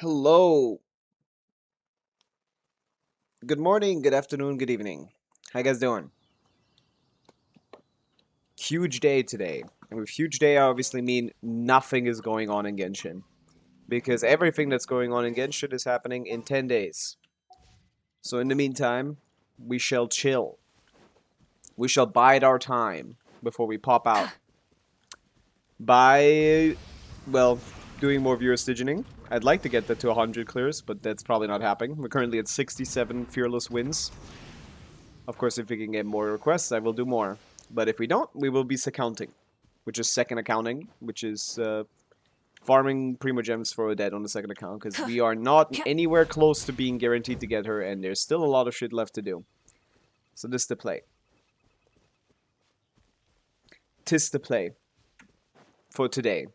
Hello. Good morning, good afternoon, good evening. How you guys doing? Huge day today. And with huge day, I obviously mean nothing is going on in Genshin. Because everything that's going on in Genshin is happening in 10 days. So in the meantime, we shall chill. We shall bide our time before we pop out. By, well, doing more viewer Stygianing. I'd like to get that to 100 clears, but that's probably not happening. We're currently at 67 fearless wins. Of course, if we can get more requests, I will do more. But if we don't, we will be Secounting, which is second accounting, which is farming primo gems for Odette on the second account, because we are not anywhere close to being guaranteed to get her, and there's still a lot of shit left to do. So this to play. Tis to play. For today.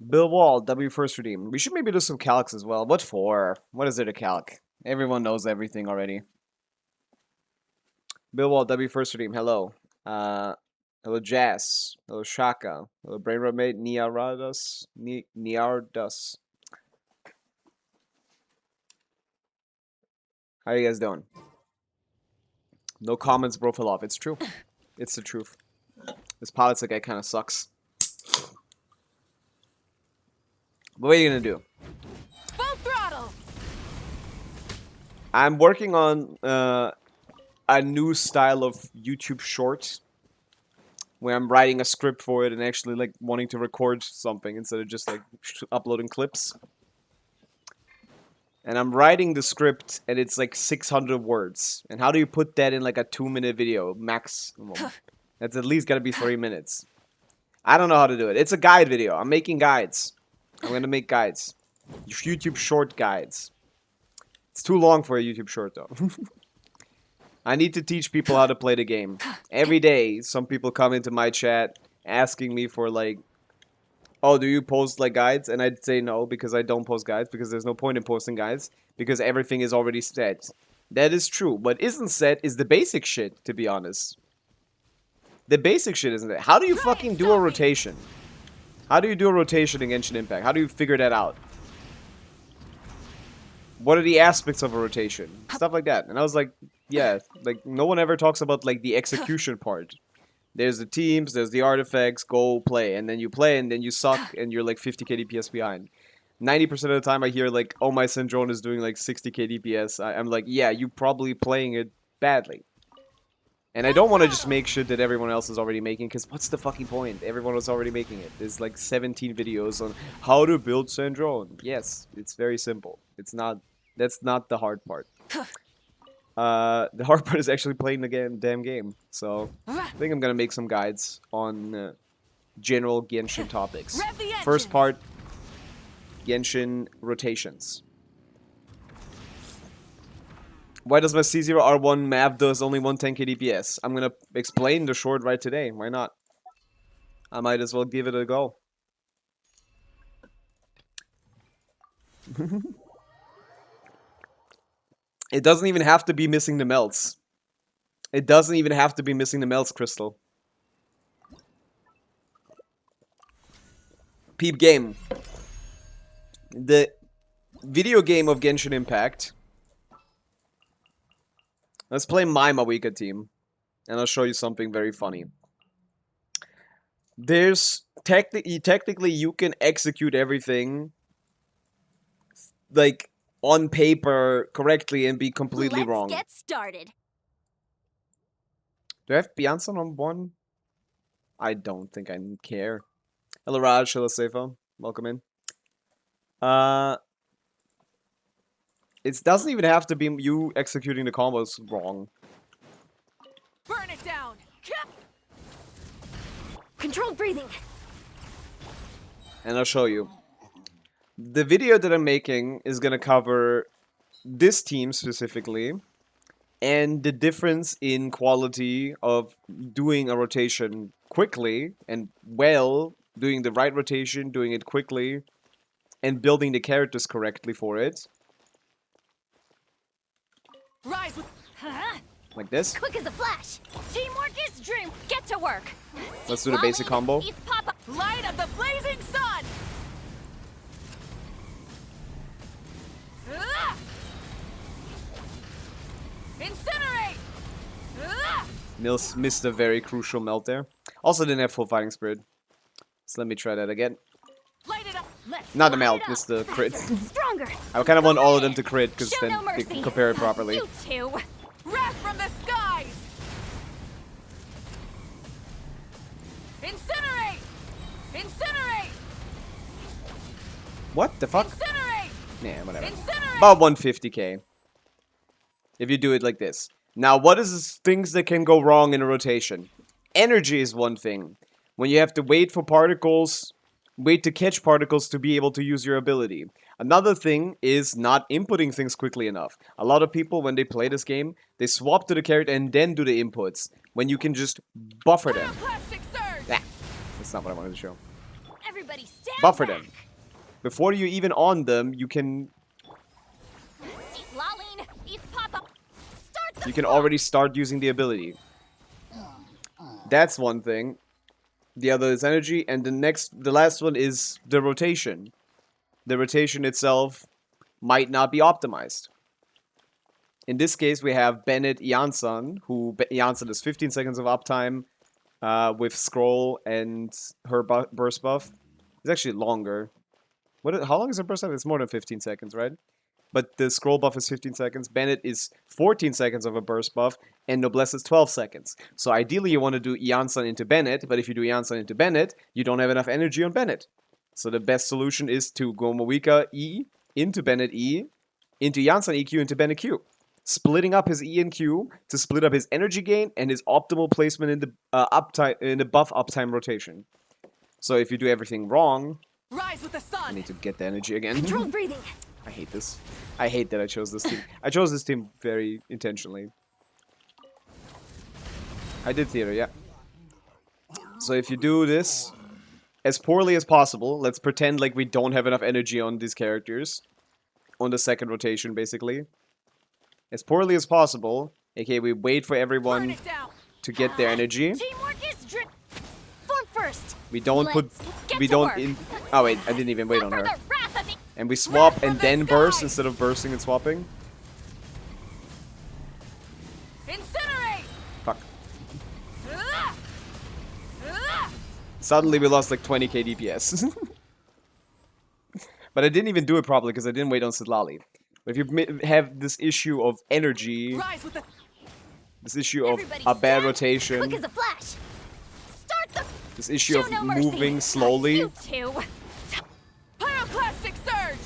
Bill Wall, W first redeem. We should maybe do some calcs as well. What for? What is there to calc? Everyone knows everything already. Bill Wall, W first redeem. Hello. Hello Jazz. Hello Shaka. Hello Brain Roommate. Niardas. Niardas. How you guys doing? No comments, bro, fell off. It's true. It's the truth. This politics guy kind of sucks. What are you gonna do? Full throttle. I'm working on a new style of YouTube short where I'm writing a script for it and actually like wanting to record something instead of just like uploading clips. And I'm writing the script and it's like 600 words. And how do you put that in like a 2-minute video maximum? That's at least gotta be 3 minutes. I don't know how to do it. It's a guide video. I'm making guides. I'm gonna make guides. YouTube short guides. It's too long for a YouTube short though. I need to teach people how to play the game. Every day, some people come into my chat asking me for like, oh, do you post like guides? And I'd say no, because I don't post guides, because there's no point in posting guides, because everything is already set. That is true. What isn't set is the basic shit, to be honest. The basic shit isn't it. How do you fucking do a rotation? How do you do a rotation in Genshin Impact? How do you figure that out? What are the aspects of a rotation? Stuff like that. And I was like, yeah, like no one ever talks about like the execution part. There's the teams, there's the artifacts, go play. And then you play and then you suck and you're like 50k DPS behind. 90% of the time I hear like, oh, my Syndrome is doing like 60k DPS. I'm like, yeah, you probably playing it badly. And I don't want to just make shit that everyone else is already making, because what's the fucking point? Everyone was already making it. There's like 17 videos on how to build Syndrome. Yes, it's very simple. It's not, that's not the hard part. The hard part is actually playing the damn game. So, I think I'm gonna make some guides on general Genshin topics. First part, Genshin rotations. Why does my C0R1 map does only 110k DPS? I'm gonna explain the short right today. Why not? I might as well give it a go. It doesn't even have to be missing the melts. It doesn't even have to be missing the melts, Crystal. Peep game. The video game of Genshin Impact. Let's play my Pavica team. And I'll show you something very funny. There's technically you can execute everything like on paper correctly and be completely wrong. Let's get started. Do I have Beyonce on one? I don't think I care. Hello Raj, hello Seifa. Welcome in. It doesn't even have to be you executing the combos wrong. Burn it down. Controlled breathing. And I'll show you. The video that I'm making is gonna cover this team specifically and the difference in quality of doing a rotation quickly and well, doing the right rotation, doing it quickly, and building the characters correctly for it. Rise with Like this. quick as a flash. Teamwork is dream. Get to work. Let's do the basic combo. Light of the blazing sun! Incinerate! Mills missed a very crucial melt there. Also didn't have full fighting spirit. So let me try that again. Light it up! Let's Not the light melt, it missed up. the crit. Stronger! I kind of want all of them to crit because Show then no they mercy. can compare it properly. You two! Wrath from the skies! Incinerate! Incinerate! What the fuck? Incinerate! Nah, whatever. Incinerate! About 150k. If you do it like this. Now, what is things that can go wrong in a rotation? Energy is one thing. When you have to wait for particles, wait to catch particles to be able to use your ability. Another thing is not inputting things quickly enough. A lot of people, when they play this game, they swap to the character and then do the inputs. When you can just buffer them. Pyroclastic surge! Ah, that's not what I wanted to show. Everybody stand Buffer back. them. Before you even on them, you can Laline, East pop-up. Start the you can already start using the ability. That's one thing. The other is energy, and the last one is the rotation. The rotation itself might not be optimized. In this case, we have Bennett Janssen, who Janssen is 15 seconds of uptime with scroll and her burst buff. It's actually longer. How long is her burst buff? It's more than 15 seconds, right? But the scroll buff is 15 seconds. Bennett is 14 seconds of a burst buff, and Noblesse is 12 seconds. So ideally you want to do Janssen into Bennett, but if you do Janssen into Bennett, you don't have enough energy on Bennett. So the best solution is to go Pavica E into Bennett E, into Janssen EQ into Bennett Q. Splitting up his E and Q to split up his energy gain and his optimal placement in the buff uptime rotation. So if you do everything wrong, Rise with the I sun. need to get the energy again. Controlled breathing. I hate this. I hate that I chose this team. I chose this team very intentionally. I did theater, yeah. So if you do this as poorly as possible, let's pretend like we don't have enough energy on these characters. On the second rotation, basically. As poorly as possible. Okay, we wait for Burn everyone it down. to get their energy. Teamwork is drip. Form first. We don't put... Get We to don't work. in... Oh wait, I didn't even wait on Suffer her. the wrath of the And we swap from and the then burst skies. instead of bursting and swapping. Incinerate. Fuck. Ah! Ah! Suddenly we lost like 20k DPS. But I didn't even do it properly because I didn't wait on Sidlali. But if you have this issue of energy, Rise with the this issue of Everybody a bad stand. rotation, Quick as a flash. Start the this issue Show of no mercy. moving slowly, You two. Pyroclastic surge.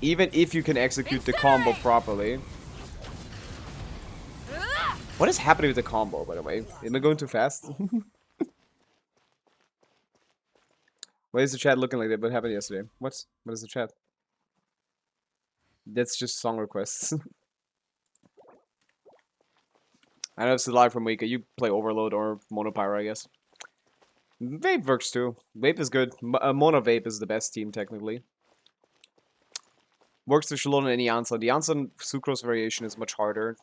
even if you can execute the combo Incinerate. properly. Ah! What is happening with the combo, by the way? Am I going too fast? Why is the chat looking like that? What happened yesterday? What is the chat? That's just song requests. I know it's live from Wika. You play Overload or Monopyro, I guess. Vape works too. Vape is good. Mono Vape is the best team, technically. Works with Shalon and Janssen. The Janssen Sucrose variation is much harder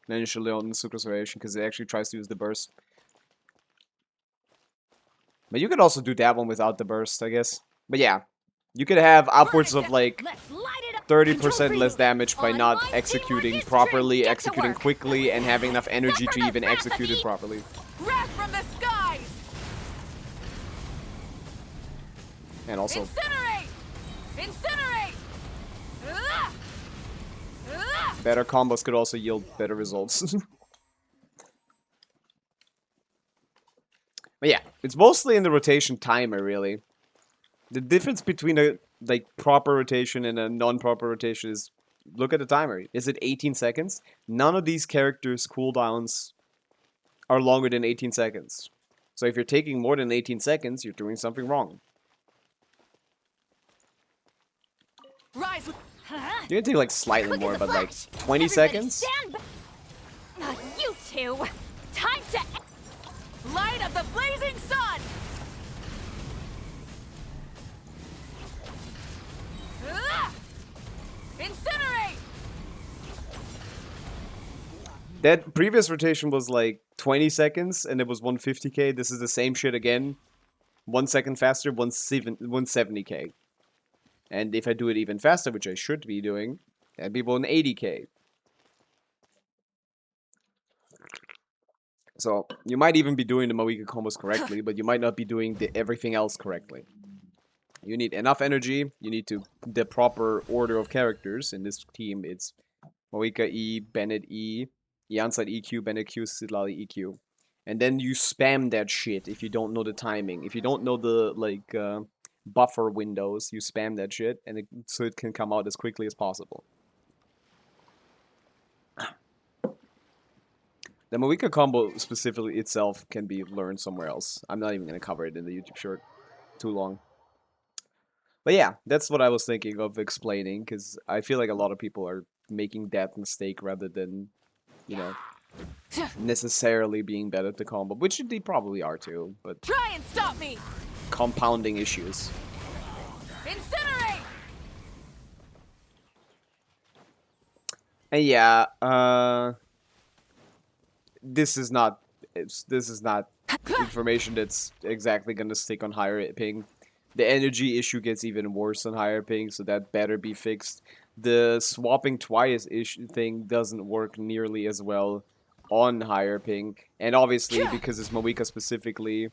than Shalon Sucrose variation because it actually tries to use the burst. But you could also do that one without the burst, I guess. But yeah, you could have upwards Burn it of down. like Let's light it up. 30% Controlled less breathing. damage by On not one, executing teamwork is properly, drip. Get to executing work. quickly, and having enough energy Suffer to the even wrath of execute it the- properly. Wrath from the skies. And also, Incinerate. Incinerate. Ah! Ah! better combos could also yield better results. But yeah, it's mostly in the rotation timer, really. The difference between a like proper rotation and a non-proper rotation is, look at the timer. Is it 18 seconds? None of these characters' cooldowns are longer than 18 seconds. So if you're taking more than 18 seconds, you're doing something wrong. Rise with. You can take like slightly Quick more, as a but like flash. 20 Everybody seconds? stand you two. Time to. Light of the blazing sun. Ah! Incinerate. That previous rotation was like 20 seconds and it was 150k. This is the same shit again. 1 second faster, 170k. And if I do it even faster, which I should be doing, that'd be 180k. So you might even be doing the Mavica combos correctly, but you might not be doing everything else correctly. You need enough energy. You need the proper order of characters. In this team, it's Mavica E, Bennett E, Yanside EQ, Bennett Q, Sidlali EQ. And then you spam that shit if you don't know the timing. If you don't know the, like, buffer windows, you spam that shit, and so it can come out as quickly as possible. The Mavica combo specifically itself can be learned somewhere else. I'm not even going to cover it in the YouTube short. Too long. But yeah, that's what I was thinking of explaining, because I feel like a lot of people are making that mistake rather than, you know, necessarily being better at the combo, which they probably are too, but Try and stop me! compounding issues. Incinerate! And yeah, this is not information that's exactly gonna stick on higher ping. The energy issue gets even worse on higher ping, so that better be fixed. The swapping twice issue thing doesn't work nearly as well on higher ping, and obviously because it's Mavica specifically,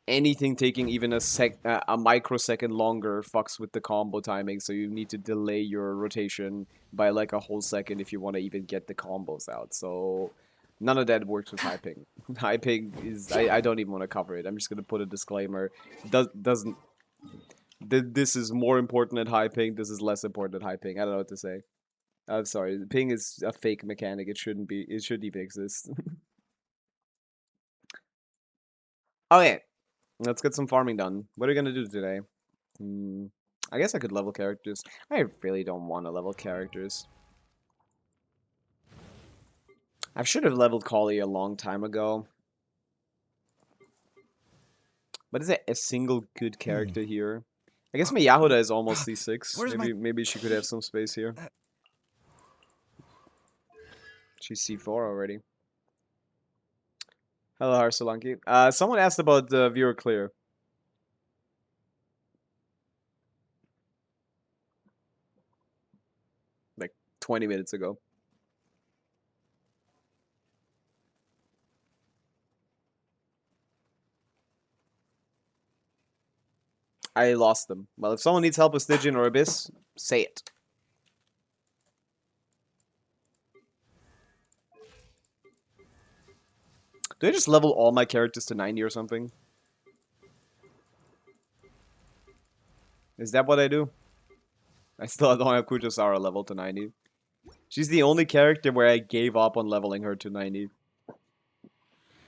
anything taking even a microsecond longer fucks with the combo timing, so you need to delay your rotation by like a whole second if you want to even get the combos out. So none of that works with high ping. High ping is I don't even want to cover it. I'm just gonna put a disclaimer. This is more important at high ping. This is less important at high ping. I don't know what to say. I'm sorry. Ping is a fake mechanic. It shouldn't be. It shouldn't even exist. Okay. Let's get some farming done. What are we gonna do today? I guess I could level characters. I really don't want to level characters. I should have leveled Kali a long time ago. But is there a single good character here? I guess my Yahuda is almost C6. Maybe she could have some space here. She's C4 already. Hello, Harsolanki. Someone asked about the viewer clear. Like 20 minutes ago. I lost them. Well, if someone needs help with Stygian or Abyss, say it. Do I just level all my characters to 90 or something? Is that what I do? I still don't have Kuchasara level to 90. She's the only character where I gave up on leveling her to 90.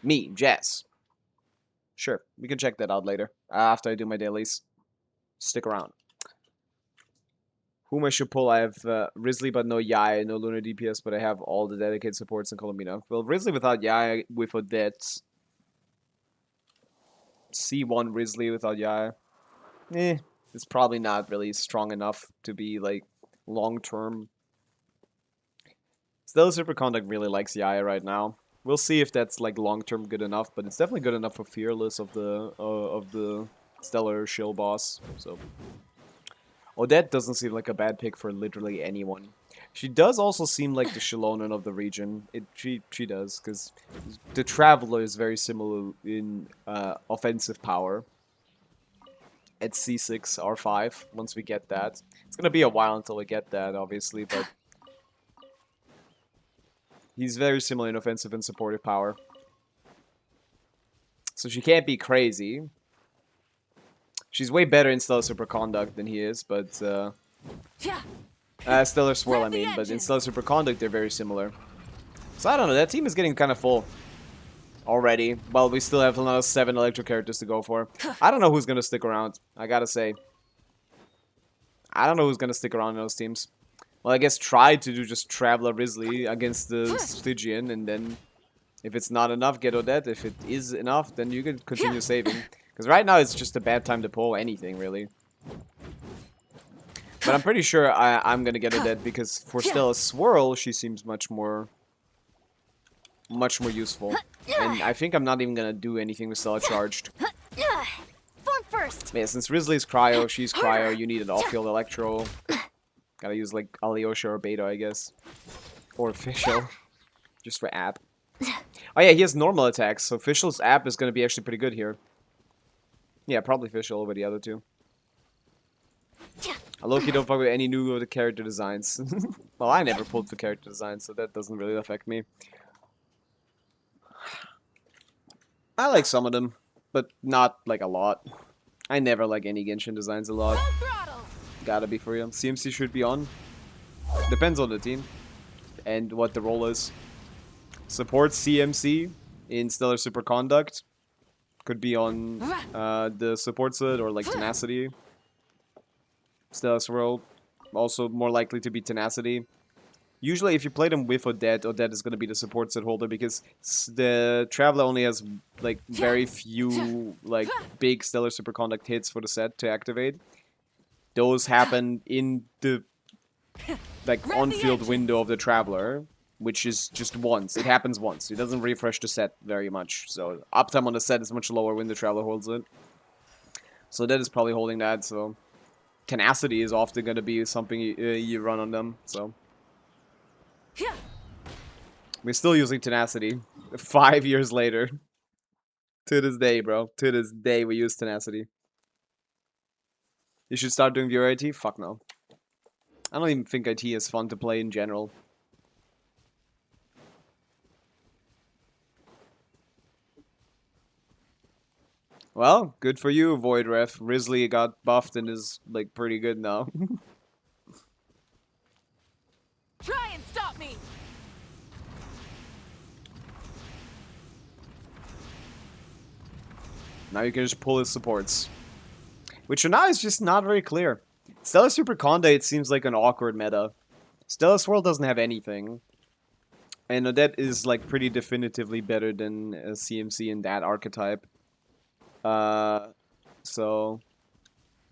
Me, Jess. Sure, we can check that out later. After I do my dailies. Stick around. Whom I should pull? I have Risley but no Yai, no Lunar DPS, but I have all the dedicated supports in Colombina. Well, Risley without Yai, with Odette. C1 Risley without Yai. It's probably not really strong enough to be, like, long-term. Still, Superconduct really likes Yai right now. We'll see if that's, like, long-term good enough, but it's definitely good enough for Fearless of the Stellar Shill boss, so... Odette doesn't seem like a bad pick for literally anyone. She does also seem like the Shilonen of the region. She does, because the Traveler is very similar in offensive power. At C6, R5, once we get that. It's gonna be a while until we get that, obviously, but... He's very similar in offensive and supportive power. So she can't be crazy. She's way better in Stellar Superconduct than he is, but, Stellar Swirl, I mean, but in Stellar Superconduct, they're very similar. So I don't know, that team is getting kind of full already, while we still have another 7 electro characters to go for. I don't know who's gonna stick around, I gotta say. I don't know who's gonna stick around in those teams. Well, I guess try to do just Traveler Risley against the Stygian, and then if it's not enough, get Odette. If it is enough, then you can continue saving. Because right now it's just a bad time to pull anything, really. But I'm pretty sure I'm gonna get Odette because for still a swirl, she seems much more useful. And I think I'm not even gonna do anything with Stella charged. Form first. Yeah, since Risley's cryo, she's cryo, you need an off-field electro. Gotta use like Alyosha or Beta, I guess. Or Fischl. Just for app. Oh yeah, he has normal attacks, so Fischl's app is gonna be actually pretty good here. Yeah, probably Fischl over the other two. I low-key don't fuck with any new of the character designs. Well, I never pulled for character designs, so that doesn't really affect me. I like some of them, but not like a lot. I never like any Genshin designs a lot. Gotta be for real. CMC should be on. Depends on the team and what the role is. Support CMC in Stellar Superconduct. Could be on the support set or like Tenacity. Stellar Swirl, also more likely to be Tenacity. Usually if you play them with Odette, Odette is going to be the support set holder because the Traveler only has like very few like big Stellar Superconduct hits for the set to activate. Those happen in the like on-field window of the Traveler, which is just once. It happens once. It doesn't refresh the set very much. So uptime on the set is much lower when the Traveler holds it. So that is probably holding that, so Tenacity is often going to be something you run on them, so. We're still using Tenacity 5 years later. To this day, bro. To this day, we use Tenacity. You should start doing viewer IT? Fuck no. I don't even think IT is fun to play in general. Well, good for you, Void Ref. Risley got buffed and is, like, pretty good now. Try and stop me. Now you can just pull his supports. Which for now is just not very clear. Stellar Superconda, it seems like an awkward meta. Stellar Swirl doesn't have anything. And Odette is, like, pretty definitively better than CMC in that archetype. So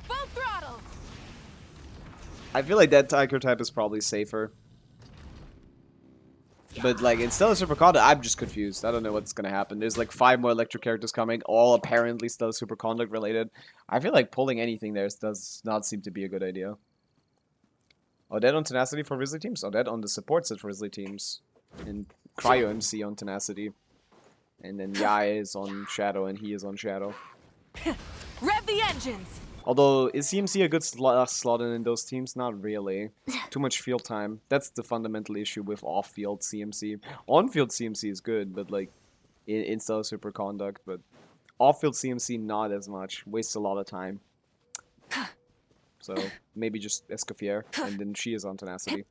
Full throttle. I feel like that archetype is probably safer. But like in Stellar Superconda, I'm just confused. I don't know what's gonna happen. There's like 5 more electric characters coming, all apparently Stellar Superconduct related. I feel like pulling anything there does not seem to be a good idea. Odette on Tenacity for Risley teams, Odette on the support set for Risley teams, and Cryo MC on Tenacity. And then Yai is on Shadow, and he is on Shadow. Rev the engines. Although, is CMC a good slot in those teams? Not really. Too much field time. That's the fundamental issue with off-field CMC. On-field CMC is good, but like, in Stellar Superconduct, but off-field CMC not as much. Wastes a lot of time. So, maybe just Escoffier, and then she is on Tenacity.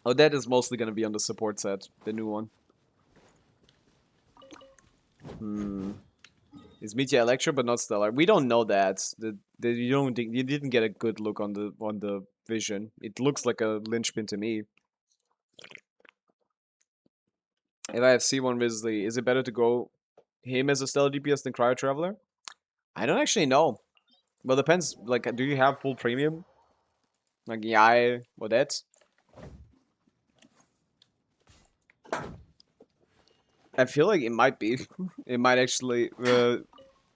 Odette is mostly going to be on the support set, the new one. Is Mitya Electro but not Stellar? We don't know that. You didn't get a good look on the vision. It looks like a linchpin to me. If I have C1 Risley, is it better to go him as a Stellar DPS than Cryo Traveler? I don't actually know. Well, depends. Like, do you have full premium? Like Yai, Odette? I feel like it might be. It might actually.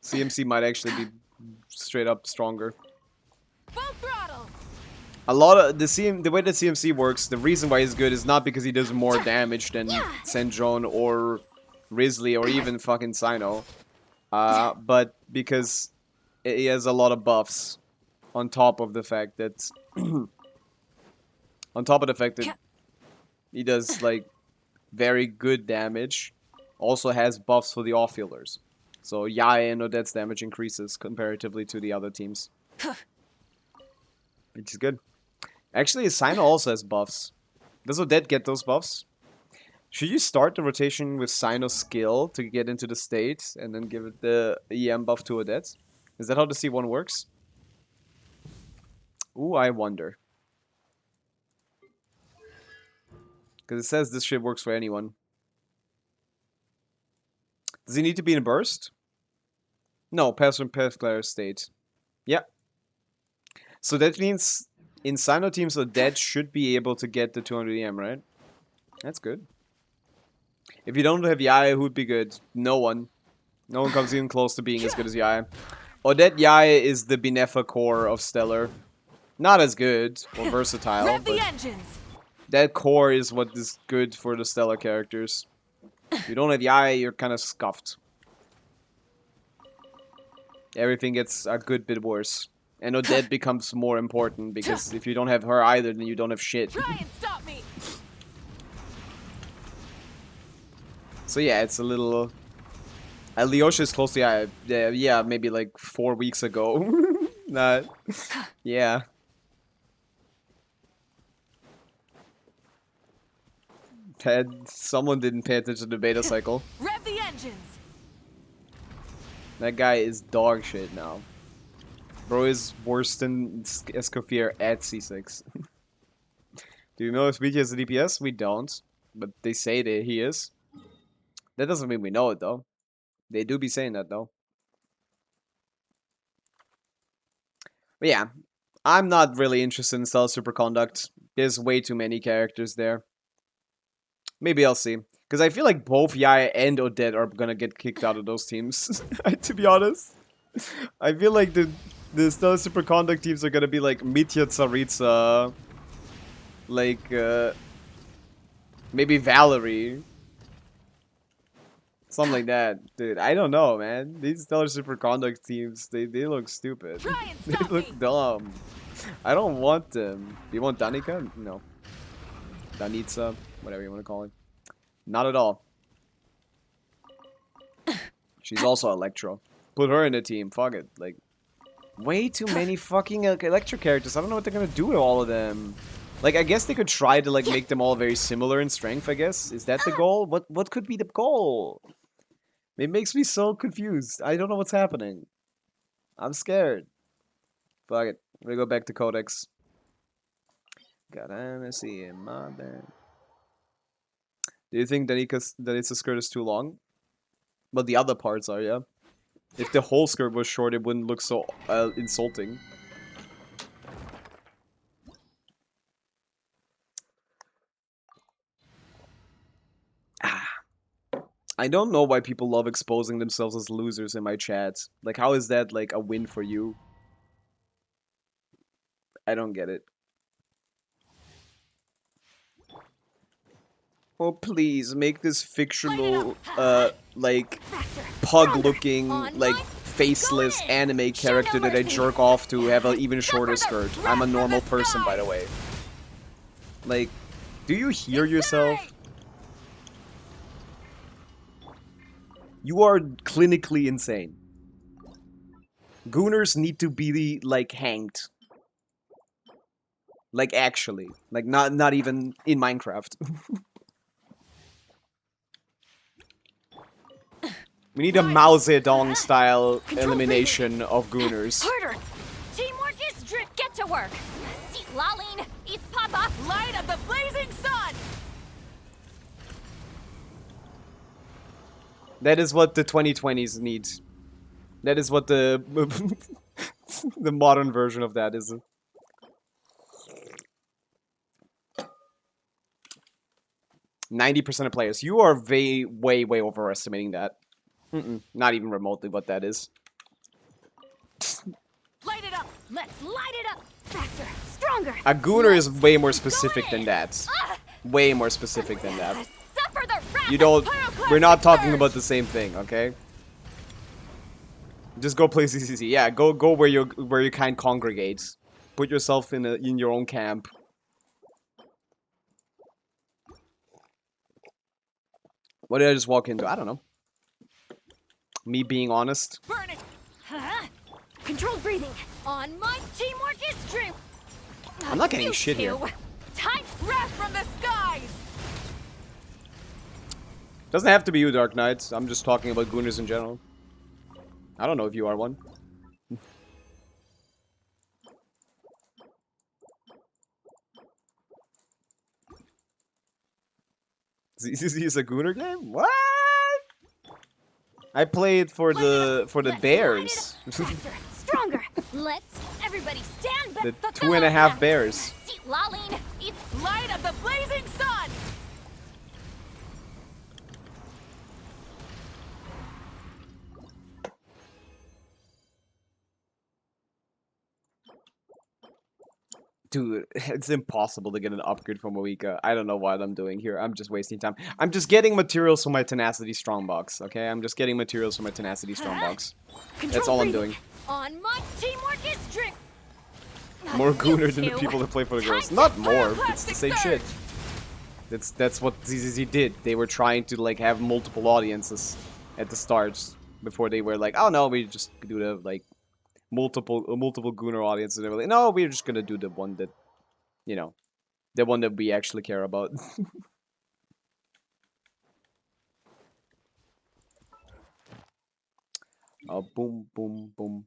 CMC might actually be straight up stronger. Full throttle. A lot of the way that CMC works, the reason why he's good is not because he does more damage than Senjon or Risley or even fucking Sino, but because he has a lot of buffs on top of the fact that he does like very good damage. Also has buffs for the off-fielders. So Yai and Odette's damage increases comparatively to the other teams. Which is good. Actually, Sino also has buffs. Does Odette get those buffs? Should you start the rotation with Sino's skill to get into the state and then give it the EM buff to Odette? Is that how the C1 works? Ooh, I wonder. Because it says this shit works for anyone. Does he need to be in a burst? No, pass from path clear state. Yeah. So that means in Sino teams, Odette should be able to get the 200 EM, right? That's good. If you don't have Yaya, who'd be good? No one. No one comes even close to being as good as Yaya. Odette Yaya is the Binefa core of Stellar. Not as good or versatile, Rev the but engines. that core is what is good for the Stellar characters. If you don't have Yaya, you're kind of scuffed. Everything gets a good bit worse. And Odette becomes more important because if you don't have her either, then you don't have shit. Try and stop me. So yeah, it's a little... Alyosha is close to yeah, maybe like 4 weeks ago. Not... Yeah. Someone didn't pay attention to the beta cycle. Rev the engines. That guy is dog shit now. Bro is worse than Escoffier at C6. Do you know if BT has a DPS? We don't. But they say that he is. That doesn't mean we know it though. They do be saying that though. But yeah. I'm not really interested in Stellar Superconduct. There's way too many characters there. Maybe I'll see. Because I feel like both Yaya and Odette are gonna get kicked out of those teams. To be honest. I feel like the Stellar Superconduct teams are gonna be like Mitya Tsaritsa. Like, maybe Valerie. Something like that. Dude, I don't know, man. These Stellar Superconduct teams, they look stupid. They look dumb. I don't want them. Do you want Danica? No. Danitsa, whatever you want to call it. Not at all. She's also Electro. Put her in the team. Fuck it. Like, way too many fucking Electro characters. I don't know what they're gonna do with all of them. Like, I guess they could try to, like, make them all very similar in strength, I guess. Is that the goal? What could be the goal? It makes me so confused. I don't know what's happening. I'm scared. Fuck it. I'm gonna go back to Codex. Gotta see in my bed. Do you think Danitsa's skirt is too long? But the other parts are, yeah. If the whole skirt was short, it wouldn't look so insulting. I don't know why people love exposing themselves as losers in my chat. Like, how is that, like, a win for you? I don't get it. Oh, please, make this fictional, like, pug-looking, like, faceless anime character that I jerk off to have an even shorter skirt. I'm a normal person, by the way. Like, do you hear yourself? You are clinically insane. Gooners need to be, like, hanged. Like, actually. Like, not even in Minecraft. We need a Mao Zedong style elimination of Gooners. Harder. Teamwork is drip. Get to work. See, Laline, it's Papa. Light of the blazing sun. That is what the 2020s need. That is what the the modern version of that is. 90% of players. You are way overestimating that. Not even remotely what that is. Light it up. Let's light it up. Faster, stronger. A Gooner is way more specific than that. Way more specific than that. Suffer the wrath You don't. of pyroclastic We're not talking surge. about the same thing, okay? Just go play CCC. Yeah, go where you kind congregate. Put yourself in your own camp. What did I just walk into? I don't know. Me being honest. Burn it. Huh? Controlled breathing. On my teamwork is true. I'm not getting You shit here. two. Tight wrath from the skies. Doesn't have to be you, Dark Knight. I'm just talking about Gooners in general. I don't know if you are one. ZZZ is a Gooner game? What? I played for the Let's Bears. Faster, stronger. Let's Everybody stand back. The 2.5 bears. Laline, it's light of the blazing sun. Dude, it's impossible to get an upgrade from Pavica. I don't know what I'm doing here. I'm just wasting time. I'm just getting materials for my Tenacity Strongbox, okay? I'm just getting materials for my Tenacity Strongbox. That's all I'm doing. On my teamwork is strict. More gooner than the people that play for the girls. Not more, it's the same shit. That's what ZZZ did. They were trying to like have multiple audiences at the start before they were like, oh no, we just do the like multiple gooner audience, and they were like, no, we're just gonna do the one that, you know, the one that we actually care about. Oh, boom, boom, boom.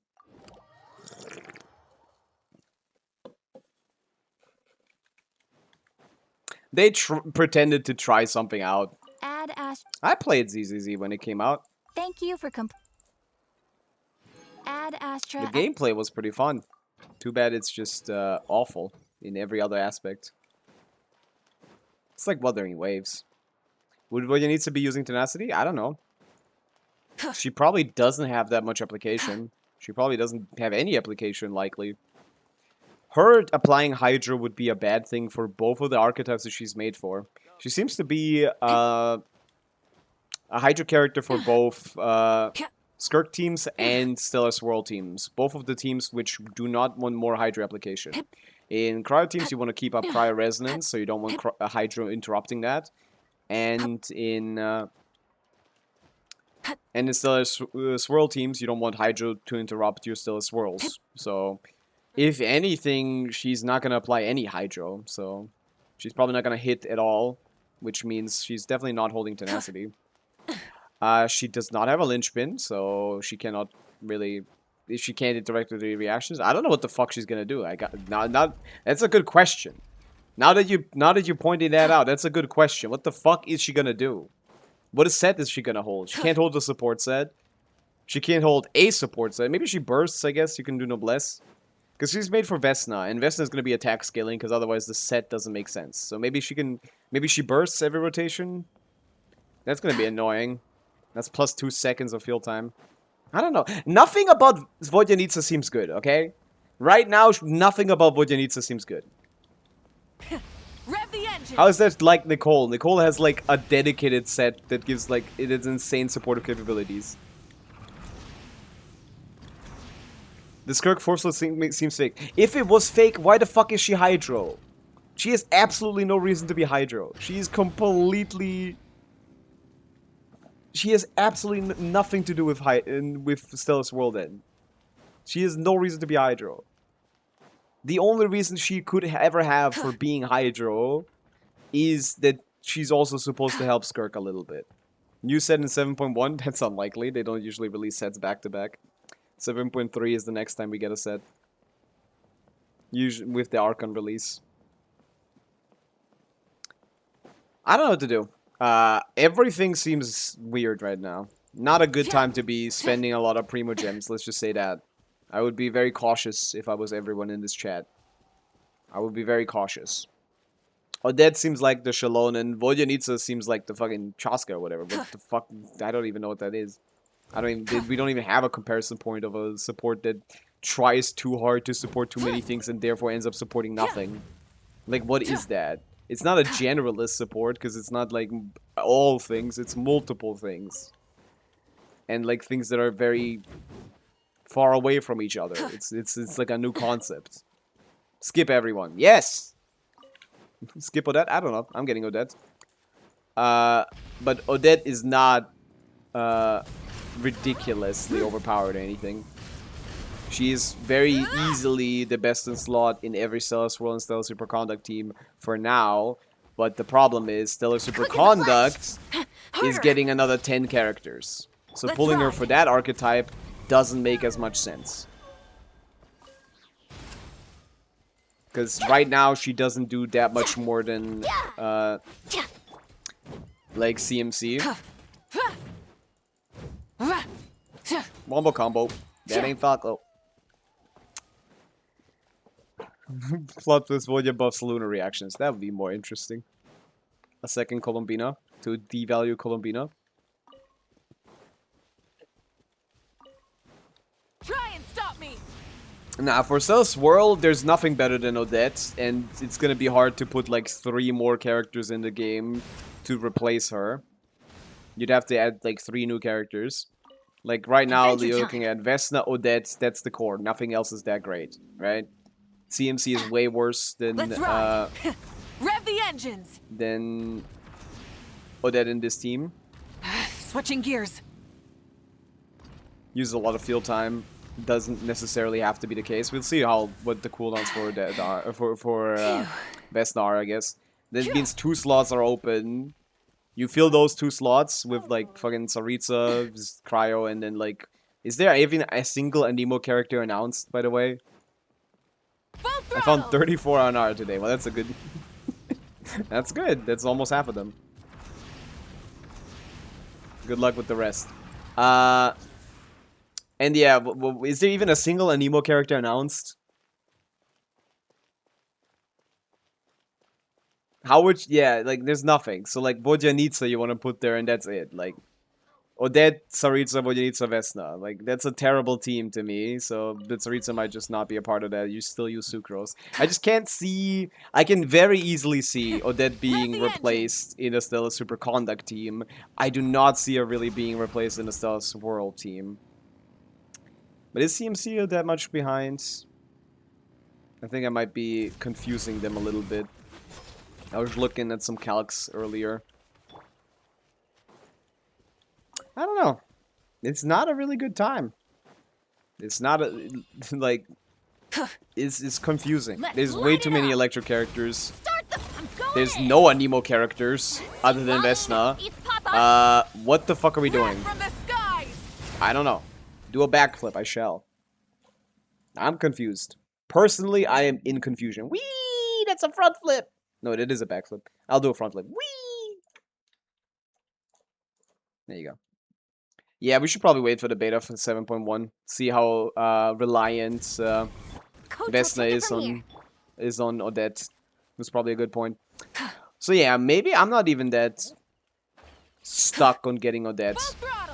They pretended to try something out. I played ZZZ when it came out. Thank you for Add Astra. The gameplay was pretty fun. Too bad it's just awful in every other aspect. It's like Wuthering Waves. Would Voya needs to be using Tenacity? I don't know. She probably doesn't have that much application. She probably doesn't have any application, likely. Her applying Hydra would be a bad thing for both of the archetypes that she's made for. She seems to be a Hydra character for both Skirk teams and Stellar Swirl teams. Both of the teams which do not want more Hydra application. In Cryo teams, you want to keep up Cryo Resonance, so you don't want Hydra interrupting that. And in Stellar Swirl teams, you don't want Hydra to interrupt your Stellar Swirls. So, if anything, she's not going to apply any Hydro. So, she's probably not going to hit at all, which means she's definitely not holding Tenacity. She does not have a linchpin, so she cannot really... If she can't interact with the reactions, I don't know what the fuck she's gonna do. That's a good question. Now that you pointed that out, that's a good question. What the fuck is she gonna do? What set is she gonna hold? She can't hold the support set. She can't hold a support set. Maybe she bursts, I guess. You can do Noblesse. Because she's made for Vesna, and Vesna is gonna be attack scaling, because otherwise the set doesn't make sense. So maybe she bursts every rotation. That's gonna be annoying. That's plus 2 seconds of field time. I don't know. Nothing about Vodyanitsa seems good, okay? Right now, nothing about Vodyanitsa seems good. Rev the engine. How is that like Nicole? Nicole has like a dedicated set that gives like its insane supportive capabilities. The Skirk Forceless seems fake. If it was fake, why the fuck is she Hydro? She has absolutely no reason to be Hydro. She is completely... She has absolutely nothing to do with Stellar Swirl then. She has no reason to be Hydro. The only reason she could ever have for being Hydro is that she's also supposed to help Skirk a little bit. New set in 7.1? That's unlikely. They don't usually release sets back to back. 7.3 is the next time we get a set. Usually with the Archon release. I don't know what to do. Everything seems weird right now. Not a good time to be spending a lot of Primo Gems, let's just say that. I would be very cautious if I was everyone in this chat. I would be very cautious. Odette seems like the Shalon, and Vodyanitsa seems like the fucking Chaska or whatever. What the fuck? I don't even know what that is. We don't even have a comparison point of a support that tries too hard to support too many things and therefore ends up supporting nothing. Like, what is that? It's not a generalist support, because it's not, like, all things. It's multiple things. And, like, things that are very far away from each other. It's like a new concept. Skip everyone. Yes! Skip Odette? I don't know. I'm getting Odette. But Odette is not ridiculously overpowered or anything. She is very easily the best in slot in every Stellar Swirl and Stellar Superconduct team for now. But the problem is Stellar Superconduct is getting another 10 characters. So pulling her for that archetype doesn't make as much sense. Because right now she doesn't do that much more than like CMC. Wombo combo. That ain't Falco. Plot twist Voya buffs lunar reactions. That would be more interesting. A second Colombina to devalue Colombina. Try and stop me. Nah, for Stella's World, there's nothing better than Odette, and it's gonna be hard to put like 3 more characters in the game to replace her. You'd have to add like 3 new characters. Like right now, Adventure you're time. looking at Vesna, Odette, that's the core. Nothing else is that great, right? CMC is way worse Let's ride. Rev the engines. than Odette in this team. Switching gears. Uses a lot of field time. Doesn't necessarily have to be the case. We'll see what the cooldowns for Odette are for Vesna are, I guess. That means 2 slots are open. You fill those 2 slots with like fucking Saritsa, just Cryo, and then like, is there even a single Anemo character announced? By the way, I found 34 on R today. Well, that's a good. That's good. That's almost half of them. Good luck with the rest. And yeah, is there even a single Anemo character announced? How would yeah, like there's nothing. So like Vodyanitsa you want to put there and that's it. Like Odette, Saritsa, Vodyanitsa, Vesna. Like that's a terrible team to me. So the Saritsa might just not be a part of that. You still use Sucrose. I just can't see. I can very easily see Odette being replaced in a Stellar Superconduct team. I do not see her really being replaced in a Stellar World team. But is CMC that much behind? I think I might be confusing them a little bit. I was looking at some calcs earlier. I don't know. It's not a really good time. It's not a like. It's confusing. There's way too many electric characters. There's no Anemo characters other than Vesna. What the fuck are we doing? I don't know. Do a backflip. I shall. I'm confused. Personally, I am in confusion. Whee! That's a front flip. No, it is a backflip. I'll do a front flip. Whee! There you go. Yeah, we should probably wait for the beta for 7.1. See how reliant Vesna is on Odette. That's probably a good point. So yeah, maybe I'm not even that stuck on getting Odette.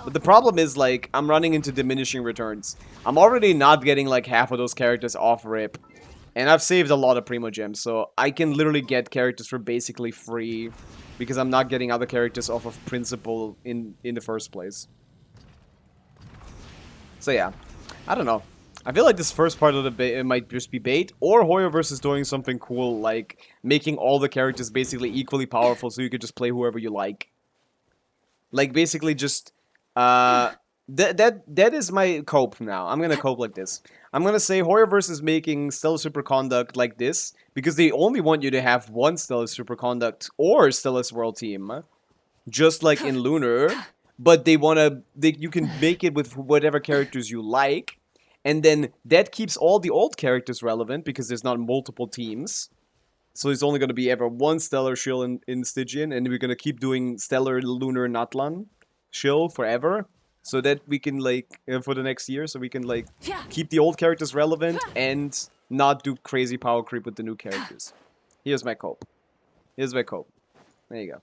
But the problem is, like, I'm running into diminishing returns. I'm already not getting, like, half of those characters off rip. And I've saved a lot of Primo Gems, so I can literally get characters for basically free. Because I'm not getting other characters off of principle in the first place. So yeah, I don't know. I feel like this first part of the bait might just be bait. Or Hoyoverse is doing something cool, like making all the characters basically equally powerful so you could just play whoever you like. Like, basically just... that is my cope now. I'm gonna cope like this. I'm gonna say Hoyoverse is making Stellar Superconduct like this because they only want you to have one Stellar Superconduct or Stellar World team, just like in Lunar. But they wanna, you can make it with whatever characters you like, and then that keeps all the old characters relevant because there's not multiple teams. So it's only gonna be ever one Stellar Shill in Stygian, and we're gonna keep doing Stellar, Lunar, Natlan Shill forever. So that we can, like, for the next year, so we can, like, keep the old characters relevant and not do crazy power creep with the new characters. Here's my cope. Here's my cope. There you go.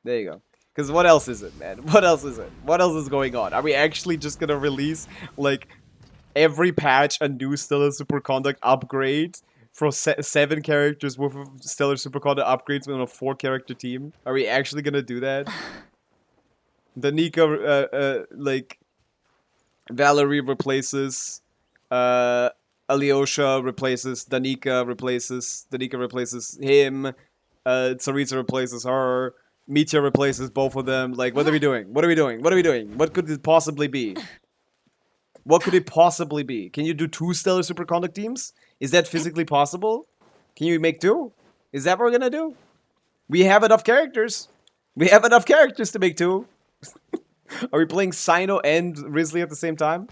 There you go. Because what else is it, man? What else is it? What else is going on? Are we actually just gonna release, like, every patch a new Stellar Superconduct upgrade for 7 characters worth of Stellar Superconduct upgrades on a 4-character team? Are we actually gonna do that? Danica, like, Valerie replaces, Alyosha replaces, Danica replaces him, Saritsa replaces her, Mitya replaces both of them. Like, what are we doing? What are we doing? What are we doing? What could it possibly be? What could it possibly be? Can you do 2 Stellar Superconduct teams? Is that physically possible? Can you make 2? Is that what we're gonna do? We have enough characters. We have enough characters to make 2. Are we playing Sino and Risley at the same time?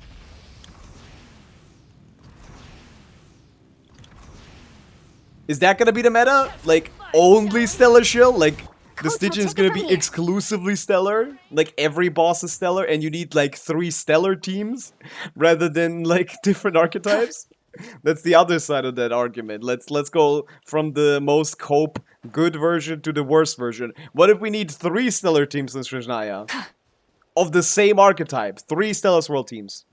Is that gonna be the meta? Like, only Stellar Shill? Like, the Stygian is gonna be exclusively Stellar? Like, every boss is Stellar and you need, like, 3 Stellar teams? Rather than, like, different archetypes? That's the other side of that argument. Let's go from the most cope good version to the worst version. What if we need 3 stellar teams in Snezhnaya? Of the same archetype. 3 stellar swirl teams.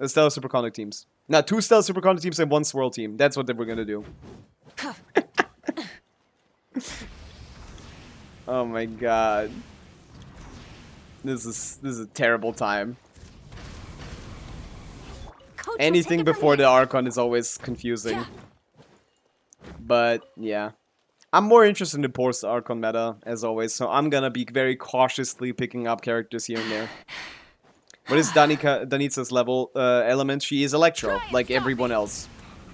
Stellar superconduct teams. Now 2 stellar superconduct teams and 1 swirl team. That's what they were gonna do. Oh my god. This is a terrible time. Coach, Anything take it from before here. the Archon is always confusing. But yeah. I'm more interested in the post Archon meta, as always, so I'm gonna be very cautiously picking up characters here and there. What is Danitza's level element? She is Electro, like everyone else.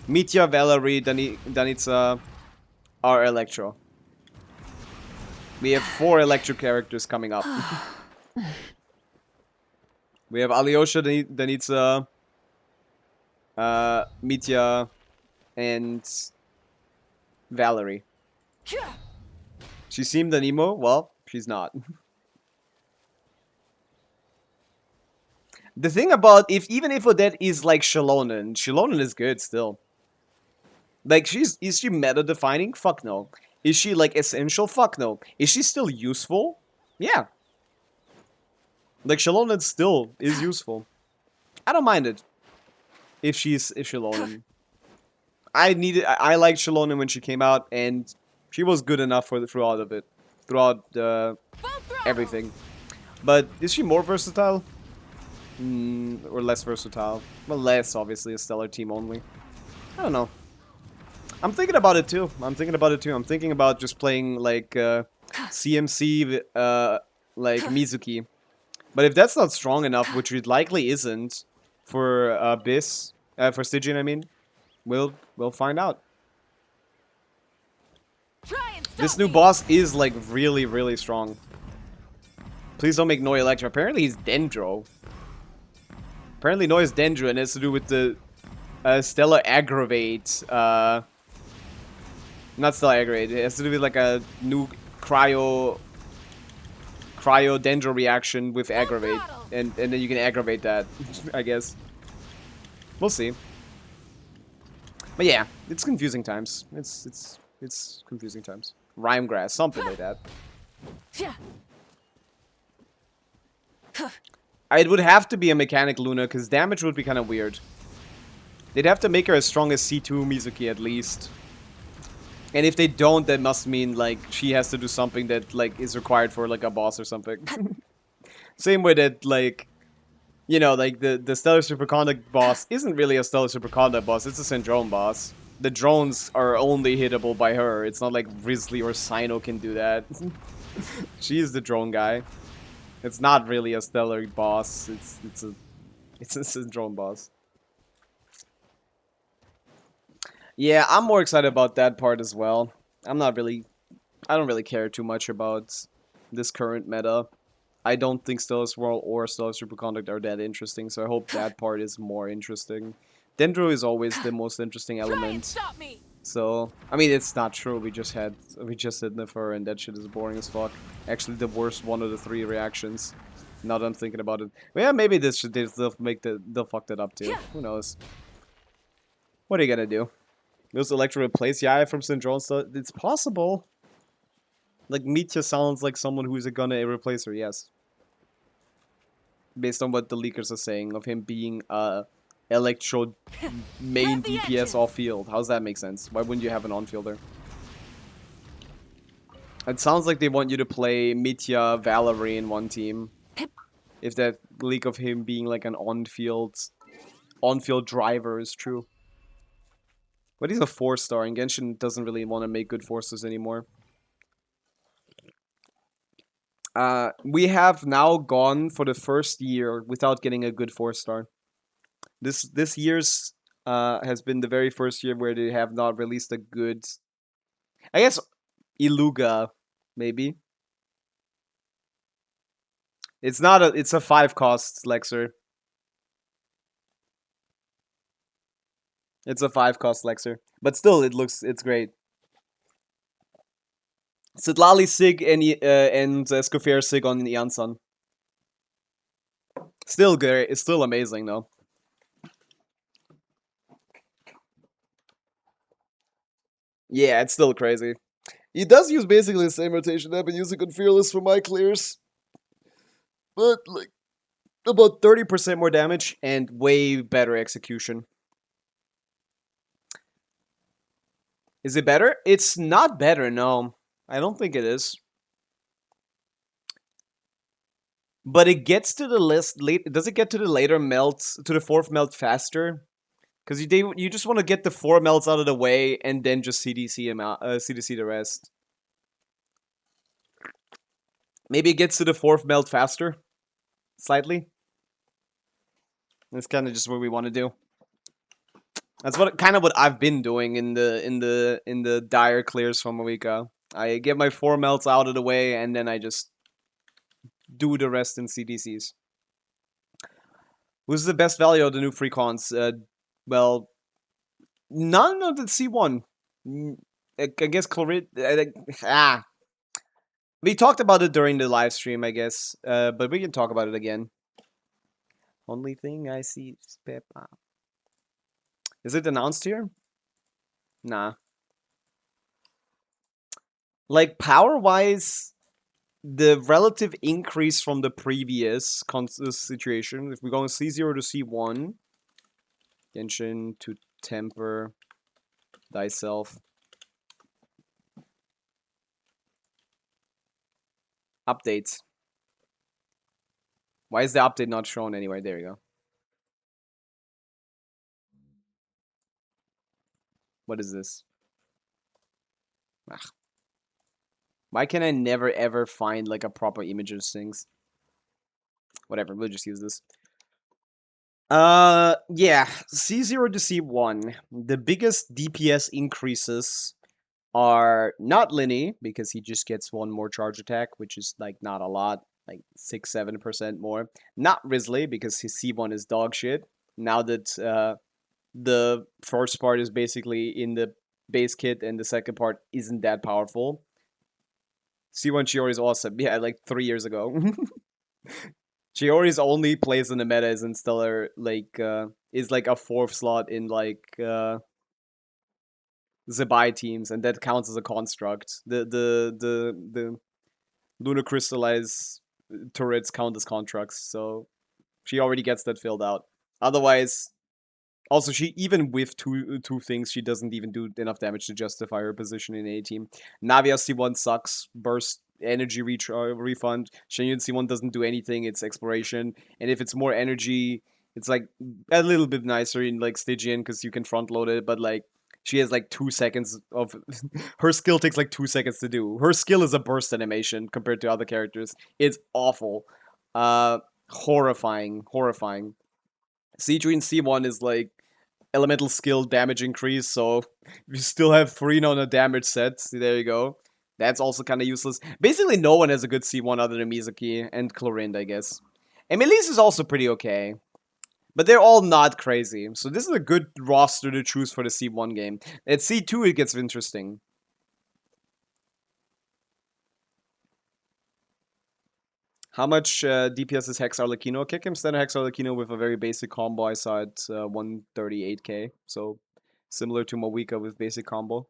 Mitya, Valerie, Danitza are Electro. We have 4 Electro characters coming up. We have Alyosha, Danitza, Mitya, and Valerie. She seemed an emo? Well, she's not. The thing about even if Odette is like Shilonen is good still. Like is she meta defining? Fuck no. Is she like essential? Fuck no. Is she still useful? Yeah. Like Shilonen still is useful. I don't mind it. If Shilonen. I liked Shilonen when she came out, and she was good enough for throughout everything. But is she more versatile? Or less versatile? Well, less, obviously, a stellar team only. I don't know. I'm thinking about it too. I'm thinking about just playing like CMC, like Mizuki. But if that's not strong enough, which it likely isn't, for for Stygian, I mean, we'll find out. This new boss is like really, really strong. Please don't make Noi Electro. Apparently he's Dendro. Apparently Noi is Dendro, and it has to do with the Stellar Aggravate. Not Stellar Aggravate. It has to do with like a new Cryo Dendro reaction with Aggravate, and then you can aggravate that, I guess. We'll see. But yeah, it's confusing times. It's confusing times. Rhyme grass, something like that. It would have to be a mechanic Luna, because damage would be kind of weird. They'd have to make her as strong as C2 Mizuki at least. And if they don't, that must mean, like, she has to do something that, like, is required for, like, a boss or something. Same way that, like, you know, like, the Stellar Superconduct boss isn't really a Stellar Superconduct boss, it's a Syndrome boss. The drones are only hittable by her. It's not like Risley or Sino can do that. She's the drone guy. It's not really a stellar boss. It's a Syndrome boss. Yeah, I'm more excited about that part as well. I don't really care too much about this current meta. I don't think Stellar Swirl or Stellar Superconduct are that interesting, so I hope that part is more interesting. Dendro is always the most interesting element. So, I mean, it's not true. We just did Nifur, and that shit is boring as fuck. Actually, the worst one of the 3 reactions. Now that I'm thinking about it. Well, yeah, maybe they'll fuck that up too. Who knows? What are you gonna do? Will Electro replace Yaya from Syndrome? So it's possible. Like, Mitya sounds like someone who's gonna replace her, yes. Based on what the leakers are saying of him being Electro main DPS off-field. How's that make sense? Why wouldn't you have an on-fielder? It sounds like they want you to play Mitya, Valerie in one team. If that leak of him being like an on-field driver is true. But he's a 4-star, and Genshin doesn't really want to make good 4-stars anymore. We have now gone for the first year without getting a good 4-star. This year's has been the very first year where they have not released a good. I guess Iluga, maybe. It's not a. It's a 5-cost Lexer. It's a 5-cost Lexer, but still, it's great. Sidlali Sig and Scofair Sig on the Yansan. Still great. It's still amazing though. Yeah, it's still crazy. He does use basically the same rotation I've been using on Fearless for my clears, but like about 30% more damage and way better execution. Is it better? It's not better, no. I don't think it is. But it gets to the late. Does it get to the later melts, to the fourth melt faster? Because you just want to get the 4 melts out of the way and then just CDC CDC the rest. Maybe it gets to the fourth melt faster, slightly. That's kind of just what we want to do. That's what I've been doing in the dire clears from Pavica. I get my 4 melts out of the way and then I just do the rest in CDCs. Who's the best value of the new free cons? Well, none of the C1. I guess Chloride. We talked about it during the live stream, I guess. But we can talk about it again. Only thing I see is Peppa. Is it announced here? Nah. Like power-wise, the relative increase from the previous situation. If we go C0 to C1, Genshin to temper thyself. Updates. Why is the update not shown anywhere? There you go. What is this? Ugh. Why can I never ever find like a proper image of things? Whatever, we'll just use this. Yeah, C0 to C1. The biggest DPS increases are not Linny, because he just gets 1 more charge attack, which is like not a lot, like 6-7% more. Not Risley, because his C1 is dog shit. Now that the first part is basically in the base kit and the second part isn't that powerful. C1 Chiori is awesome. Yeah, like 3 years ago. Chiori's only place in the meta is in Stellar, like, is like a 4th slot in like Zebai teams, and that counts as a construct. The Lunar Crystallize turrets count as constructs, so she already gets that filled out. Otherwise, also she even with two things, she doesn't even do enough damage to justify her position in a team. Navia C1 sucks. Burst energy refund. Shenyun C1 doesn't do anything. It's exploration, and if it's more energy, it's like a little bit nicer in like Stygian because you can front load it, but like she has like 2 seconds of her skill takes like 2 seconds to do. Her skill is a burst animation compared to other characters. It's awful. Horrifying. C3 and C1 is like elemental skill damage increase, so you still have 3 on a damage set. See, there you go. That's also kind of useless. Basically, no one has a good C1 other than Mizuki and Chlorinde, I guess. And Melise is also pretty okay. But they're all not crazy. So this is a good roster to choose for the C1 game. At C2, it gets interesting. How much DPS is Hex Arlecchino? Kick him standard Hex Arlecchino with a very basic combo. I saw it 138k. So similar to Pavica with basic combo.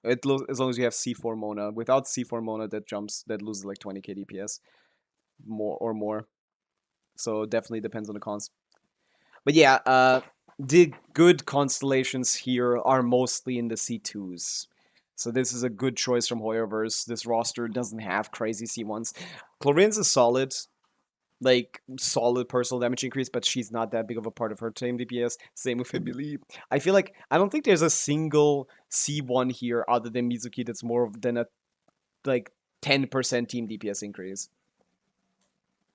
As long as you have C4 Mona. Without C4 Mona, that loses like 20k DPS. More. So definitely depends on the cons. But yeah, the good constellations here are mostly in the C2s. So this is a good choice from Hoyoverse. This roster doesn't have crazy C1s. Chlorine's is solid. Like, solid personal damage increase, but she's not that big of a part of her team DPS. Same with Hibili. I feel like, I don't think there's a single C1 here other than Mizuki that's more than a, like, 10% team DPS increase.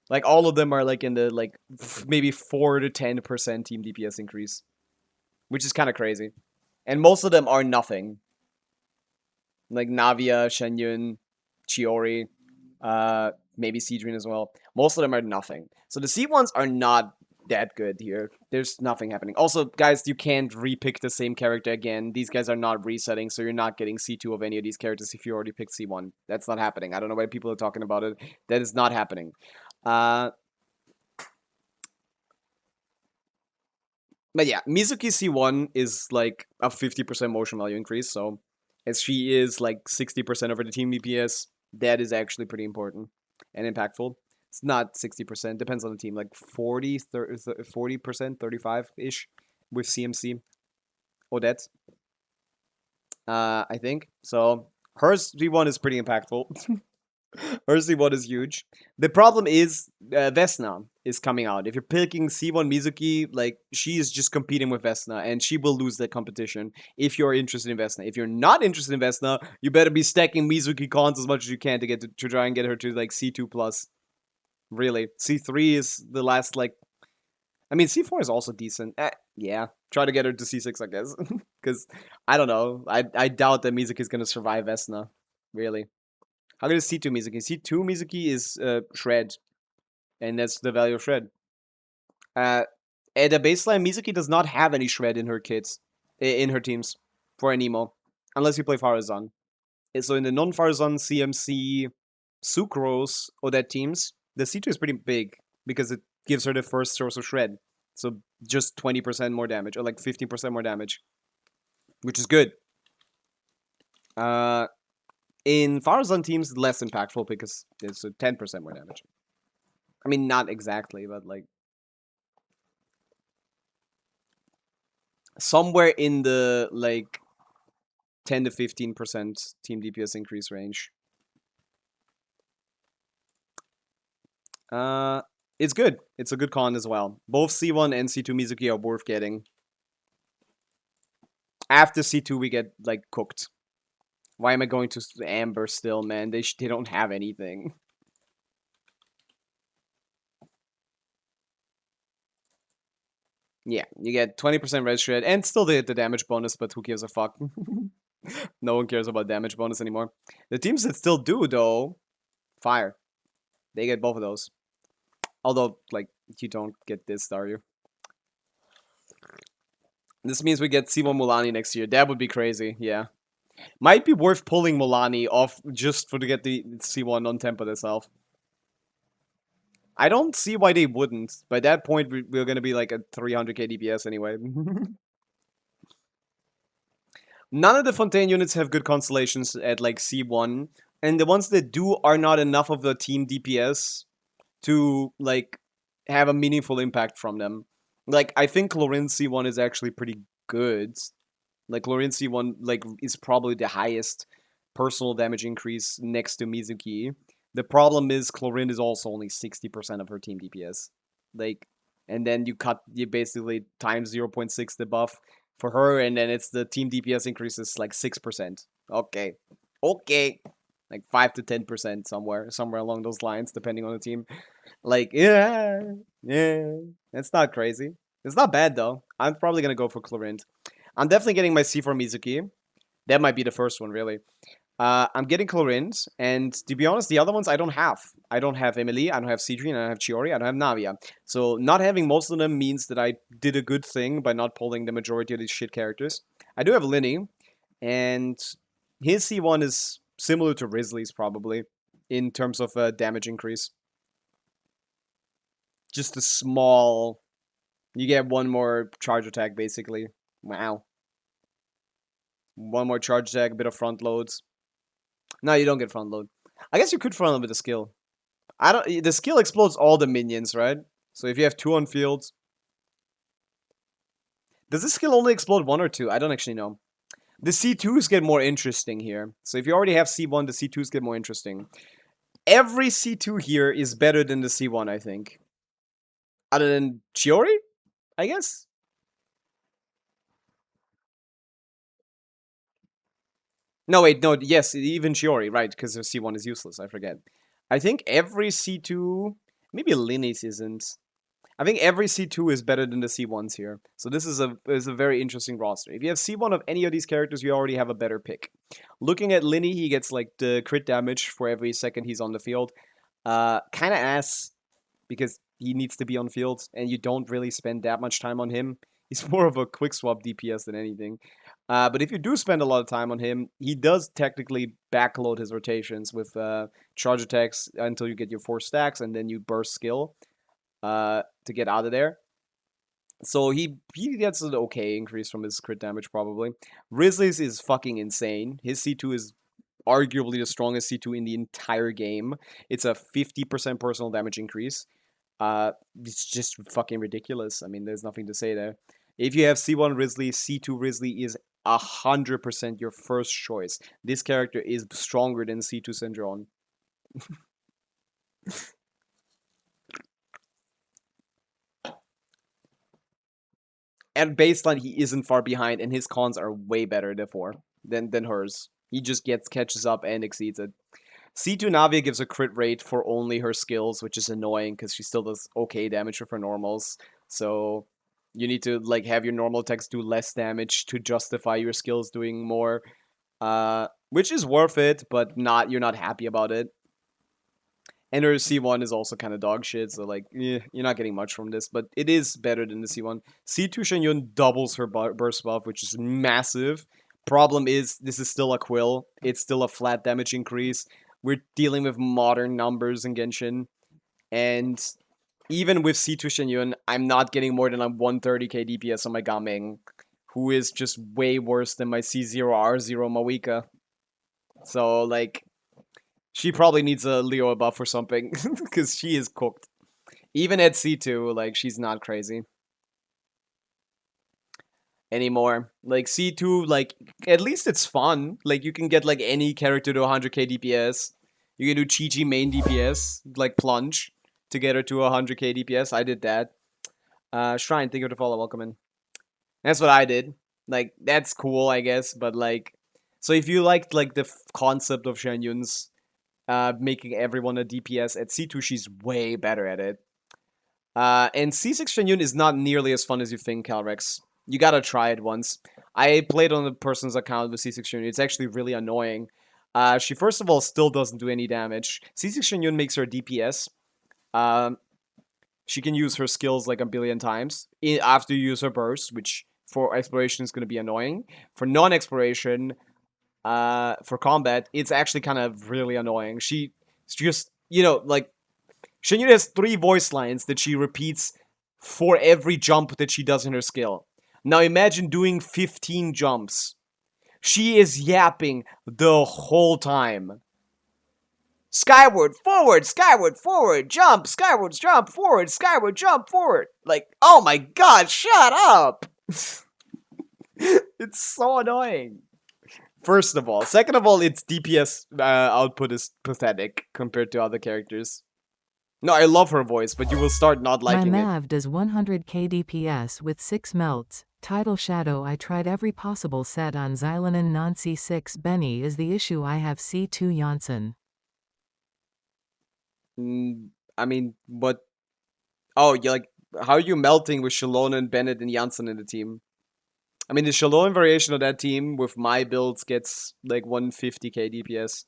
Like, all of them are, like, in the, like, maybe 4 to 10% team DPS increase. Which is kind of crazy. And most of them are nothing. Like, Navia, Shenyun, Chiori, maybe Seedrin as well. Most of them are nothing. So the C1s are not that good here. There's nothing happening. Also, guys, you can't repick the same character again. These guys are not resetting, so you're not getting C2 of any of these characters if you already picked C1. That's not happening. I don't know why people are talking about it. That is not happening. But yeah, Mizuki C1 is like a 50% motion value increase, so as she is like 60% over the team DPS. That is actually pretty important and impactful. It's not 60%, depends on the team, like 40%, 35-ish with CMC. Odette, I think. So her C1 is pretty impactful. Her C1 is huge. The problem is Vesna is coming out. If you're picking C1 Mizuki, like she is just competing with Vesna, and she will lose that competition if you're interested in Vesna. If you're not interested in Vesna, you better be stacking Mizuki cons as much as you can to get to try and get her to like C2 plus. Really, C3 is the last like. I mean, C4 is also decent. Yeah, try to get her to C6, I guess, because I don't know. I doubt that Mizuki is gonna survive Vesna. Really. How good is C2 Mizuki? C2 Mizuki is Shred, and that's the value of Shred. At a baseline, Mizuki does not have any Shred in her kits, in her teams, for an emo, unless you play Farazan. And so in the non-Farazan CMC Sucrose Odette teams, the C2 is pretty big, because it gives her the first source of Shred. So just 20% more damage, or like 15% more damage, which is good. In Farazan teams, less impactful because it's 10% more damage. I mean, not exactly, but like somewhere in the like 10 to 15% team DPS increase range. It's good. It's a good con as well. Both C1 and C2 Mizuki are worth getting. After C2, we get like cooked. Why am I going to Amber still, man? They don't have anything. Yeah, you get 20% red shred and still the damage bonus, but who gives a fuck? No one cares about damage bonus anymore. The teams that still do, though, fire. They get both of those. Although, like, you don't get this, are you? This means we get C1 Mulani next year. That would be crazy, yeah. Might be worth pulling Mulani off just to get the C1 non-tempered itself. I don't see why they wouldn't. By that point, we're going to be like at 300k DPS anyway. None of the Fontaine units have good constellations at like C1, and the ones that do are not enough of the team DPS to like have a meaningful impact from them. Like I think Chlorine C1 is actually pretty good. Like Chlorine C1 like is probably the highest personal damage increase next to Mizuki. The problem is Chlorine is also only 60% of her team DPS. Like, and then you basically times 0.6 the buff for her, and then it's the team DPS increases like 6%. Okay. Okay. Like 5 to 10% somewhere along those lines, depending on the team. Like, yeah. It's not crazy. It's not bad though. I'm probably gonna go for Chlorine. I'm definitely getting my C4 Mizuki. That might be the first one, really. I'm getting Chlorines, and to be honest, the other ones I don't have. I don't have Emily, I don't have Sidri, I don't have Chiori, I don't have Navia. So not having most of them means that I did a good thing by not pulling the majority of these shit characters. I do have Linny, and his C1 is similar to Risley's probably, in terms of damage increase. Just a small... You get one more charge attack, basically. Wow. One more charge attack, a bit of front loads. No, you don't get front load. I guess you could front load with the skill. The skill explodes all the minions, right? So if you have 2 on field. Does this skill only explode 1 or 2? I don't actually know. The C2s get more interesting here. So if you already have C1, the C2s get more interesting. Every C2 here is better than the C1, I think. Other than Chiori, I guess? No, wait, no, yes, even Chiori, right, because the C1 is useless, I forget. I think every C2, maybe Linny's isn't. I think every C2 is better than the C1s here. So this is a very interesting roster. If you have C1 of any of these characters, you already have a better pick. Looking at Linny, he gets like the crit damage for every second he's on the field. Kind of ass, because he needs to be on field, and you don't really spend that much time on him. He's more of a quick swap DPS than anything. But if you do spend a lot of time on him, he does technically backload his rotations with charge attacks until you get your 4 stacks, and then you burst skill to get out of there. So he gets an okay increase from his crit damage probably. Risley's is fucking insane. His C2 is arguably the strongest C2 in the entire game. It's a 50% personal damage increase. It's just fucking ridiculous. I mean, there's nothing to say there. If you have C1 Risley, C2 Risley is 100% your first choice. This character is stronger than C2 Syndrome. At baseline, he isn't far behind, and his cons are way better than hers. He just catches up and exceeds it. C2 Navia gives a crit rate for only her skills, which is annoying because she still does okay damage with her normals. So you need to like have your normal attacks do less damage to justify your skills doing more. Which is worth it, but you're not happy about it. And her C1 is also kind of dog shit, so like, you're not getting much from this, but it is better than the C1. C2 Shenyun doubles her burst buff, which is massive. Problem is, this is still a Quill. It's still a flat damage increase. We're dealing with modern numbers in Genshin. And even with C2 Shenyun, I'm not getting more than a 130k DPS on my Gaming, who is just way worse than my C0R0 Mawika. So, like, she probably needs a Leo buff or something, because she is cooked. Even at C2, like, she's not crazy anymore. Like, C2, like, at least it's fun. Like, you can get, like, any character to 100k DPS. You can do Chi-Chi main DPS, like Plunge, to get her to 100k DPS. I did that. Shrine, thank you for the follow, welcome in. That's what I did. Like, that's cool, I guess, but, like... So if you liked, like, the concept of Shenyun's making everyone a DPS, at C2 she's way better at it. And C6 Shenyun is not nearly as fun as you think, Calrex. You gotta try it once. I played on a person's account with C6 Shenyun. It's actually really annoying. She first of all still doesn't do any damage. C6 Shenyun makes her DPS. She can use her skills like a billion times after you use her burst, which for exploration is going to be annoying. For non-exploration, for combat, it's actually kind of really annoying. She just, like, Shenyun has 3 voice lines that she repeats for every jump that she does in her skill. Now imagine doing 15 jumps. She is yapping the whole time. Skyward, forward, jump, skyward, jump, forward. Like, oh my god, shut up! It's so annoying. First of all. Second of all, its DPS output is pathetic compared to other characters. No, I love her voice, but you will start not liking My it. Mav does 100k DPS with 6 melts. Title Shadow. I tried every possible set on Xylonin non C6 Benny is the issue. I have C2 Janssen. I mean, but... Oh, you're like... How are you melting with Shalona, Bennett, and Janssen in the team? I mean, the Shalom variation of that team with my builds gets like 150k DPS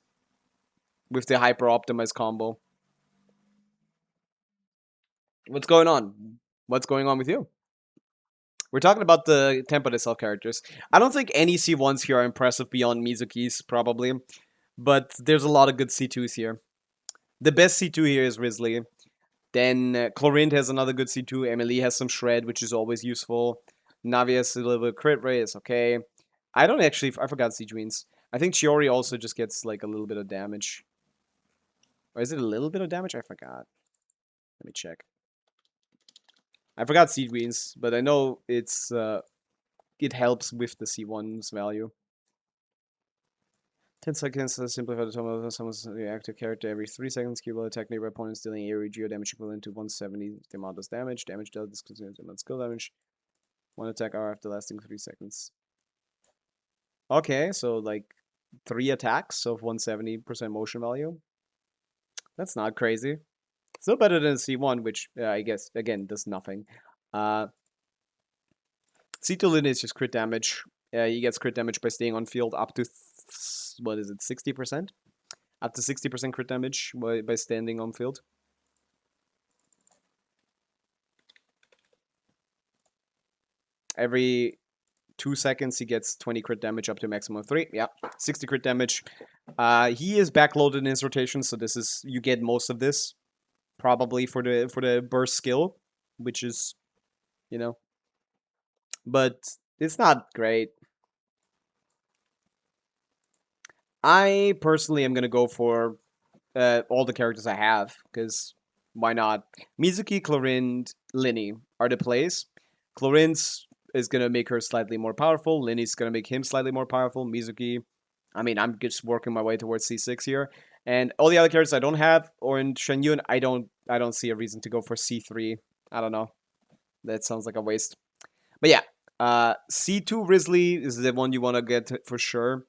with the hyper optimized combo. What's going on? What's going on with you? We're talking about the Tempo itself characters. I don't think any C1s here are impressive beyond Mizuki's, probably. But there's a lot of good C2s here. The best C2 here is Risley. Then Chlorinde has another good C2. Emily has some Shred, which is always useful. Navi has a little bit of crit rate, it's okay. I forgot Sijuin's. I think Chiori also just gets like a little bit of damage. Or is it a little bit of damage? I forgot. Let me check. I forgot Sijuin's, but I know it helps with the C1's value. 10 seconds to simplify the time of someone's active character every 3 seconds. Q will attack neighbor opponents dealing area geo damage equivalent to 170. The amount does damage. Damage dealt is considered amount skill damage. 1 attack hour after lasting 3 seconds. Okay, so like 3 attacks of 170% motion value. That's not crazy. Still better than C1, which I guess, again, does nothing. C2 Lin is just crit damage. He gets crit damage by staying on field up to, 60%? Up to 60% crit damage by standing on field. Every 2 seconds, he gets 20 crit damage up to a maximum of 3. Yeah, 60 crit damage. He is backloaded in his rotation, so this is you get most of this probably for the burst skill, which is, but it's not great. I personally am gonna go for all the characters I have, because why not? Mizuki, Clorind, Linny are the plays. Clorin's is gonna make her slightly more powerful. Linny's gonna make him slightly more powerful. Mizuki, I mean, I'm just working my way towards C6 here, and all the other characters I don't have, or in Shenyun, I don't see a reason to go for C3. I don't know. That sounds like a waste. But yeah, C2 Risley is the one you want to get for sure.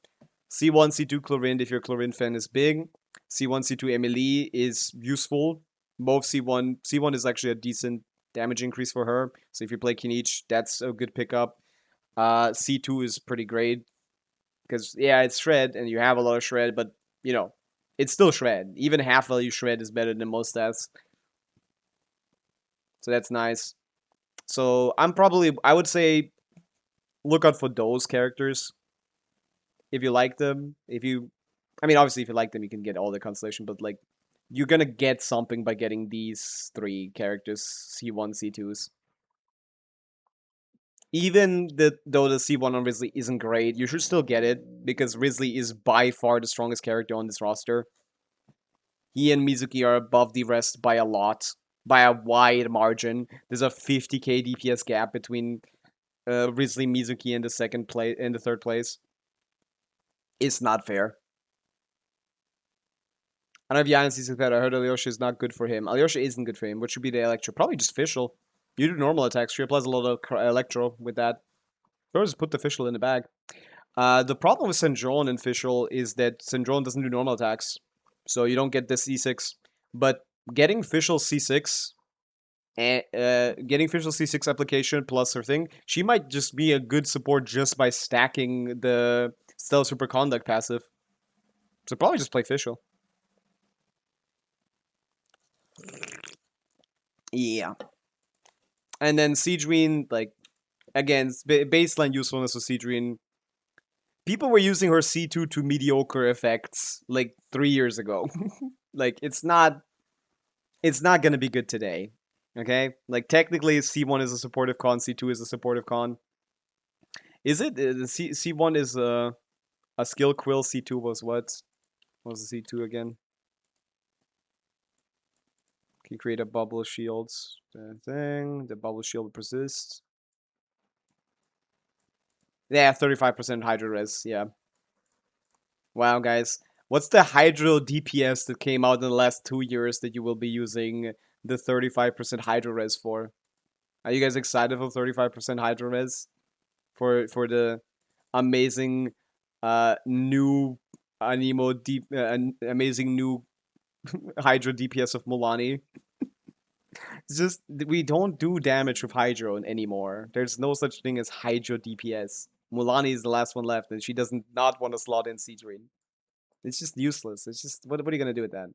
C1, C2 Clorind if your Clorind fan is big. C1, C2 Emily is useful. Both C1 is actually a decent damage increase for her. So if you play Kinich, that's a good pickup. C2 is pretty great because yeah, it's shred and you have a lot of shred, but you know, it's still shred. Even half value shred is better than most stats. So that's nice. So I would say look out for those characters if you like them. I mean, obviously, if you like them, you can get all the constellation, but like, you're gonna get something by getting these three characters, C1, C2s. Even though the C1 on Risley isn't great, you should still get it because Risley is by far the strongest character on this roster. He and Mizuki are above the rest by a lot, by a wide margin. There's a 50k DPS gap between Risley, Mizuki, and the third place. It's not fair. I don't know if Yanis sees that. I heard Alyosha is not good for him. Alyosha isn't good for him. What should be the Electro? Probably just Fischl. You do normal attacks. She applies a lot of Electro with that. Or just put the Fischl in the bag. The problem with Senjron and Fischl is that Senjron doesn't do normal attacks. So you don't get this C6. But getting Fischl C6 and getting Fischl C6 application plus her thing, she might just be a good support just by stacking the Stellar Superconduct passive. So probably just play Fischl. Yeah. And then Seedreen, like, again, baseline usefulness of Seedreen. People were using her C2 to mediocre effects like 3 years ago. Like, it's not gonna be good today. Okay? Like, technically, C1 is a supportive con, C2 is a supportive con. Is it? The C1 is a skill quill, C2 was what? What was the C2 again? Can create a bubble shields. The bubble shield persists. Yeah, 35% Hydro res, yeah. Wow, guys. What's the Hydro DPS that came out in the last 2 years that you will be using the 35% Hydro res for? Are you guys excited for 35% Hydro res? For the amazing new Anemo deep amazing new Hydro DPS of Mulani? It's just we don't do damage with Hydro anymore. There's no such thing as Hydro DPS. Mulani is the last one left, and she doesn't not want to slot in Seedreen. It's just useless. It's just what are you gonna do with that?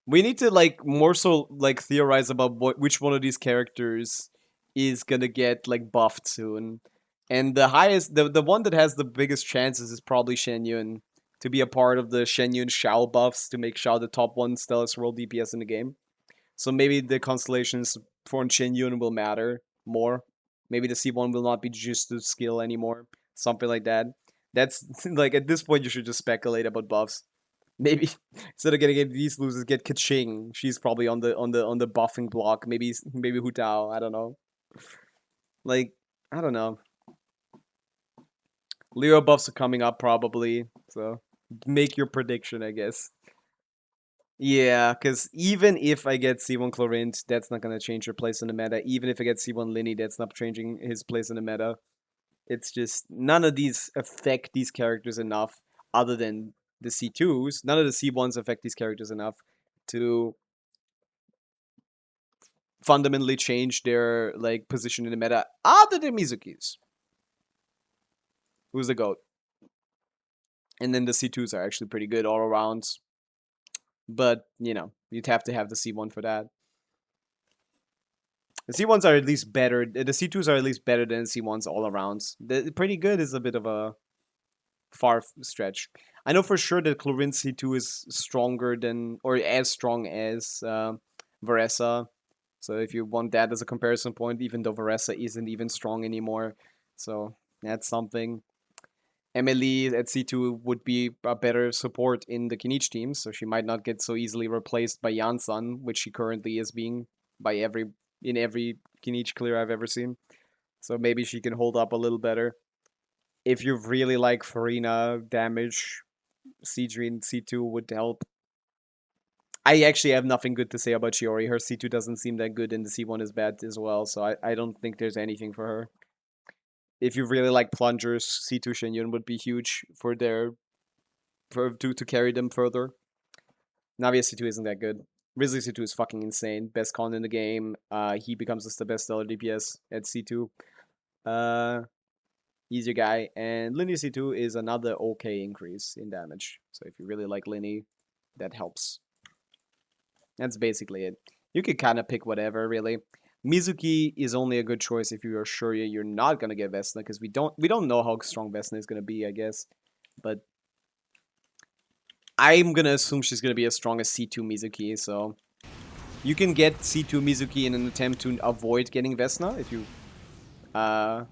We need to like more so like theorize about which one of these characters is gonna get like buffed soon. And the highest the one that has the biggest chances is probably Shenyun to be a part of the Shenyun Shao buffs to make Shao the top one Stellus World DPS in the game. So maybe the constellations for Shenyun will matter more. Maybe the C1 will not be just the skill anymore. Something like that. That's like at this point you should just speculate about buffs. Maybe instead of getting these losers, get Kaching. She's probably on the buffing block. Maybe Hu Tao. I don't know. Like I don't know. Leo buffs are coming up probably. So make your prediction, I guess. Yeah, because even if I get C1 Clorint, that's not gonna change her place in the meta. Even if I get C1 Linny, that's not changing his place in the meta. It's just none of these affect these characters enough, other than the C2s. None of the C1s affect these characters enough to fundamentally change their like position in the meta, other than Mizuki's, who's the goat. And then the C2s are actually pretty good all around. But, you know, you'd have to have the C1 for that. The C1s are at least better. The C2s are at least better than the C1s all around. The pretty good is a bit of a far stretch. I know for sure that Clorin C2 is stronger than, or as strong as Varesa. So if you want that as a comparison point, even though Varessa isn't even strong anymore. So that's something. Emily at C2 would be a better support in the Kinich team, so she might not get so easily replaced by Jansan, which she currently is being by every Kinich clear I've ever seen. So maybe she can hold up a little better. If you really like Farina damage, C3 and C2 would help. I actually have nothing good to say about Shiori. Her C2 doesn't seem that good and the C1 is bad as well, so I don't think there's anything for her. If you really like plungers, C2 Shenyun would be huge for to carry them further. Navia C2 isn't that good. Rizli C2 is fucking insane. Best con in the game. He becomes just the best stellar DPS at C2. He's your guy. And Linny C2 is another okay increase in damage. So if you really like Linny, that helps. That's basically it. You could kind of pick whatever, really. Mizuki is only a good choice if you are sure you're not gonna get Vesna, because we don't know how strong Vesna is gonna be, I guess. But I'm gonna assume she's gonna be as strong as C2 Mizuki, so you can get C2 Mizuki in an attempt to avoid getting Vesna if you are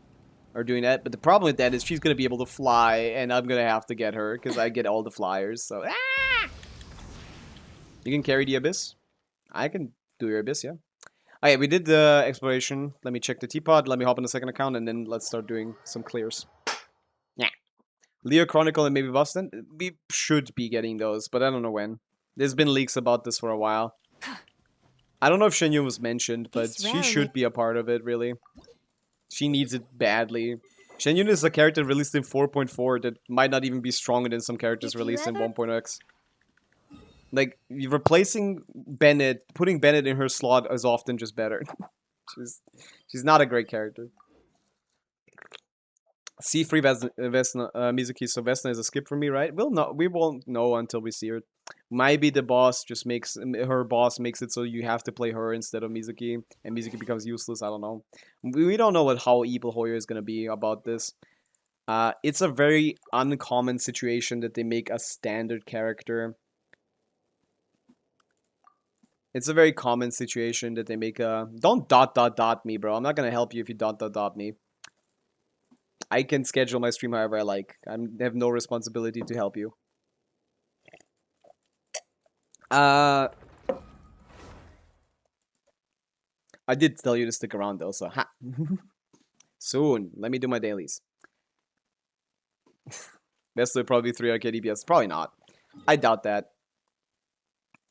doing that. But the problem with that is she's gonna be able to fly, and I'm gonna have to get her because I get all the flyers. So you can carry the Abyss. I can do your Abyss, yeah. Okay, we did the exploration. Let me check the teapot. Let me hop on the second account, and then let's start doing some clears. Yeah. Leo Chronicle and maybe Boston. We should be getting those, but I don't know when. There's been leaks about this for a while. I don't know if Shenyun was mentioned, but she should be a part of it, really. She needs it badly. Shenyun is a character released in 4.4 that might not even be stronger than some characters released in 1.x. Like, replacing Bennett, putting Bennett in her slot is often just better. she's not a great character. C3 Vesna, Mizuki, so Vesna is a skip for me, right? We won't know until we see her. Maybe the boss just makes it so you have to play her instead of Mizuki, and Mizuki becomes useless. I don't know. We don't know how evil Hoyo is gonna be about this. It's a very uncommon situation that they make a standard character. It's a very common situation that they make a... Don't ... me, bro. I'm not gonna help you if you ... me. I can schedule my stream however I like. I have no responsibility to help you. I did tell you to stick around though, so ha. Soon. Let me do my dailies. Best would probably 300k DPS. Probably not. I doubt that.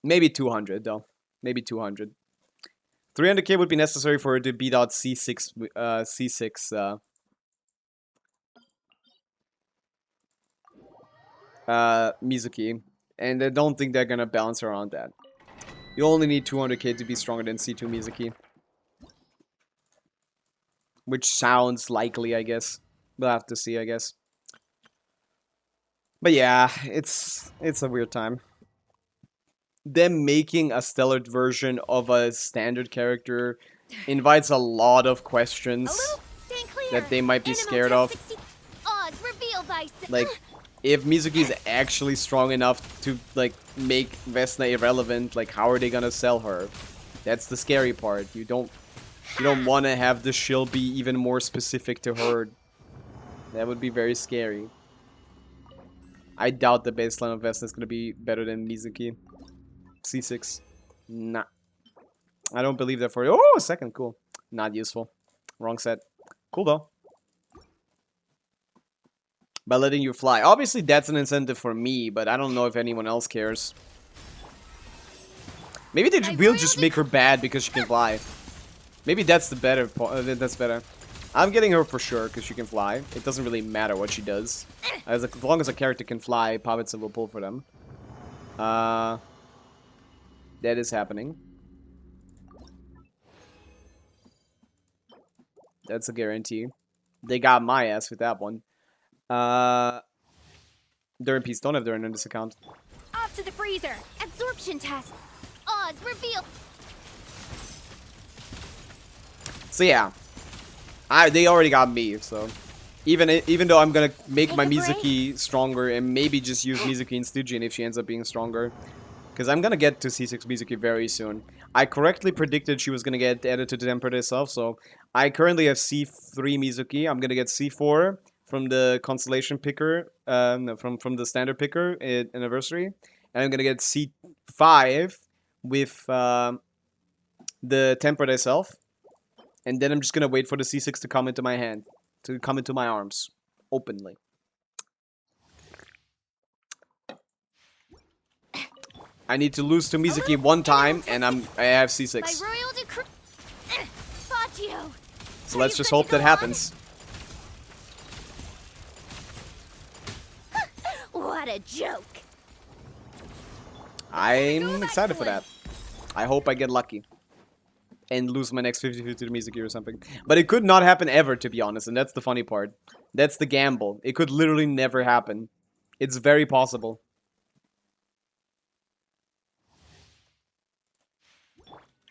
Maybe 200 though. Maybe 200. 300k would be necessary for her to beat out C6 Mizuki, and I don't think they're gonna balance around that. You only need 200k to be stronger than C2 Mizuki, which sounds likely, I guess. We'll have to see, I guess. But yeah, it's a weird time. Them making a stellar version of a standard character invites a lot of questions that they might be scared of. Like, if Mizuki is actually strong enough to, like, make Vesna irrelevant, like, how are they gonna sell her? That's the scary part. You don't want to have the shield be even more specific to her. That would be very scary. I doubt the baseline of Vesna is gonna be better than Mizuki. C6. Nah. I don't believe that for you. Oh, second. Cool. Not useful. Wrong set. Cool, though. By letting you fly. Obviously, that's an incentive for me, but I don't know if anyone else cares. Maybe they will just make her bad because she can fly. Maybe that's the better point. That's better. I'm getting her for sure because she can fly. It doesn't really matter what she does. As long as a character can fly, Pavica will pull for them. That is happening. That's a guarantee. They got my ass with that one. During peace. Don't have Durin in this account. Off to the freezer. Absorption test. Oz reveal. So yeah, they already got me. So even though I'm gonna make my Mizuki stronger and maybe just use Mizuki in Stygian if she ends up being stronger, Because I'm gonna get to C6 Mizuki very soon. I correctly predicted she was gonna get added to the template itself, so I currently have C3 Mizuki. I'm gonna get C4 from the constellation picker, no, from the standard picker at anniversary, and I'm gonna get C5 with the template itself, and then I'm just gonna wait for the C6 to come into my hand, to come into my arms, openly. I need to lose to Mizuki one time, and I have C6. My royal decree. Fagio. So let's just hope that happens. What a joke. I'm excited for that. I hope I get lucky. And lose my next 50-50 to Mizuki or something. But it could not happen ever, to be honest, and that's the funny part. That's the gamble. It could literally never happen. It's very possible.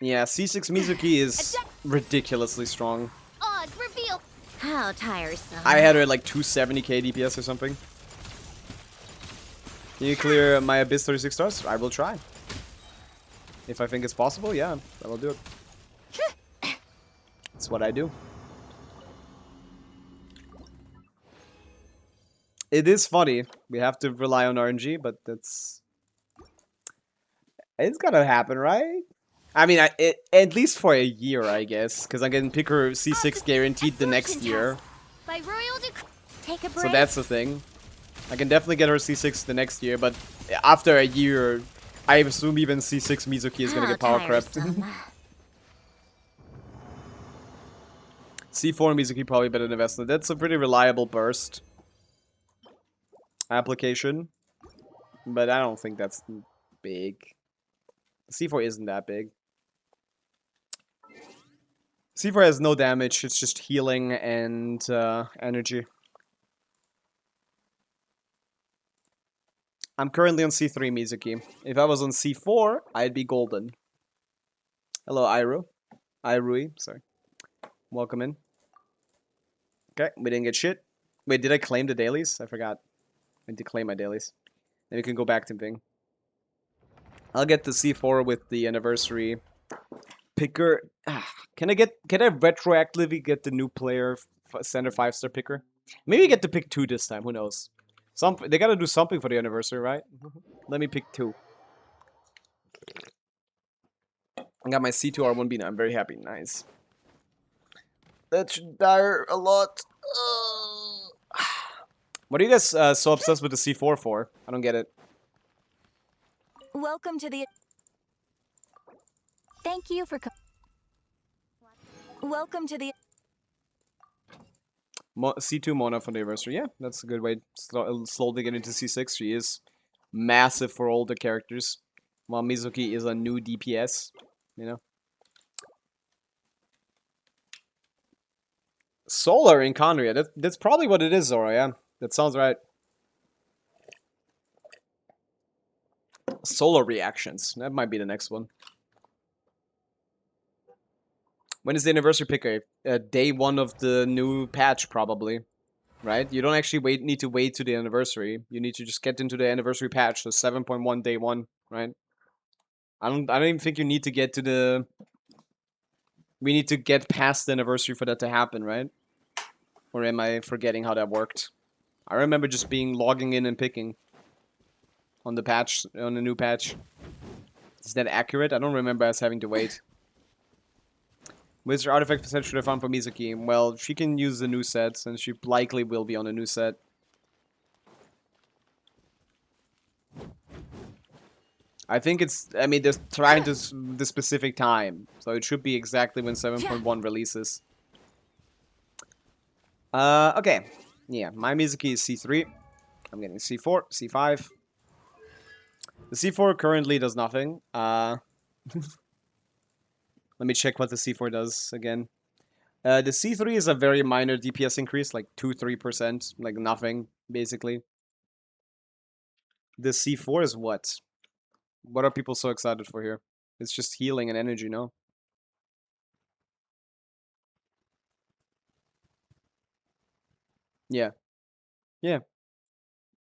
Yeah, C6 Mizuki is ridiculously strong. Odds reveal. How tiresome. I had her at like 270k DPS or something. Can you clear my Abyss 36 stars? I will try. If I think it's possible, yeah, I will do it. That's what I do. It is funny. We have to rely on RNG, but that's... It's gonna happen, right? I mean, at least for a year, I guess. Because I can pick her C6 guaranteed the next year. By royal decree. Take a break. So that's the thing. I can definitely get her C6 the next year, but after a year, I assume even C6 Mizuki is gonna get power crept. C4 Mizuki probably better than Vesna. That's a pretty reliable burst application, but I don't think that's big. C4 isn't that big. C4 has no damage, it's just healing and energy. I'm currently on C3 Mizuki. If I was on C4, I'd be golden. Hello, Iru. Irui, sorry. Welcome in. Okay, we didn't get shit. Wait, did I claim the dailies? I forgot. I need to claim my dailies. Then we can go back to Ving. I'll get the C4 with the anniversary picker. Can I retroactively get the new player center 5-star picker? Maybe get to pick 2 this time, who knows. They gotta do something for the anniversary, right? Let me pick 2. I got my C2 R1B now, I'm very happy, nice. That should dire a lot. What are you guys so obsessed with the C4 for? I don't get it. Welcome to the. Thank you for. Welcome to the. C2 Mona for the anniversary. Yeah, that's a good way to slowly get into C6. She is massive for older characters, while Mizuki is a new DPS, you know. Solar in Conria. That's probably what it is, Zora, yeah. That sounds right. Solar reactions. That might be the next one. When is the anniversary picker? Day 1 of the new patch, probably. Right? You don't actually need to wait to the anniversary. You need to just get into the anniversary patch, so 7.1 day 1, right? I don't even think you need to get to the... We need to get past the anniversary for that to happen, right? Or am I forgetting how that worked? I remember just logging in and picking on the patch, on the new patch. Is that accurate? I don't remember us having to wait. Wizard artifact set should have found for Mizuki. Well, she can use the new set, and she likely will be on a new set. I think it's... I mean, they're trying to the specific time, so it should be exactly when 7.1 releases. Okay. Yeah, my Mizuki is C3. I'm getting C4, C5. The C4 currently does nothing. Let me check what the C4 does again. The C3 is a very minor DPS increase, like 2-3%, like nothing, basically. The C4 is what? What are people so excited for here? It's just healing and energy, no? Yeah. Yeah.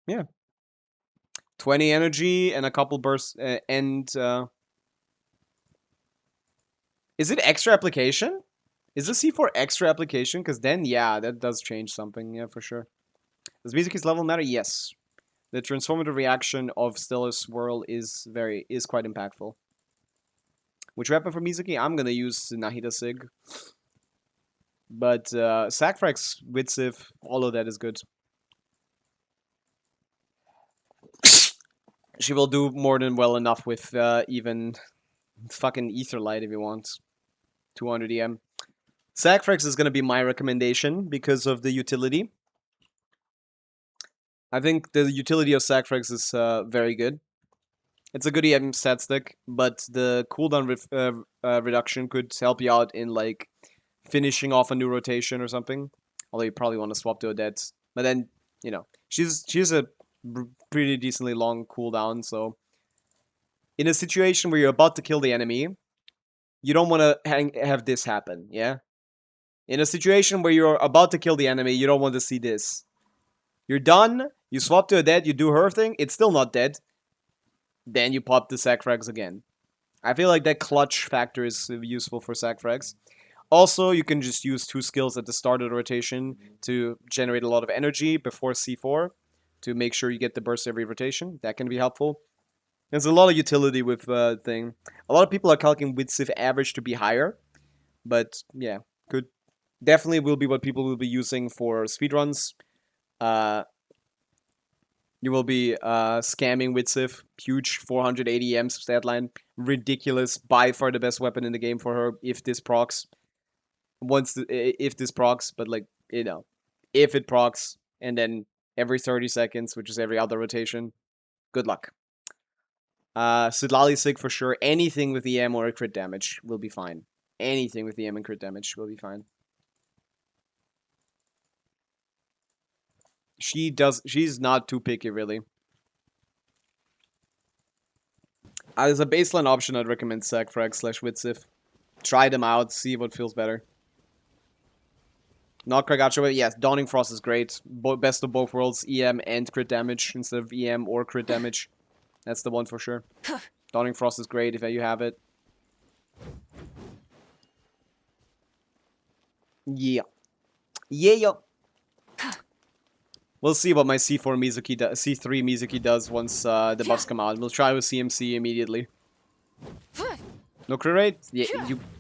Yeah. 20 energy and a couple bursts and is it extra application? Is the C4 extra application? Because then, yeah, that does change something. Yeah, for sure. Does Mizuki's level matter? Yes. The transformative reaction of Stellar Swirl is quite impactful. Which weapon for Mizuki? I'm gonna use Nahida Sig. But Sackfrax, Witsiv, all of that is good. She will do more than well enough with even fucking Etherlight if you want. 200 EM. Sackfrax is going to be my recommendation because of the utility. I think the utility of Sackfrax is very good. It's a good EM stat stick, but the cooldown reduction could help you out in like finishing off a new rotation or something. Although you probably want to swap to Odette. But then, you know, she's a pretty decently long cooldown, so in a situation where you're about to kill the enemy, you don't want to have this happen, yeah? In a situation where you're about to kill the enemy, you don't want to see this. You're done, you swap to Odette, you do her thing, it's still not dead. Then you pop the Sackfrags again. I feel like that clutch factor is useful for Sackfrags. Also, you can just use 2 skills at the start of the rotation to generate a lot of energy before C4 to make sure you get the burst every rotation. That can be helpful. There's a lot of utility with thing. A lot of people are calculating Witsiv average to be higher, but yeah, could definitely will be what people will be using for speedruns. You will be scamming Witsiv, huge 480 EM stat line, ridiculous, by far the best weapon in the game for her if this procs. If this procs, but like, you know, if it procs, and then every 30 seconds, which is every other rotation, good luck. Sidlali Sig for sure. Anything with EM or crit damage will be fine. Anything with EM and crit damage will be fine. She's not too picky, really. As a baseline option, I'd recommend Sackfrag / Witsiv. Try them out, see what feels better. Not Kragacha, but yes, Dawning Frost is great. Best of both worlds, EM and crit damage instead of EM or crit damage. That's the one for sure. Dawning Frost is great if you have it. Yeah. Yeah. We'll see what my C4 Mizuki C3 Mizuki does once the buffs come out. We'll try with CMC immediately. No crit rate?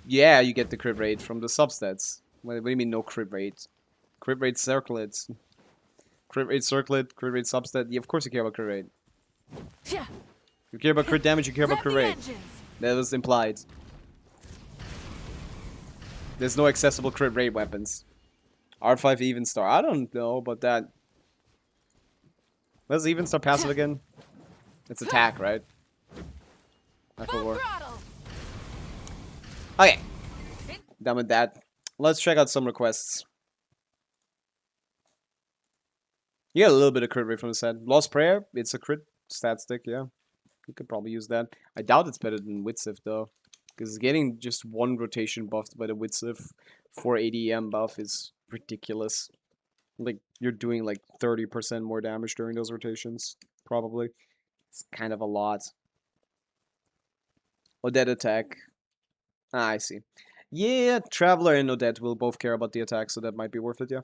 Yeah, you get the crit rate from the substats. What do you mean no crit rate? Crit rate circlet. Crit rate circlet, crit rate substat. Yeah, of course you care about crit rate. You care about crit damage, you care about crit rate. That was implied. There's no accessible crit rate weapons. R5 even star. I don't know about that. What's the even star passive again? It's attack, right? I forgot. Okay. Done with that. Let's check out some requests. You get a little bit of crit rate from the set. Lost Prayer, it's a crit stat stick, yeah. You could probably use that. I doubt it's better than Witsiv, though. Because getting just one rotation buffed by the Witsiv 480 EM buff is ridiculous. Like, you're doing like 30% more damage during those rotations. Probably. It's kind of a lot. Odette attack. Ah, I see. Yeah, Traveler and Odette will both care about the attack, so that might be worth it, yeah.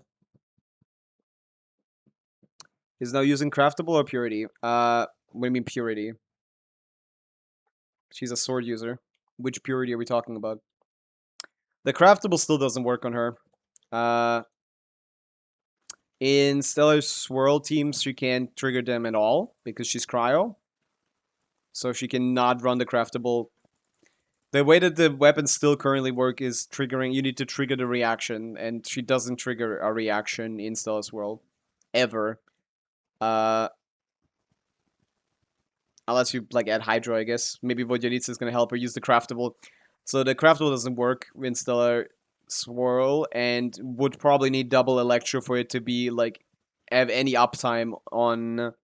Is now using Craftable or Purity? What do you mean Purity? She's a sword user. Which Purity are we talking about? The Craftable still doesn't work on her. In Stellar Swirl teams, she can't trigger them at all, because she's Cryo. So she cannot run the Craftable. The way that the weapons still currently work is triggering. You need to trigger the reaction, and she doesn't trigger a reaction in Stellar Swirl. Ever. Unless you like add Hydro, I guess. Maybe Vodyanitsa is gonna help her use the Craftable. So the Craftable doesn't work in Stellar Swirl, and would probably need double Electro for it to be like have any uptime on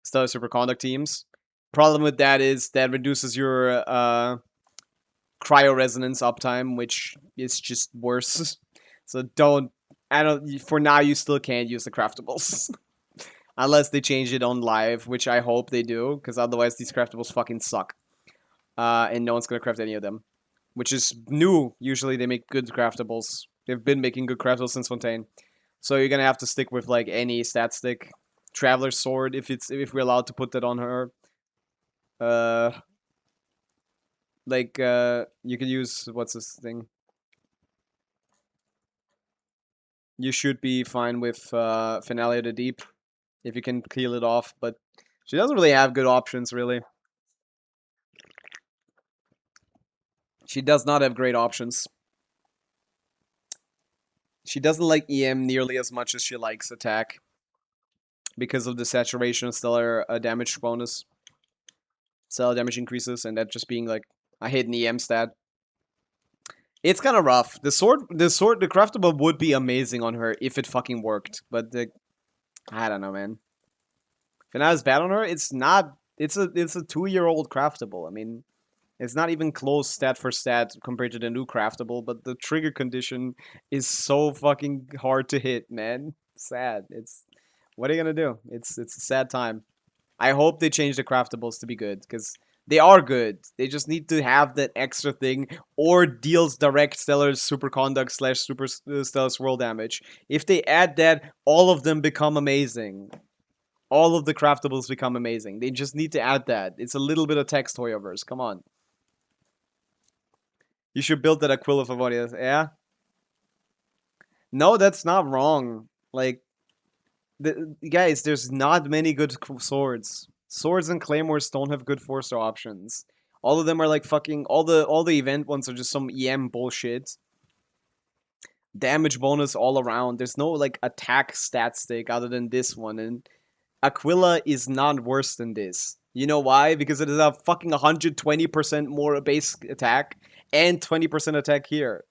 Stellar Superconduct teams. Problem with that is that reduces your Cryo Resonance uptime, which is just worse. So for now you still can't use the Craftables. Unless they change it on live, which I hope they do, because otherwise these craftables fucking suck. And no one's gonna craft any of them. Which is new. Usually they make good craftables. They've been making good craftables since Fontaine. So you're gonna have to stick with like any stat stick. Traveler's Sword, if we're allowed to put that on her. You could use, what's this thing? You should be fine with Finale of the Deep, if you can peel it off, but she doesn't really have good options, really. She does not have great options. She doesn't like EM nearly as much as she likes attack, because of the saturation of stellar damage bonus. Stellar damage increases, and that just being like a hidden EM stat. It's kind of rough. The craftable would be amazing on her if it fucking worked, but I don't know, man. If not as bad on her, it's not. It's a 2-year-old craftable. I mean, it's not even close stat for stat compared to the new craftable, but the trigger condition is so fucking hard to hit, man. Sad. What are you gonna do? It's a sad time. I hope they change the craftables to be good, because they are good. They just need to have that extra thing, or deals direct stellar superconduct / super stellar swirl damage. If they add that, all of them become amazing. All of the craftables become amazing. They just need to add that. It's a little bit of text, Hoyoverse. Come on. You should build that Aquila Favonia. Yeah? No, that's not wrong. Like, guys, there's not many good swords. Swords and claymores don't have good 4-star options. All of them are like fucking... All the event ones are just some EM bullshit. Damage bonus all around. There's no, like, attack stat stick other than this one. And Aquila is not worse than this. You know why? Because it is a fucking 120% more base attack and 20% attack here.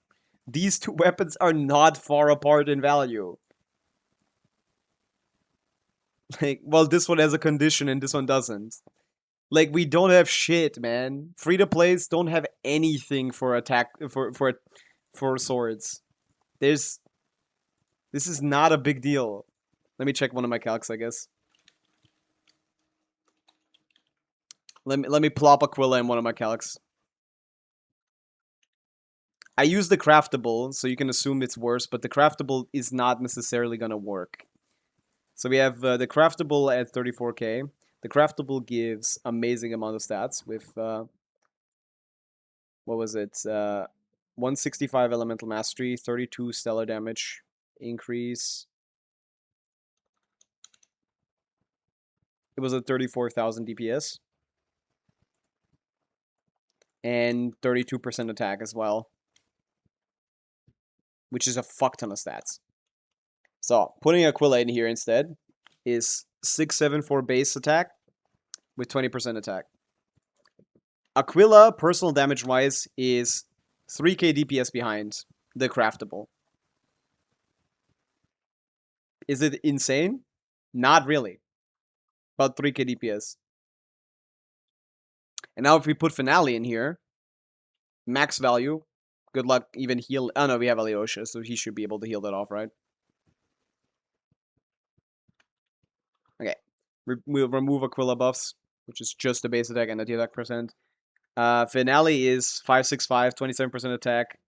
These two weapons are not far apart in value. Like, well, this one has a condition and this one doesn't. Like, we don't have shit, man. Free-to-plays don't have anything for attack for swords. This is not a big deal. Let me check one of my calcs, I guess. Let me plop Aquila in one of my calcs. I use the craftable, so you can assume it's worse, but the craftable is not necessarily gonna work. So we have the craftable at 34k. The craftable gives amazing amount of stats with what was it? 165 elemental mastery, 32 stellar damage increase. It was a 34,000 DPS. And 32% attack as well. Which is a fuck ton of stats. So, putting Aquila in here instead is 674 base attack with 20% attack. Aquila, personal damage-wise, is 3k DPS behind the craftable. Is it insane? Not really. About 3k DPS. And now if we put Finale in here, max value, good luck even heal... Oh no, we have Alyosha, so he should be able to heal that off, right? Okay. We'll remove Aquila buffs, which is just the base attack and the attack percent. Finale is 565, 27% attack.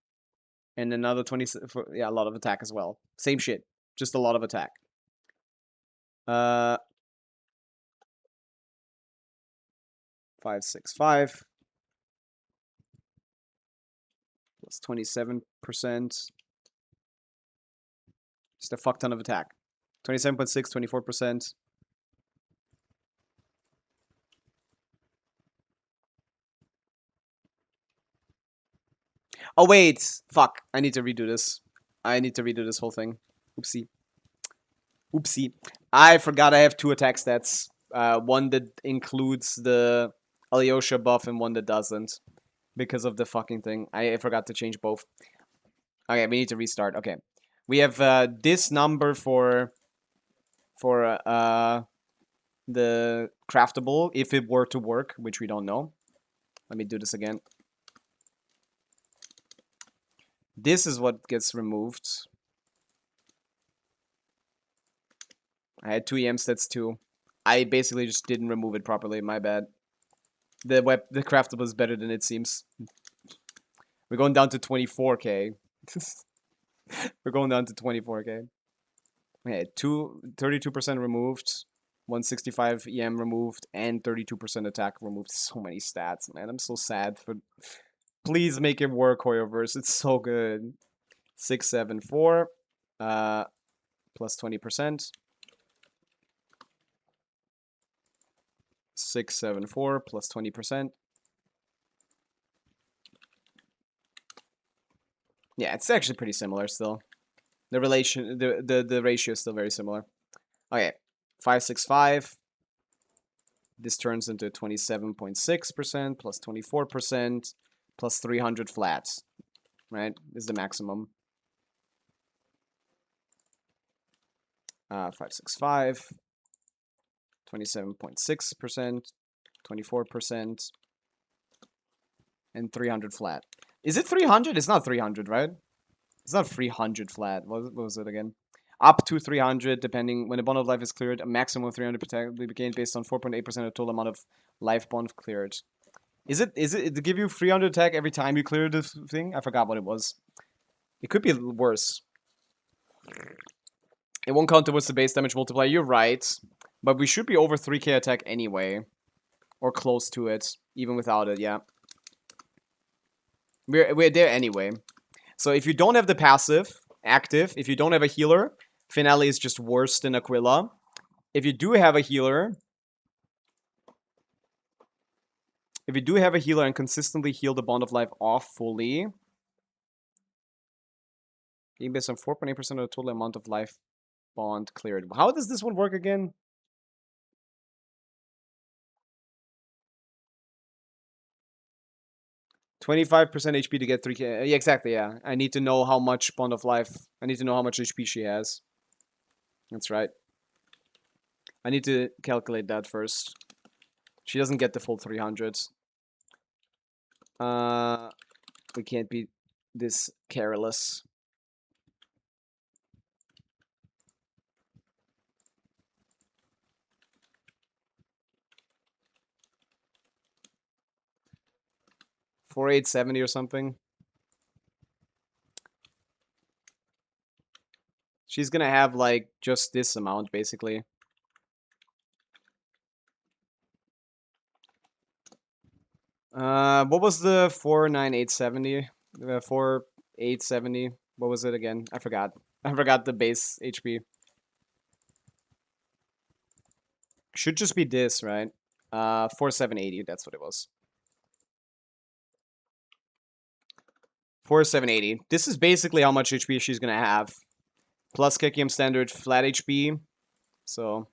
And another 20... Yeah, a lot of attack as well. Same shit. Just a lot of attack. 565 plus 27%. Just a fuck ton of attack. 27.6, 24%. Oh wait, fuck. I need to redo this. I need to redo this whole thing. Oopsie. Oopsie. I forgot I have 2 attack stats. One that includes the Alyosha buff and one that doesn't. Because of the fucking thing. I forgot to change both. Okay, we need to restart. Okay. We have this number for the craftable, if it were to work, which we don't know. Let me do this again. This is what gets removed. I had 2 EM stats too. I basically just didn't remove it properly, my bad. The craftable is better than it seems. We're going down to 24k. We're going down to 24k. Okay, 32% removed, 165 EM removed, and 32% attack removed. So many stats, man. I'm so sad for. Please make it work, Hoyoverse. It's so good. 674, plus 20%. 674 plus 20%. Yeah, it's actually pretty similar still. The relation, the ratio is still very similar. Okay, 565. This turns into 27.6% plus 24% plus 300 flats. Right, is the maximum. 565. 27.6%, 24%, and 300 flat. Is it 300? It's not 300, right? It's not 300 flat. What was it again? Up to 300, depending when a bond of life is cleared. A maximum of 300 will be gained based on 4.8% of the total amount of life bond cleared. Is it to give you 300 attack every time you clear the thing? I forgot what it was. It could be worse. It won't count towards the base damage multiplier. You're right. But we should be over 3k attack anyway. Or close to it. Even without it, yeah. We're there anyway. So if you don't have the passive active, if you don't have a healer, Finale is just worse than Aquila. If you do have a healer... If you do have a healer and consistently heal the Bond of Life off fully... Being based on 4.8% of the total amount of life bond cleared. How does this one work again? $25% HP to get 3k. Yeah, exactly, yeah. I need to know how much Bond of Life... I need to know how much HP she has. That's right. I need to calculate that first. She doesn't get the full 300. We can't be this careless. $4,870 or something. She's gonna have like just this amount basically. What was the 4,970? 4,870. What was it again? I forgot. I forgot the base HP. Should just be this, right? 4,780. That's what it was. 4,780. This is basically how much HP she's gonna have. Plus Kekium standard flat HP. So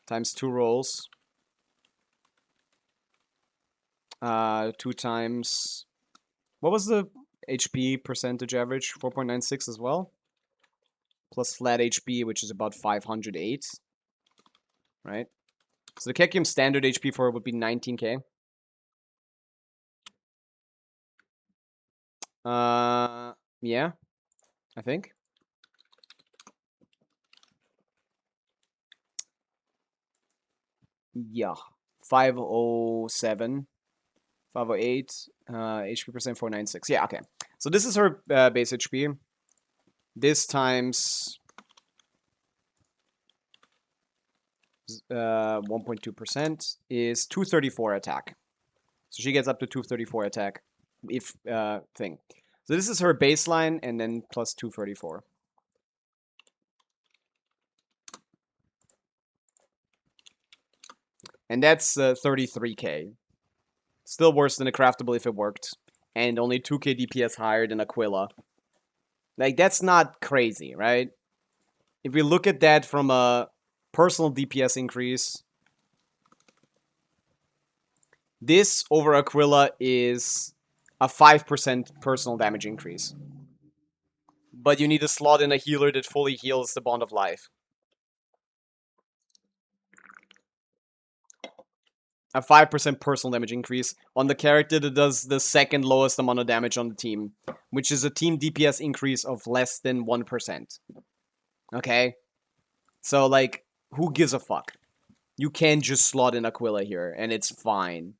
times 2 rolls. 2 times... What was the HP percentage average? 4.96 as well. Plus flat HP, which is about 508. Right? So the Kekium standard HP for it would be 19k. Yeah. I think. Yeah. 507. 508. HP percent 496. Yeah, okay. So this is her base HP. This times 1.2% is 234 attack. So she gets up to 234 attack if thing. So this is her baseline and then plus 234. And that's 33k. Still worse than a craftable if it worked. And only 2k DPS higher than Aquila. Like, that's not crazy, right? If we look at that from a personal DPS increase, this over Aquila is a 5% personal damage increase. But you need to slot in a healer that fully heals the Bond of Life. A 5% personal damage increase on the character that does the second lowest amount of damage on the team, which is a team DPS increase of less than 1%. Okay? So, like, who gives a fuck? You can just slot in Aquila here, and it's fine.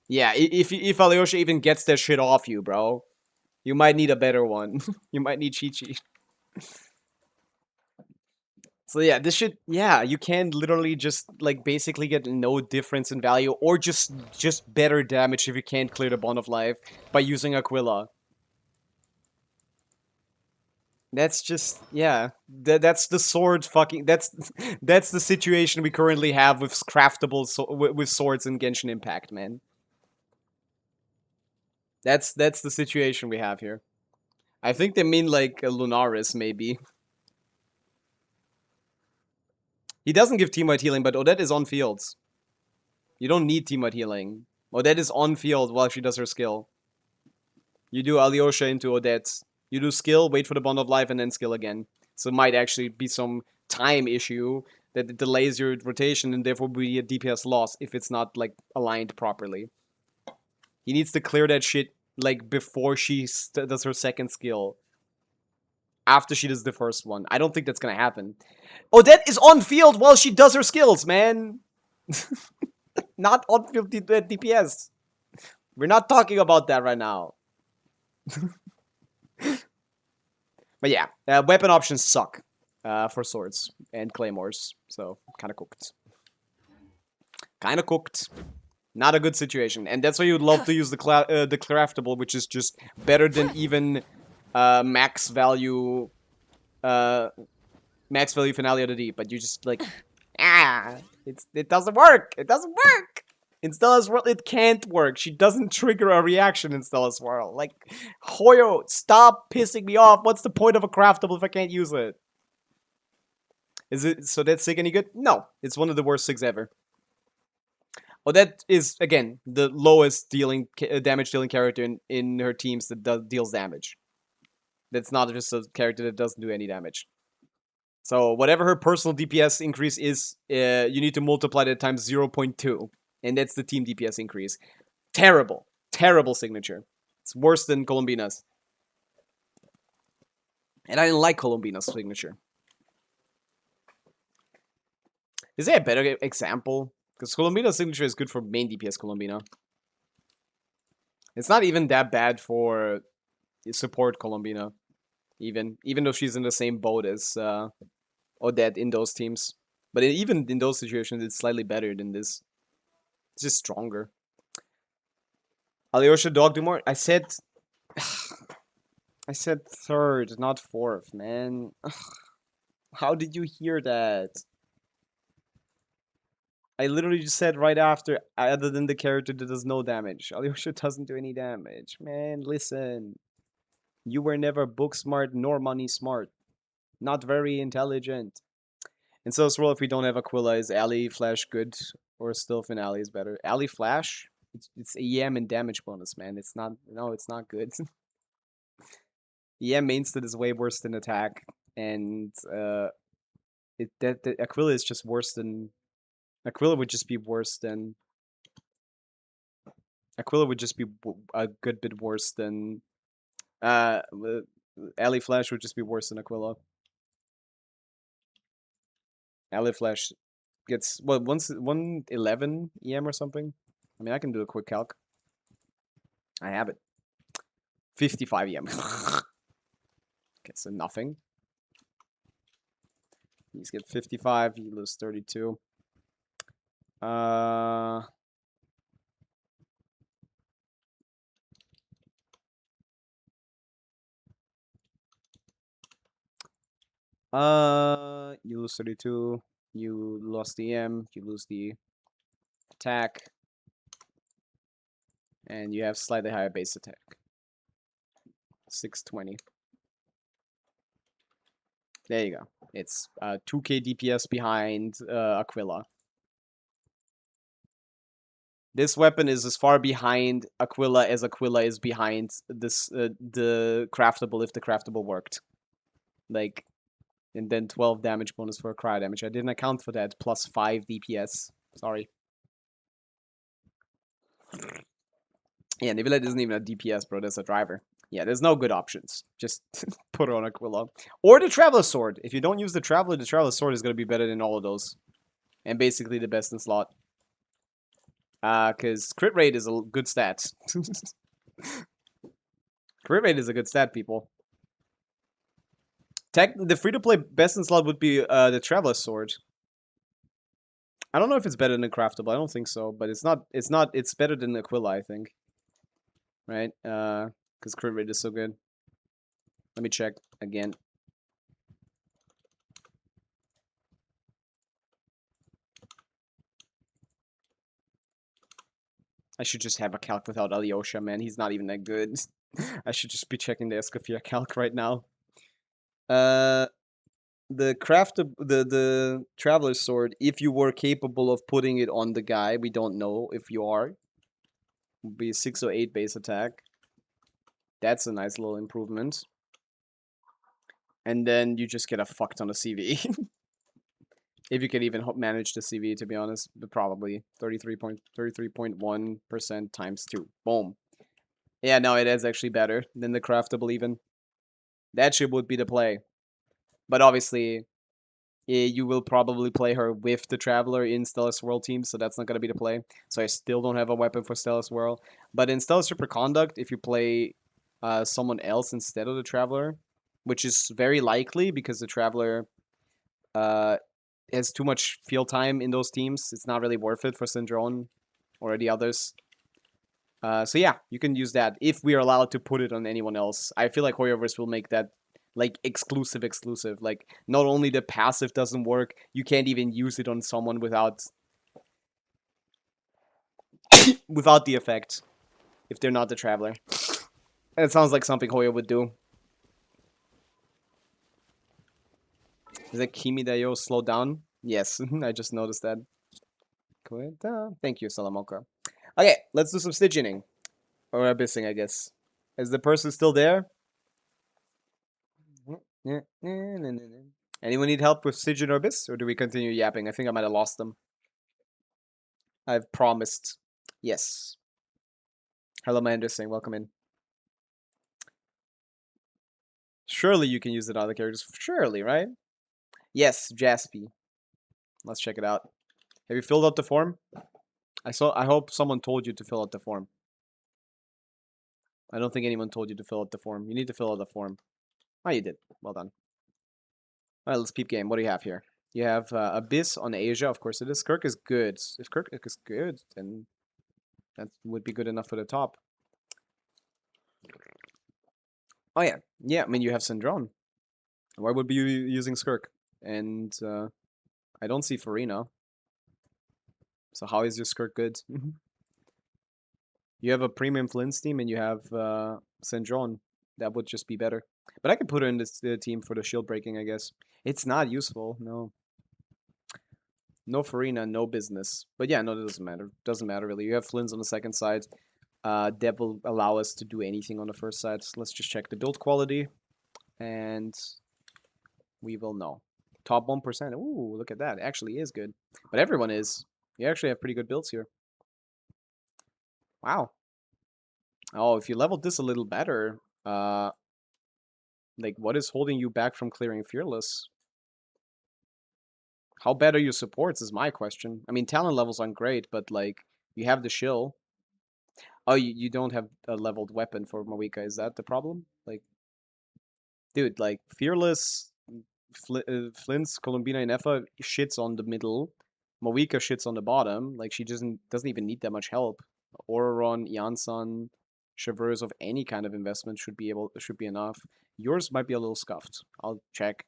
Yeah, if Alyosha even gets that shit off you, bro, you might need a better one. You might need Chi-Chi. So yeah, this should, yeah, you can literally just, like, basically get no difference in value, or just better damage if you can't clear the Bond of Life by using Aquila. That's just, yeah, that's the sword fucking, that's the situation we currently have with craftable, with swords in Genshin Impact, man. That's the situation we have here. I think they mean, like, a Lunaris, maybe. He doesn't give team-wide healing, but Odette is on fields. You don't need team-wide healing. Odette is on field while she does her skill. You do Alyosha into Odette. You do skill, wait for the Bond of Life, and then skill again. So it might actually be some time issue that it delays your rotation and therefore be a DPS loss if it's not, like, aligned properly. He needs to clear that shit, like, before she does her second skill. After she does the first one. I don't think that's gonna happen. Odette is on field while she does her skills, man! Not on field DPS. We're not talking about that right now. But yeah, weapon options suck for swords and claymores, so kind of cooked. Kind of cooked. Not a good situation, and that's why you'd love to use the craftable, which is just better than even max value finale of the deep. But you just like, it doesn't work. It doesn't work. In Stella's World, it can't work. She doesn't trigger a reaction in Stella's World. Like, Hoyo, stop pissing me off. What's the point of a craftable if I can't use it? Is it so that sig any good? No, it's one of the worst sigs ever. Odette is, again, the lowest damage dealing character in her teams that deals damage. That's not just a character that doesn't do any damage. So whatever her personal DPS increase is, you need to multiply that times 0.2. And that's the team DPS increase. Terrible. Terrible signature. It's worse than Colombina's. And I didn't like Colombina's signature. Is there a better example? Because Colombina's signature is good for main DPS Colombina. It's not even that bad for support Colombina. Even though she's in the same boat as Odette in those teams. But even in those situations, it's slightly better than this. It's just stronger. Alyosha Dog do more? I said third, not fourth, man. How did you hear that? I literally just said right after, other than the character that does no damage. Alyosha doesn't do any damage. Man, listen. You were never book smart nor money smart. Not very intelligent. And so as well, if we don't have Aquila, is Ali Flash good? Or still Finale is better? Ali Flash? It's EM and damage bonus, man. It's not, no, it's not good. EM mainstat is way worse than attack. And Aquila is just worse than... Aquila would just be worse than... Aquila would just be a good bit worse than... Ali Flash would just be worse than Aquila. Ali Flash gets, what, 111 EM or something? I mean, I can do a quick calc. I have it. 55 EM. Okay, so nothing. You get 55, you lose 32. You lose 32. You lost the EM. You lose the attack. And you have slightly higher base attack. 620. There you go. It's 2k DPS behind Aquila. This weapon is as far behind Aquila as Aquila is behind this the craftable if the craftable worked. Like, and then 12 damage bonus for cryo damage. I didn't account for that. Plus 5 DPS. Sorry. Yeah, Nivelette isn't even a DPS, bro. That's a driver. Yeah, there's no good options. Just put her on Aquila. Or the Traveler Sword. If you don't use the Traveler Sword is going to be better than all of those. And basically the best in slot. Because crit rate is a good stat. Crit rate is a good stat, people. The free-to-play best in slot would be the Traveler Sword. I don't know if it's better than Craftable. I don't think so. But it's not. It's better than Aquila, I think. Right? Because crit rate is so good. Let me check again. I should just have a calc without Alyosha, man. He's not even that good. I should just be checking the Escoffier calc right now. The Traveler's Sword, if you were capable of putting it on the guy, we don't know if you are, would be 608 base attack. That's a nice little improvement. And then you just get a fuck ton of CV. If you can even manage the CV, to be honest, but probably 33.1% times 2. Boom. Yeah, no, it is actually better than the Craftable even. That shit would be the play. But obviously, you will probably play her with the Traveler in Stellar Swirl team, so that's not going to be the play. So I still don't have a weapon for Stellar Swirl. But in Stellar Superconduct, if you play someone else instead of the Traveler, which is very likely because the Traveler has too much field time in those teams. It's not really worth it for Syndrome or the others. So yeah, you can use that if we are allowed to put it on anyone else. I feel like Hoyoverse will make that like exclusive. Like not only the passive doesn't work, you can't even use it on someone without without the effect if they're not the Traveler. And it sounds like something Hoyo would do. Is that Kimi Dayo slow down? Yes, I just noticed that. Thank you, Salamoka. Okay, let's do some Stygianing. Or Abyssing, I guess. Is the person still there? Anyone need help with Stygian or Abyss? Or do we continue yapping? I think I might have lost them. I've promised. Yes. Hello, my interesting. Welcome in. Surely you can use it on other characters. Surely, right? Yes, Jaspy. Let's check it out. Have you filled out the form? I hope someone told you to fill out the form. I don't think anyone told you to fill out the form. You need to fill out the form. Oh, you did. Well done. Alright, let's peep game. What do you have here? You have Abyss on Asia. Of course it is. Kirk is good. If Kirk is good, then that would be good enough for the top. Oh yeah. Yeah, I mean, you have Syndrome. Why would be you using Skirk? And I don't see Farina. So how is your Skirk good? You have a premium Flint's team and you have Syndrome. That would just be better. But I can put her in this team for the shield breaking, I guess. It's not useful, no. No Farina, no business. But yeah, no, that doesn't matter. Doesn't matter really. You have Flynn's on the second side. That will allow us to do anything on the first side. So let's just check the build quality. And we will know. Top 1%. Ooh, look at that. It actually is good. But everyone is. You actually have pretty good builds here. Wow. Oh, if you leveled this a little better, like, what is holding you back from clearing Fearless? How bad are your supports is my question. I mean, talent levels aren't great, but, like, you have the shill. Oh, you don't have a leveled weapon for Pavica. Is that the problem? Like, dude, like, Fearless, Flint's, Columbina, and Effa shits on the middle. Pavica shits on the bottom. Like, she doesn't even need that much help. Auroron, Yansan, Traverse of any kind of investment should be enough. Yours might be a little scuffed. I'll check.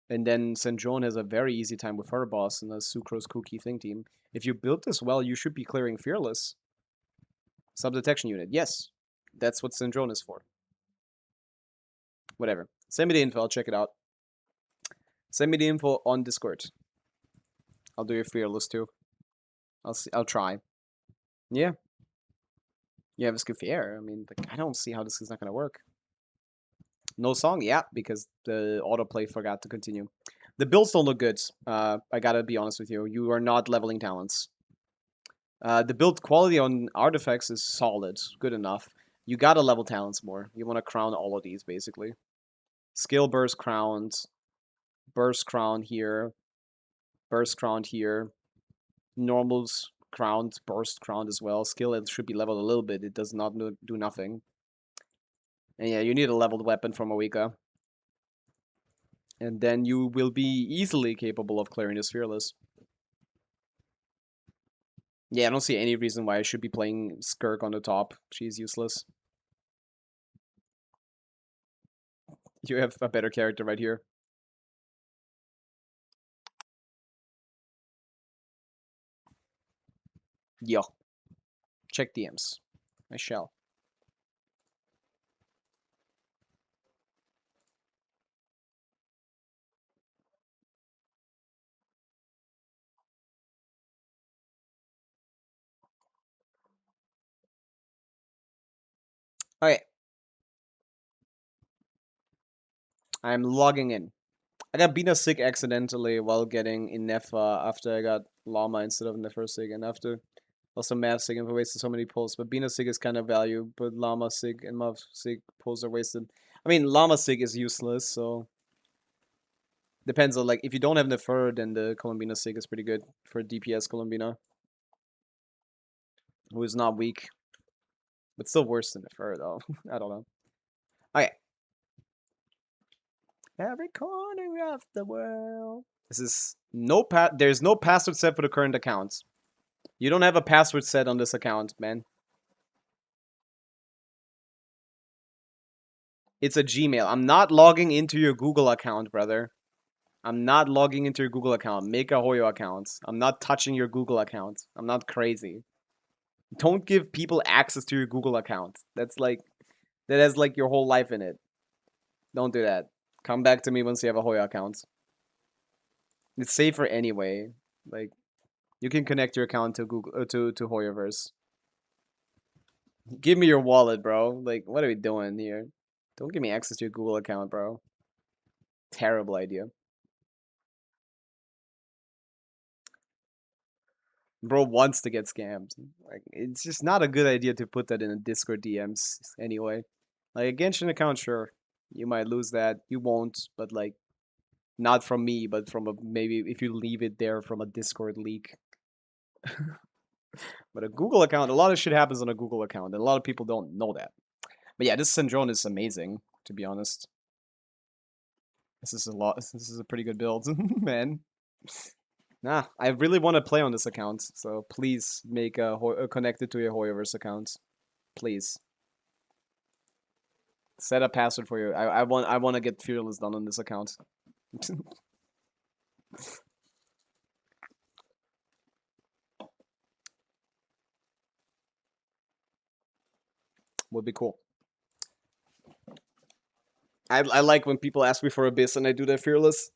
And then St. John has a very easy time with her boss in the Sucrose Cookie Thing team. If you build this well, you should be clearing Fearless. Sub-detection unit. Yes. That's what St. John is for. Whatever. Send me the info. I'll check it out. Send me the info on Discord. I'll do your Fearless too. I'll try. Yeah. You have a Scuffier. I mean, like, I don't see how this is not going to work. No song? Yeah, because the autoplay forgot to continue. The builds don't look good. I gotta be honest with you. You are not leveling talents. The build quality on artifacts is solid. Good enough. You gotta level talents more. You want to crown all of these, basically. Skill burst crowned. Burst crown here. Burst crowned here. Normals crowned. Burst crowned as well. Skill, it should be leveled a little bit. It does not do nothing. And yeah, you need a leveled weapon from Pavica. And then you will be easily capable of clearing this Fearless. Yeah, I don't see any reason why I should be playing Skirk on the top. She's useless. You have a better character right here. Yo. Check DMs. I shall. Okay. I'm logging in. I got Bina Sig accidentally while getting in Nefa after I got Llama instead of Nefer Sig, and after also Mav Sig and I wasted so many pulls. But Bina Sig is kind of value, but Llama Sig and Mav Sig pulls are wasted. I mean, Llama Sig is useless, so depends on like if you don't have Nefer, then the Columbina Sig is pretty good for DPS Columbina, who is not weak, but still worse than Nefer though. I don't know. Okay. Every corner of the world. This is there's no password set for the current account. You don't have a password set on this account, man. It's a Gmail. I'm not logging into your Google account, brother. I'm not logging into your Google account. Make a Hoyo account. I'm not touching your Google account. I'm not crazy. Don't give people access to your Google account. That has like your whole life in it. Don't do that. Come back to me once you have a Hoyo account. It's safer anyway. Like, you can connect your account to Google to Hoyoverse. Give me your wallet, bro. Like, what are we doing here? Don't give me access to your Google account, bro. Terrible idea. Bro wants to get scammed. Like, it's just not a good idea to put that in a Discord DMs anyway. Like, a Genshin account, sure. You might lose that. You won't, but like, not from me, but from maybe if you leave it there from a Discord leak. But a Google account, a lot of shit happens on a Google account, and a lot of people don't know that. But yeah, this Syndrome is amazing, to be honest. This is a pretty good build, man. Nah, I really want to play on this account, so please make connect it to your Hoyoverse account. Please. Set a password for you. I want to get Fearless done on this account. Would be cool. I like when people ask me for Abyss and I do that Fearless.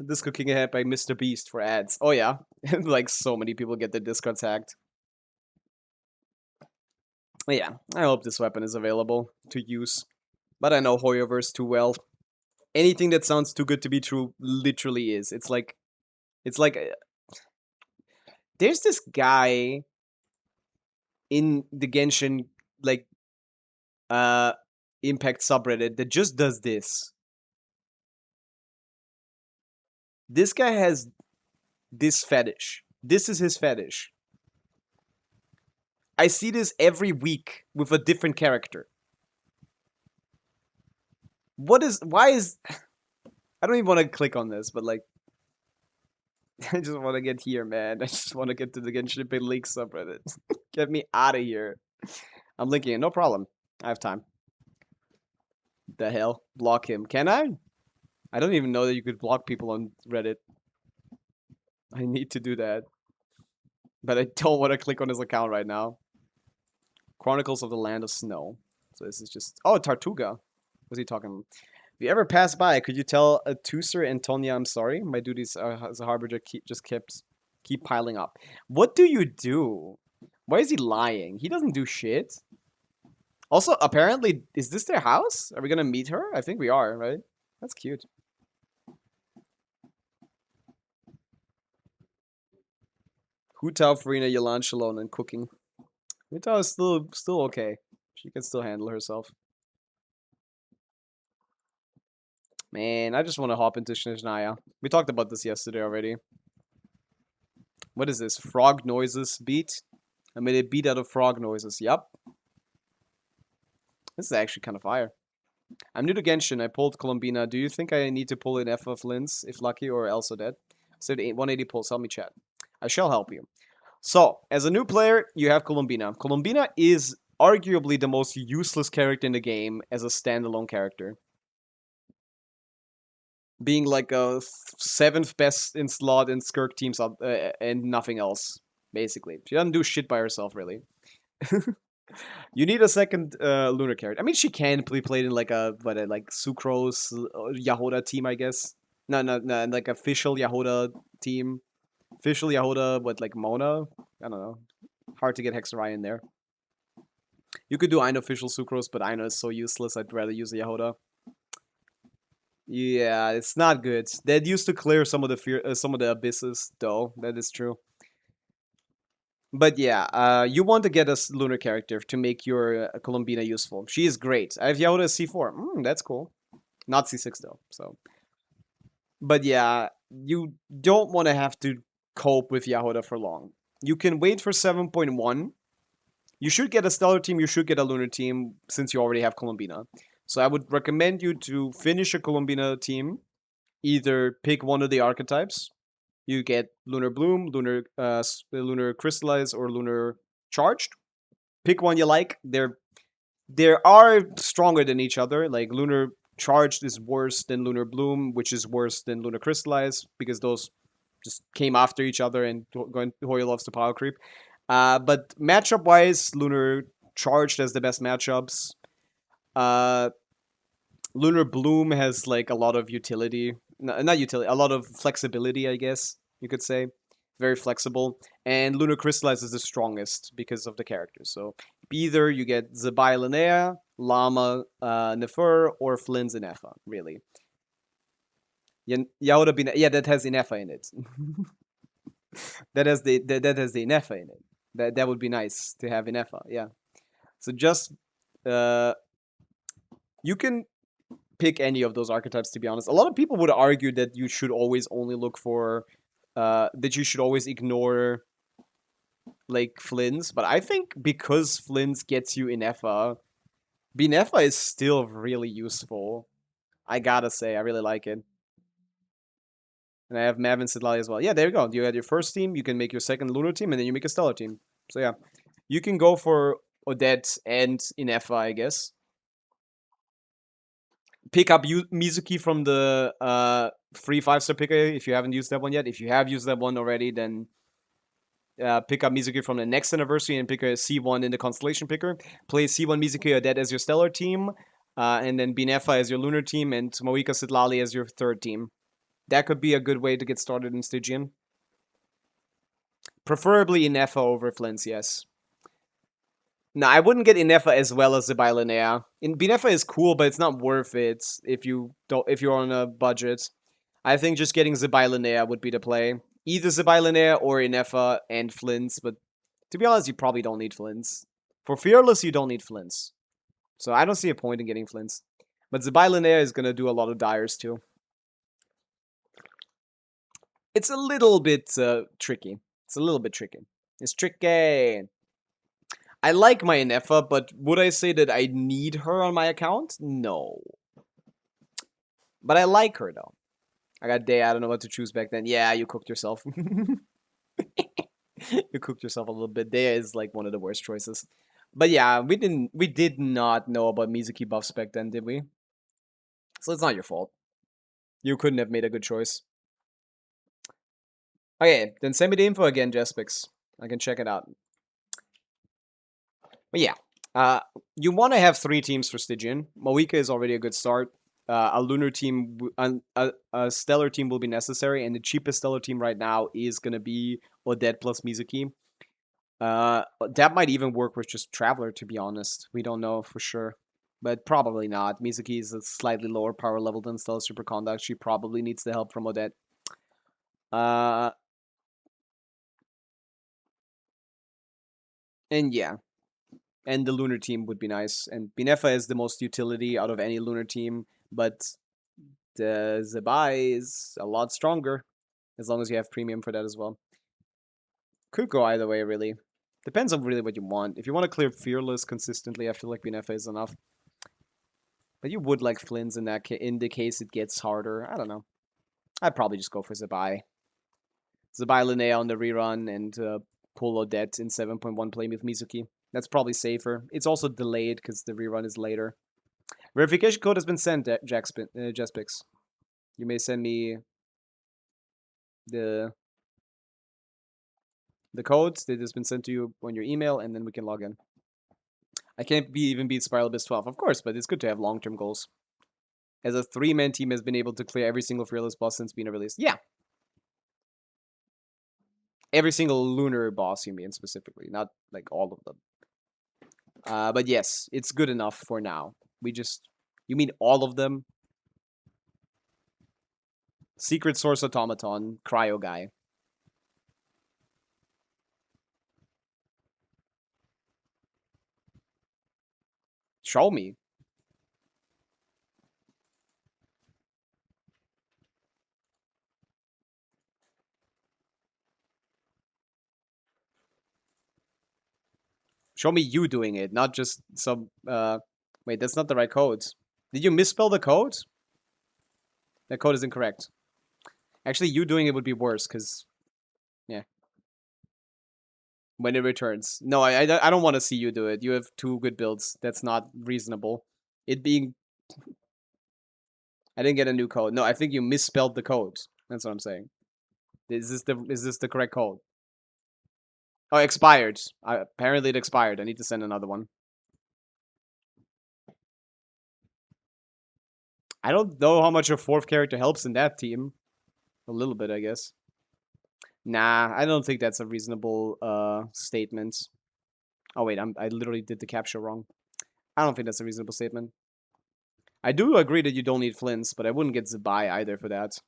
This cooking ahead by Mr. Beast for ads. Oh yeah, like so many people get their Discords hacked. But yeah, I hope this weapon is available to use. But I know Hoyoverse too well. Anything that sounds too good to be true literally is. It's like there's this guy in the Genshin like Impact subreddit that just does this. This guy has this fetish. This is his fetish. I see this every week with a different character. Why is I don't even want to click on this, but like I just want to get here, man. I just want to get to the Genshin Impact League subreddit. Get me out of here. I'm linking it, no problem. I have time. The hell? Block him. Can I? I don't even know that you could block people on Reddit. I need to do that. But I don't want to click on his account right now. Chronicles of the Land of Snow. So this is just... Oh, Tartuga. What's he talking about? If you ever pass by, could you tell Tuser and Tonya I'm sorry? My duties as a harbinger keep piling up. What do you do? Why is he lying? He doesn't do shit. Also, apparently, is this their house? Are we gonna meet her? I think we are, right? That's cute. Hu Tao, Farina, Yalan, Shalon, and cooking. Hu Tao is still okay. She can still handle herself. Man, I just want to hop into Snezhnaya. We talked about this yesterday already. What is this? Frog noises beat? I made a beat out of frog noises. Yup. This is actually kind of fire. I'm new to Genshin. I pulled Colombina. Do you think I need to pull in F of Linz, if lucky, or else dead? Said 180 pulls. Help me chat. I shall help you. So, as a new player, you have Colombina. Colombina is arguably the most useless character in the game as a standalone character. Being like a 7th best in slot in Skirk teams and nothing else, basically. She doesn't do shit by herself, really. You need a second lunar character. I mean, she can be played in like a like Sucrose Yahoda team, I guess. No, like official Yahoda team. Official Yahoda, what, like Mona? I don't know. Hard to get Hexarai in there. You could do unofficial Sucrose, but Aino is so useless. I'd rather use the Yahoda. Yeah, it's not good. That used to clear some of the abysses, though. That is true. But yeah, you want to get a lunar character to make your Colombina useful. She is great. I have Yahoda C4. That's cool. Not C6 though. So, but yeah, you don't want to have to cope with Yahoda for long. You can wait for 7.1. You should get a stellar team. You should get a lunar team since you already have Colombina. So I would recommend you to finish a Colombina team. Either pick one of the archetypes. You get Lunar Bloom, Lunar Crystallize, or Lunar Charged. Pick one you like. They are stronger than each other. Like Lunar Charged is worse than Lunar Bloom, which is worse than Lunar Crystallize because those just came after each other and Hoyo loves to power creep. But matchup wise, Lunar Charged has the best matchups. Lunar Bloom has like a lot of utility. No, not utility, a lot of flexibility, I guess you could say. Very flexible. And Lunar Crystallize is the strongest because of the characters. So either you get Zebai Linnea, Llama Nefer, or Flynn's Inefa, really. Yeah, that has Inefa in it. that has the Inefa in it. That would be nice to have Inefa, yeah. So just you can pick any of those archetypes, to be honest. A lot of people would argue that you should always only look for that you should always ignore like Flynn's, but I think because Flynn's gets you Inefa, Binefa is still really useful. I gotta say, I really like it. And I have Mav and Sidlali as well. Yeah, there you go. You had your first team, you can make your second lunar team, and then you make a stellar team. So yeah, you can go for Odette and Inefa, I guess. Pick up Mizuki from the free 5-star picker if you haven't used that one yet. If you have used that one already, then pick up Mizuki from the next anniversary and pick a C1 in the Constellation picker. Play C1 Mizuki Odette as your stellar team, and then Binefa as your lunar team, and Moika Sidlali as your third team. That could be a good way to get started in Stygian. Preferably Inefa over Flens, yes. No, I wouldn't get Inefa as well as the Bilinea. Binefa is cool, but it's not worth it if you're on a budget. I think just getting Zebilinea would be the play. Either Zebilinea or Inefa and Flints, but to be honest, you probably don't need Flints. For Fearless, you don't need Flints. So I don't see a point in getting Flints. But Zebilinea is gonna do a lot of Dyers too. It's a little bit tricky. It's a little bit tricky. It's tricky. I like my Inefa, but would I say that I need her on my account? No. But I like her, though. I got Day, I don't know what to choose back then. Yeah, you cooked yourself. You cooked yourself a little bit. Day is like one of the worst choices. But yeah, we did not know about Mizuki buffs back then, did we? So it's not your fault. You couldn't have made a good choice. Okay, then send me the info again, Jespix. I can check it out. But yeah, you want to have 3 teams for Stygian. Moika is already a good start. A lunar team, a stellar team will be necessary, and the cheapest stellar team right now is gonna be Odette plus Mizuki. That might even work with just Traveler, to be honest. We don't know for sure, but probably not. Mizuki is a slightly lower power level than Stellar Superconduct. She probably needs the help from Odette. And yeah. And the lunar team would be nice. And Binefa is the most utility out of any lunar team, but the Zebai is a lot stronger, as long as you have premium for that as well. Could go either way, really. Depends on really what you want. If you want to clear Fearless consistently, I feel like Binefa is enough. But you would like Flynn's in that in the case it gets harder. I don't know. I'd probably just go for Zebai. Zebai Linnea on the rerun and pull Odette in 7.1 play with Mizuki. That's probably safer. It's also delayed because the rerun is later. Verification code has been sent, Jespix. You may send me the codes that has been sent to you on your email, and then we can log in. I can't even beat Spiral Abyss 12, of course, but it's good to have long-term goals. As a 3-man team has been able to clear every single Fearless boss since being released. Yeah. Every single lunar boss, you mean, specifically. Not, like, all of them. But yes, it's good enough for now. You mean all of them? Secret Source Automaton, Cryo Guy. Show me. Show me you doing it, not just some, wait, that's not the right code. Did you misspell the code? That code is incorrect. Actually, you doing it would be worse, because, yeah. When it returns. No, I don't want to see you do it. You have 2 good builds. That's not reasonable. It being... I didn't get a new code. No, I think you misspelled the code. That's what I'm saying. Is this the correct code? Oh, expired. Apparently it expired. I need to send another one. I don't know how much a 4th character helps in that team. A little bit, I guess. Nah, I don't think that's a reasonable statement. Oh wait, I literally did the capture wrong. I don't think that's a reasonable statement. I do agree that you don't need Flints, but I wouldn't get Zebai either for that.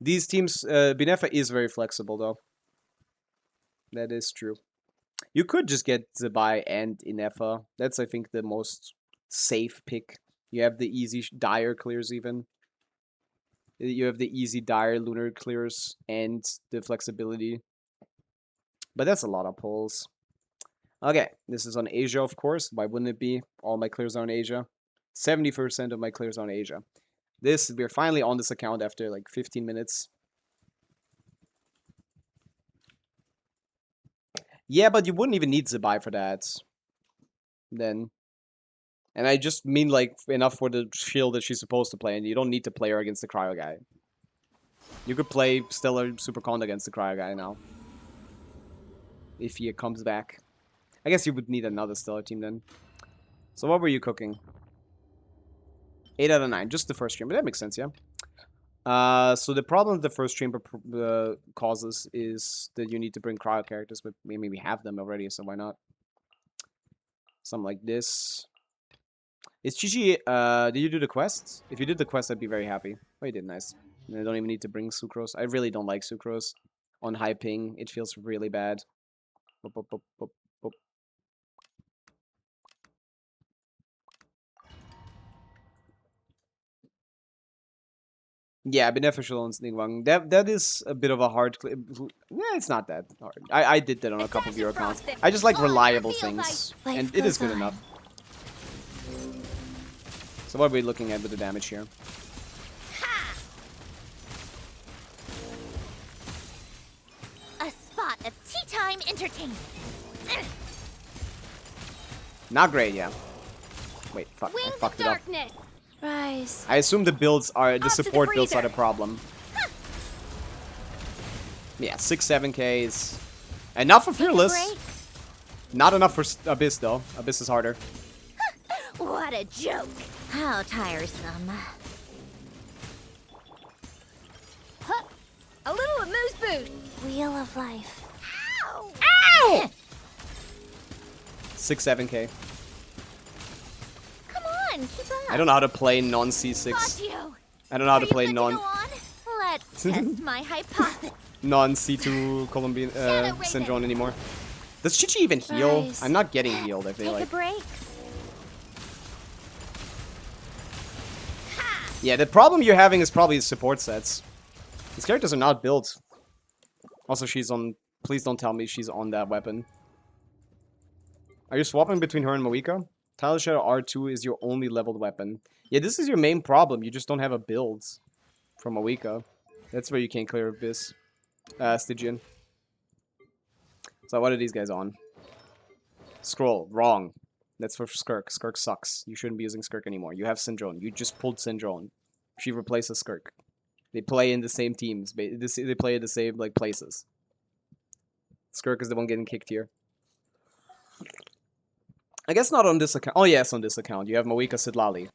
These teams, Binefa is very flexible though. That is true. You could just get Zebai and Inefa. That's, I think, the most safe pick. You have the easy dire clears even. You have the easy dire lunar clears and the flexibility. But that's a lot of pulls. Okay, this is on Asia, of course. Why wouldn't it be? All my clears are on Asia. 70% of my clears are on Asia. We're finally on this account after like 15 minutes. Yeah, but you wouldn't even need Zebai for that. Then. And I just mean like enough for the shield that she's supposed to play, and you don't need to play her against the Cryo guy. You could play Stellar Supercon against the Cryo guy now. If he comes back. I guess you would need another Stellar team then. So what were you cooking? 8 out of 9, just the first stream, but that makes sense, yeah. So the problem the first chamber causes is that you need to bring cryo characters, but maybe we have them already, so why not? Something like this. Is Chichi, did you do the quest? If you did the quest, I'd be very happy. Oh, you did, nice. And I don't even need to bring Sucrose. I really don't like Sucrose. On high ping, it feels really bad. Boop, boop, boop, boop, boop. Yeah, beneficial on Snigwang. That is a bit of a hard clip. Yeah, it's not that hard. I did that on a couple of your accounts. I just like reliable things, and it is good enough. So what are we looking at with the damage here? A spot of tea time entertainment. Not great, yeah. Wait, fuck, I fucked it up. Rise. I assume the builds are the support builds are the problem. Yeah, 6-7K is enough for Fearless. Not enough for Abyss though. Abyss is harder. What a joke! How tiresome. Huh. A little amuse boost. Wheel of life. Ow! Ow! 6-7K. Come on, keep up. I don't know how to play non-C6. I don't know how to play Let's test my hypothesis. non-C2 Colombian Syndrome anymore. Does Chi-Chi even heal? Rise. I'm not getting healed, I feel Take like. a break. Yeah, the problem you're having is probably support sets. These characters are not built. Also, she's on... Please don't tell me she's on that weapon. Are you swapping between her and Moika? Tidal Shadow R2 is your only leveled weapon. Yeah, this is your main problem. You just don't have a build from Moika. That's where you can't clear Abyss. Stygian. So what are these guys on? Scroll. Wrong. That's for Skirk. Skirk sucks. You shouldn't be using Skirk anymore. You have Syndrome. You just pulled Syndrome. She replaces Skirk. They play in the same teams. They play in the same like places. Skirk is the one getting kicked here. I guess not on this account. Oh yes, on this account. You have Moika Sidlali.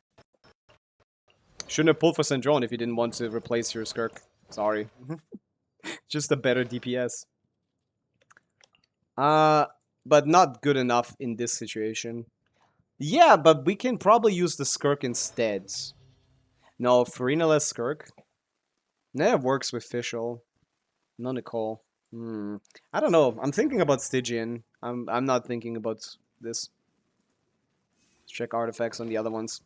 Shouldn't have pulled for Syndrome if you didn't want to replace your Skirk. Sorry. Just a better DPS. But not good enough in this situation. Yeah, but we can probably use the Skirk instead. No, Farina-less Skirk. That works with Fischl. No Nicole. I don't know. I'm thinking about Stygian. I'm not thinking about this. Let's check artifacts on the other ones.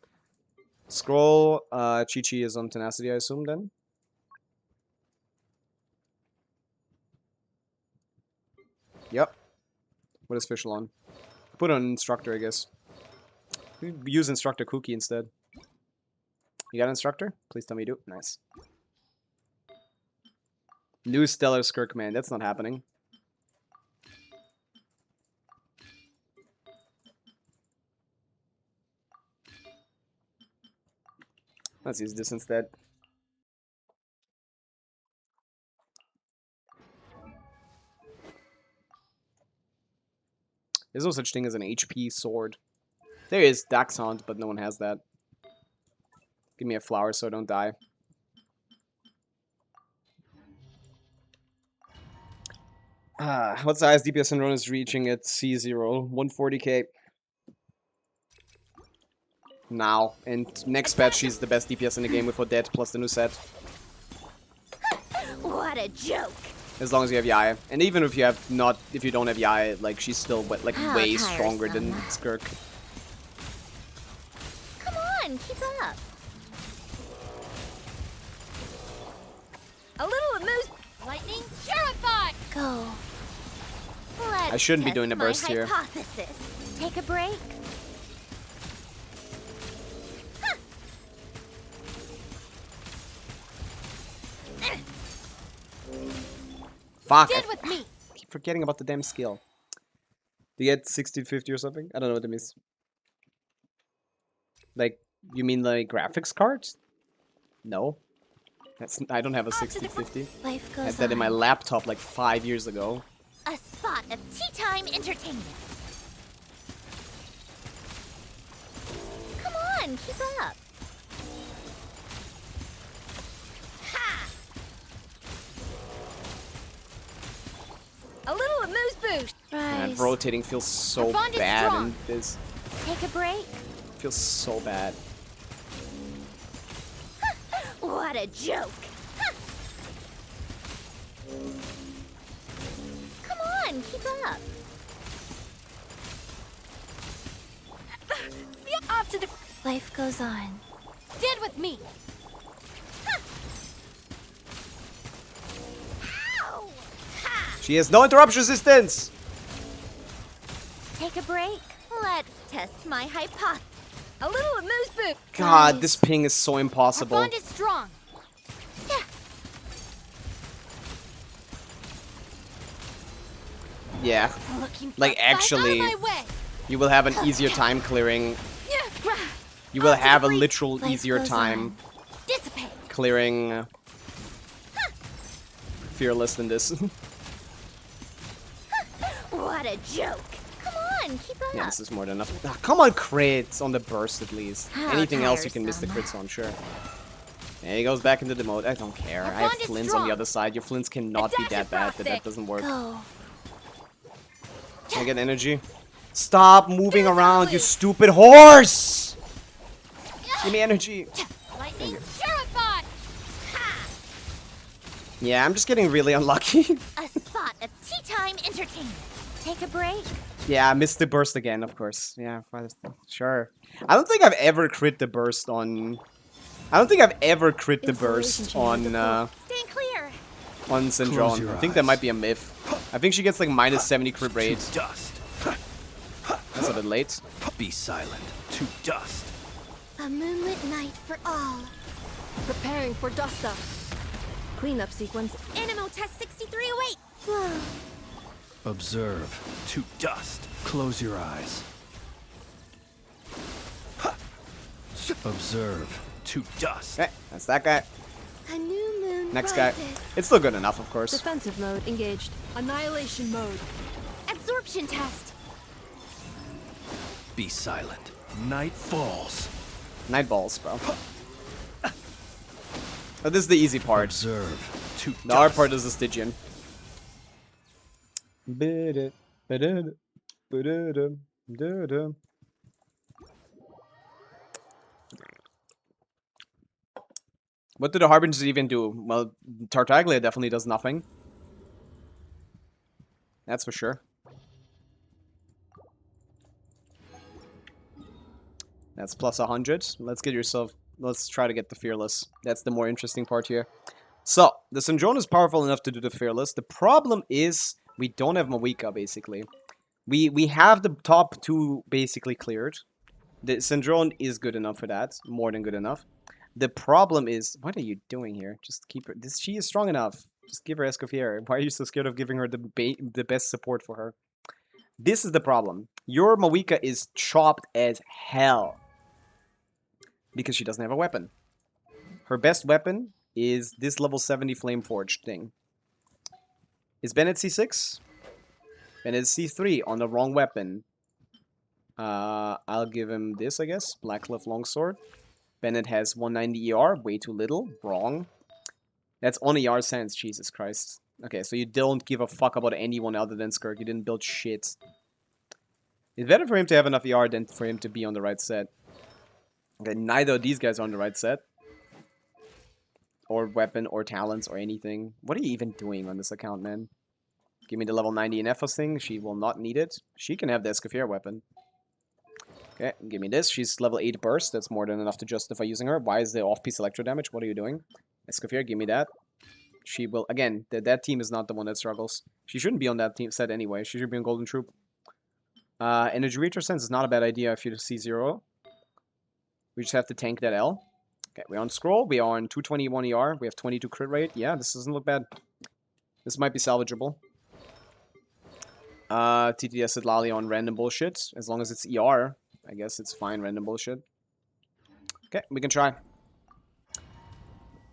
Scroll. Chi-Chi is on Tenacity, I assume, then. Yep. What is Fischl on? Put on Instructor, I guess. Use Instructor Cookie instead. You got Instructor? Please tell me you do. Nice. New Stellar Skirk, man. That's not happening. Let's use this instead. There's no such thing as an HP sword. There is Dachshund, but no one has that. Give me a flower so I don't die. What's the highest DPS Syndrome is reaching at C0? 140k. Now. And next patch, she's the best DPS in the game with Odette plus the new set. What a joke. As long as you have Yaya. And even if you have not, if you don't have Yaya, like, she's still like How way stronger tiresome. than Skirk. Come on, keep up. A little amuse. Lightning purified. Go. Let's I shouldn't be test doing the my burst here. hypothesis. Take a break. Fuck! Stand I with me. keep forgetting about the damn skill. Do you get 1650 or something? I don't know what that means. Like, you mean like graphics cards? No. I don't have a 1650. Life I goes had that in my on. laptop like 5 years ago. A spot of tea time entertainment. Come on, keep up. Ha! A little amuse boost. Man, Rise. rotating feels so Our bond is bad strong. in this. Take a break. Feels so bad. What a joke. Come on, keep up. Off to the... Life goes on. Stand with me. Ow! Ha! She has no interruption resistance! Take a break. Let's test my hypothesis. A little amuse boost. God, Rise. this ping is so Our impossible. bond is strong. Yeah. Yeah. Looking for Like, a fight actually, out of my way. you will have an easier time clearing. Yeah. You will Onto the have a break. literal Life easier goes time on. Dissipate. clearing Fearless than this. What a joke. Come on, keep up. Yeah, this is more than enough. Ah, come on, crits on the burst at least. How Anything else you can miss the tiresome. crits on, sure. And he goes back into the mode. I don't care. Our I have bond is flints on the strong. other side. Your flints cannot be that bad that that doesn't work. Go. Can I get energy? Stop moving around, you stupid horse! Give me energy. Lightning purified. Ha! Yeah, I'm just getting really unlucky. A spot of tea time entertainment. take a break? Yeah, I missed the burst again, of course. Yeah, sure. I don't think I've ever crit the burst on... I don't think I've ever crit the burst on Stand clear. Snezhnaya. I think that might be a myth. I think she gets like minus 70 crit rate. To dust. That's a bit late. Be silent. To dust. A moonlit night for all. Preparing for dust up. Cleanup sequence. Animo test 6308. Whoa. Observe. To dust. Close your eyes. Observe. To dust. Okay, that's that guy. A new moon. Next guy. rises. It's still good enough, of course. Defensive mode engaged. Annihilation mode. Absorption test. Be silent. Night falls. Night balls, bro. Oh, this is the easy part. Observe. To The hard dust. part is the Stygian. What do the Harbingers even do? Well, Tartaglia definitely does nothing. That's for sure. That's plus 100. Let's get yourself... Let's try to get the Fearless. That's the more interesting part here. So, the Snezhnaya is powerful enough to do the Fearless. The problem is we don't have Pavica, basically. We have the top two basically cleared. The Snezhnaya is good enough for that. More than good enough. The problem is... What are you doing here? Just keep her... She is strong enough. Just give her Escoffier. Why are you so scared of giving her the best support for her? This is the problem. Your Pavica is chopped as hell. Because she doesn't have a weapon. Her best weapon is this level 70 Flameforged thing. Is Bennett C6? Bennett C3 on the wrong weapon. I'll give him this, I guess. Blackcliff Longsword. Bennett has 190 ER. Way too little. Wrong. That's on ER sense. Jesus Christ. Okay, so you don't give a fuck about anyone other than Skirk. You didn't build shit. It's better for him to have enough ER than for him to be on the right set. Okay, neither of these guys are on the right set. Or weapon, or talents, or anything. What are you even doing on this account, man? Give me the level 90 in Ephos thing. She will not need it. She can have the Escoffier weapon. Okay, give me this. She's level 8 burst. That's more than enough to justify using her. Why is the off-piece electro damage? What are you doing? Escoffier, give me that. She will... Again, that team is not the one that struggles. She shouldn't be on that team set anyway. She should be on Golden Troop. Energy Reacher Sense is not a bad idea if you see 0. We just have to tank that L. Okay, we're on scroll. We are on 221 ER. We have 22 crit rate. Yeah, this doesn't look bad. This might be salvageable. TTS at Lali on random bullshit. As long as it's ER, I guess it's fine, random bullshit. Okay, we can try.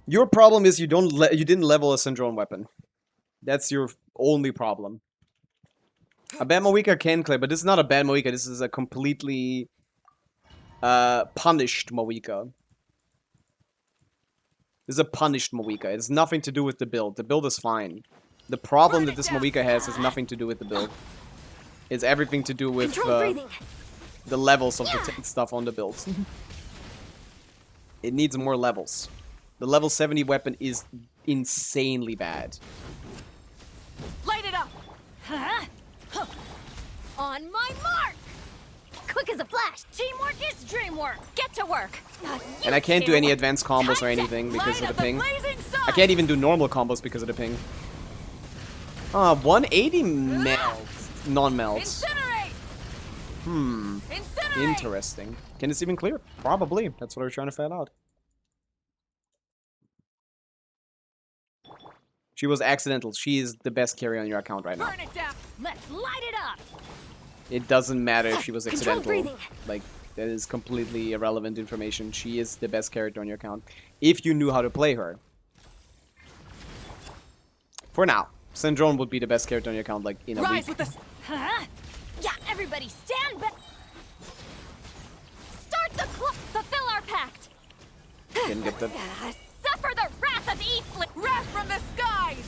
Your problem is you didn't level a Snezhnaya weapon. That's your only problem. A bad Pavica can clear, but this is not a bad Pavica. This is a completely... punished Pavica. This is a punished Pavica. It has nothing to do with the build. The build is fine. The problem that this Pavica has nothing to do with the build. It's everything to do with the levels of the stuff on the builds. It needs more levels. The level 70 weapon is insanely bad. Light it up. On my mark. Quick as a flash. Teamwork is dreamwork. Get to work. And I can't do any advanced combos or anything because of the ping. I can't even do normal combos because of the ping. 180 melts. Non-melts. Hmm. Interesting. Can this even clear? Probably. That's what I was trying to find out. She was accidental. She is the best carry on your account right now. Burn it down. Let's light it up. It doesn't matter if she was Control accidental. breathing. Like, that is completely irrelevant information. She is the best character on your account. If you knew how to play her. For now. Snezhnaya would be the best character on your account, like, in a Rise week. with the... Huh? Yeah, everybody stand back. Start the fulfill our pact. Didn't get that. Suffer the wrath of Eastland. Wrath from the skies.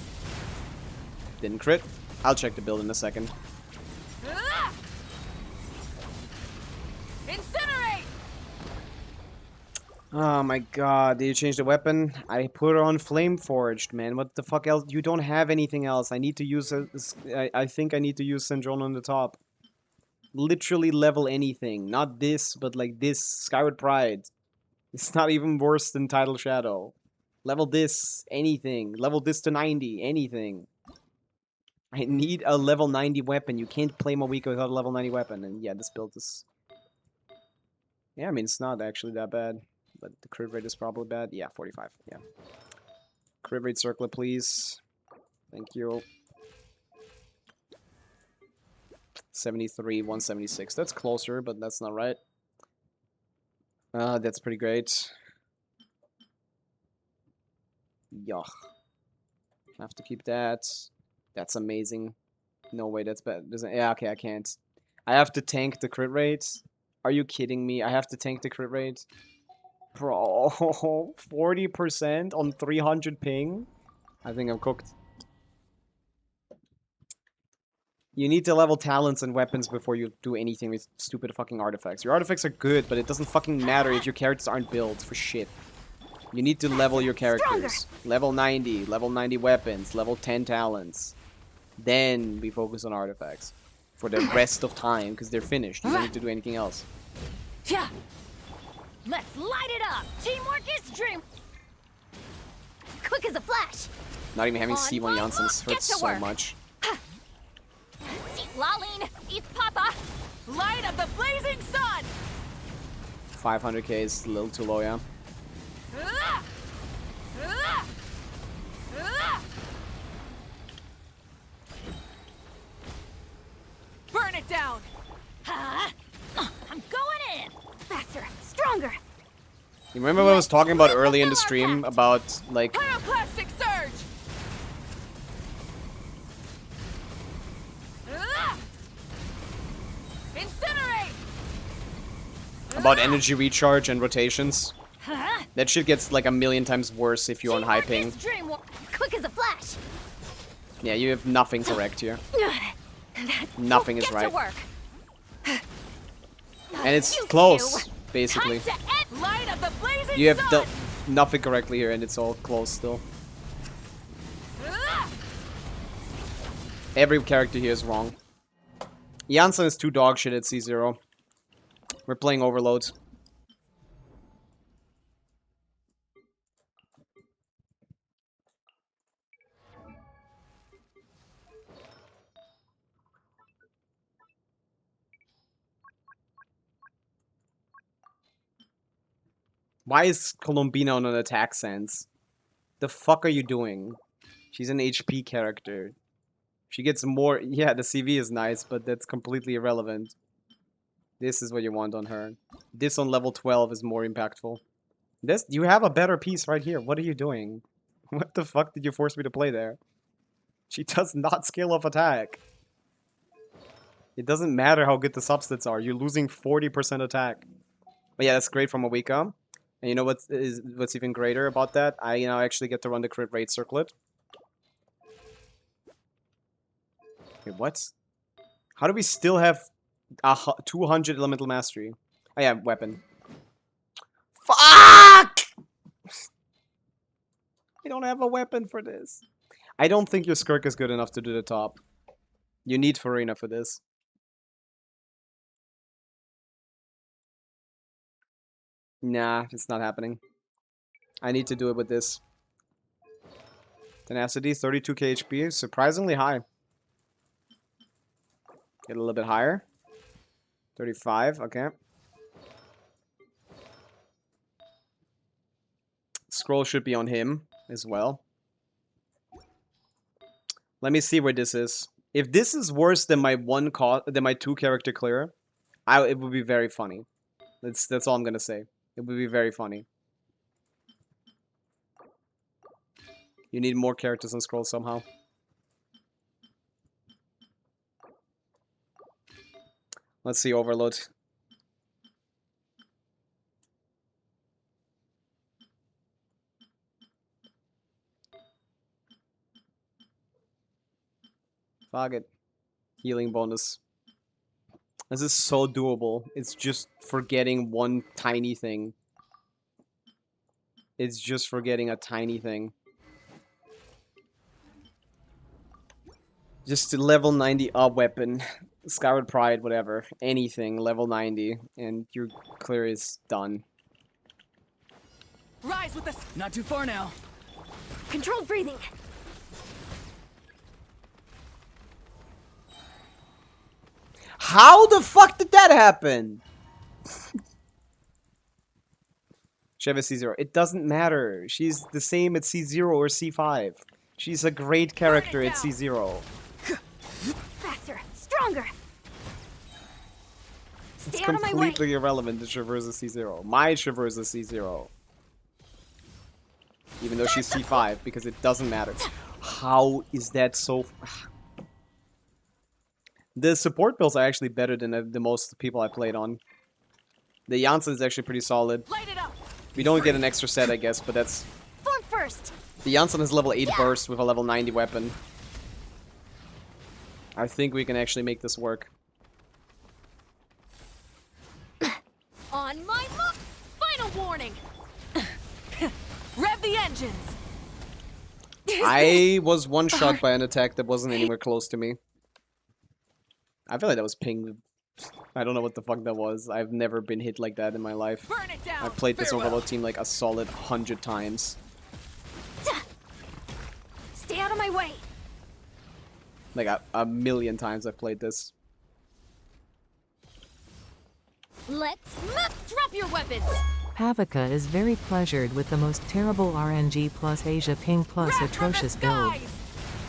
Didn't crit. I'll check the build in a second. Incinerate. Oh my god, did you change the weapon? I put on Flame Forged, man. What the fuck else? You don't have anything else. I need to use I think I need to use Snezhnaya on the top. Literally level anything. Not this, but like this. Skyward Pride. It's not even worse than Tidal Shadow. Level this. Anything. Level this to 90. Anything. I need a level 90 weapon. You can't play Pavica without a level 90 weapon. And yeah, this build is... Yeah, I mean, it's not actually that bad. But the crit rate is probably bad. Yeah, 45. Yeah. Crit rate circlet, please. Thank you. 73, 176. That's closer, but that's not right. That's pretty great. Yuck. I have to keep that. That's amazing. No way, that's bad. Yeah, okay, I can't. I have to tank the crit rate. Are you kidding me? I have to tank the crit rate? Bro, 40% on 300 ping? I think I'm cooked. You need to level talents and weapons before you do anything with stupid fucking artifacts. Your artifacts are good, but it doesn't fucking matter if your characters aren't built for shit. You need to level your characters. Level 90 weapons, level 10 talents. Then we focus on artifacts. For the rest of time, because they're finished. You don't need to do anything else. Yeah. Let's light it up. Teamwork is dream. Quick as a flash. Not even having C1 Janssens hurts so much. Laline, eats Papa. Light of the blazing sun. 500k is a little too low, yeah. Burn it down. I'm going in. Faster, stronger. You remember what I was talking about early in the stream about, like... Pyroclastic surge. Incinerate. About energy recharge and rotations? That shit gets like a million times worse if you're on high ping. Quick as a flash. Yeah, you have nothing correct here. Nothing is right. And it's close, basically. You have done nothing correctly here and it's all close still. Every character here is wrong. Janssen is too dog shit at C0. We're playing Overload. Why is Colombina on an attack sense? The fuck are you doing? She's an HP character. She gets more... Yeah, the CV is nice, but that's completely irrelevant. This is what you want on her. This on level 12 is more impactful. This... You have a better piece right here. What are you doing? What the fuck did you force me to play there? She does not scale off attack. It doesn't matter how good the substats are. You're losing 40% attack. But yeah, that's great from Pavica. And you know what's even greater about that? I now actually get to run the crit rate circlet. Wait, what? How do we still have 200 elemental mastery? Oh yeah, weapon. Fuck! I don't have a weapon for this. I don't think your Skirk is good enough to do the top. You need Farina for this. Nah, it's not happening. I need to do it with this. Tenacity, 32k HP, surprisingly high. Get a little bit higher. 35, okay. Scroll should be on him as well. Let me see where this is. If this is worse than my my 2 character clear, it would be very funny. That's all I'm gonna say. It would be very funny. You need more characters on scroll somehow. Let's see Overload. Fuck it. Healing bonus. This is so doable. It's just forgetting one tiny thing. It's just for getting a tiny thing. Just to level 90 up weapon. Skyward Pride, whatever. Anything, level 90. And your clear is done. Rise with us. Not too far now. Controlled breathing. How the fuck did that happen? Cheva C0. It doesn't matter. She's the same at C0 or C5. She's a great character at C0. Faster. Stronger. It's Stay out of my way. completely irrelevant to Traverse C0. My Traverse C0. Even though she's C5, because it doesn't matter. How is that so... The support builds are actually better than the most people I played on. The Janssen is actually pretty solid. Light it up. We don't get an extra set, I guess, but that's... Form first. The Janssen is level 8 burst with a level 90 weapon. I think we can actually make this work. On my mark. Final warning. Rev the engines. I was one shot by an attack that wasn't anywhere close to me. I feel like that was ping. I don't know what the fuck that was. I've never been hit like that in my life. Burn it down. I've played this Farewell. Overlord team like a solid 100 times. Stay out of my way. Like a million times I've played this. Let's drop your weapons. Pavica is very pleasured with the most terrible RNG plus Asia ping plus Wrath from the atrocious build. skies.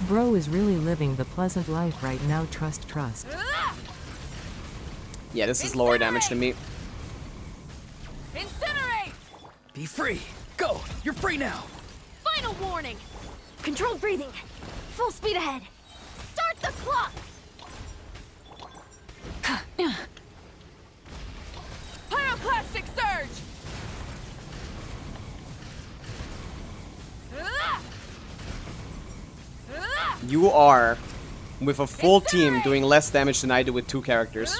Bro is really living the pleasant life right now, trust. Yeah, this is lower damage than me. Incinerate. Be free. Go. You're free now. Final warning. Controlled breathing. Full speed ahead. Start the clock. Pyroclastic surge. You are, with a full team, doing less damage than I do with 2 characters.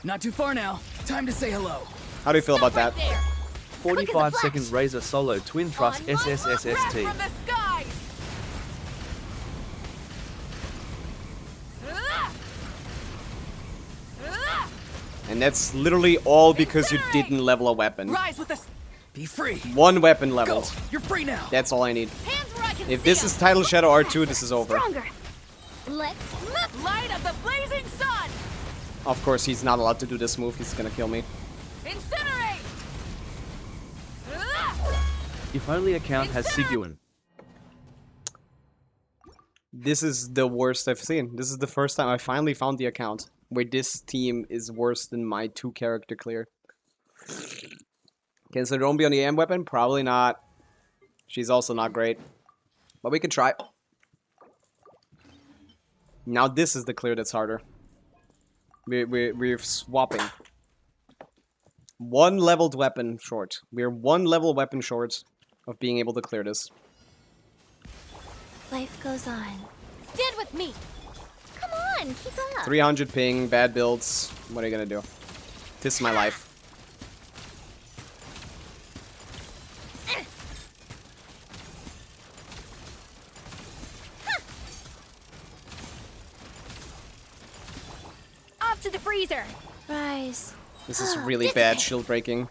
Not too far now. Time to say hello. How do you feel about Right that? there. 45 seconds Razor Solo Twin Thrust Wrath SSSST. from the skies. And that's literally all because you didn't level a weapon. Rise with us. Be free. 1 weapon Go. leveled. You're free now. That's all I need. Hands where I can If see this 'em. is Title Shadow R2, this is over. Stronger. Let's Light of the blazing sun. Of course, he's not allowed to do this move. He's gonna kill me. Incinerate. If only account has Sigyuan. This is the worst I've seen. This is the first time I finally found the account where this team is worse than my 2-character clear. Can Syndrome be on the AM weapon? Probably not. She's also not great. But we can try. Now this is the clear that's harder. We're swapping. 1 leveled weapon short. We're 1 level weapon short of being able to clear this. Life goes on. Stand with me. Come on, keep up. 300 ping, bad builds. What are you gonna do? This is my life. Off to the freezer. Rise. This is really bad shield breaking.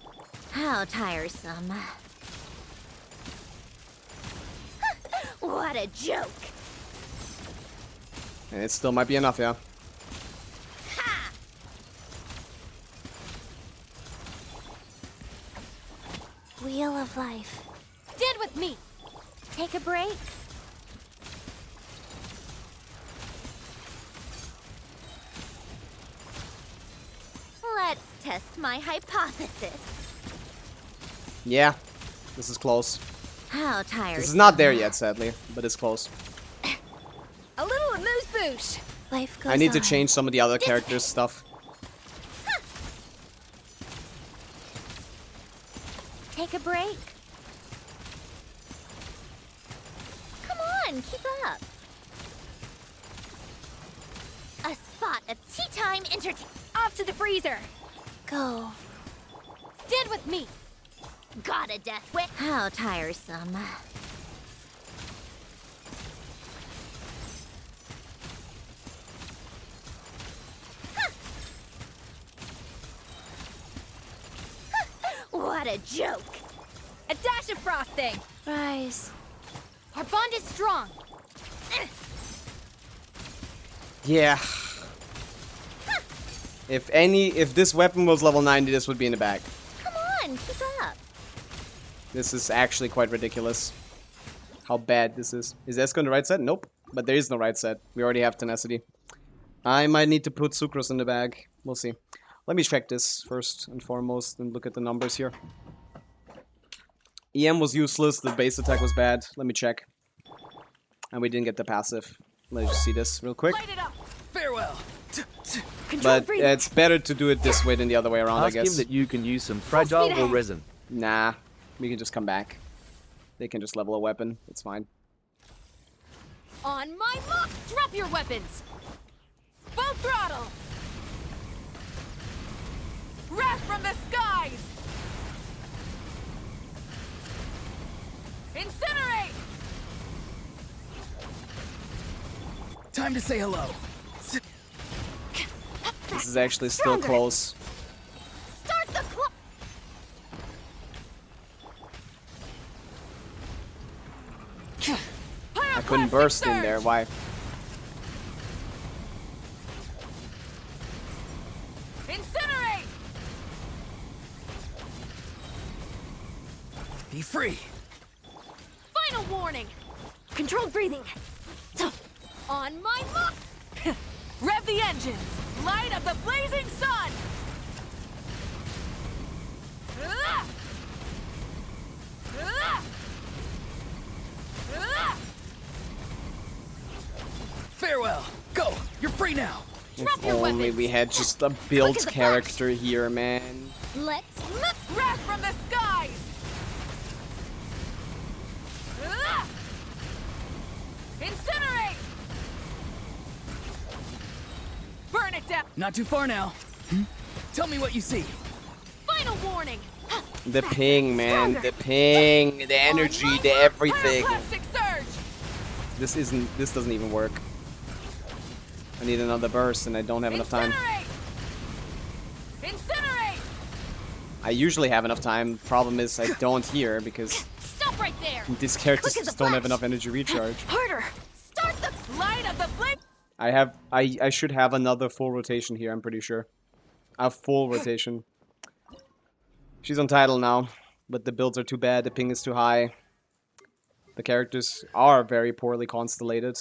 How tiresome. What a joke. And it still might be enough, yeah. Ha! Wheel of life. Stand with me. Take a break. Let's test my hypothesis. Yeah, this is close. How tiresome. This is not there yet, sadly, but it's close. A little amuse-bouche. Life goes I need to on. change some of the other characters' stuff. Take a break. Come on, keep up. A spot of tea time entertain. Off to the freezer. Go. Stand with me. Got a death wish. How tiresome. What a joke! A dash of frosting! Rise. Our bond is strong. Yeah. If this weapon was level 90, this would be in the bag. Come on, keep up. This is actually quite ridiculous. How bad this is. Is Esko in the right set? Nope. But there is no right set. We already have tenacity. I might need to put Sucrose in the bag. We'll see. Let me check this first and foremost and look at the numbers here. EM was useless, the base attack was bad. Let me check. And we didn't get the passive. Let's just see this real quick. Light it up. Farewell. But it's better to do it this way than the other way around, I Ask him guess. that you can use some fragile or resin. Nah, we can just come back. They can just level a weapon. It's fine. On my mark, drop your weapons. Full throttle. Wrath from the skies. Incinerate. Time to say hello. This is actually still close. Start the clock. I couldn't burst in there. Why? Incinerate. Be free. Final warning. Controlled breathing. On my mark. Rev the engines. Light of the blazing sun. Farewell. Go. You're free now. If only we had just a built character here, man. Let's wrath from the skies. Incinerate. Burn it down. Not too far now. Tell me what you see. Final warning. The ping, man. The ping. The energy. The everything. Pyroclastic surge. This doesn't even work. I need another burst and I don't have enough time. Incinerate. Incinerate. I usually have enough time. Problem is I don't here because Stop right there. these characters Quick as a just don't have flash. enough energy recharge. Harder. Start the light of the blink. I should have another full rotation here, I'm pretty sure. A full rotation. She's on title now, but the builds are too bad, the ping is too high. The characters are very poorly constellated.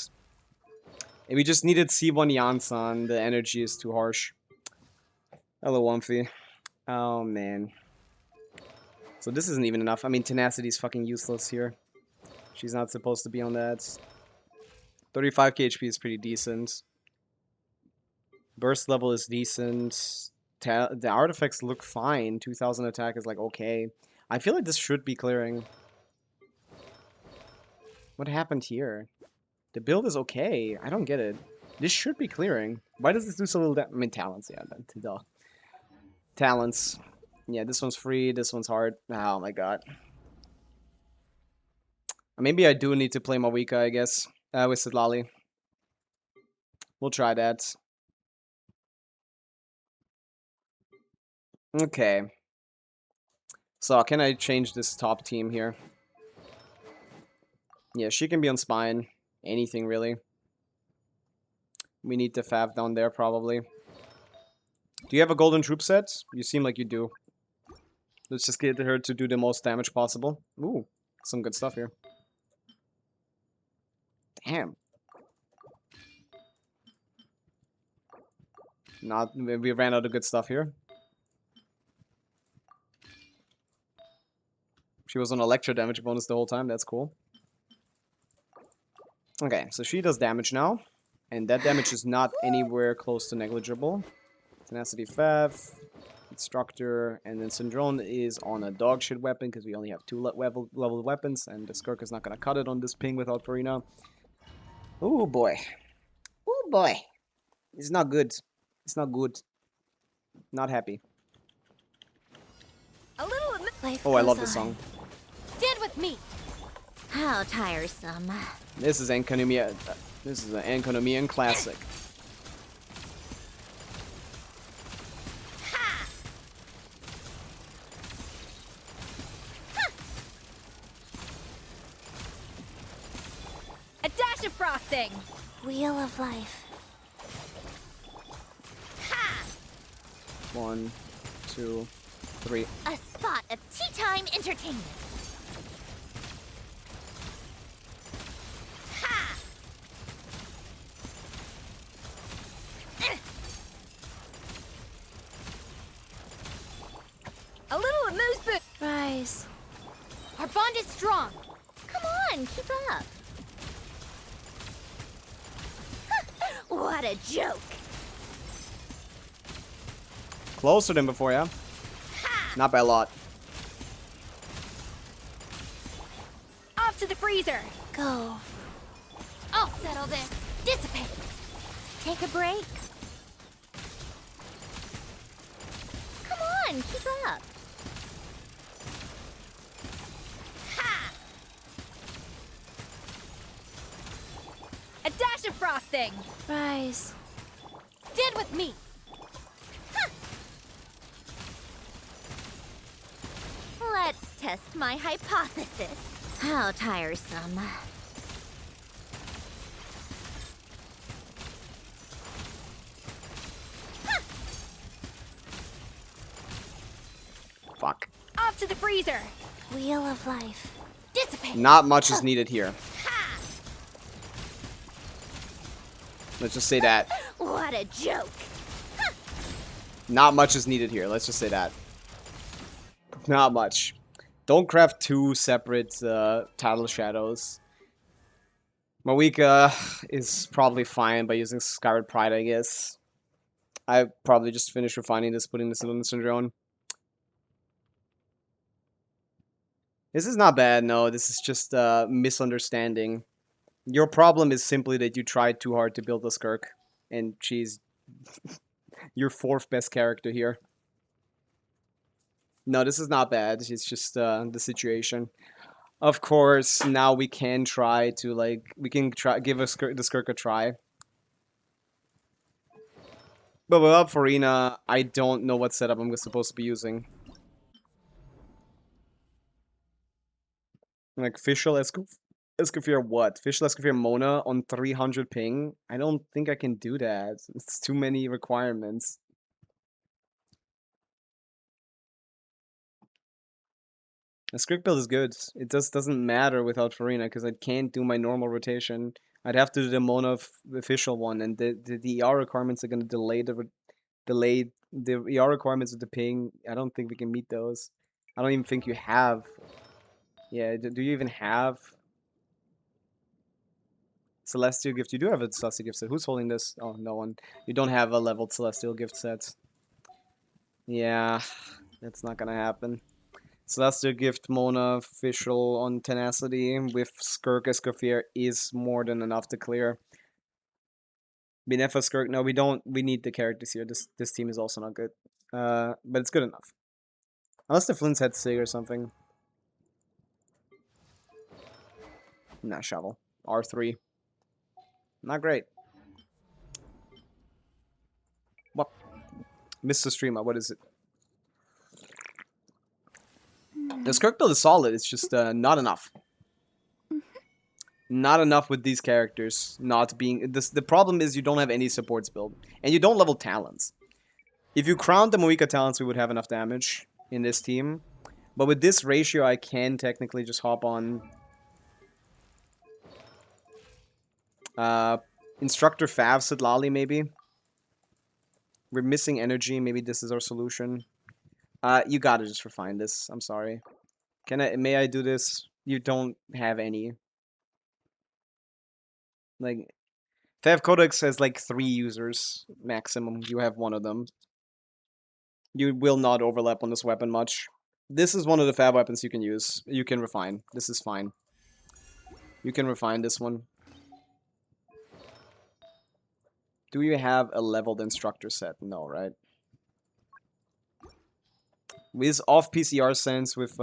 And we just needed C1 Yansan, the energy is too harsh. Hello, Wumpy. Oh, man. So this isn't even enough. I mean, Tenacity is fucking useless here. She's not supposed to be on that. 35k HP is pretty decent. Burst level is decent. The artifacts look fine. 2000 attack is like okay. I feel like this should be clearing. What happened here? The build is okay. I don't get it. This should be clearing. Why does this do so little I mean, talents, yeah. Duh. Talents. Yeah, this one's free. This one's hard. Oh my god. Maybe I do need to play Pavica, I guess. With Sidlali. We'll try that. Okay. So, can I change this top team here? Yeah, she can be on Spine. Anything, really. We need the Fav down there, probably. Do you have a golden troop set? You seem like you do. Let's just get her to do the most damage possible. Ooh, some good stuff here. Damn. We ran out of good stuff here. She was on Electro damage bonus the whole time. That's cool. Okay, so she does damage now. And that damage is not anywhere close to negligible. Tenacity Fav, Instructor, and then Syndrome is on a dog shit weapon because we only have 2 level weapons. And the Skirk is not going to cut it on this ping without Farina. Oh boy. Oh boy. It's not good. It's not good. Not happy. A little Life Oh, I goes love this on. song. Stand with me. How tiresome. This is Enkonomia. This is an Enkonomian classic. A dash of frosting. Wheel of life. 1, 2, 3. A spot of tea time entertainment. A little amuse-bouche. Rise. Our bond is strong. Come on, keep up. What a joke. Closer than before, yeah? Not by a lot. Off to the freezer. Go. I'll settle this. Dissipate. Take a break. Come on, keep up. A dash of frosting. Rise. Stand with me. Let's test my hypothesis. How tiresome. Fuck. Off to the freezer. Wheel of life. Dissipate. Not much is needed here. Let's just say that. What a joke. Not much is needed here. Let's just say that. Not much. Don't craft two separate title shadows. Pavica is probably fine by using Skyward Pride, I guess. I probably just finished refining this, putting this in the drone. This is not bad, no. This is just a misunderstanding. Your problem is simply that you tried too hard to build a Skirk, and she's your fourth best character here. No, this is not bad. It's just the situation. Of course, now we can try to give the Skirk a try. But without Farina, I don't know what setup I'm supposed to be using. Like Fischl Escoffier what? Fischl Escoffier Mona on 300 ping? I don't think I can do that. It's too many requirements. The script build is good. It just doesn't matter without Farina because I can't do my normal rotation. I'd have to do the Mona official one, and the ER requirements are going to delay the ER requirements with the ping. I don't think we can meet those. I don't even think you have. Yeah, do you even have Celestial Gift? You do have a Celestial Gift set. Who's holding this? Oh, no one. You don't have a leveled Celestial Gift set. Yeah, that's not gonna happen. Celestial Gift Mona official on Tenacity with Skirk Escoffier is more than enough to clear. Binefa Skirk, no, we don't. We need the characters here. This team is also not good. But it's good enough. Unless the Flynn's had Sig or something. Nah, Shovel. R3. Not great. What? Mr. Streamer, what is it? The Skirk build is solid, it's just not enough. Not enough with these characters not being... The problem is you don't have any supports build. And you don't level talents. If you crowned the Pavica talents, we would have enough damage in this team. But with this ratio, I can technically just hop on... Instructor Fav, Sidlali, maybe. We're missing energy. Maybe this is our solution. You gotta just refine this. I'm sorry. May I do this? You don't have any. Like, Fav Codex has like 3 users maximum. You have one of them. You will not overlap on this weapon much. This is one of the Fav weapons you can use. You can refine. This is fine. You can refine this one. Do you have a leveled instructor set? No, right? With off PCR sense with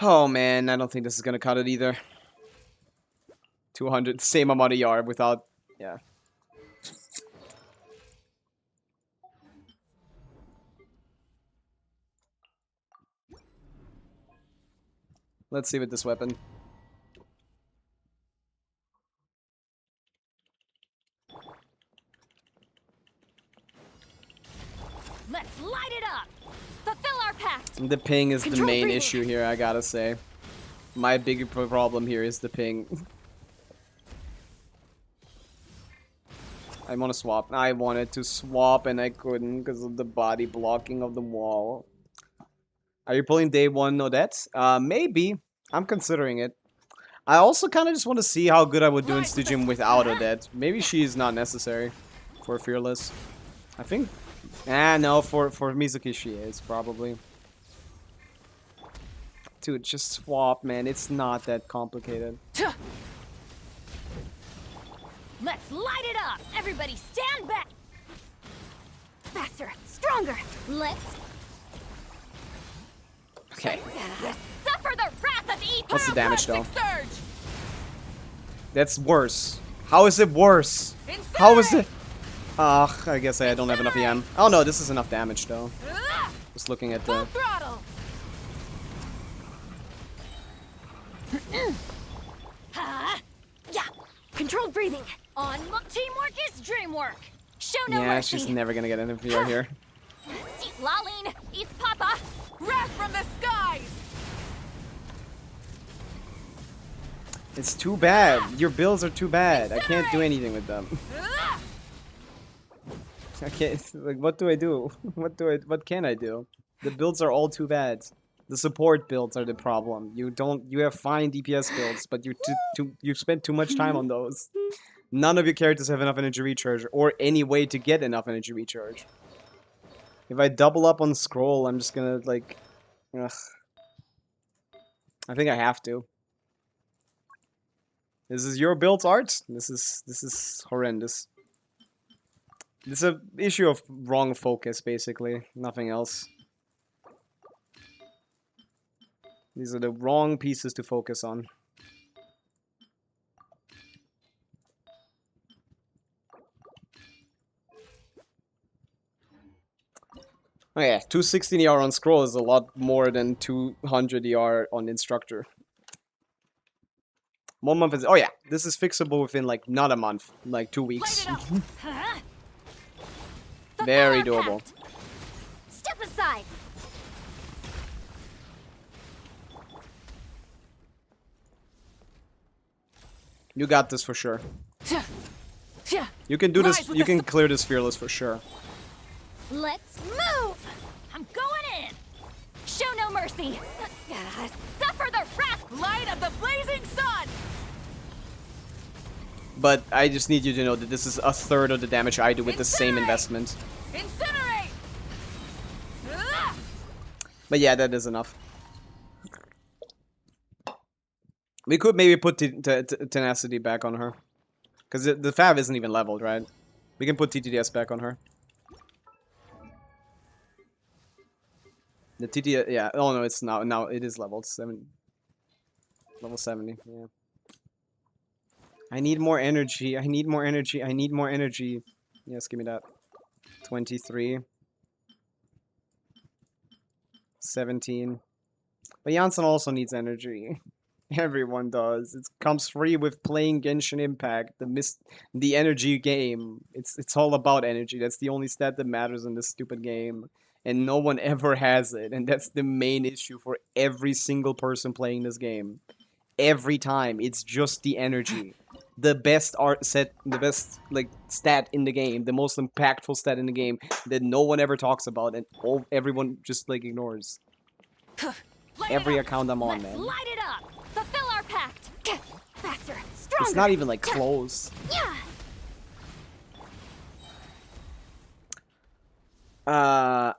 oh man, I don't think this is gonna cut it either. 200, same amount of yard without, yeah. Let's see with this weapon. Let's light it up. Fulfill our pact. The ping is the Control main breathing. issue here, I gotta say. My big problem here is the ping. I want to swap. I wanted to swap and I couldn't because of the body blocking of the wall. Are you pulling day 1 Odette? Maybe. I'm considering it. I also kind of just want to see how good I would do in Stygian without Odette. Maybe she's not necessary for Fearless. I think... no, for Mizuki she is, probably. Dude, just swap, man. It's not that complicated. Let's light it up. Everybody stand back. Faster, stronger. Let's Okay. suffer the wrath of eternal What's the damage, though? plastic surge. That's worse. How is it worse? How is it? Ugh, I guess I don't have enough EM. Oh no, this is enough damage though. Just looking at the... Full throttle. Yeah. Controlled breathing. Teamwork is dreamwork. Show no Yeah, mercy. she's never gonna get an VR here. See, Laline, East Papa. Wrath from the skies. It's too bad. Your builds are too bad. I can't do anything with them. I can't. Like, what do I do? What can I do? The builds are all too bad. The support builds are the problem. You have fine DPS builds, but you spend too much time on those. None of your characters have enough energy recharge or any way to get enough energy recharge. If I double up on scroll, I'm just gonna like, ugh. I think I have to. This is your build art. This is horrendous. It's an issue of wrong focus, basically. Nothing else. These are the wrong pieces to focus on. Oh yeah, 216 ER on scroll is a lot more than 200 ER on instructor. 1 month is... Oh yeah, this is fixable within like not a month, like 2 weeks. Light it up. Very Fulfill our doable. pact. Step aside. You got this for sure. You can do this. You can clear this fearless for sure. Let's move. I'm going in. Show no mercy. Suffer the wrath light of the blazing sun. But I just need you to know that this is a third of the damage I do with the same investment. Incinerate. But yeah, that is enough. We could maybe put tenacity back on her. Because the Fav isn't even leveled, right? We can put TTDS back on her. The TTDS, yeah. Oh no, it's now. Now it is leveled 7. Level 70, yeah. I need more energy. I need more energy. I need more energy. Yes, give me that. 23. 17. But Janssen also needs energy. Everyone does. It comes free with playing Genshin Impact, the energy game. It's all about energy. That's the only stat that matters in this stupid game. And no one ever has it. And that's the main issue for every single person playing this game. Every time. It's just the energy. The best art set, the best like stat in the game, the most impactful stat in the game that no one ever talks about and everyone just like ignores. Every account I'm on, man. Light it up. Fulfill our pact. Faster, stronger. It's not even like close. Yeah.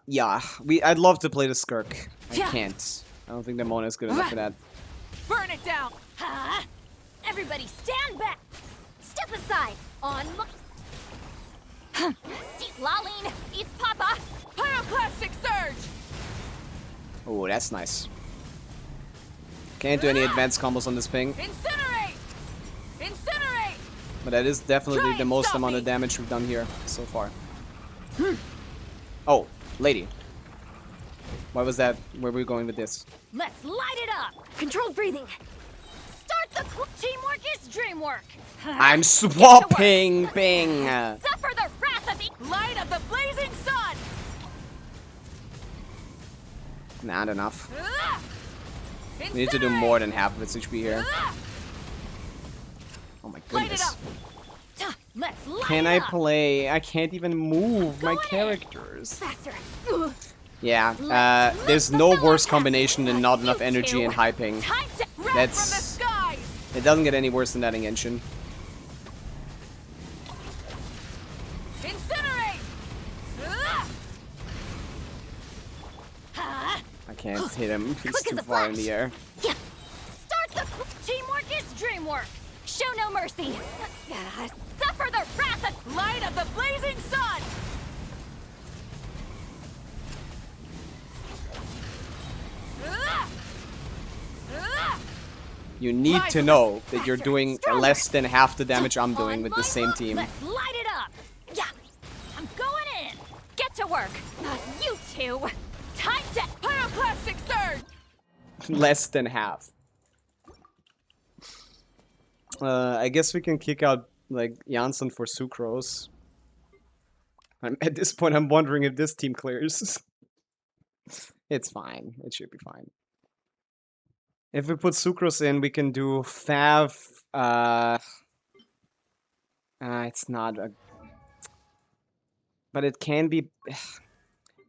Yeah. I'd love to play the Skirk. I Yeah. can't. I don't think the Mona is good enough for that. Burn it down. Huh? Everybody stand back. Step aside. On my... See, Laline, it's Papa. Pyroclastic surge. Oh, that's nice. Can't do any advanced combos on this ping, Incinerate. Incinerate. but that is definitely Try the and most stop amount me. of damage we've done here so far. Oh, lady. Why was that? Where were we going with this? Let's light it up. Controlled breathing. Start the teamwork is dreamwork. I'm swapping ping. Suffer the wrath of the... Light of the blazing sun. Not enough. Ah! We need to do more than half of its HP here. Ah! Oh my Light it goodness. up. Let's light Can it I up. play? I can't even move my Go in. characters. Faster. Yeah, there's no worse combination than not enough energy and high ping. Time to wrath That's- from the skies. It doesn't get any worse than that in Genshin. Incinerate. Ah! I can't hit him. He's Quick as too a far in flash. the air. Yeah. Start the... Teamwork is dreamwork. Show no mercy. Suffer the wrath of... Light of the blazing sun. Ah! Ah! You need Rise to of know the that you're faster, doing stronger. less than half the damage I'm doing On with my the same mark, team. Let's light it up. Yeah. I'm going in. Get to work. You two. Time to pyroclastic surge. Less than half. I guess we can kick out, like, Janssen for Sucrose. At this point, I'm wondering if this team clears. It's fine. It should be fine. If we put Sucrose in, we can do Fav. It's not a... But it can be...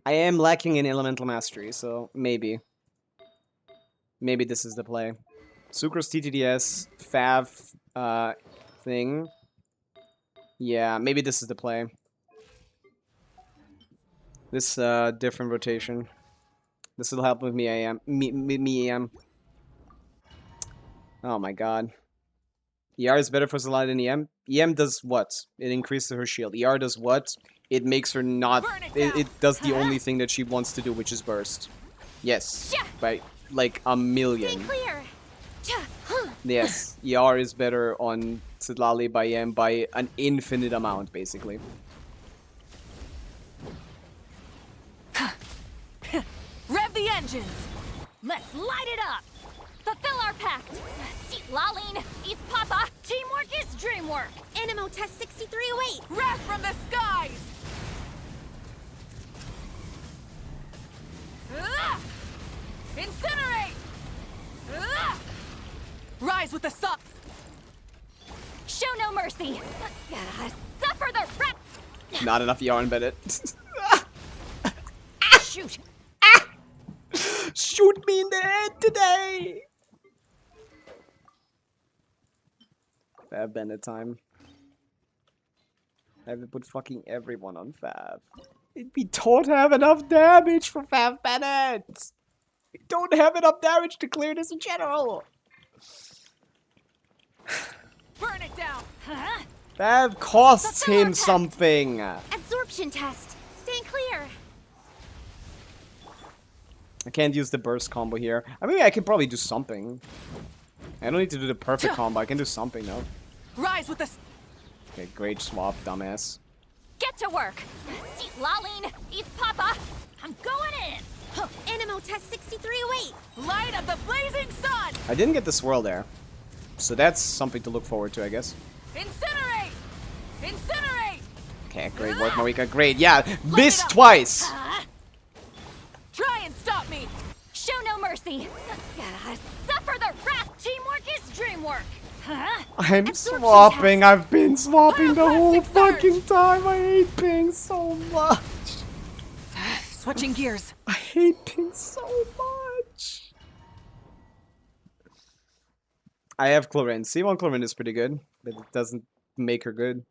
I am lacking in Elemental Mastery, so maybe. Maybe this is the play. Sucrose TTDS, Fav thing. Yeah, maybe this is the play. This different rotation. This will help with me EM. Oh my god. ER is better for Zelda than EM. EM does what? It increases her shield. ER does what? It makes her not... Burn it It down. does the only thing that she wants to do, which is burst. Yes. Yeah. By like a million. Clear. Yes. ER is better on Citlali by EM by an infinite amount, basically. Rev the engines. Let's light it up. Fulfill our pact. See, Laline, it's Papa. Teamwork is dreamwork. Animo test 6308. Wrath from the skies. Ah! Incinerate. Ah! Rise with the sun. Show no mercy. Suffer the wrath. Not enough ER embedded. Shoot. Shoot me in the head today! Fab Bennett time. I have to put fucking everyone on Fab. We don't have enough damage for Fab Bennett! We don't have enough damage to clear this in general! Burn it down. Huh? Fab costs Fulfill our him pact. something! Absorption test. Stand clear. I can't use the burst combo here. I mean, I can probably do something. I don't need to do the perfect combo. I can do something, though. Rise with the... Okay, great swap, dumbass. Get to work. See, Laline, it's Papa. I'm going in. Animo test 6308. Light of the blazing sun. I didn't get the swirl there. So that's something to look forward to, I guess. Incinerate. Incinerate. Okay, great work, Marika. Great, yeah. Miss it up. twice! Try and stop me. Show no mercy. Suffer the wrath. Teamwork is dreamwork. Huh? I'm Absorption swapping. test. I've been swapping the whole Pyroclastic surge. fucking time. I hate ping so much. Switching gears. I hate ping so much. I have Chlorine. C1 Chlorine is pretty good, but it doesn't make her good.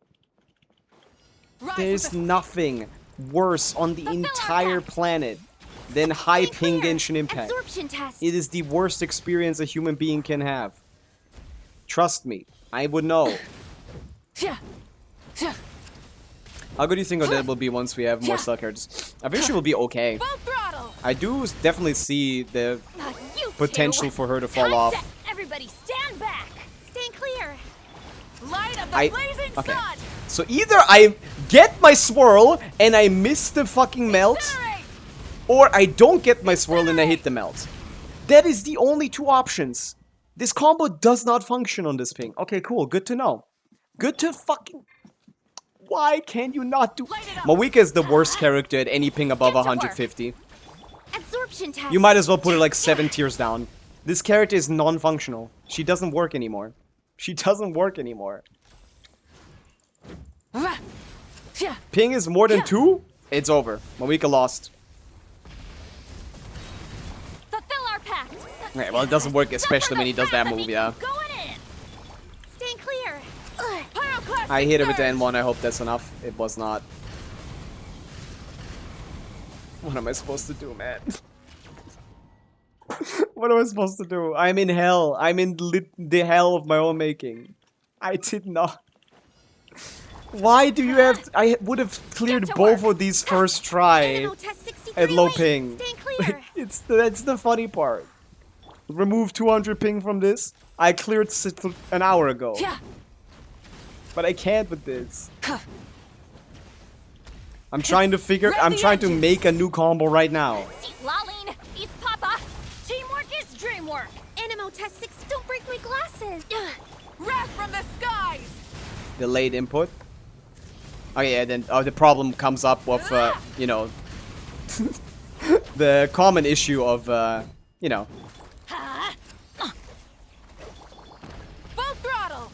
Rise with There's the... nothing worse on the entire planet than high ping Genshin Impact. Absorption test. It is the worst experience a human being can have. Trust me, I would know. How good do you think Odette will be once we have more cell characters? I think she will be okay. Full throttle. I do definitely see the You potential two. for her to fall Time off. to- Everybody stand back. Stand clear. Light of the blazing okay. sun. So either I get my swirl and I miss the fucking melt, Incinerate. or I don't get my swirl and I hit the melt. That is the only two options. This combo does not function on this ping. Okay, cool. Good to know. Good to fucking... Why can you not do... Light it up. Pavica is the worst character at any ping above Get to work. 150. Absorption test. You might as well put her like 7 tiers down. This character is non-functional. She doesn't work anymore. She doesn't work anymore. Ping is more than 2? It's over. Pavica lost. Fulfill our pact. Okay, well, it doesn't work, especially when he does that move, yeah. Going in. Stand clear. Pyroclastic I hit it with the surge. N1, I hope that's enough. It was not. What am I supposed to do, man? What am I supposed to do? I'm in hell. I'm in the hell of my own making. I did not. Why do you have... I would have cleared to both work. of these first try Animal test 63 at low away. ping. Stand clear. That's the funny part. Remove 200 ping from this. I cleared an hour ago. But I can't with this. I'm trying to figure... I'm trying to make a new combo right now. Laline, it's Papa. Teamwork is dreamwork. Animal test 6. Don't break my glasses. Wrath from the skies. Delayed input. Oh yeah, then the problem comes up with, you know... the common issue of, you know... Full throttle.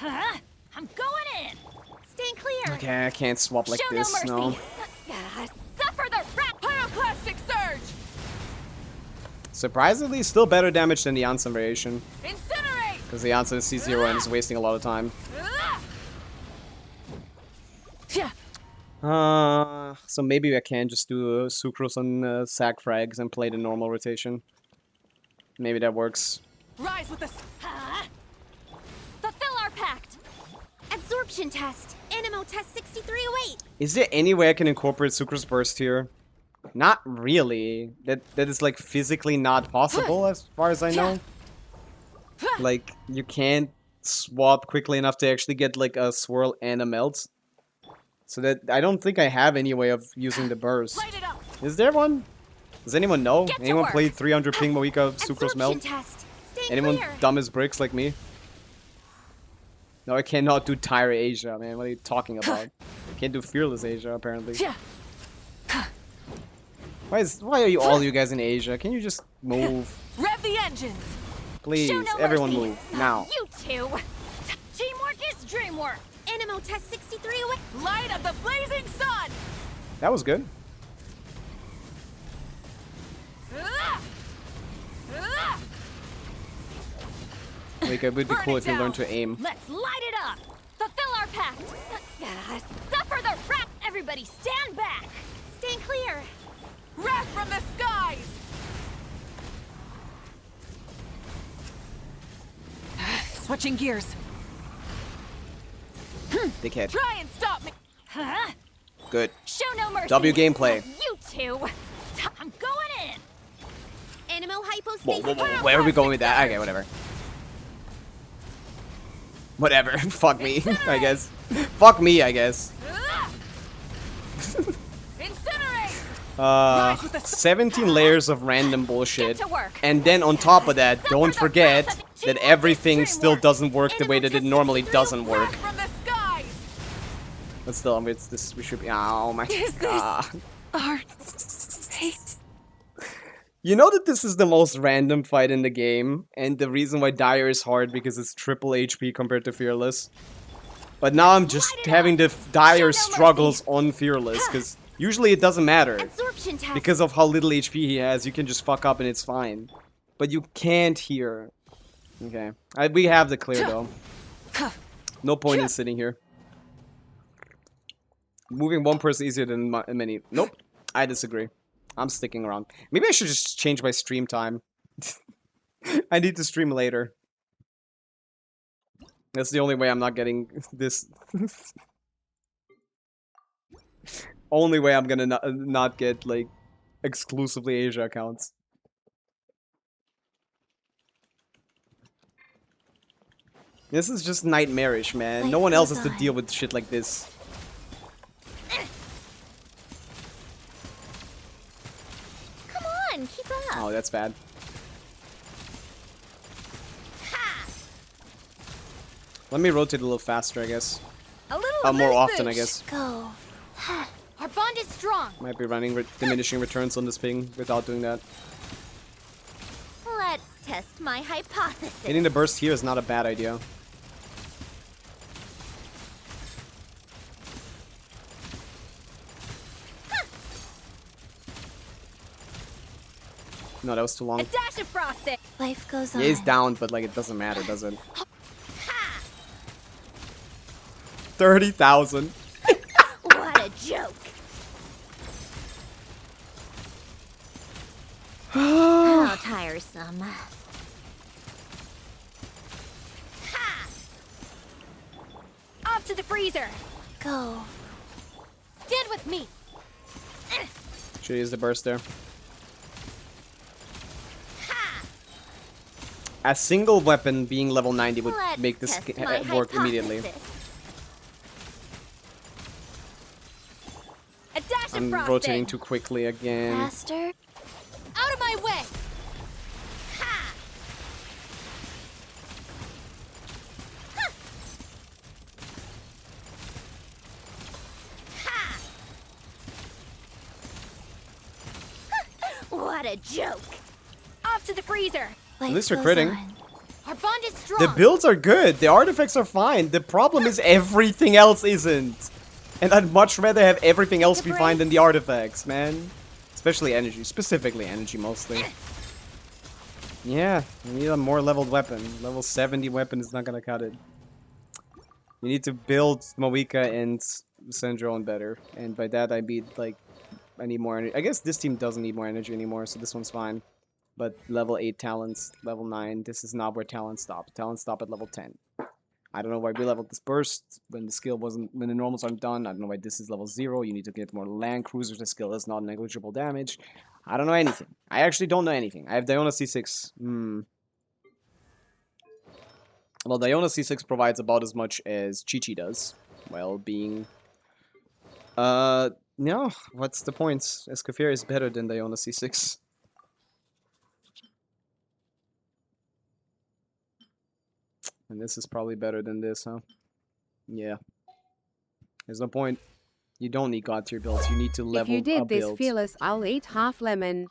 I'm going in. Stand clear. Okay, I can't swap like Show this, no no. mercy. Suffer the wrath. Pyroclastic surge. Surprisingly, still better damage than the Ansem variation. Incinerate. Because the Ansem is C0 and is wasting a lot of time. So maybe I can just do Sucrose on sack frags and play the normal rotation. Maybe that works. Rise with the... Fulfill our pact. Absorption test. Animo test 6308. Is there any way I can incorporate Sucrose Burst here? Not really. That is like physically not possible as far as I know. Like, you can't swap quickly enough to actually get like a swirl and a melt. So that I don't think I have any way of using the burst. Light it up. Is there one? Does anyone know? Get to Anyone work. played 300 ping Pavica Sucrose Absorption melt? test. Stand Anyone clear. dumb as bricks like me? No, I cannot do Tyre Asia, man. What are you talking about? Can't do Fearless Asia, apparently. Why are you all you guys in Asia? Can you just move? Rev the engines. Please, Show no everyone mercy. move. Now. You two. Teamwork is dreamwork. Animo test 6308. Light of the blazing sun. That was good. Like, it would be Burn cool it if you learned down. to aim. Let's light it up. Fulfill our pact. Suffer the wrath. Everybody stand back. Stand clear. Wrath from the skies. Switching gears. Dickhead. Try and stop me. Huh? Good. Show no mercy. W gameplay. You two. I'm going in. Animo hypostasis. Whoa. Where are we going with that? Okay, whatever. Whatever. Fuck me, I guess. Fuck me, I guess. Incinerate. 17 layers of random bullshit. Get to work. And then on top of that, don't forget that everything still doesn't work the way that it normally doesn't work. Wrath from the skies. But still, it's this. We should be. Oh my god. You know that this is the most random fight in the game, and the reason why Dire is hard because it's triple HP compared to Fearless. But now I'm just Light it having up. the Dire Show no struggles on Fearless, because usually it doesn't matter. Absorption test. Because of how little HP he has, you can just fuck up and it's fine. But you can't here. Okay. We have the clear though. No point in sitting here. Moving one person easier than many. Nope. I disagree. I'm sticking around. Maybe I should just change my stream time. I need to stream later. That's the only way I'm not getting this. Only way I'm gonna not get, like, exclusively Asia accounts. This is just nightmarish, man. No one else has to deal with shit like this. Come on, keep up. Oh, that's bad. Let me rotate a little faster, I guess. A little More boost. often, I guess. Go. Our bond is strong. Might be running diminishing returns on this ping without doing that. Let's test my hypothesis. Hitting the burst here is not a bad idea. No, that was too long. A dash of frosting. Life goes on. It is down, but like it doesn't matter, does it? 30,000. What a joke. How tiresome. Off to the freezer. Go. Stand with me. Should use the burst there. A single weapon being level 90 would Let's make this test my work immediately. hypothesis. A dash of I'm frosting. rotating too quickly again. Faster. Out of my way. What a joke. Off to the freezer. At least we're critting. Our bond is strong. The builds are good. The artifacts are fine. The problem is everything else isn't. And I'd much rather have everything else be fine than the artifacts, man. Especially energy. Specifically energy, mostly. Yeah, you need a more leveled weapon. Level 70 weapon is not gonna cut it. You need to build Pavica and Syndrome better. And by that I mean, like, I need more energy. I guess this team doesn't need more energy anymore, so this one's fine. But level 8 talents, level 9, this is not where talents stop. Talents stop at level 10. I don't know why we leveled this burst when the skill wasn't, when the normals aren't done. I don't know why this is level 0. You need to get more land cruisers. The skill is not negligible damage. I don't know anything. I actually don't know anything. I have Diona C6. Well, Diona C6 provides about as much as Chi-Chi does. While being... no. What's the point? Escoffier is better than Diona C6. And this is probably better than this, huh? Yeah. There's no point. You don't need god tier builds. You need to level If you did up this, builds. Fearless, I'll eat half lemon.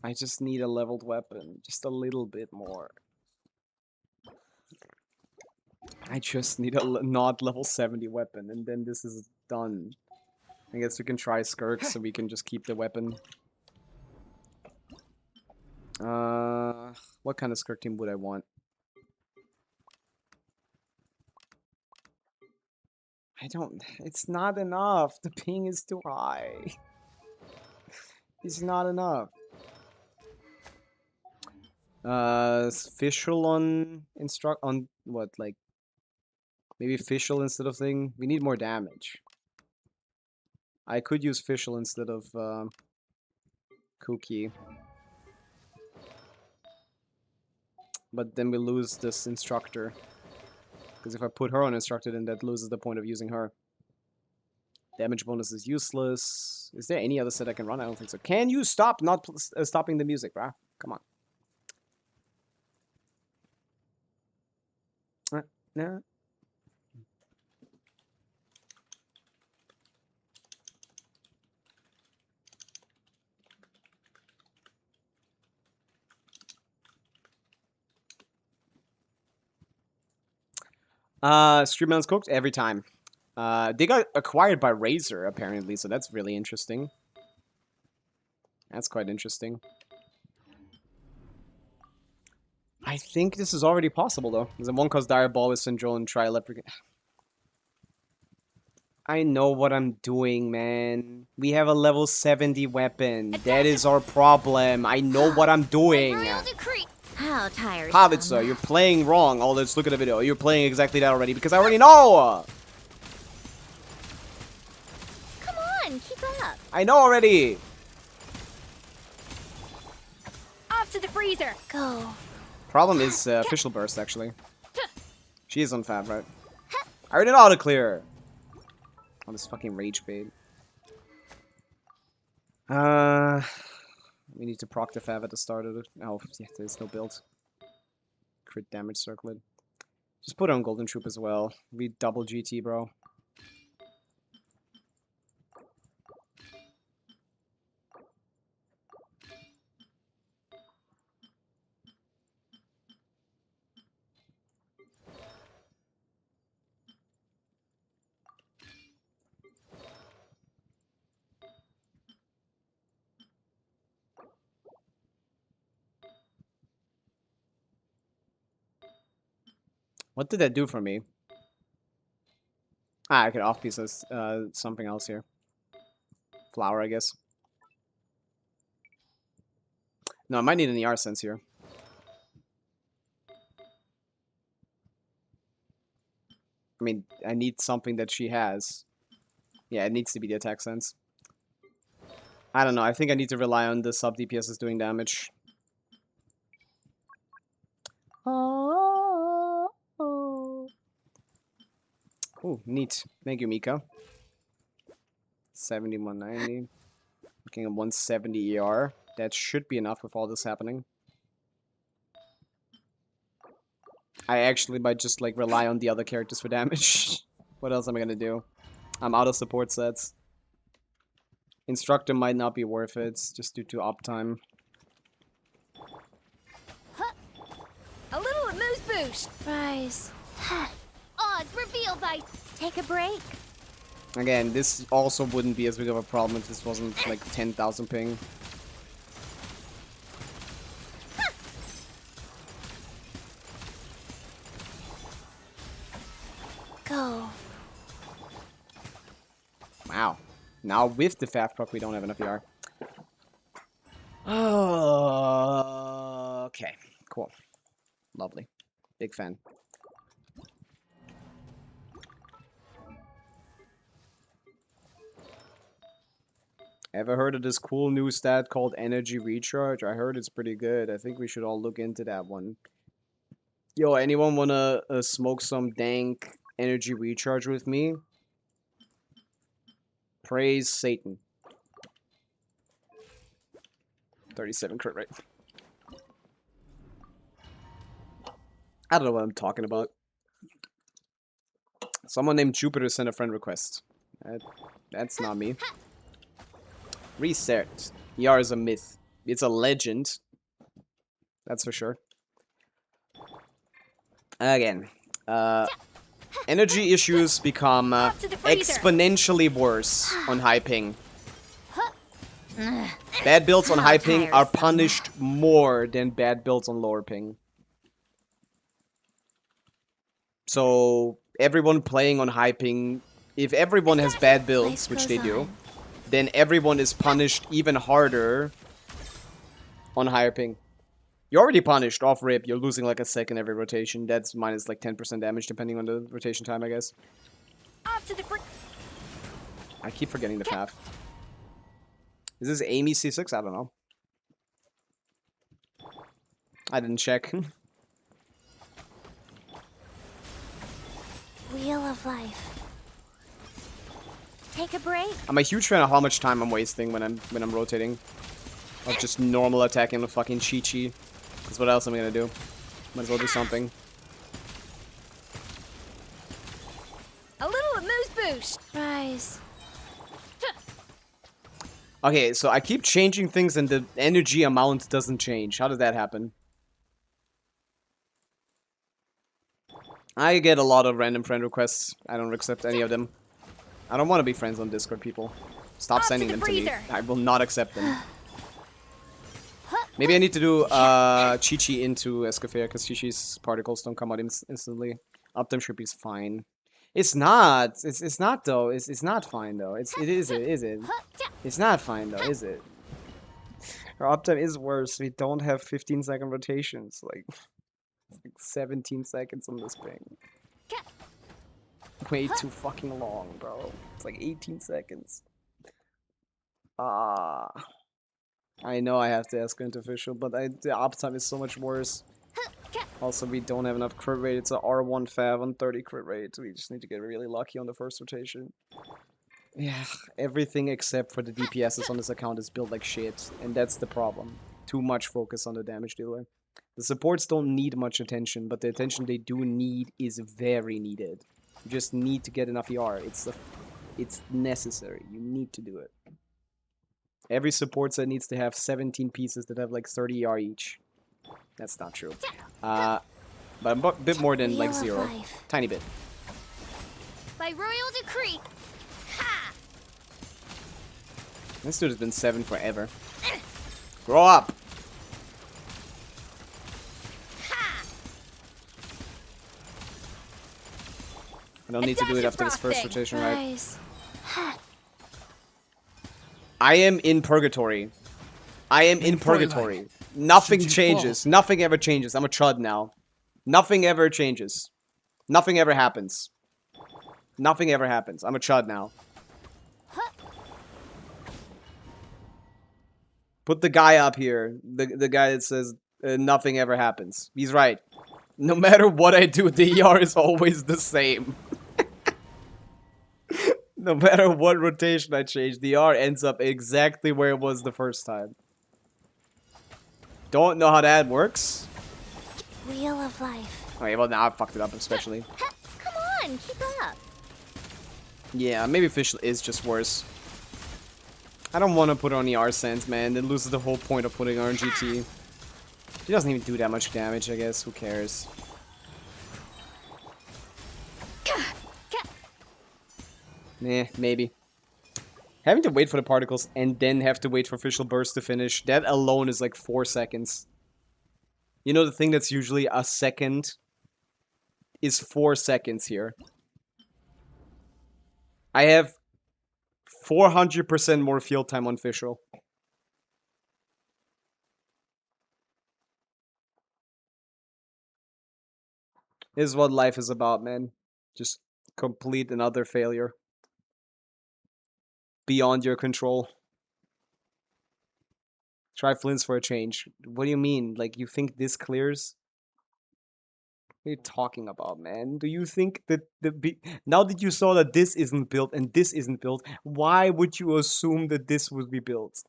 I just need a leveled weapon. Just a little bit more. I just need a not level 70 weapon. And then this is done. I guess we can try Skirk so we can just keep the weapon. What kind of Skirk team would I want? I don't... It's not enough. The ping is too high. It's not enough. Official on... on what, like... Maybe official instead of thing? We need more damage. I could use official instead of, Cookie. But then we lose this instructor. Because if I put her on instructor, then that loses the point of using her. Damage bonus is useless. Is there any other set I can run? I don't think so. Can you stop not stopping the music, bruh? Come on. No. Streamman's cooked every time. They got acquired by Razer, apparently, so that's really interesting. That's quite interesting. I I think this is already possible though. There's a 1-cost Diabolic Syndrome and try Leprechaun. I know what I'm doing, man. We have a level 70 weapon. That is our problem. I know what I'm doing. Royal decree. How tiresome. Pavica, you're playing wrong. Oh, let's look at the video. You're playing exactly that already because I already know. Come on, keep up. I know already. Off to the freezer. Go. Problem is official burst actually. She is on fab, right? I already know how to clear. Oh, this fucking rage bait. We need to proc the fab at the start of it. Oh, yeah, there's no build. Crit damage circlet. Just put on Golden Troop as well. We double GT, bro. What did that do for me? Ah, I could off-piece something else here. Flower, I guess. No, I might need an ER sense here. I mean, I need something that she has. Yeah, it needs to be the attack sense. I don't know, I think I need to rely on the sub DPSs doing damage. Oh, neat. Thank you, Mika. 7190. Looking at 170 ER. That should be enough with all this happening. I actually might just like rely on the other characters for damage. What else am I gonna do? I'm out of support sets. Instructor might not be worth it, just due to uptime. A little amuse boost. Rise. Odds revealed by. Take a break. Again, this also wouldn't be as big of a problem if this wasn't like 10,000 ping. Go. Wow. Now with the FAF proc, we don't have enough ER. Oh, okay. Cool. Lovely. Big fan. Ever heard of this cool new stat called energy recharge? I heard it's pretty good. I think we should all look into that one. Yo, anyone wanna smoke some dank energy recharge with me? Praise Satan. 37 crit rate. I don't know what I'm talking about. Someone named Jupiter sent a friend request. That's not me. Reset. ER is a myth. It's a legend. That's for sure. Again. Energy issues become exponentially worse on high ping. Bad builds on high ping are punished more than bad builds on lower ping. So, everyone playing on high ping, if everyone has bad builds, which they do, then everyone is punished even harder on higher ping. You're already punished off rip. You're losing like a second every rotation. That's minus like 10% damage depending on the rotation time, I guess. I keep forgetting the path. Is this Amy C6? I don't know. I didn't check. Wheel of life. Take a break. I'm a huge fan of how much time I'm wasting when I'm rotating. Of just normal attacking with fucking Chi-Chi. Because what else am I gonna do? Might as well do something. A little amuse boost. Rise. Okay, so I keep changing things and the energy amount doesn't change. How did that happen? I get a lot of random friend requests. I don't accept any of them. I don't want to be friends on Discord, people. Stop sending them to me. I will not accept them. Maybe I need to do Chi-Chi into Escafia because Chi-Chi's particles don't come out instantly. Uptime should be fine. It's not. It's not though. It's not fine though. It is it? It's not fine though, is it? Our uptime is worse. We don't have 15-second rotations. Like, it's like 17 seconds on this thing. Way too fucking long, bro. It's like 18 seconds. I know I have to ask into official, but the uptime is so much worse. Also, we don't have enough crit rate. It's a R1 Fav on 30 crit rate. We just need to get really lucky on the first rotation. Yeah, everything except for the DPSs on this account is built like shit, and that's the problem. Too much focus on the damage dealer. The supports don't need much attention, but the attention they do need is very needed. You just need to get enough ER. It's necessary. You need to do it. Every support set needs to have 17 pieces that have like 30 ER each. That's not true. But a bit more than like 0. Tiny bit. By royal decree. Ha! This dude has been 7 forever. Grow up! Ha! I don't need to do it after this first rotation, right? Guys. I am in purgatory. I am in purgatory. Nothing changes. Nothing ever changes. I'm a chud now. Nothing ever changes. Nothing ever happens. Nothing ever happens. I'm a chud now. Put the guy up here. The guy that says nothing ever happens. He's right. No matter what I do, the ER is always the same. No matter what rotation I change, the ER ends up exactly where it was the first time. Don't know how that works. Wheel of life. Okay, well now I fucked it up especially. Come on, keep up. Yeah, maybe official is just worse. I don't want to put her on ER sense, man. It loses the whole point of putting her on GT. She doesn't even do that much damage, I guess. Who cares? Nah, maybe. Having to wait for the particles and then have to wait for official burst to finish, that alone is like 4 seconds. You know, the thing that's usually a second is 4 seconds here. I have 400% more field time on official. This is what life is about, man. Just complete another failure. Beyond your control. Try Flints for a change. What do you mean? Like, you think this clears? What are you talking about, man? Do you think that now that you saw that this isn't built and this isn't built, why would you assume that this would be built?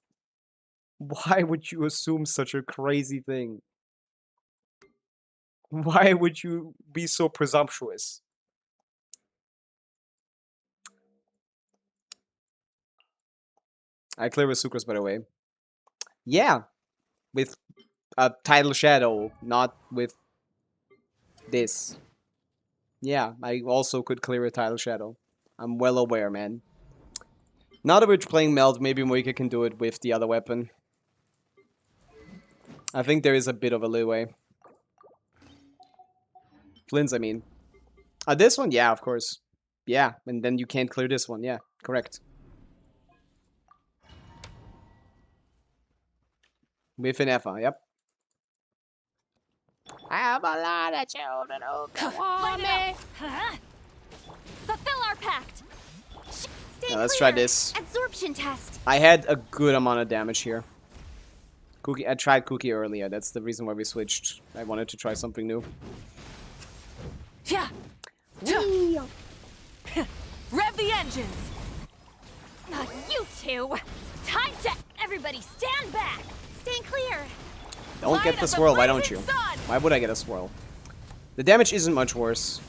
Why would you assume such a crazy thing? Why would you be so presumptuous? I clear with Sucrose, by the way. Yeah, with a Tidal Shadow, not with this. Yeah, I also could clear a Tidal Shadow. I'm well aware, man. Now that we're playing Meld, maybe Moika can do it with the other weapon. I think there is a bit of a leeway. Flints, I mean. This one? Yeah, of course. Yeah, and then you can't clear this one. Yeah, correct. With an Effa, yep. I have a lot of children who want me. Fulfill our pact. Stay Now, let's clear. try this. Absorption test. I had a good amount of damage here. Cookie, I tried Cookie earlier. That's the reason why we switched. I wanted to try something new. Yeah. Rev the engines. Not you two. Time to everybody stand back. Stand clear. Don't get the swirl, why don't you? Why would I get a swirl? The damage isn't much worse.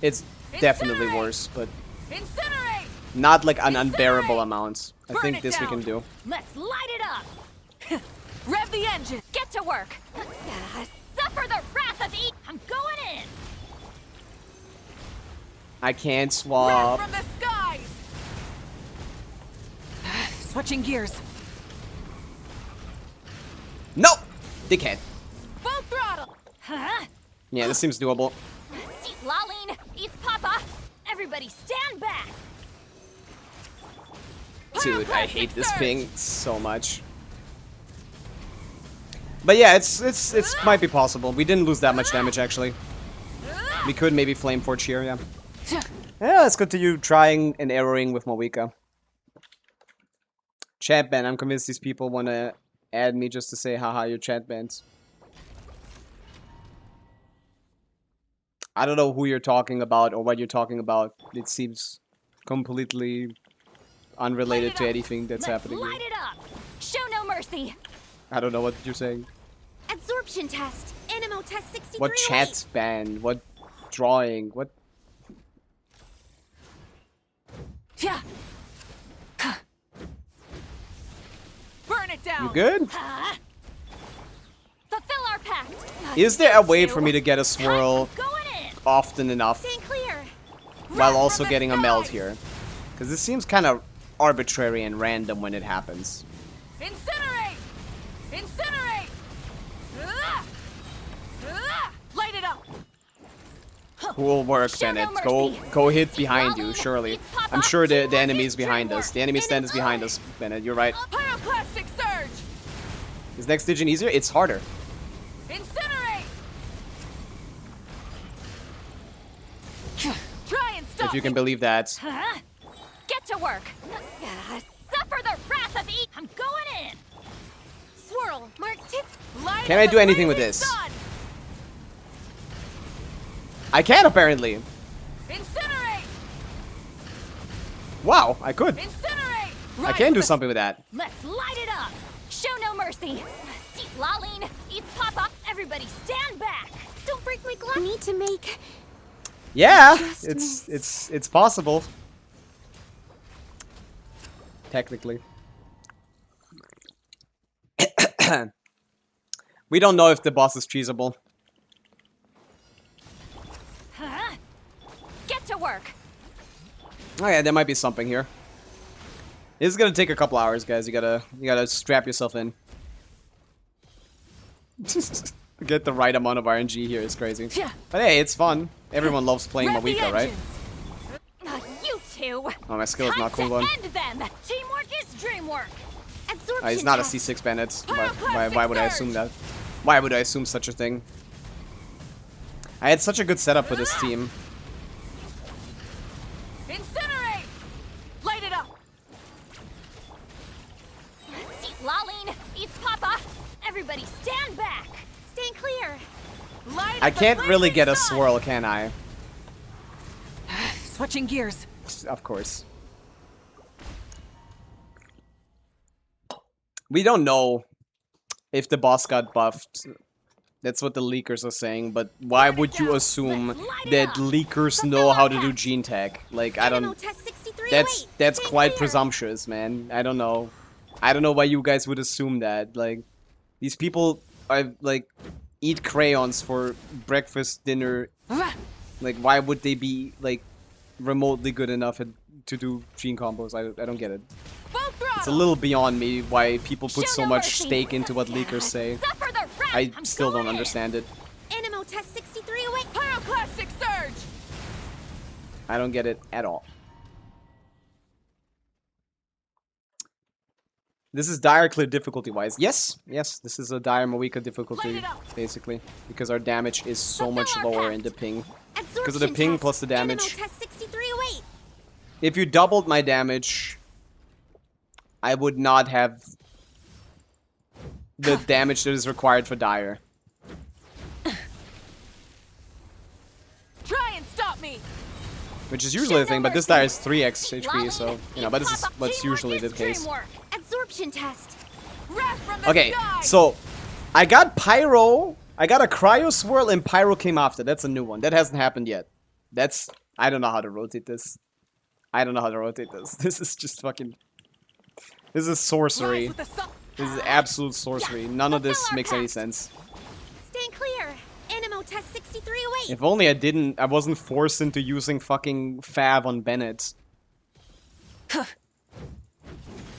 It's definitely worse, but Incinerate. not like an unbearable amount. I Burn think it this we down. can do. Let's light it up. Rev the engine. Get to work. Suffer the wrath of E. I'm going in. I can't Wrath swap. from the skies. Switching gears. No! Dickhead. Full throttle. Huh? Yeah, this seems doable. See, Laline, East Papa. Everybody stand back. Dude, I hate this ping so much. But yeah, it's might be possible. We didn't lose that much damage actually. We could maybe flame forge here, yeah. Yeah, let's continue trying and erroring with Pavica. Chat ban. I'm convinced these people want to add me just to say, haha, you're chat bans. I don't know who you're talking about or what you're talking about. It seems completely unrelated to anything that's happening here. Light it up. Show no mercy. I don't know what you're saying. Absorption test. Animo test 63. What chat ban? What drawing? What? Yeah. Burn it down. You good? Fulfill our pact. Is there a way for me to get a swirl Going in. often enough Stand clear. while also getting a meld here? Because this seems kind of arbitrary and random when it happens. Incinerate. Incinerate. Light it up. Cool work, Show no Bennett. mercy. Go hit behind you, surely. I'm sure the enemy is behind us. The enemy stand is behind us, Bennett. You're right. Pyroclastic surge. Is next digit easier? It's harder. Incinerate. Try and stop. If you can believe that. Huh? Get to work. Suffer the wrath of E. I'm going in. Swirl. Mark tip. Light Can of I the do anything with blazing this? sun. I can, apparently. Incinerate. Wow, I could. Incinerate. I can do something with that. Let's light it up. Show no mercy. See, Laline, East Papa. Everybody stand back. Don't break my glass. Need to make. Yeah, it's possible. Technically. We don't know if the boss is cheesable. Huh? Get to work. Oh yeah, there might be something here. This is gonna take a couple hours, guys. You gotta strap yourself in. Get the right amount of RNG here is crazy. But hey, it's fun. Everyone loves playing Rev the Pavica, right? engines. You two. Oh, my skill is not cool Time one. to end them. Teamwork is dreamwork. Absorption He's not a test. C6 Bennett. Why would I assume that? Why would I assume such a thing? I had such a good setup for this team. Incinerate. Light it up. See, Laline, East Papa. Everybody stand back. Stand clear. Light I of the can't really blazing get a sun. swirl, can I? Switching gears. Of course. We don't know if the boss got buffed. That's what the leakers are saying, but why would you assume that leakers know how to do gene tech? Like, I Animo don't... test 63. That's Stay quite clear. presumptuous, man. I don't know. I don't know why you guys would assume that. Like, these people are, like, eat crayons for breakfast, dinner. Like, why would they be, like, remotely good enough to do gene combos? I don't get it. Full throttle. It's a little beyond me why people put Show so no much mercy. stake into what leakers say. Suffer the wrath. I I'm still don't going in. understand it. Animo test 63 away. Pyroclastic surge. I don't get it at all. This is dire clear difficulty-wise. Yes, this is a dire Pavica difficulty, Light it up. basically. Because our damage is so Fulfill much our lower pact. in the ping. Absorption of the ping test. plus the damage. Animo test 63 away. If you doubled my damage, I would not have the damage that is required for dire. Try and stop me. Which is usually the thing, but this dire is 3x HP, so, you know, but this is what's usually the case. Absorption test. Wrath from the Okay, sky. so I got Pyro, I got a Cryo Swirl, and Pyro came after. That's a new one. That hasn't happened yet. I don't know how to rotate this. This is just fucking... This is sorcery. Rise with the sun. This is absolute sorcery. None of this makes any sense. Stand clear. Animo test 63 away. If only I wasn't forced into using fucking Fav on Bennett.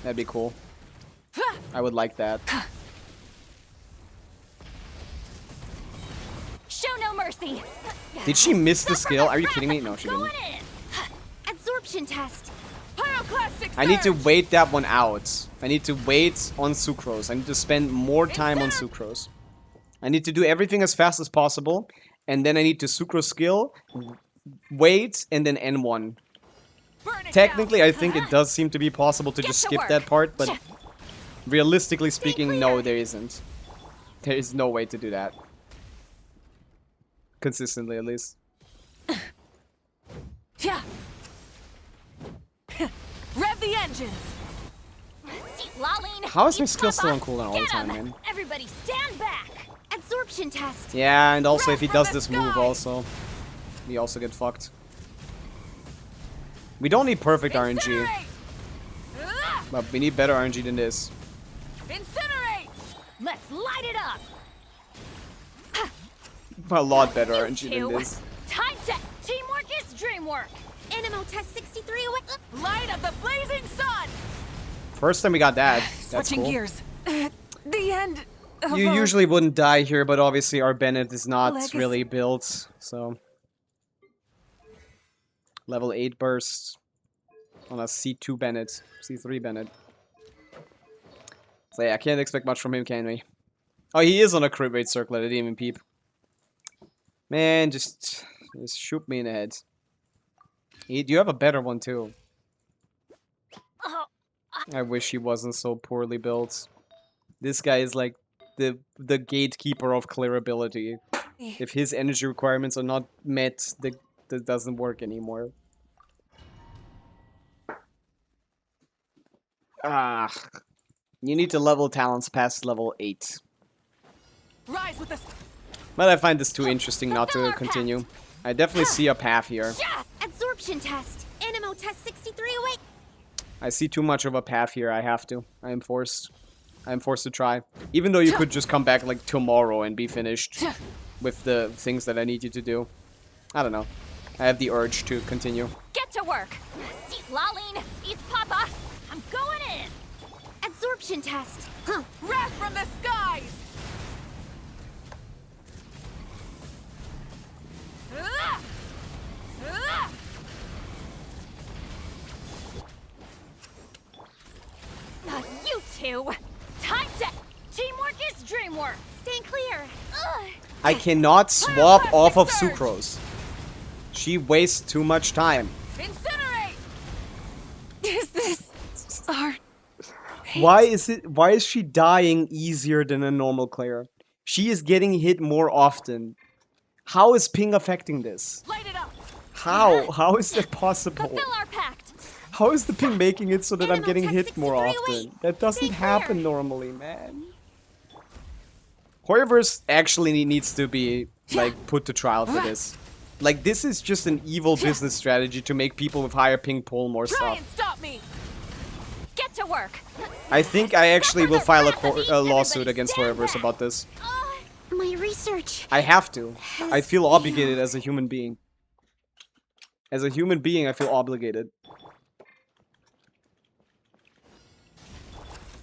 That'd be cool. I would like that. mercy. Did she miss the skill? Are you kidding me? No, she didn't. Going in. Absorption test. Pyroclastic I need to surge! wait that one out. I need to wait on Sucrose. I need to spend more time on Sucrose. I need to do everything as fast as possible. And then I need to Sucrose skill, wait, and then N1. Burn it Technically, down. I think it does seem to be possible to Get just to skip work. that part, but realistically speaking, clear. no, there isn't. There is no way to do that. Consistently, at least. Yeah. Rev the engines. Lolling. How is my skill still on cooldown all the Get time, 'em. man? Everybody stand back. Absorption test. Yeah, and also if he Breath does from the this move sky. also, we also get fucked. We don't need perfect RNG, Incinerate. Ah! but we need better RNG than this. Incinerate. Let's light it up. A lot better You RNG than two. this. Time to teamwork is dreamwork. Animo test 63 away. Light of the blazing sun. First time we got that. That's Switching cool. gears. The end. Of You our- usually wouldn't die here, but obviously our Bennett is not Legacy. really built, so... Level 8 burst on a C2 Bennett, C3 Bennett. So yeah, I can't expect much from him, can we? Oh, he is on a crit rate circle, I didn't even peep. Man, just shoot me in the head. You have a better one too. Oh, I wish he wasn't so poorly built. This guy is like the gatekeeper of clearability. If his energy requirements are not met, that doesn't work anymore. Ah, you need to level talents past level 8. Rise with the. But I find this too interesting not to continue. I definitely see a path here. yeah. Absorption test. Animo test 63 away. I see too much of a path here. I have to. I am forced. I am forced to try. Even though you could just come back like tomorrow and be finished with the things that I need you to do. I don't know. I have the urge to continue. Get to work. See, Lolling. It's Papa. I'm going in. Absorption test. Huh. Wrath from the skies. Ah! Ah! You two. Time to teamwork is dreamwork. Stand clear. Ugh. I cannot swap Pyroclastic off of surge. Sucrose. She wastes too much time. Incinerate. Is this our? Why is she dying easier than a normal player? She is getting hit more often. How is ping affecting this? Light it up. How? How is that possible? Fulfill our pact. How is the ping making it so that I'm Animal getting test hit more 63 away. often? That doesn't Stay happen clear. normally, man. Hoyoverse actually needs to be, like, put to trial for this. Like, this is just an evil business strategy to make people with higher ping pull more Try stuff. and stop me. Get to work. I think I actually will file a Everybody lawsuit against stand Hoyoverse back. about this. My research. I have to. I feel obligated as a human being. As a human being, I feel obligated.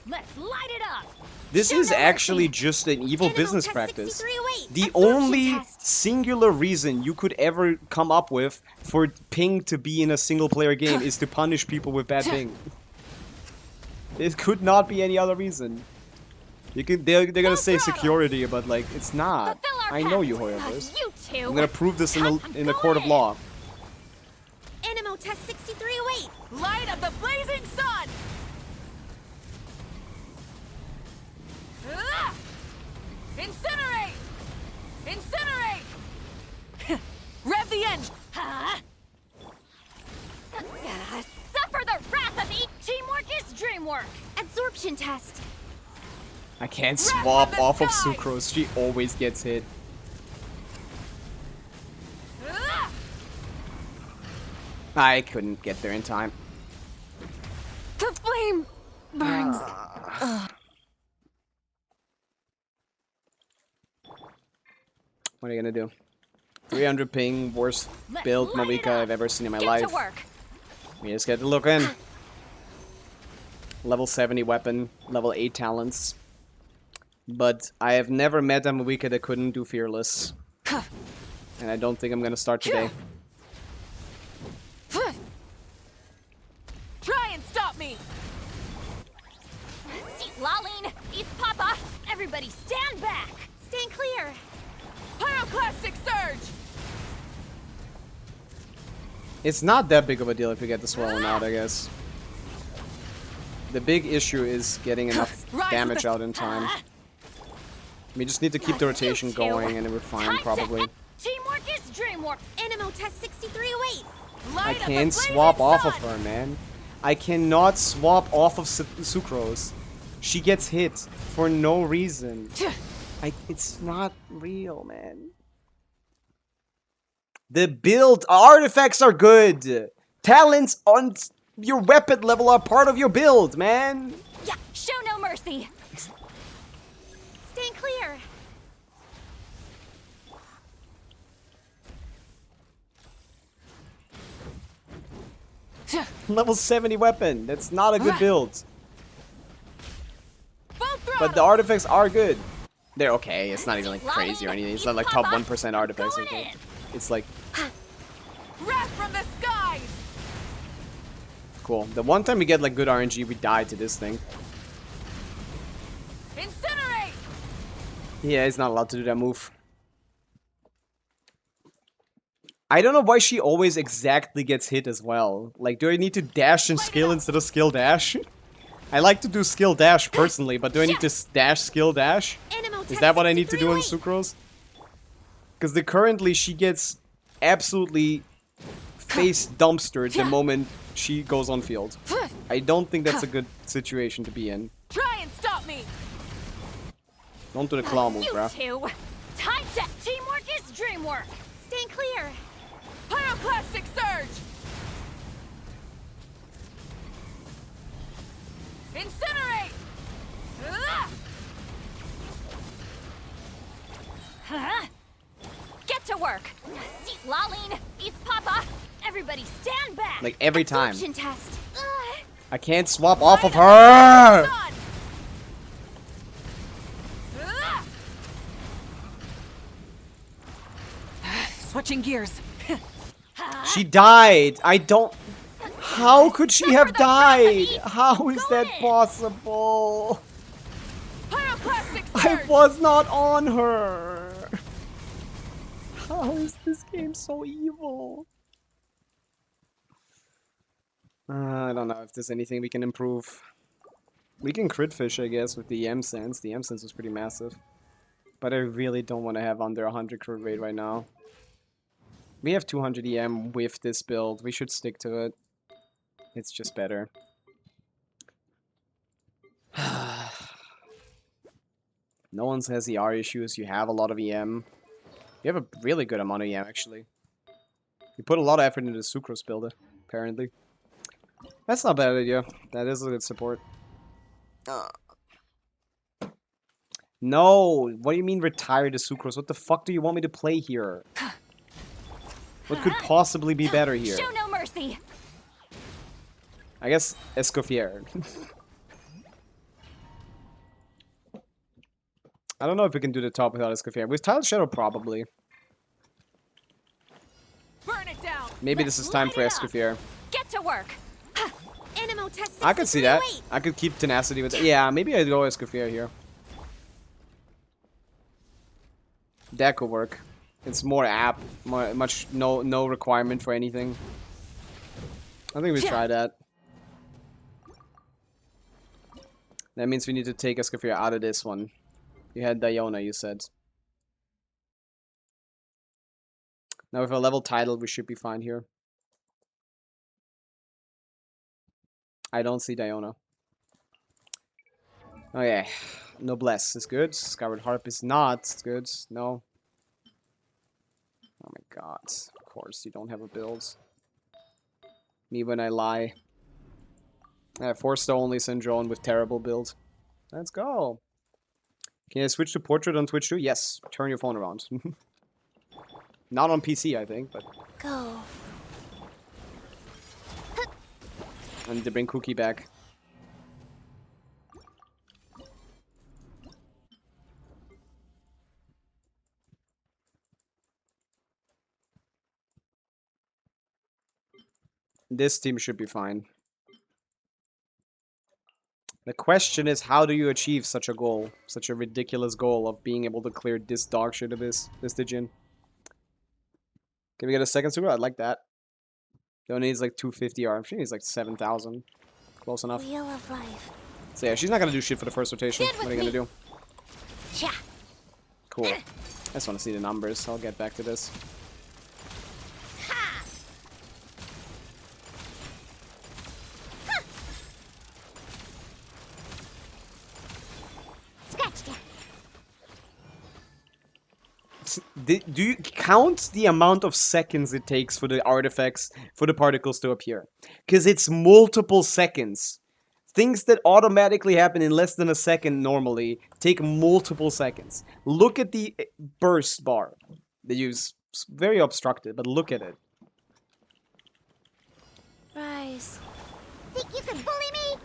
Let's light it up. This Show is no actually mercy. just an evil Animal business test practice. 63 away. The Absorption only test. singular reason you could ever come up with for ping to be in a single player game is to punish people with bad ping. It could not be any other reason. They're gonna say security, but like it's not. Fulfill our I know pact. you, Hoyoverse. You two. I'm gonna prove this in I'm the court of going law. Animo test 63 away. Light of the blazing sun. Ah! Incinerate. Incinerate. Rev the engine. Huh? Suffer the wrath of each. Teamwork is dreamwork. Absorption test. I can't Wrath swap of the off of skies. Sucrose. She always gets hit. Ah! I couldn't get there in time. The flame burns. What are you gonna do? 300 ping, worst Let's build light it Pavica up. I've ever seen in my Get life. to work. We just get to look in. Level 70 weapon, level 8 talents. But I have never met a Pavica that couldn't do Fearless. And I don't think I'm gonna start today. Try and stop me! Laline, it's Papa. Everybody stand back. Stand clear. Pyroclastic surge! It's not that big of a deal if you get the swirling out, I guess. The big issue is getting enough damage out in time. We just need to keep the rotation going and we're fine, probably. Teamwork is dreamwork. Animo test 6308. I can't swap off of her, man. I cannot swap off of Sucrose. She gets hit for no reason. It's not real, man. The build artifacts are good. Talents on your weapon level are part of your build, man. Yeah, show no mercy. Stand clear. Level 70 weapon. That's not a good build. Full throttle! But the artifacts are good. They're okay. It's not even like crazy or anything. It's not like top 1% artifacts. Okay. It's like Wrath from the skies! cool. The one time we get like good RNG, we die to this thing. Incinerate! Yeah, he's not allowed to do that move. I don't know why she always exactly gets hit as well. Like, do I need to dash and skill instead of skill dash? I like to do skill dash personally, but do I need to dash skill dash? Is that what I need to do in Sucrose? Because currently she gets absolutely face dumpstered the moment she goes on field. I don't think that's a good situation to be in. Try and stop me! Don't do the claw move, You bruh. two. Time set. Teamwork is dreamwork. Stand clear. Pyroclastic surge! Incinerate! Huh? Get to work. See, Laline, it's Papa. Everybody stand back. Like every time. Absorption test. I can't swap off of her! Sun! Switching gears. She died! I don't... How could she have died? How is that possible? Pyroclastic I surge! was not on her! How is this game so evil? I don't know if there's anything we can improve. We can crit fish, I guess, with the EM sense. The EM sense is pretty massive. But I really don't want to have under 100 crit rate right now. We have 200 EM with this build. We should stick to it. It's just better. No one has ER issues. You have a lot of EM. You have a really good amount of EM, actually. You put a lot of effort into the Sucrose build, apparently. That's not a bad idea. That is a good support. No! What do you mean retire the Sucrose? What the fuck do you want me to play here? What could possibly be better here? Show no mercy. I guess Escoffier. I don't know if we can do the top without Escoffier. With Tile Shadow, probably. Burn it down! Maybe this is time for Escoffier. Get to work. Animo test I could see that. 6308. I could keep Tenacity with... Yeah, maybe I'd go Escoffier here. That could work. It's more app. No requirement for anything. I think we try that. That means we need to take Escoffier out of this one. You had Diona, you said. Now with a level title, we should be fine here. I don't see Diona. Okay. Noblesse is good. Skyward Harp is not. It's good. No. Oh my god. Of course, you don't have a build. Me when I lie. 4-star only Syndrome with terrible build. Let's go. Can I switch to portrait on Twitch too? Yes. Turn your phone around. Not on PC, I think, but... Go. I need to bring Cookie back. This team should be fine. The question is, how do you achieve such a goal? Such a ridiculous goal of being able to clear this dog shit of this Stygian. Can we get a second super? I'd like that. He only needs like 250 R. I'm sure he's like 7,000. Close enough. Wheel of life. So yeah, she's not gonna do shit for the first rotation. Stand What are with you gonna do? Cha. Cool. I just want to see the numbers. I'll get back to this. Ha. Huh. Scratch that. Do you count the amount of seconds it takes for the artifacts, for the particles to appear? Because it's multiple seconds. Things that automatically happen in less than a second normally take multiple seconds. Look at the burst bar. They use very obstructed, but look at it. Rise. Think you can bully me?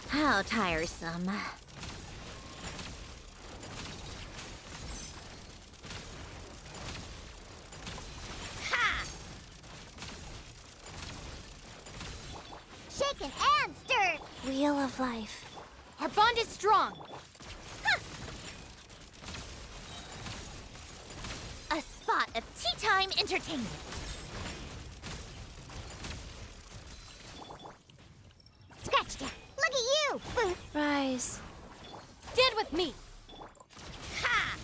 How tiresome. Ha! Shaken and stirred. Wheel of life. Our bond is strong. Huh. A spot of tea time entertainment. Scratch that. Look at you. Rise. Stand with me. Ha!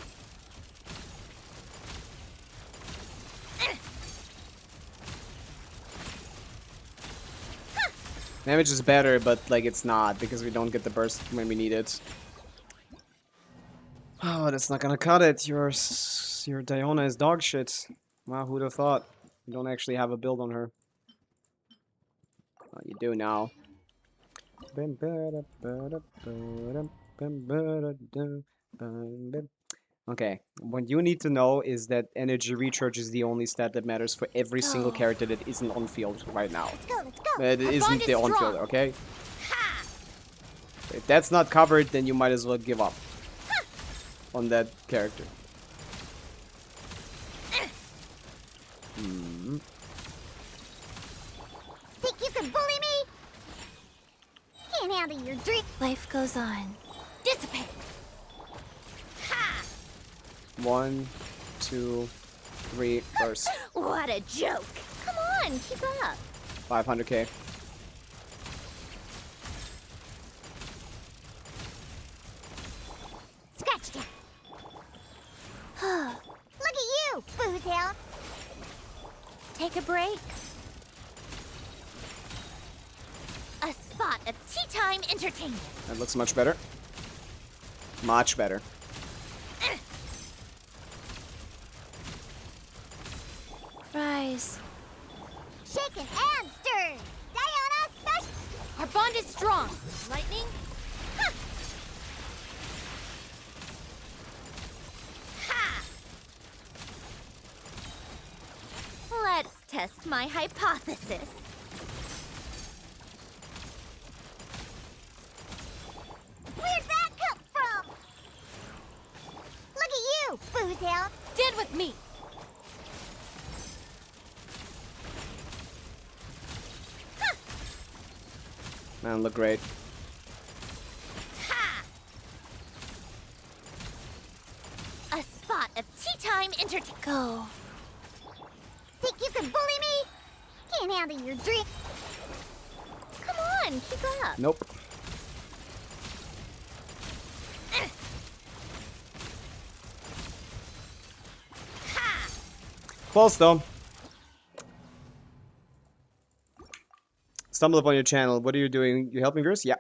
Damage is better, but like it's not because we don't get the burst when we need it. Oh, that's not gonna cut it. Your Diona is dog shit. Wow, who'd have thought? You don't actually have a build on her. Oh, you do now. Okay, what you need to know is that energy recharge is the only stat that matters for every single character that isn't on field right now. Let's go, let's go. It Our isn't bond the is on strong. field, okay? Ha! If that's not covered, then you might as well give up on that character. Think you can bully me? Can't handle your dream. Life goes on. Dissipate. Ha! 1, 2, 3, burst. What a joke. Come on, keep up. 500k. Scratch that. Look at you, Boozle. Take a break. A spot of tea time entertainment. That looks much better. Much better. Rise. Shaken and stirred. Diana special. Our bond is strong. Lightning. Ha! Ha! Let's test my hypothesis. Where'd that come from? Look at you, Boozle. Stand with me. Man, look great. Ha! A spot of tea time entertainment. Go. Think you can bully me? Can't handle your dream. Come on, keep up. Nope. Ha! Close though. Stumbled upon your channel. What are you doing? You helping viewers? Yeah.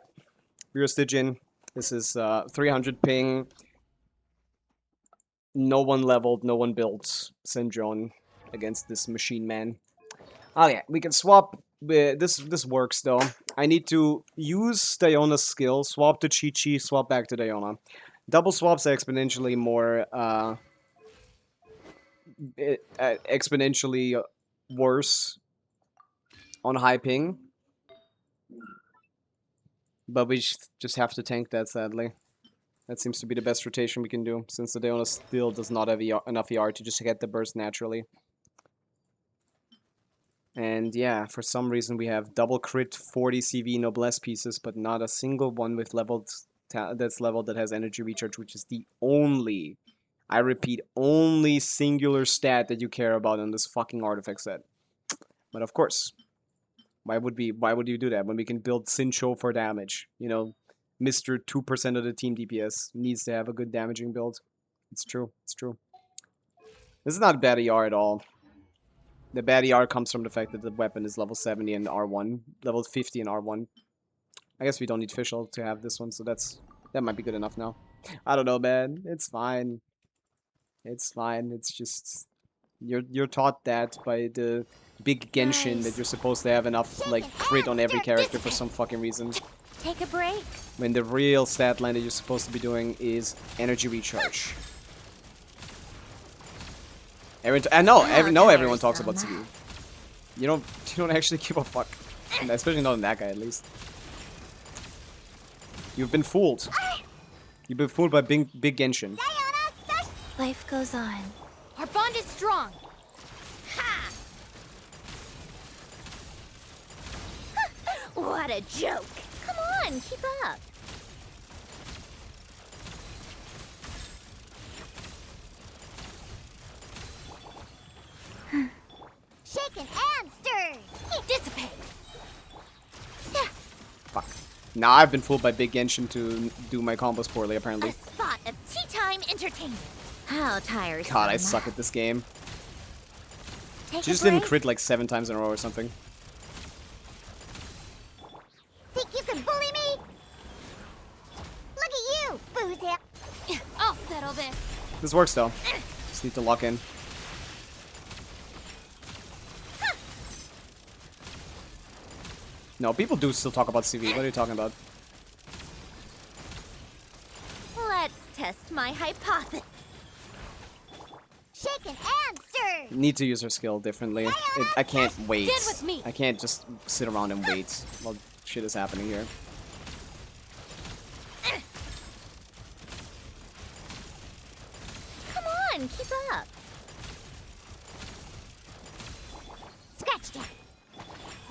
Viewer Stygian. This is 300 ping. No one leveled, no one built. St. John against this machine man. Oh yeah, we can swap. This works though. I need to use Diona's skill, swap to Chi-Chi, swap back to Diona. Double swaps are exponentially more exponentially worse on high ping. But we just have to tank that, sadly. That seems to be the best rotation we can do, since the Diona still does not have enough ER to just get the burst naturally. And yeah, for some reason we have double crit 40 CV noblesse pieces, but not a single one with leveled that's leveled that has energy recharge, which is the only, I repeat, only singular stat that you care about on this fucking artifact set. But of course, why would you do that when we can build Sincho for damage? You know, Mr. 2% of the team DPS needs to have a good damaging build. It's true. It's true. This is not bad ER at all. The bad ER comes from the fact that the weapon is level 70 in R1, level 50 in R1. I guess we don't need Fischl to have this one, so that might be good enough now. I don't know, man. It's fine. It's fine. It's just you're taught that by the big Genshin that you're supposed to have enough like crit on every character for some fucking reason. Take a break. When the real stat line that you're supposed to be doing is energy recharge. I know everyone talks about CV. You don't actually give a fuck. Especially not in that guy, at least. You've been fooled. You've been fooled by big Genshin. Life goes on. Our bond is strong. Ha! What a joke. Come on, keep up. Shaken and stirred. Dissipate. Fuck. Now I've been fooled by big Genshin to do my combos poorly, apparently. A spot of tea time entertainment. How tiresome. God, I suck at this game. Take She a just didn't break. crit like 7 times in a row or something. Think you can bully me? Look at you, booze. I'll settle this. This works though. Just need to lock in. No, people do still talk about CV. What are you talking about? Let's test my hypothesis. Shaken and stirred. Need to use her skill differently. I can't wait. Stand with me. I can't just sit around and wait while shit is happening here. Come on, keep up. Scratch that.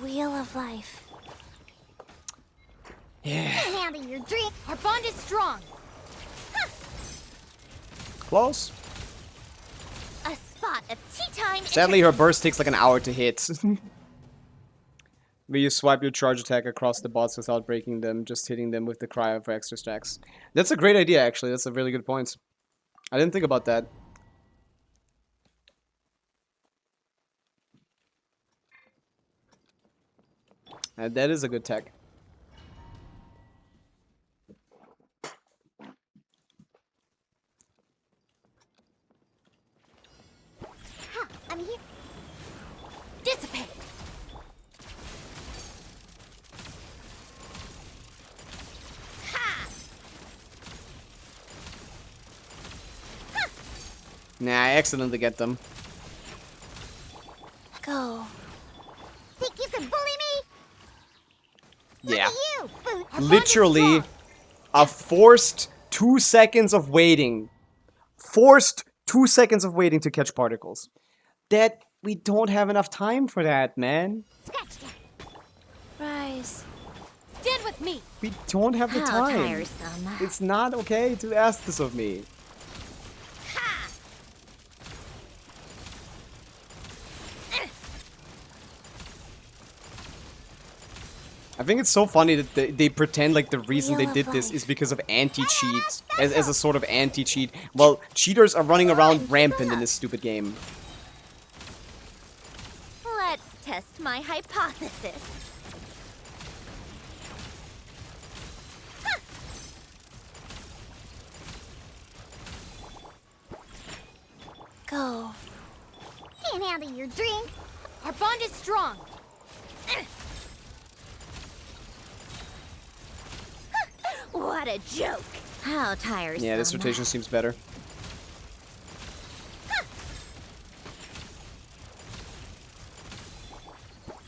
Wheel of life. Yeah. Handle your drink. Our bond is strong. Close. A spot of tea time. Sadly, her burst takes like an hour to hit. Where you swipe your charge attack across the bots without breaking them, just hitting them with the cryo for extra stacks. That's a great idea, actually. That's a really good point. I didn't think about that. And that is a good tech. I'm here. Dissipate. Ha! Nah, I accidentally get them. Go. Think you can bully me? Yeah. Look at you, boot. Our bond is Literally, strong. a forced 2 seconds of waiting. Forced 2 seconds of waiting to catch particles. That, we don't have enough time for that, man. Scratch that. Rise. Stand with me. We don't have the How time. tiresome. It's not okay to ask this of me. Ha! I think it's so funny that they pretend like the reason they Wheel of did this life. is because of anti-cheat, as a sort of anti-cheat. Well, cheaters are running around rampant in this stupid game. Let's test my hypothesis. Go. Can't handle your drink. Our bond is strong. What a joke. How tiresome. Yeah, this rotation seems better.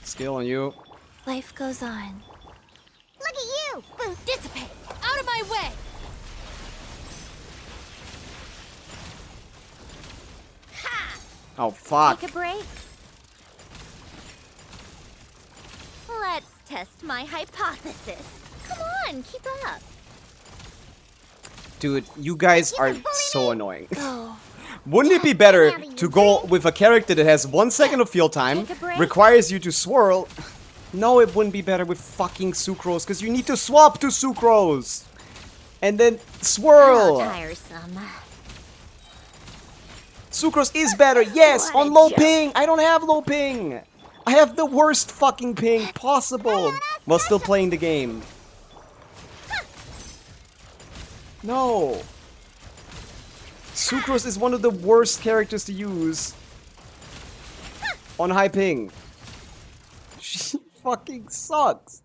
Skill on you. Life goes on. Look at you, boot. Dissipate. Out of my way. Ha! Oh, fuck. Take a break. test my hypothesis. Come on, keep up. Dude, you guys are so annoying. Go. Wouldn't it be better to go with a character that has 1 second of field time, requires you to swirl? No, it wouldn't be better with fucking Sucrose, because you need to swap to Sucrose! And then swirl! How tiresome. Sucrose is better, yes, What on a low joke. ping! I don't have low ping! I have the worst fucking ping possible while still playing the game. No! Sucrose is one of the worst characters to use on high ping. She fucking sucks.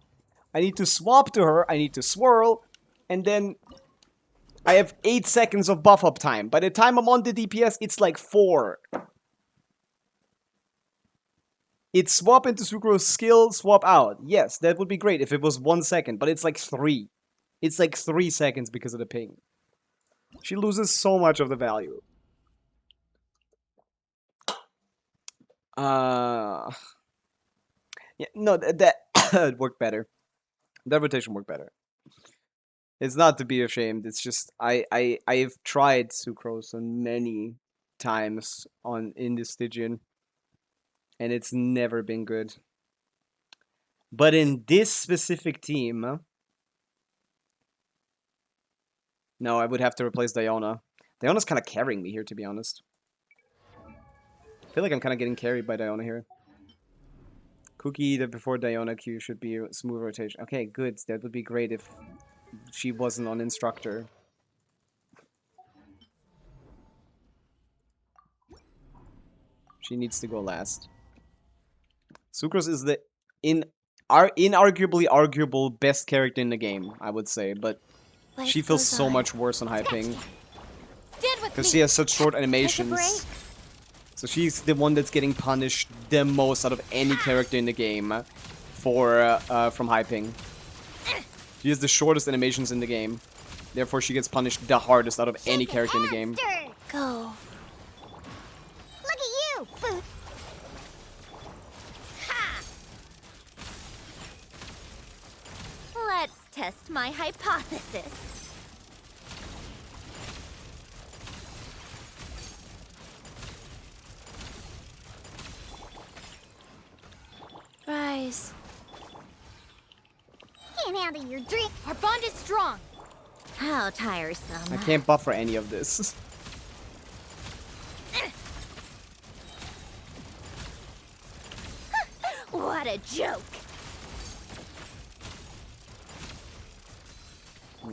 I need to swap to her, I need to swirl, and then I have 8 seconds of buff up time. By the time I'm on the DPS, it's like 4. It's swap into Sucrose, skill, swap out. Yes, that would be great if it was 1 second, but it's like 3. It's like 3 seconds because of the ping. She loses so much of the value. Yeah, no, that worked better. That rotation worked better. It's not to be ashamed. It's just I've tried Sucrose many times in this Stygian, and it's never been good. But in this specific team, no, I would have to replace Diona. Diona's kind of carrying me here, to be honest. I feel like I'm kind of getting carried by Diona here. Cookie that before Diona Q should be a smooth rotation. Okay, good. That would be great if she wasn't on instructor. She needs to go last. Sucrose is the inarguably arguable best character in the game, I would say, but she feels so much worse on high ping because she has such short animations. So she's the one that's getting punished the most out of any character in the game for from high ping. She has the shortest animations in the game. Therefore, she gets punished the hardest out of any character in the game. Go. Look at you, boot. Ha! Let's test my hypothesis. Rise. Can't handle your drink. Our bond is strong. How tiresome. I can't buff for any of this. What a joke.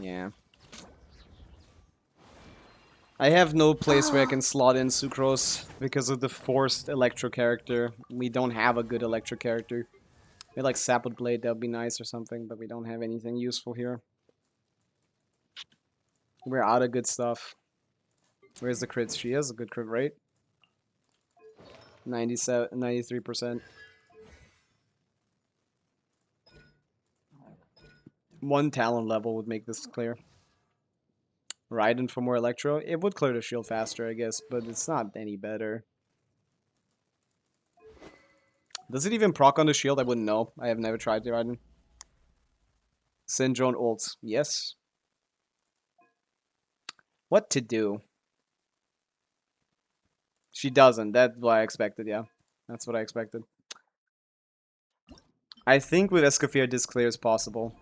Yeah. I have no place where I can slot in Sucrose because of the forced Electro character. We don't have a good Electro character. Maybe like Sapwood Blade, that would be nice or something, but we don't have anything useful here. We're out of good stuff. Where's the crits? She has a good crit rate. 93%. 1 talent level would make this clear. Raiden for more Electro. It would clear the shield faster, I guess, but it's not any better. Does it even proc on the shield? I wouldn't know. I have never tried the Raiden. Syndrome ults. Yes. What to do? She doesn't. That's what I expected, yeah. That's what I expected. I think with Escoffier this clear is possible.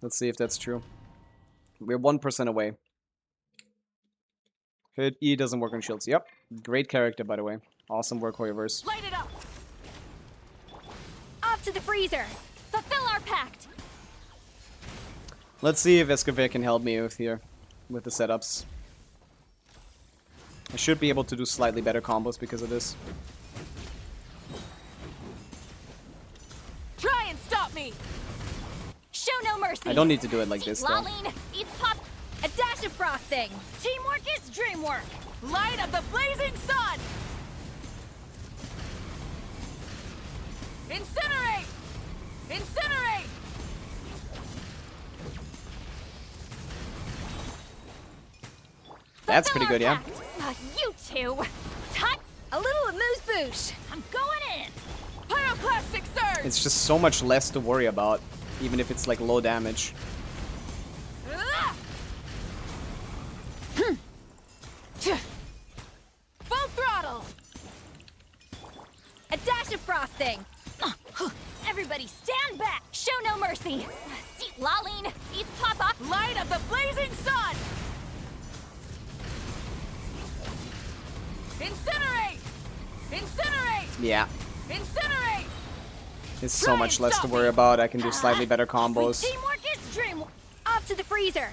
Let's see if that's true. We're 1% away. Hit E doesn't work on shields. Yep. Great character, by the way. Awesome work, Hoyoverse. Light it up. Off to the freezer. Fulfill our pact. Let's see if Escoffier can help me with here. With the setups. I should be able to do slightly better combos because of this. Try and stop me. Show no mercy. I don't need to do it like this, though. Lolling, eats pop. A dash of frosting. Teamwork is dreamwork. Light of the blazing sun. Incinerate. Incinerate. That's pretty good, yeah. You two. Tut. A little amuse-bouche. I'm going in. Pyroclastic surge. It's just so much less to worry about, even if it's like low damage. Full throttle. A dash of frosting. Everybody stand back. Show no mercy. See, Laline, these pop-up. Light of the blazing sun. Incinerate. Incinerate. Yeah. Incinerate. It's so much less to worry about. I can do slightly better combos. Teamwork is dream. Off to the freezer.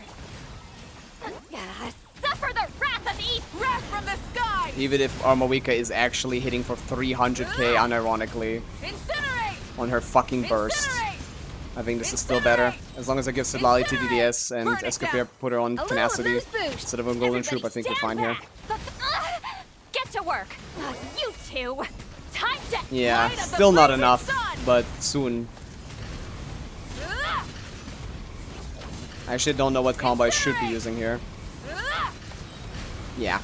Suffer the wrath of Eve. Wrath from the sky. Even if Pavica is actually hitting for 300k unironically Incinerate. on her fucking burst. Incinerate. I think this is still better. As long as I give Sidlali TDDS and Escoffier put her on A little tenacity boost boost. instead of a golden troop, I think we're fine here. Get to work. You two. Time to. Yeah, Light of the still not blazing enough, sun. but soon. I actually don't know what combo I should be using here. Yeah.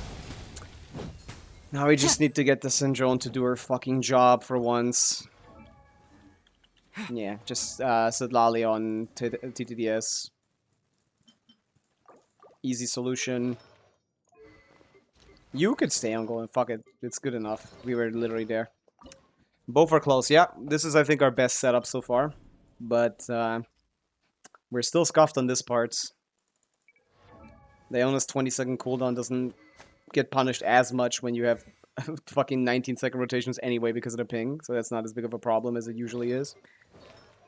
Now we just need to get the Syndrome to do her fucking job for once. Yeah, just Sidlali on TTDS. Easy solution. You could stay on going. Fuck it. It's good enough. We were literally there. Both are close. Yeah, this is, I think, our best setup so far. But we're still scuffed on this part. The Iona's 20-second cooldown doesn't get punished as much when you have fucking 19-second rotations anyway because of the ping. So that's not as big of a problem as it usually is.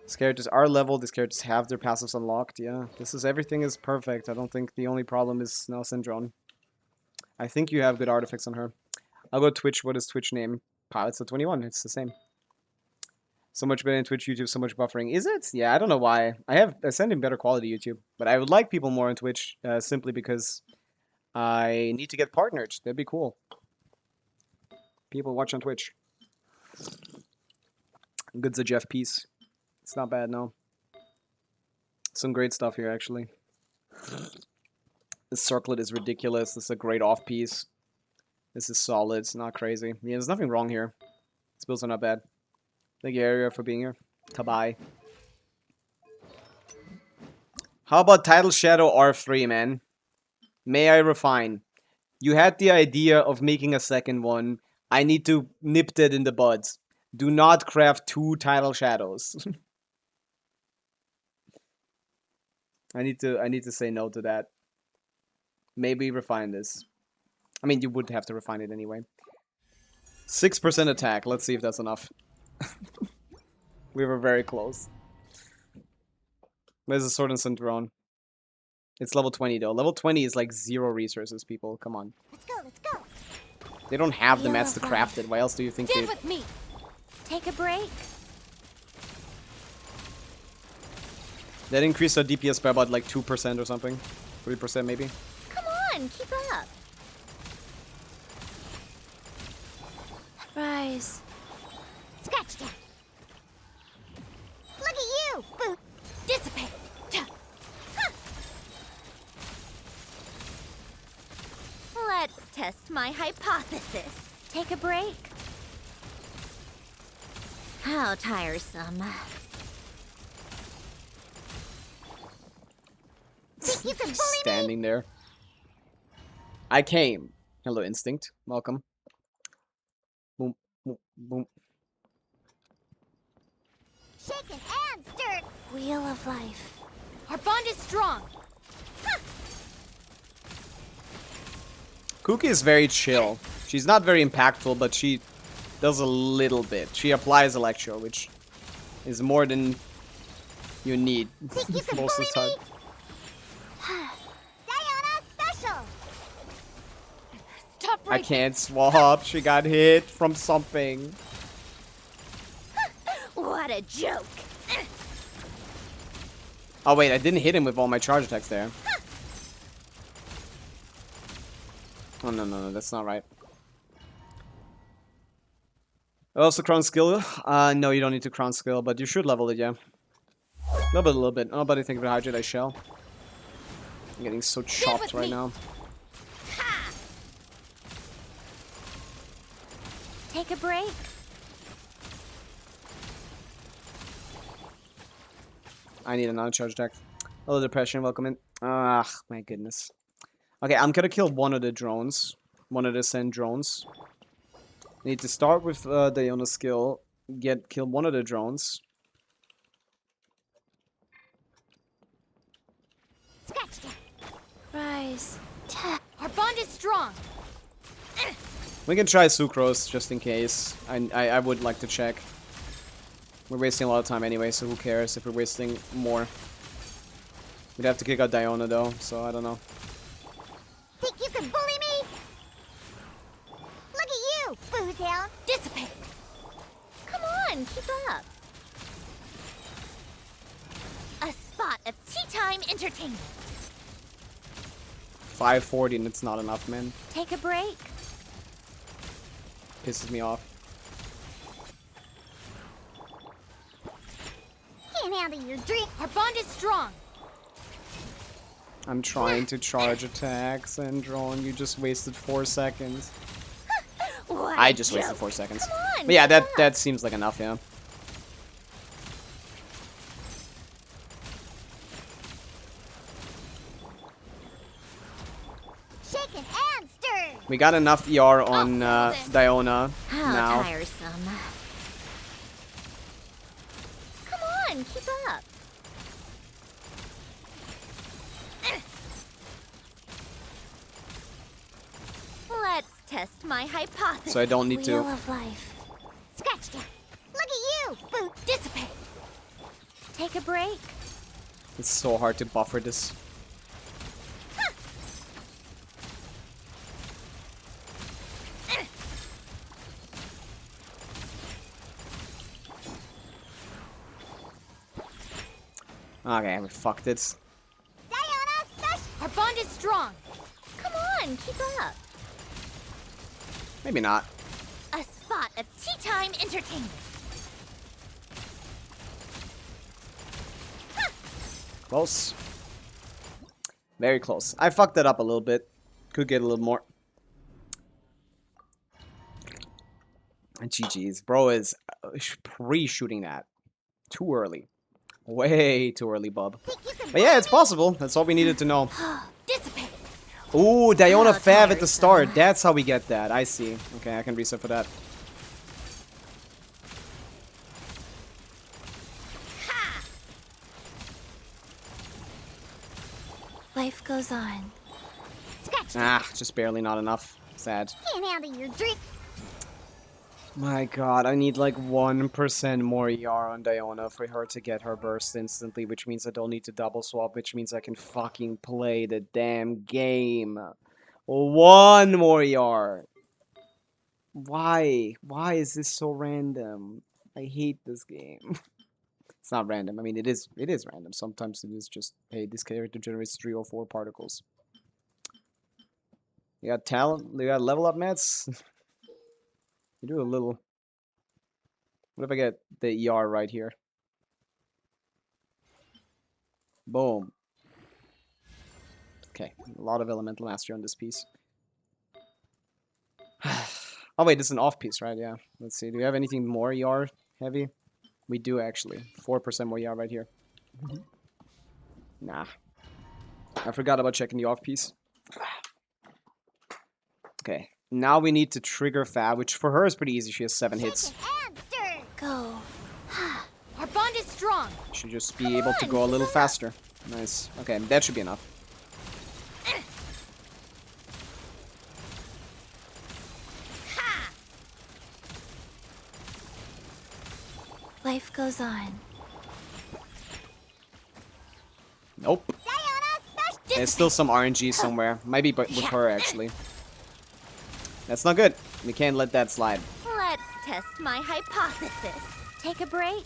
These characters are leveled. These characters have their passives unlocked. Yeah, everything is perfect. I don't think the only problem is now Syndrome. I think you have good artifacts on her. I'll go Twitch. What is Twitch name? Pilots of 21. It's the same. So much better in Twitch, YouTube, so much buffering. Is it? Yeah, I don't know why. I send in better quality YouTube. But I would like people more on Twitch simply because I need to get partnered. That'd be cool. People watch on Twitch. Good's a Jeff piece. It's not bad, no. Some great stuff here, actually. This circlet is ridiculous. This is a great off piece. This is solid. It's not crazy. Yeah, there's nothing wrong here. These builds are not bad. Thank you, Area, for being here. Tabai. How about Title Shadow R3, man? May I refine? You had the idea of making a second one. I need to nip that in the bud. Do not craft 2 Title Shadows. I need to say no to that. Maybe refine this. I mean, you would have to refine it anyway. 6% attack. Let's see if that's enough. We were very close. Where's the Sword and Syndrome? It's level 20 though. Level 20 is like 0 resources, people. Come on. Let's go, let's go. They don't have the mats to craft it. Why else do you think Stand they... with me. Take a break. That increased our DPS by about like 2% or something. 3% maybe. Come on, keep up. Rise. Scratch that. Look at you. Boo. Dissipate. Huh. Let's test my hypothesis. Take a break. How tiresome. Think you can bully me? Standing there. I came. Hello, Instinct. Welcome. Boom, boom, boom. Shaken and stirred. Wheel of life. Our bond is strong. Kuki is very chill. She's not very impactful, but she does a little bit. She applies Electro, which is more than you need Think you can most of the bully time. me? Diana special. Stop I right. can't swap. She got hit from something. What a joke. Oh wait, I didn't hit him with all my charge attacks there. Oh no, that's not right. Also crown skill. No, you don't need to crown skill, but you should level it, yeah. A little bit. Oh, but I think about hydrate I shall. I'm getting so chopped with right me. now. Take a break. I need another charge deck. Hello, Depression. Welcome in. Ah, my goodness. Okay, I'm gonna kill one of the drones. One of the send drones. I need to start with Diona's skill. Kill one of the drones. Scratch that. Rise. Our bond is strong. We can try Sucrose just in case. I would like to check. We're wasting a lot of time anyway, so who cares if we're wasting more. We'd have to kick out Diona though, so I don't know. Think you can bully me? Look at you, Boozehound. Dissipate. Come on, keep up. A spot of tea time entertainment. 540 and it's not enough, man. Take a break. Pisses me off. Can't handle your drink. Our bond is strong. I'm trying to charge attacks, and drone, you just wasted 4 seconds. What I a just wasted joke. 4 seconds. Come on, But yeah, keep up. that seems like enough, yeah. Shaken and stirred. We got enough ER on follow this. Diona How now. tiresome. Come on, keep up. Let's test my hypothesis. So I don't need Wheel to. of life. Scratch that. Look at you, boot. Dissipate. Take a break. It's so hard to buffer this. Okay, we fucked it. Diana, smash. Our bond is strong. Come on, keep up. Maybe not. A spot of tea time entertainment. Close. Very close. I fucked that up a little bit. Could get a little more. And GG's. Bro is pre-shooting that. Too early. Way too early, bub. Think you can But yeah, it's possible. That's all we needed to know. Dissipate. Ooh, Diona How Fab at the tiresome. start. That's how we get that. I see. Okay, I can reset for that. Life goes on. Scratch. Ah, just barely not enough. Sad. Can't handle your drink. My god, I need like 1% more ER on Diona for her to get her burst instantly, which means I don't need to double swap, which means I can fucking play the damn game. 1 more ER. Why? Why is this so random? I hate this game. It's not random. I mean, it is random. Sometimes it is just, hey, this character generates 3 or 4 particles. You got talent? You got level up mats? You do a little. What if I get the ER right here? Boom. Okay, a lot of elemental mastery on this piece. Oh wait, this is an off piece, right? Yeah. Let's see. Do we have anything more ER heavy? We do actually. 4% more ER right here. Nah. I forgot about checking the off piece. Okay. Now we need to trigger Fab, which for her is pretty easy. She has 7 hits. And stir. Go. Our bond is strong. Should just be able to go a little faster. Nice. Okay, that should be enough. Life goes on. Nope. Diana, smash. There's still some RNG somewhere. Might be with her, actually. That's not good. We can't let that slide. Let's test my hypothesis. Take a break.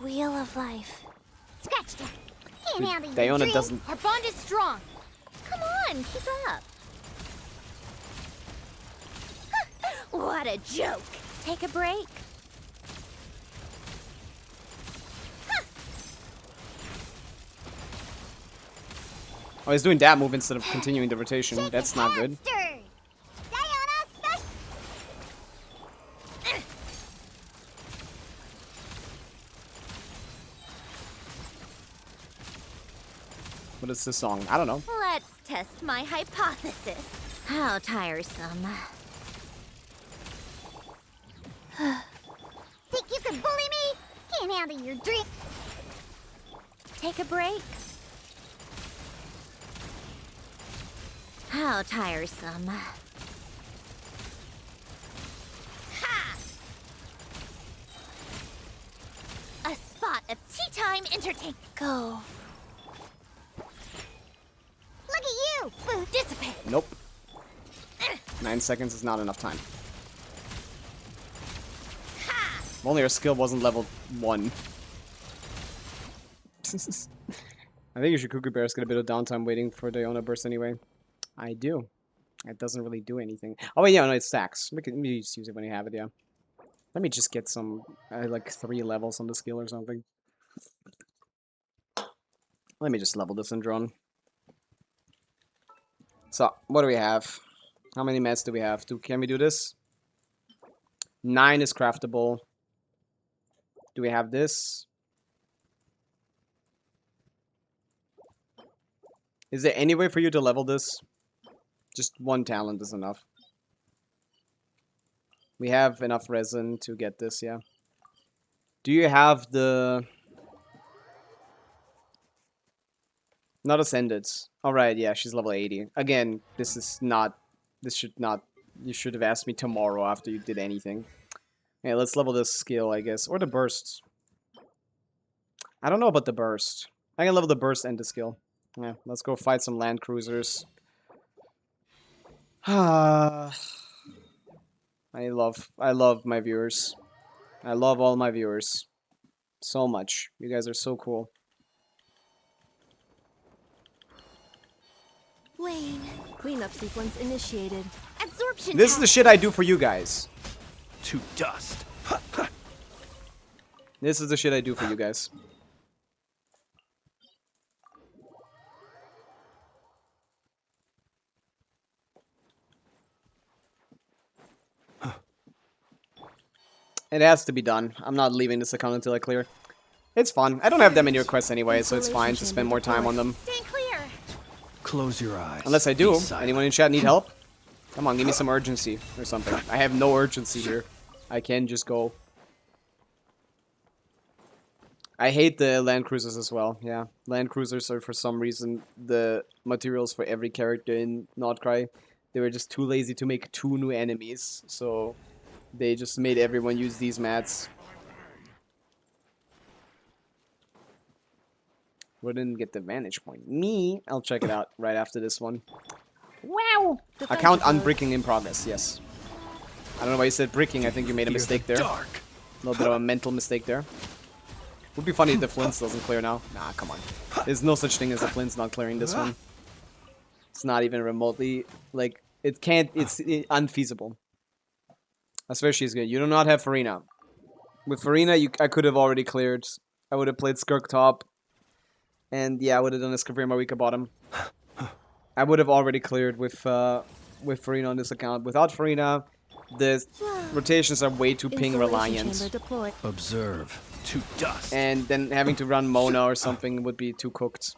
Wheel of life. Scratch that. Can't handle your Diona dream. doesn't... Our bond is strong. Come on, keep up. What a joke. Take a break. Oh, he's doing that move instead of continuing the rotation. That's not good. Hamster. Diana special. What is this song? I don't know. Let's test my hypothesis. How tiresome. Think you can bully me? Can't handle your dream. Take a break. How tiresome. Ha! A spot of tea time entertain. Go. Look at you! Boo, dissipate. Nope. 9 seconds is not enough time. Ha! If only her skill wasn't level 1. I think you should Cuckoo Bears get a bit of downtime waiting for the Iona burst anyway. I do. It doesn't really do anything. Oh, wait, yeah, no, it stacks. Let me just use it when you have it, yeah. Let me just get some, like, 3 levels on the skill or something. Let me just level this in drone. So, what do we have? How many mats do we have? Can we do this? 9 is craftable. Do we have this? Is there any way for you to level this? Just 1 talent is enough. We have enough resin to get this, yeah. Do you have the... Not Ascended. Alright, yeah, she's level 80. Again, this is not... This should not... You should have asked me tomorrow after you did anything. Yeah, let's level this skill, I guess. Or the burst. I don't know about the burst. I can level the burst and the skill. Yeah, let's go fight some land cruisers. I love my viewers. I love all my viewers. So much. You guys are so cool. Wayne. Cleanup sequence initiated. Absorption. This is the shit I do for you guys. To dust. This is the shit I do for you guys. It has to be done. I'm not leaving this account until I clear. It's fun. I don't have that many requests anyway, so it's fine to spend more time on them. Stay clear. Close your eyes. Unless I do. Be silent. Anyone in chat need help? Come on, give me some urgency or something. I have no urgency here. I can just go. I hate the land cruisers as well. Yeah, land cruisers are for some reason the materials for every character in Nordcry. They were just too lazy to make 2 new enemies, so they just made everyone use these mats. Wouldn't get the vantage point. Me, I'll check it out right after this one. Wow! Account unbricking in progress, yes. I don't know why you said bricking, I think you made a mistake there. A little bit of a mental mistake there. Would be funny if the Flints doesn't clear now. Nah, come on. There's no such thing as the Flints not clearing this one. It's not even remotely, like, it can't, it's unfeasible. Especially is good. You do not have Farina. With Farina, I could have already cleared. I would have played Skirk top. And yeah, I would have done a Skavir Marika bottom. I would have already cleared with Farina on this account. Without Farina, the rotations are way too ping reliant. Observe. To dust. And then having to run Mona or something would be too cooked.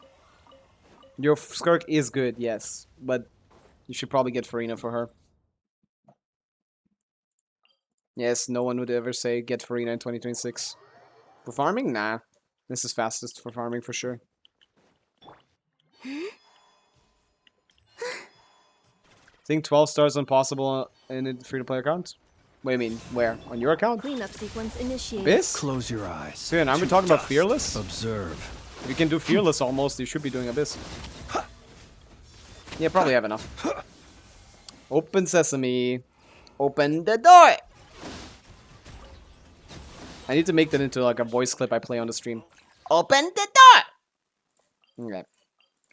Your Skirk is good, yes. But you should probably get Farina for her. Yes, no one would ever say get Farina in 2026. For farming? Nah. This is fastest for farming for sure. Think 12 stars impossible in a free-to-play account? What do you mean? Where? On your account? Cleanup sequence initiated. Abyss? Close your eyes. So yeah, now we're talking about Fearless? Observe. If you can do Fearless almost, you should be doing Abyss. Yeah, probably have enough. Open sesame. Open the door! I need to make that into like a voice clip I play on the stream. Open the door! Okay.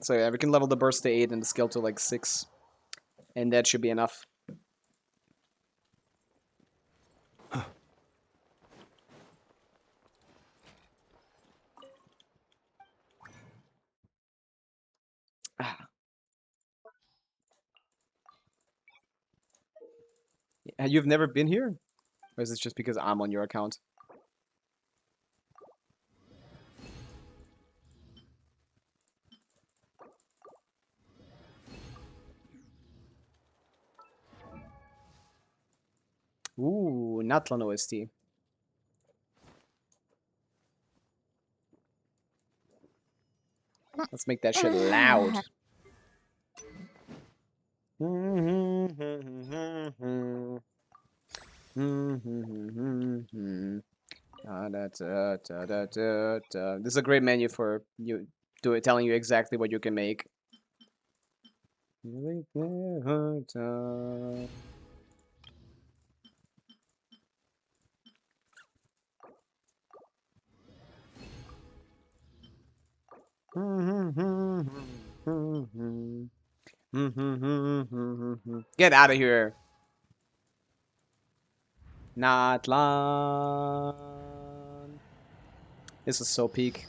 So yeah, we can level the burst to 8 and the skill to like 6. And that should be enough. You've never been here? Or is it just because I'm on your account? Ooh, Natlan OST. Let's make that shit loud. This is a great menu for you telling you exactly what you can make. Get out of here. Natlan. This is so peak.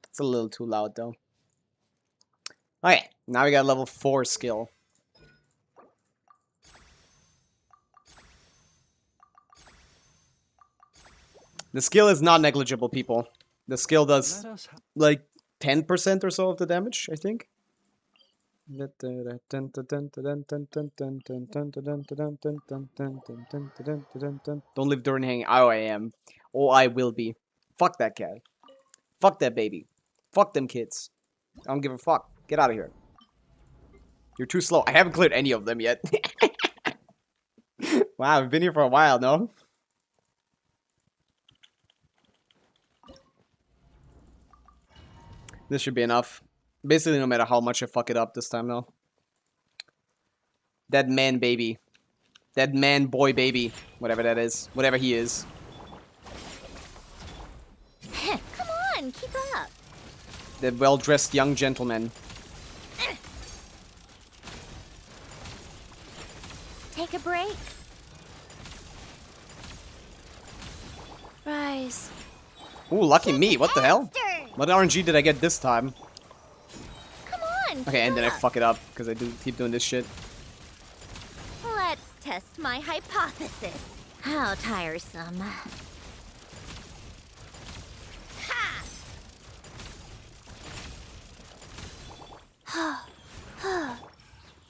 It's a little too loud though. Okay, now we got level 4 skill. The skill is not negligible, people. The skill does like 10% or so of the damage, I think. Don't leave Durin hanging. Oh, I am. Oh, I will be. Fuck that cat. Fuck that baby. Fuck them kids. I don't give a fuck. Get out of here. You're too slow. I haven't cleared any of them yet. Wow, we've been here for a while, no? This should be enough. Basically, no matter how much I fuck it up this time, though. That man baby. That man boy baby. Whatever that is. Whatever he is. Come on, keep up. The well-dressed young gentleman. Take a break. Rise. Ooh, lucky me. What the hell? Faster. What RNG did I get this time? Come on. Okay, and then I keep up. fuck it up because I do keep doing this shit. Let's test my hypothesis. How tiresome. Ha!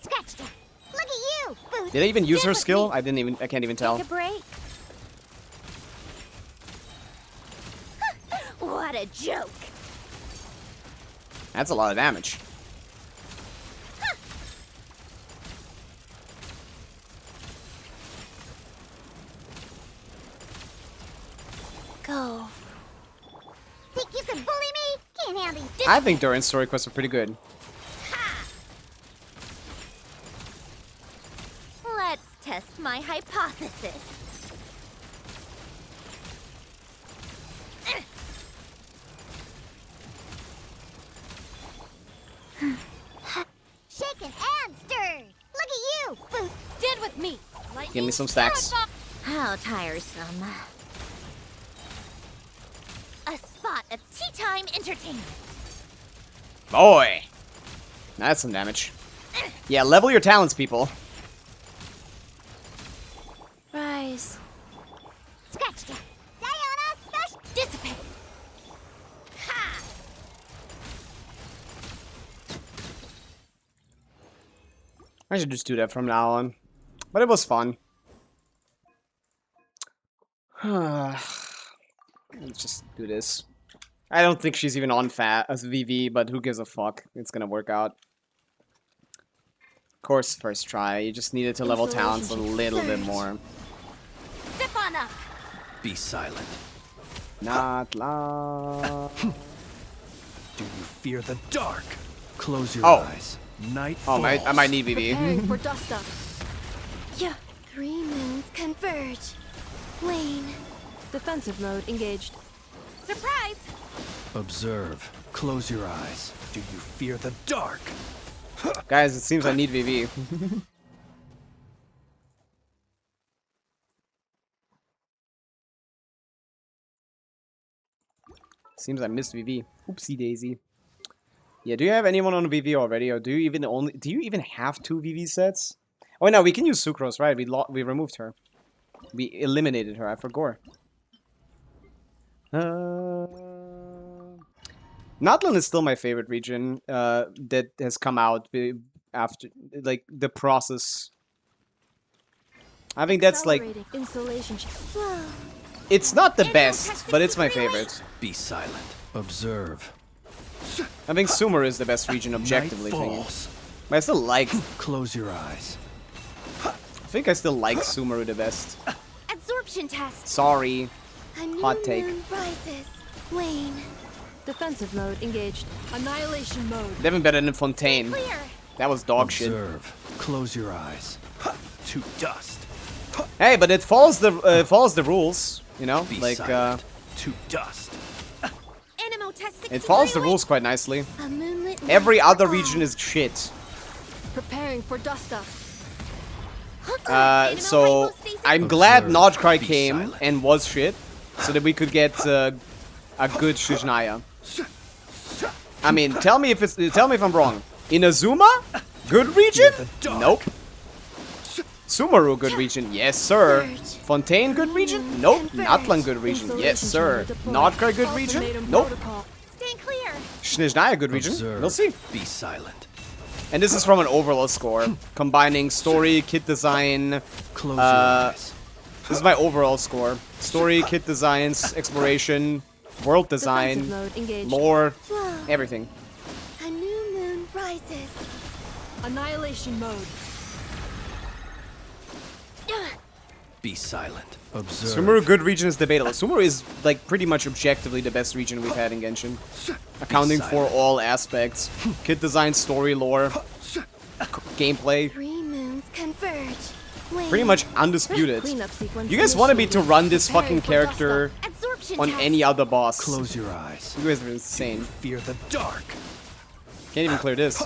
Scratch that. Look at you, Booth. Did I even use Stand her with skill? me. I can't even tell. Take a break. What a joke. That's a lot of damage. Go. Think you can bully me? Can't handle this. I think Durin's story quests are pretty good. Let's test my hypothesis. Shaken and stirred. Look at you, Booth. Stand with me. Give me some stacks. How tiresome. A spot of tea time entertainment. Boy. That's some damage. Yeah, level your talents, people. Rise. Scratch that. Diana, special. Dissipate. Ha! I should just do that from now on. But it was fun. Let's just do this. I don't think she's even on fat as VV, but who gives a fuck? It's gonna work out. Of course, first try. You just needed to level talents a little bit more. Step on up. Be silent. Not loud. Do you fear the dark? Close your Oh. eyes. Night Oh, I falls. might need VV. Preparing for dust up. Yeah. 3 moons converge. Lane. Defensive mode engaged. Surprise! Observe. Close your eyes. Do you fear the dark? Guys, it seems I need VV. Seems I missed VV. Oopsie daisy. Yeah, do you have anyone on VV already, or do you even have 2 VV sets? Oh no, we can use Sucrose, right? We removed her. We eliminated her. I forgot. Notland is still my favorite region that has come out after like the process. I think that's like Installation. it's not the best, but it's my favorite. Be silent. Observe. I think Sumer is the best region objectively Night thinking. falls. But I still like Close your eyes. I think I still like Sumeru the best. Absorption test. Sorry. A new Hot take. moon rises. Wane. Defensive mode engaged. Annihilation mode. They haven't better than Fontaine. Clear. That was dog shit. Observe. Close your eyes. To dust. Hey, but it follows the rules, you know? Be Like silent. To dust. Animo test 63 it follows the away. rules quite nicely. A moonlit night Every for other all. region is shit. Preparing for dust up. So I'm glad Observe. Nodcry Be came silent. and was shit, so that we could get a good Snezhnaya. I mean, tell me if I'm wrong. Inazuma, good region? Nope. Sumeru, good region? Yes, sir. Fontaine, good region? Nope. Notland, good region? Yes, sir. Nodcry, good region? Ultimatum Nope. protocol. Stand clear. Snezhnaya, good region? Observe. We'll see. Be silent. And this is from an overall score, combining story, kit design. Close your eyes. This is my overall score: story, kit designs, exploration, world Defensive design, mode engaged. lore, Flow. everything. A new moon rises. Annihilation mode. Be silent. Observe. Sumeru, good region is debatable. Sumeru is like pretty much objectively the best region we've had in Genshin, accounting for all aspects: kit design, story, lore, gameplay. 3 moons converge. Wane. Pretty much undisputed. Cleanup sequence. You guys wanted me to initiated. run this Preparing fucking for dust character Absorption on test. any other boss. Close your eyes. You guys are insane. Fear the dark. Can't even clear this.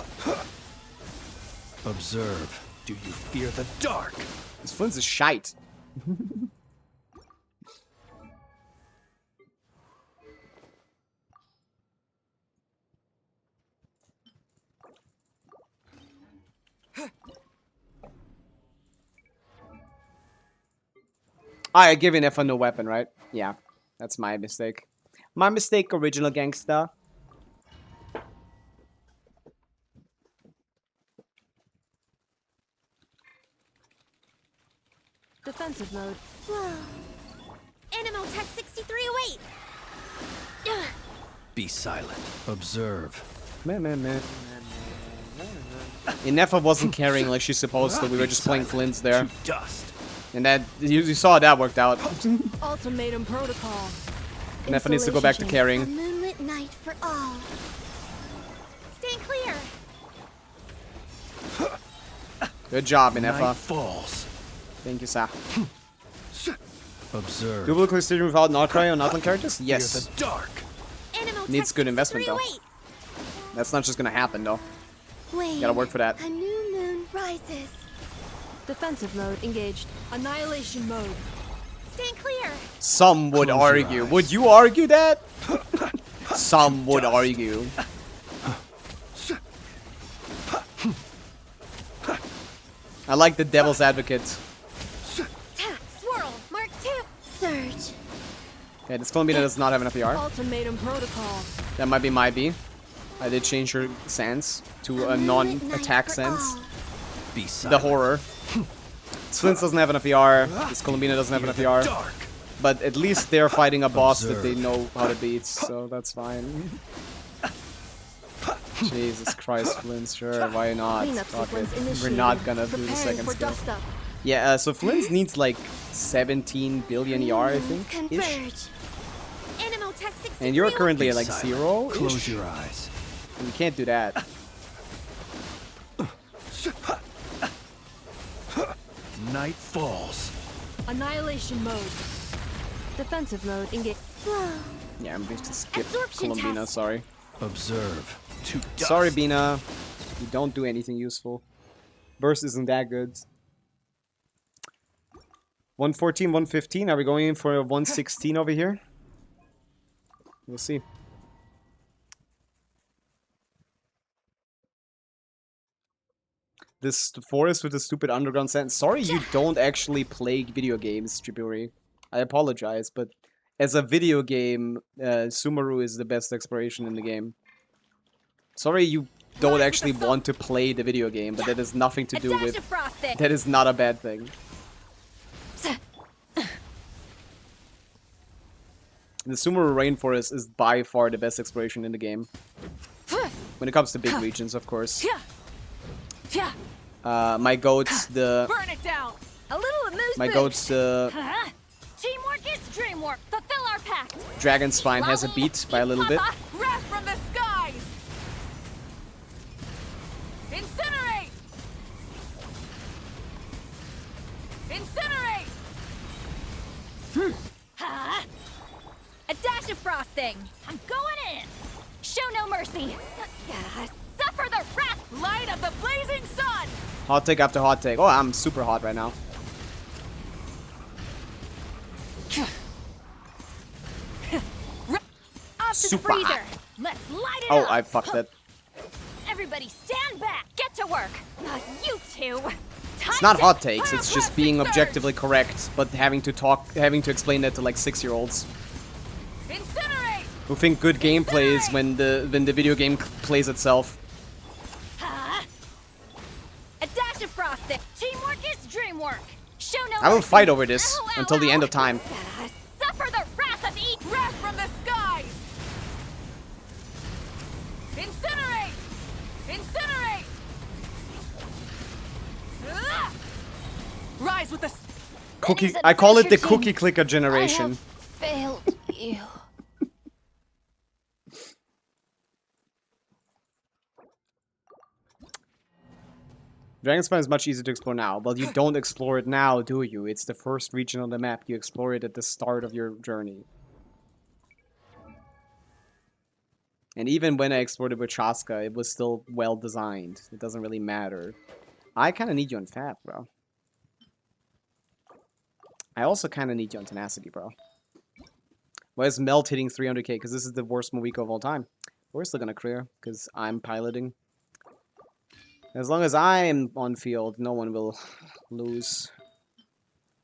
Observe. Do you fear the dark? This Flint's is shite. I give an F on no weapon, right? Yeah, that's my mistake. My mistake, original gangsta. Defensive mode. Flow. Animo test 63 await. Be silent. Observe. Inefa wasn't carrying like she's supposed to. We were just playing Flints there. To dust. And that, you saw that worked out. Ultimatum protocol. Inefa needs to go back to Installation. A carrying. moonlit night for all. Stand clear. Good job, Night Inefa. falls. Thank you, sir. Observe. Do we look considering without Nodcry on Notland characters? Fear Yes. the dark. Animo Needs test good investment, 63 though. await. That's not just gonna happen, though. Wane. Gotta work for that. A new moon rises. Defensive mode engaged. Annihilation mode. Stand clear. Some would Close your argue. eyes. Would you argue that? Some would argue. I like the devil's advocate. Tap. Swirl. Mark 2. Surge. Okay, this Columbina does not have enough ER. Ultimatum protocol. That might be my B. I did change her sense to a moonlit night non-attack for sense. all. Be The silent. horror. Splint doesn't have enough ER. This Columbina doesn't have Fear enough the ER. dark. But at least they're fighting a boss that Observe. they know how to beat, so that's fine. Jesus Christ, Flint, sure, why not? Cleanup Fuck sequence it. We're initiated. not gonna do the Preparing second for skill. dust up. Yeah, so Flint needs like 17 billion ER, I think, ish. Converge. Animo test 63 And you're await. currently at Be like silent. 0 Close ish. your eyes. You can't do that. Night falls. Annihilation mode. Defensive mode engaged. Flow. Yeah, I'm going to skip Absorption Columbina, test. sorry. Observe. To dust. Sorry, Bina. You don't do anything useful. Burst isn't that good. 114, 115. Are we going in for a 116 over here? We'll see. this forest with the stupid underground sand. Sorry you don't actually play video games, Triburi. I apologize, but as a video game, Sumeru is the best exploration in the game. Sorry you don't actually want to play the video game, but that has nothing to do with... That is not a bad thing. The Sumeru Rainforest is by far the best exploration in the game. When it comes to big regions, of course. My goats, the... Burn it down. A little amuse My goats, the... Teamwork is dreamwork. Fulfill our pact. Dragon Spine has a beat by a little bit. Wrath from the skies. Incinerate. Incinerate. A dash of frosting. I'm going in. Show no mercy. Suffer the wrath. Light of the blazing sun. Hot take after hot take. Oh, I'm super hot right now. Super hot. Let's light it Oh, up. I fucked it. Everybody stand back. Get to work. You two. It's not hot takes, it's just being objectively correct, but having to explain that to like 6-year-olds. Incinerate. Who think good gameplay is when the video game plays itself. A dash of frosting. Teamwork is dreamwork. Show no I will mercy. fight over this until the end of time. Suffer the wrath of each wrath from the skies. Incinerate. Incinerate. Rise with the Cookie. I call it the cookie clicker generation. failed you. Dragonspine is much easier to explore now. Well, you don't explore it now, do you? It's the first region on the map. You explore it at the start of your journey. And even when I explored it with Chaska, it was still well designed. It doesn't really matter. I kind of need you on Fab, bro. I also kind of need you on Tenacity, bro. Why is Melt hitting 300k? Because this is the worst Moiko of all time. We're still gonna clear, because I'm piloting. As long as I'm on field, no one will lose.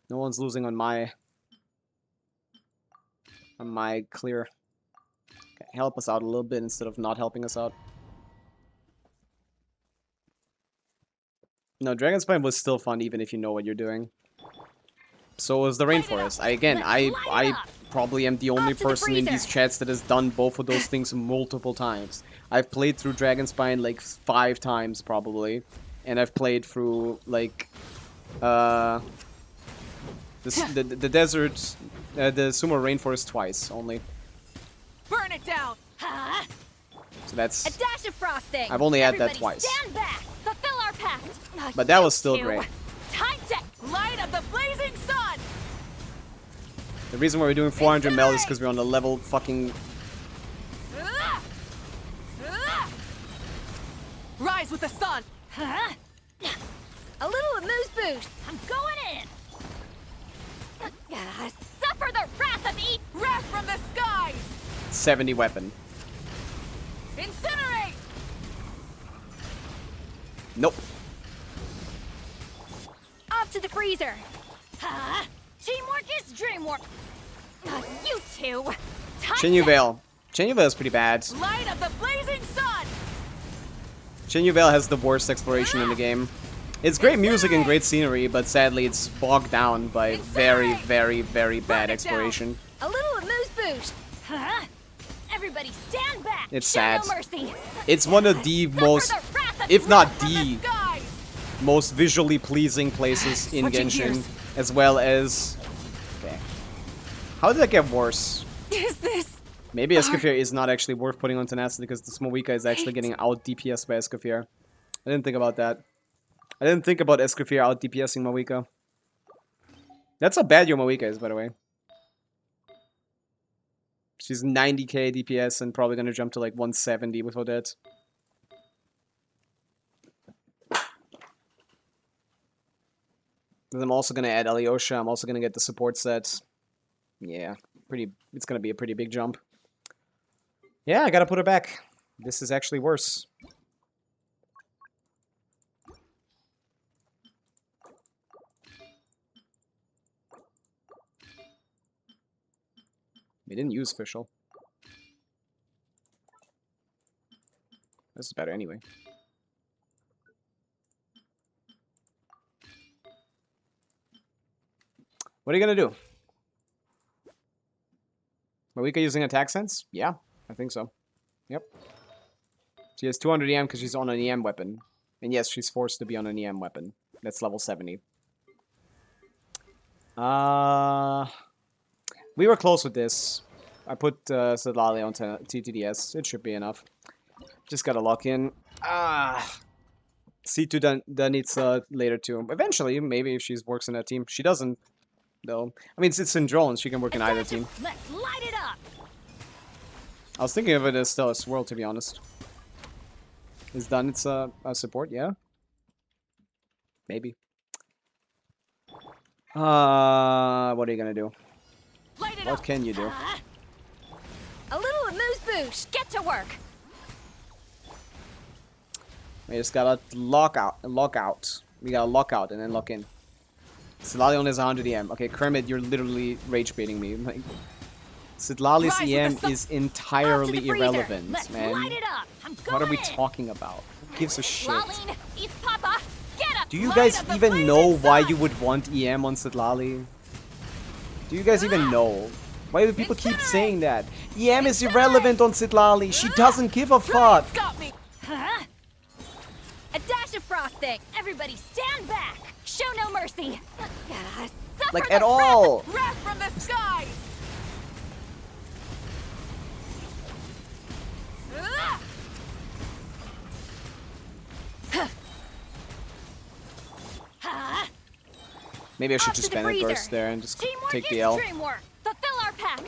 No one's losing on my clear. Okay, help us out a little bit instead of not helping us out. No, Dragonspine was still fun even if you know what you're doing. So was the Rainforest. I probably am the only person in these chats that has done both of those things multiple times. I've played through Dragonspine like 5 times probably, and I've played through like the desert, the Sumo Rainforest twice only. Burn it down. So that's. A dash of frosting. I've only had that Everybody twice. Stand back. Fulfill our pact. But that was still You great. Time check. Light of the blazing sun. The reason why we're doing 400 mel is because we're on the level fucking. Rise with the sun. A little amuse boost. I'm going in. Suffer the wrath of each wrath from the skies. 70 weapon. Incinerate. Nope. Off to the freezer. Teamwork is dreamwork. You two. Shinyu Vale. Shinyu Vale is pretty bad. Light of the blazing sun. Shinyu Vale has the worst exploration in the game. It's great music and great scenery, but sadly it's bogged down by very, very, very bad exploration. A little amuse boost. Everybody stand back. It's Show sad. No mercy. It's one of the most, if not the most visually pleasing places in Switching Genshin, gears. as well as... Okay. How did that get worse? Is this? Maybe Escoffier is not actually worth putting on Tenacity because the Smoika is actually getting out DPS by Escoffier. I didn't think about that. I didn't think about Escoffier out DPSing Mawika. That's how bad your Mawika is, by the way. She's 90k DPS and probably gonna jump to like 170 with Odette. Then I'm also gonna add Alyosha. I'm also gonna get the support set. Yeah, it's gonna be a pretty big jump. Yeah, I gotta put her back. This is actually worse. We didn't use official. This is better anyway. What are you gonna do? Pavica using attack sense? Yeah, I think so. Yep. She has 200 EM because she's on an EM weapon. And yes, she's forced to be on an EM weapon. That's level 70. We were close with this. I put Sedlali on TTDS. It should be enough. Just gotta lock in. C2 then needs later too. Eventually, maybe if she works in that team. She doesn't, though. I mean, it's in drones. She can work in either team. Let's light it up. I was thinking of it as still a swirl, to be honest. Is done its support? Yeah. Maybe. What are you gonna do? Light it What up. can you do? A little amuse bouche. Get to work. We just gotta lock out. We gotta lock out and then lock in. Sidlali has 100 EM. Okay, Kermit, you're literally rage baiting me. Like, Sidlali's Rise with EM the sun. is Out to entirely the breather. irrelevant, Let's man. light it up. I'm What are we going in. talking about? Who gives a shit? Laline, eat Papa. Get up. Do you Light guys up the even blazing know why sun. you would want EM on Sidlali? Do you guys even know? Why do people keep saying that? EM is irrelevant on Sidlali. She doesn't give a fuck. Got me. Huh? A dash of frosting. Everybody stand back. Show no mercy. Suffer Like, the at all. Wrath from the skies. Maybe I should Off just to the Panic breather. Burst there and just Teamwork take is the L. Dreamwork. Fulfill our pact.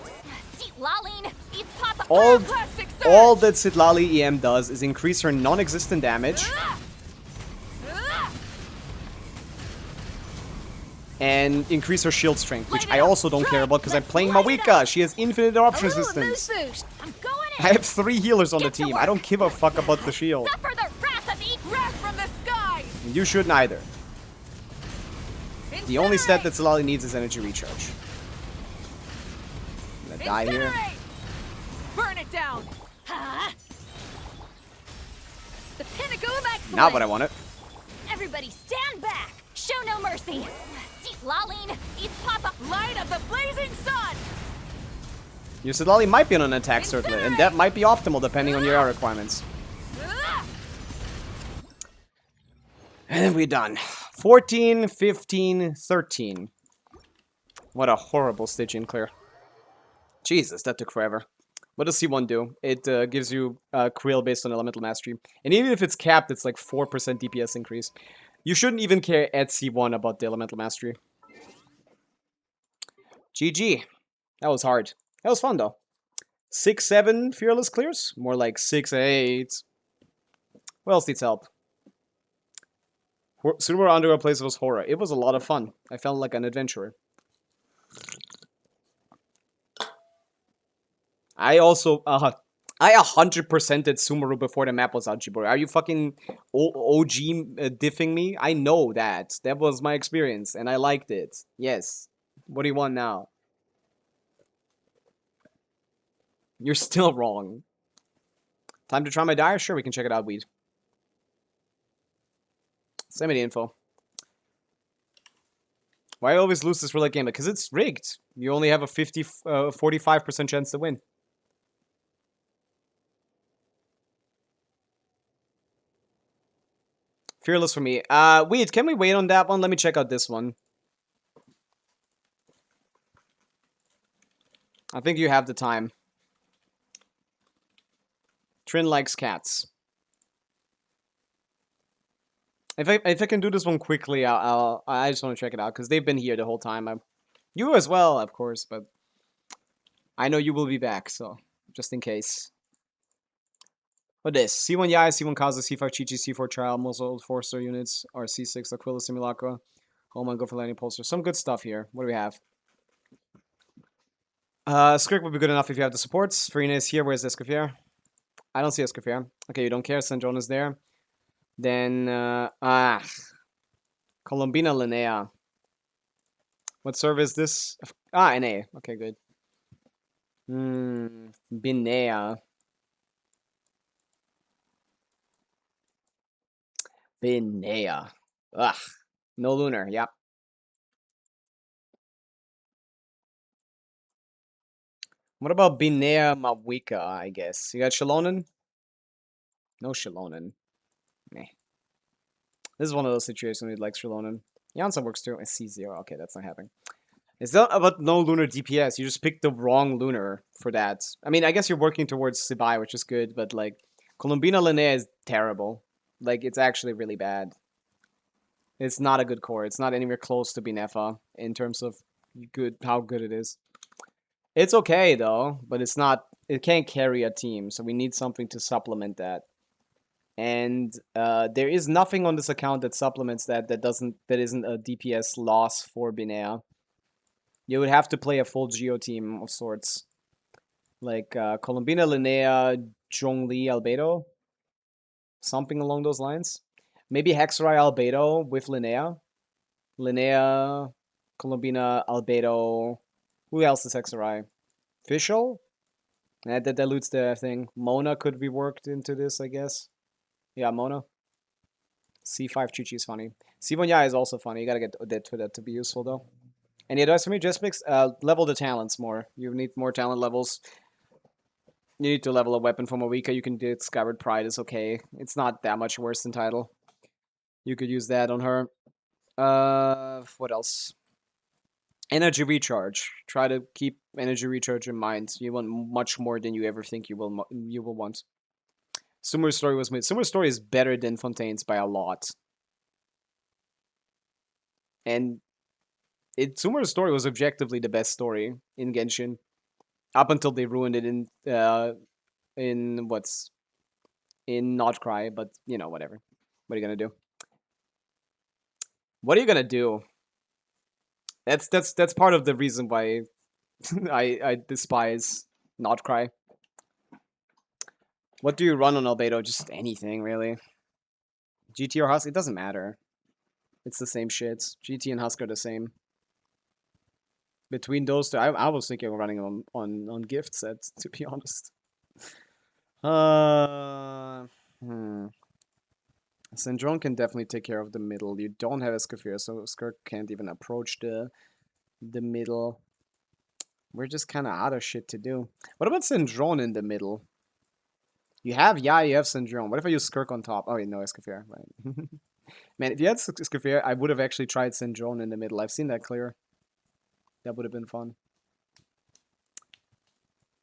Seat Laline, eat Papa. All, Plastic surge. all that Sidlali EM does is increase her non-existent damage and increase her shield strength, which I also don't care about because I'm playing Pavica. She has infinite option resistance. I'm going in. I have 3 healers on the Get to team. work. I don't give a fuck about the shield. Suffer the wrath of eat wrath from the skies. You shouldn't either. The only stat that Sidlali needs is energy recharge. I'm gonna die here. Incinerate! Burn it down. The pinnacle of excellence. Not what I wanted. Everybody stand back. Show no mercy. Seat Laline, eat Papa. Light of the blazing sun. Your Sidlali might be on an attack circlet, and that might be optimal depending on your requirements. And then we're done. 14, 15, 13. What a horrible Stygian clear. Jesus, that took forever. What does C1 do? It gives you Creel based on Elemental Mastery. And even if it's capped, it's like 4% DPS increase. You shouldn't even care at C1 about the Elemental Mastery. GG. That was hard. That was fun, though. 6-7 Fearless clears? More like 6-8. What else needs help? Super Underground Place was horror. It was a lot of fun. I felt like an adventurer. I also, I 100%ed Sumeru before the map was out, Jibori. Are you fucking OG diffing me? I know that. That was my experience, and I liked it. Yes. What do you want now? You're still wrong. Time to try my dire? Sure, we can check it out, Weed. Send me the info. Why I always lose this roulette game? Because it's rigged. You only have a 45% chance to win. Fearless for me. Wait, can we wait on that one? Let me check out this one. I think you have the time. Trin likes cats. If I can do this one quickly, I just want to check it out because they've been here the whole time. You as well, of course, but I know you will be back, so just in case. What this? C1 Yai, C1 Kaza, C5 Chichi, C4 Trial, most old Forcer units, or C6 Aquila Simulacra, Home Go for Lightning Pulsar. Some good stuff here. What do we have? Script would be good enough if you have the supports. Farina is here. Where's Escoffier? I don't see Escoffier. Okay, you don't care. Sanjon is there. Then, Colombina Linnea. What server is this? NA. Okay, good. Binea. Binea. Ugh. No lunar, yep. What about Binea Mawika, I guess? You got Shalonen? No Shalonen. Meh. This is one of those situations where you'd like Shalonen. Yansa works too. I see 0. Okay, that's not happening. It's not about no lunar DPS. You just picked the wrong lunar for that. I mean, I guess you're working towards Sibai, which is good, but like, Columbina Linnea is terrible. Like, it's actually really bad. It's not a good core. It's not anywhere close to Binefa in terms of how good it is. It's okay though, but it's not. It can't carry a team, so we need something to supplement that. And there is nothing on this account that supplements that isn't a DPS loss for Binea. You would have to play a full Geo team of sorts, like Columbina, Linnea, Zhongli, Albedo, something along those lines. Maybe Hexerai, Albedo with Linnea. Linnea, Columbina, Albedo. Who else is Hexerai? Fischl? That dilutes the thing. Mona could be worked into this, I guess. Yeah, Mona. C5 Chi-Chi is funny. Sivonyai is also funny. You gotta get Odette for that to be useful, though. Any advice for me? Just mix, level the talents more. You need more talent levels. You need to level a weapon from Pavica. You can do it. Skyward Pride is okay. It's not that much worse than Tidal. You could use that on her. What else? Energy recharge. Try to keep energy recharge in mind. You want much more than you ever think you will want. Sumer's story was made. Sumer's story is better than Fontaine's by a lot. And Sumer's story was objectively the best story in Genshin. Up until they ruined it in Notcry, but you know, whatever. What are you gonna do? What are you gonna do? That's part of the reason why I despise Notcry. What do you run on Albedo? Just anything, really. GT or Husk? It doesn't matter. It's the same shit. GT and Husk are the same. Between those two, I was thinking of running on gift sets, to be honest. Syndrome can definitely take care of the middle. You don't have Escafir, so Skirk can't even approach the middle. We're just kind of out of shit to do. What about Syndrome in the middle? You have Syndrome. What if I use Skirk on top? Oh, wait, no, Escafir, right. Man, if you had Escafir, I would have actually tried Syndrome in the middle. I've seen that clear. That would have been fun.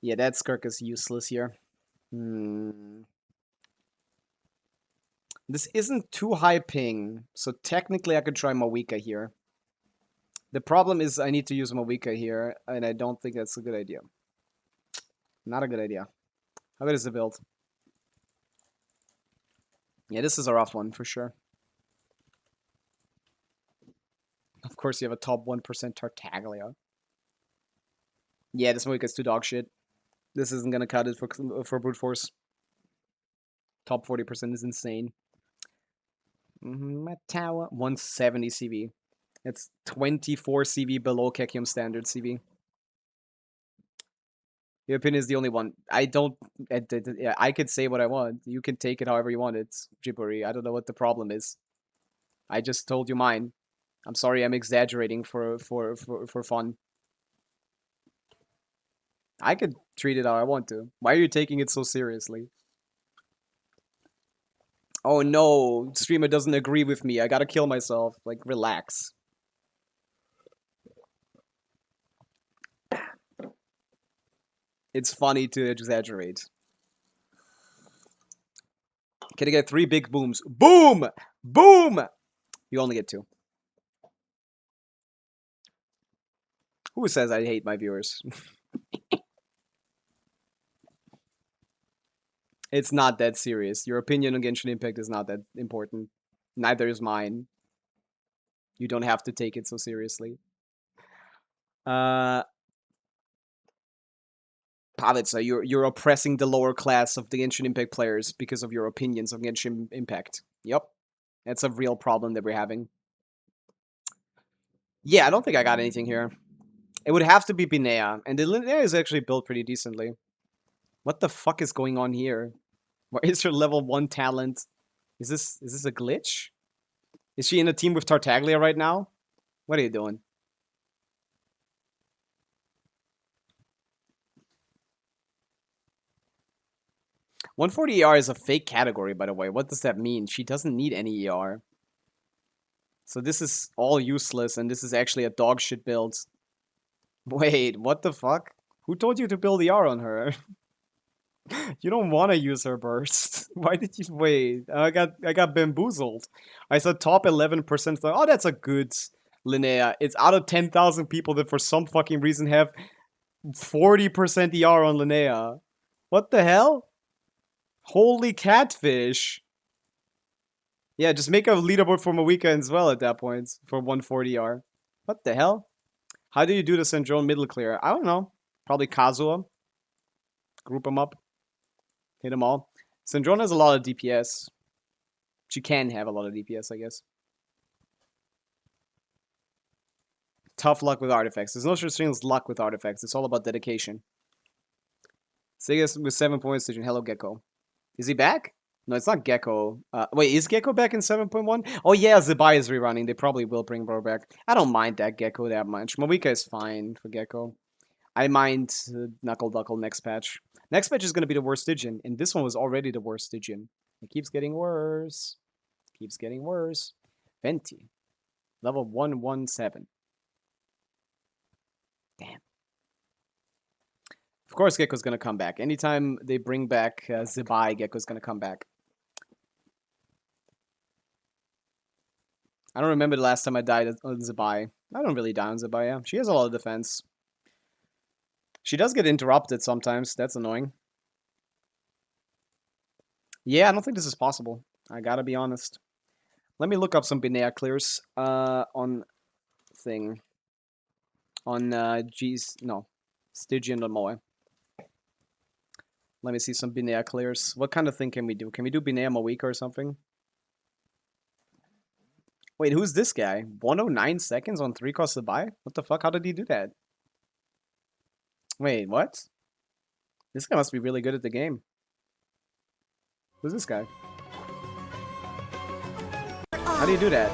Yeah, that Skirk is useless here. This isn't too high ping, so technically I could try Mawika here. The problem is I need to use Mawika here, and I don't think that's a good idea. Not a good idea. How good is the build? Yeah, this is a rough one, for sure. Of course, you have a top 1% Tartaglia. Yeah, this Mawika's too dog shit. This isn't gonna cut it for brute force. Top 40% is insane. Matawa, 170 CV. That's 24 CV below Kekium standard CV. Your opinion is the only one. I don't. I could say what I want. You can take it however you want. It's Jiburi. I don't know what the problem is. I just told you mine. I'm sorry. I'm exaggerating for fun. I could treat it how I want to. Why are you taking it so seriously? Oh no, streamer doesn't agree with me. I gotta kill myself. Like, relax. It's funny to exaggerate. Can I get 3 big booms? Boom! Boom! You only get 2. Who says I hate my viewers? It's not that serious. Your opinion on Genshin Impact is not that important. Neither is mine. You don't have to take it so seriously. Pavica, you're oppressing the lower class of the Genshin Impact players because of your opinions on Genshin Impact. Yep. That's a real problem that we're having. Yeah, I don't think I got anything here. It would have to be Binea, and the Linnea is actually built pretty decently. What the fuck is going on here? Why is her level 1 talent? Is this a glitch? Is she in a team with Tartaglia right now? What are you doing? .140 ER is a fake category, by the way. What does that mean? She doesn't need any ER. So this is all useless, and this is actually a dog shit build. Wait, what the fuck? Who told you to build ER on her? You don't want to use her burst. Why did you wait? I got bamboozled. I said top 11%. Oh, that's a good Linnea. It's out of 10,000 people that for some fucking reason have 40% ER on Linnea. What the hell? Holy catfish. Yeah, just make a leaderboard for Pavica as well at that point for 140 ER. What the hell? How do you do the Syndrome middle clear? I don't know. Probably Kazuha. Group them up. Hit them all. Syndrome has a lot of DPS. She can have a lot of DPS, I guess. Tough luck with artifacts. There's no such thing as luck with artifacts. It's all about dedication. Segas with 7 points. Hello, Gecko. Is he back? No, it's not Gecko. Wait, is Gecko back in 7.1? Oh yeah, Zabai is rerunning. They probably will bring Bro back. I don't mind that Gecko that much. Pavica is fine for Gecko. I mind Knuckle Duckle next patch. Next patch is going to be the worst Stygian, and this one was already the worst Stygian. It keeps getting worse. Keeps getting worse. Venti. Level 117. Damn. Of course Gecko's going to come back. Anytime they bring back Zabai, Gecko's going to come back. I don't remember the last time I died on Zabai. I don't really die on Zabai, yeah. She has a lot of defense. She does get interrupted sometimes. That's annoying. Yeah, I don't think this is possible. I gotta be honest. Let me look up some Binea clears on thing. On Stygian.moe. Let me see some Binea clears. What kind of thing can we do? Can we do Binea Pavica or something? Wait, who's this guy? 109 seconds on 3 cost to buy? What the fuck? How did he do that? Wait, what? This guy must be really good at the game. Who's this guy? How do you do that?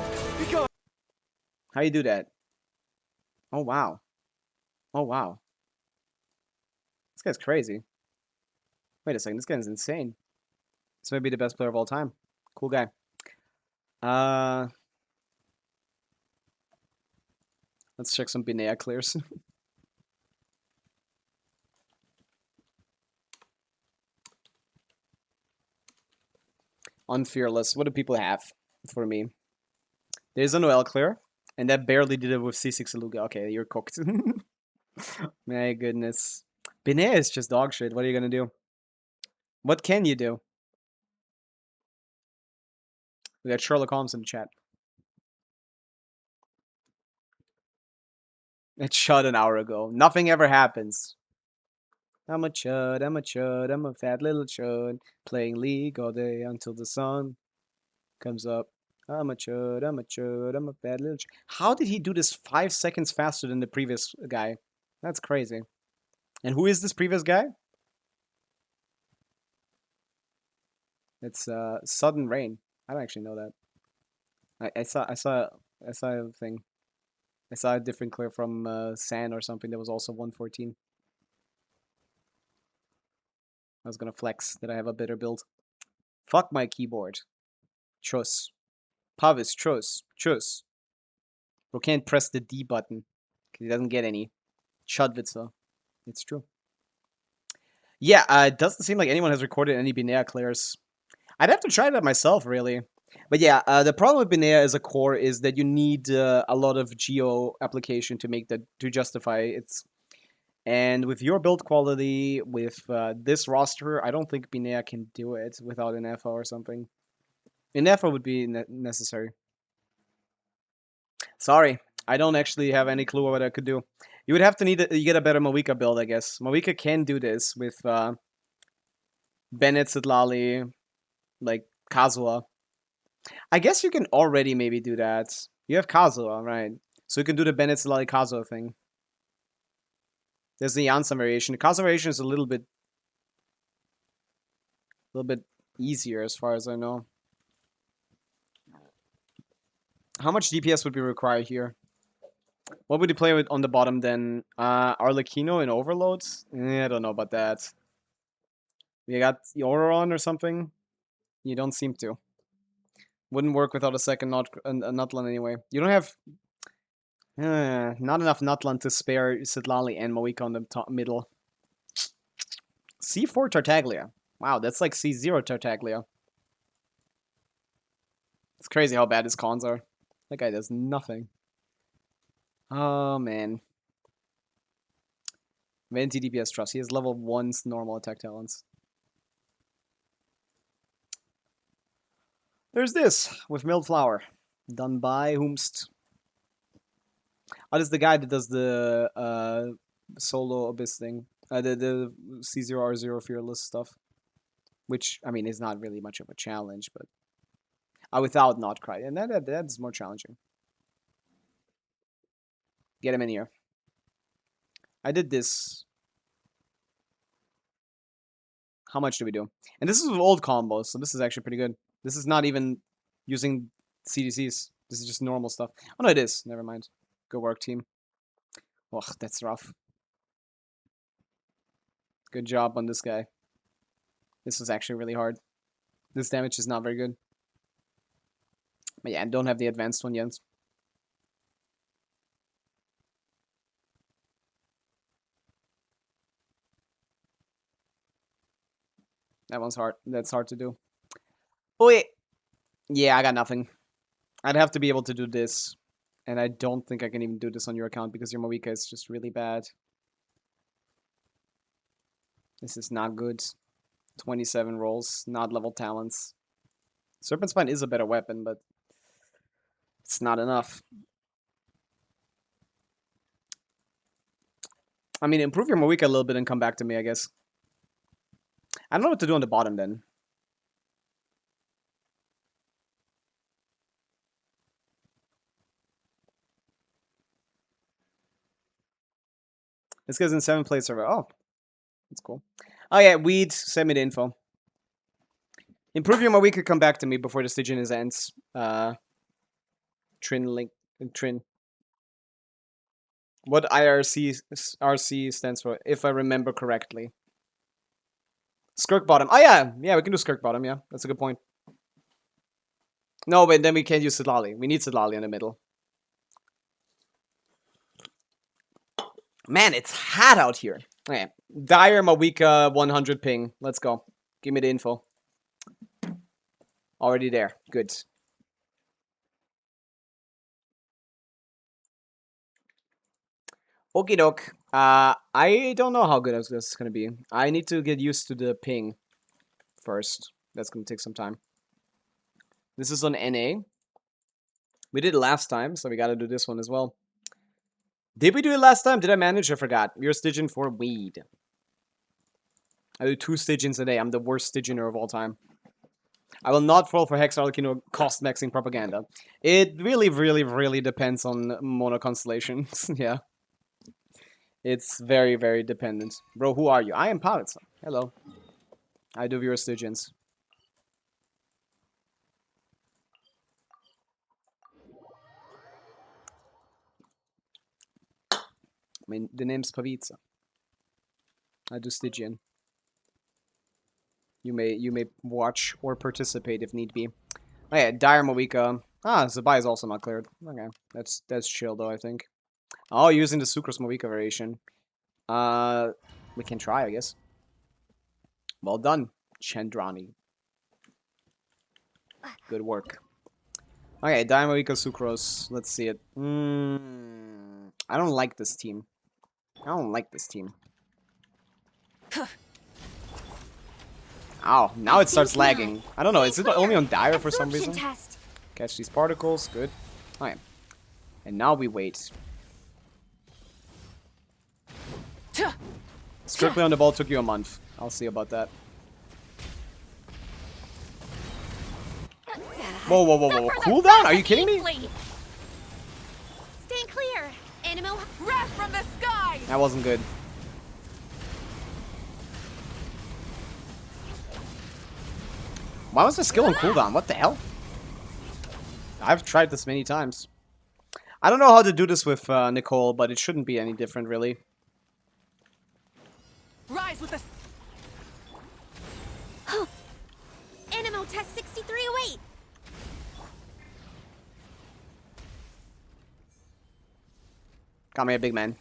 How do you do that? Oh, wow. Oh, wow. This guy's crazy. Wait a second, this guy's insane. This might be the best player of all time. Cool guy. Let's check some Binea clears. Unfearless. What do people have for me? There's a Noel clear, and that barely did it with C6 Aluga. Okay, you're cooked. My goodness. Binea is just dog shit. What are you gonna do? What can you do? We got Sherlock Holmes in the chat. It shut an hour ago. Nothing ever happens. I'm a chud, I'm a chud, I'm a fat little chud, playing League all day until the sun comes up. I'm a chud, I'm a chud, I'm a fat little chud. How did he do this 5 seconds faster than the previous guy? That's crazy. And who is this previous guy? It's Sudden Rain. I don't actually know that. I saw a thing. I saw a different clear from San or something that was also 114. I was gonna flex that I have a better build. Fuck my keyboard. Chus. Pavis, chus. Chus. Bro can't press the D button. Because he doesn't get any. Chudwitzer. It's true. Yeah, it doesn't seem like anyone has recorded any Binea clears. I'd have to try that myself, really. But yeah, the problem with Binea as a core is that you need a lot of geo application to make that, to justify its. And with your build quality, with this roster, I don't think Binea can do it without an FO or something. An FO would be necessary. Sorry, I don't actually have any clue what I could do. You would have to you get a better Pavica build, I guess. Pavica can do this with Bennett, Sidlali, like Kazuha. I guess you can already maybe do that. You have Kazuha, right? So you can do the Bennett, Sidlali, Kazuha thing. There's the Yansan variation. The Kasa variation is a little bit easier as far as I know. How much DPS would be required here? What would you play with on the bottom then? Arlecchino and Overloads? I don't know about that. You got Yoron or something? You don't seem to. Wouldn't work without a second Nutland anyway. You don't have... not enough Nutland to spare Sitlali and Moika on the top middle. C4 Tartaglia. Wow, that's like C0 Tartaglia. It's crazy how bad his cons are. That guy does nothing. Oh, man. Venti DPS Trust. He has level 1's normal attack talents. There's this with Milled Flower. Done by whomst. Oh, this is the guy that does the solo Abyss thing. The C0R0 Fearless stuff. Which, I mean, is not really much of a challenge, but... without not cry. And that's more challenging. Get him in here. I did this. How much do we do? And this is with old combos, so this is actually pretty good. This is not even using CDCs. This is just normal stuff. Oh no, it is. Never mind. Good work, team. Ugh, that's rough. Good job on this guy. This was actually really hard. This damage is not very good. But yeah, I don't have the advanced one yet. That one's hard. That's hard to do. Oh wait. Yeah, I got nothing. I'd have to be able to do this. And I don't think I can even do this on your account because your Moika is just really bad. This is not good. 27 rolls, not level talents. Serpent Spine is a better weapon, but it's not enough. I mean, improve your Moika a little bit and come back to me, I guess. I don't know what to do on the bottom then. This guy's in 7th place server. Oh, that's cool. Oh yeah, Weed, send me the info. Improve your Moika, come back to me before the Stygian ends. Trin. What RC stands for, if I remember correctly. Skirk bottom. Oh yeah, we can do Skirk bottom, yeah. That's a good point. No, but then we can't use Sitlali. We need Sitlali in the middle. Man, it's hot out here. Okay. Dire Moika 100 ping. Let's go. Give me the info. Already there. Good. Okie doke. I don't know how good this is going to be. I need to get used to the ping first. That's going to take some time. This is on NA. We did it last time, so we got to do this one as well. Did we do it last time? Did I manage? I forgot. You're Stygian for weed. I do 2 Stygians a day. I'm the worst Stygianer of all time. I will not fall for Hex Arlecchino cost maxing propaganda. It really, really, really depends on Mono constellations. Yeah. It's very, very dependent. Bro, who are you? I am Pavica. Hello. I do your Stygians. I mean, the name's Pavica. I do Stygian. You may watch or participate if need be. Oh yeah, Dire Moika. Ah, Zabai is also not cleared. Okay, that's chill though, I think. Oh, using the Sucrose Moika variation. We can try, I guess. Well done, Chandrani. Good work. Okay, Dire Moika Sucrose. Let's see it. I don't like this team. I don't like this team. Ow, now it starts lagging. I don't know, is it only on Dire for some reason? Catch these particles, good. Okay. And now we wait. Strictly on the ball took you a month. I'll see about that. Whoa, whoa, whoa, whoa. Cooldown? Are you kidding me? Stay clear. Animo, Wrath from the sky! That wasn't good. Why was the skill on cooldown? What the hell? I've tried this many times. I don't know how to do this with Nicole, but it shouldn't be any different, really. Rise with the... Animo test 6308. Come here, big man.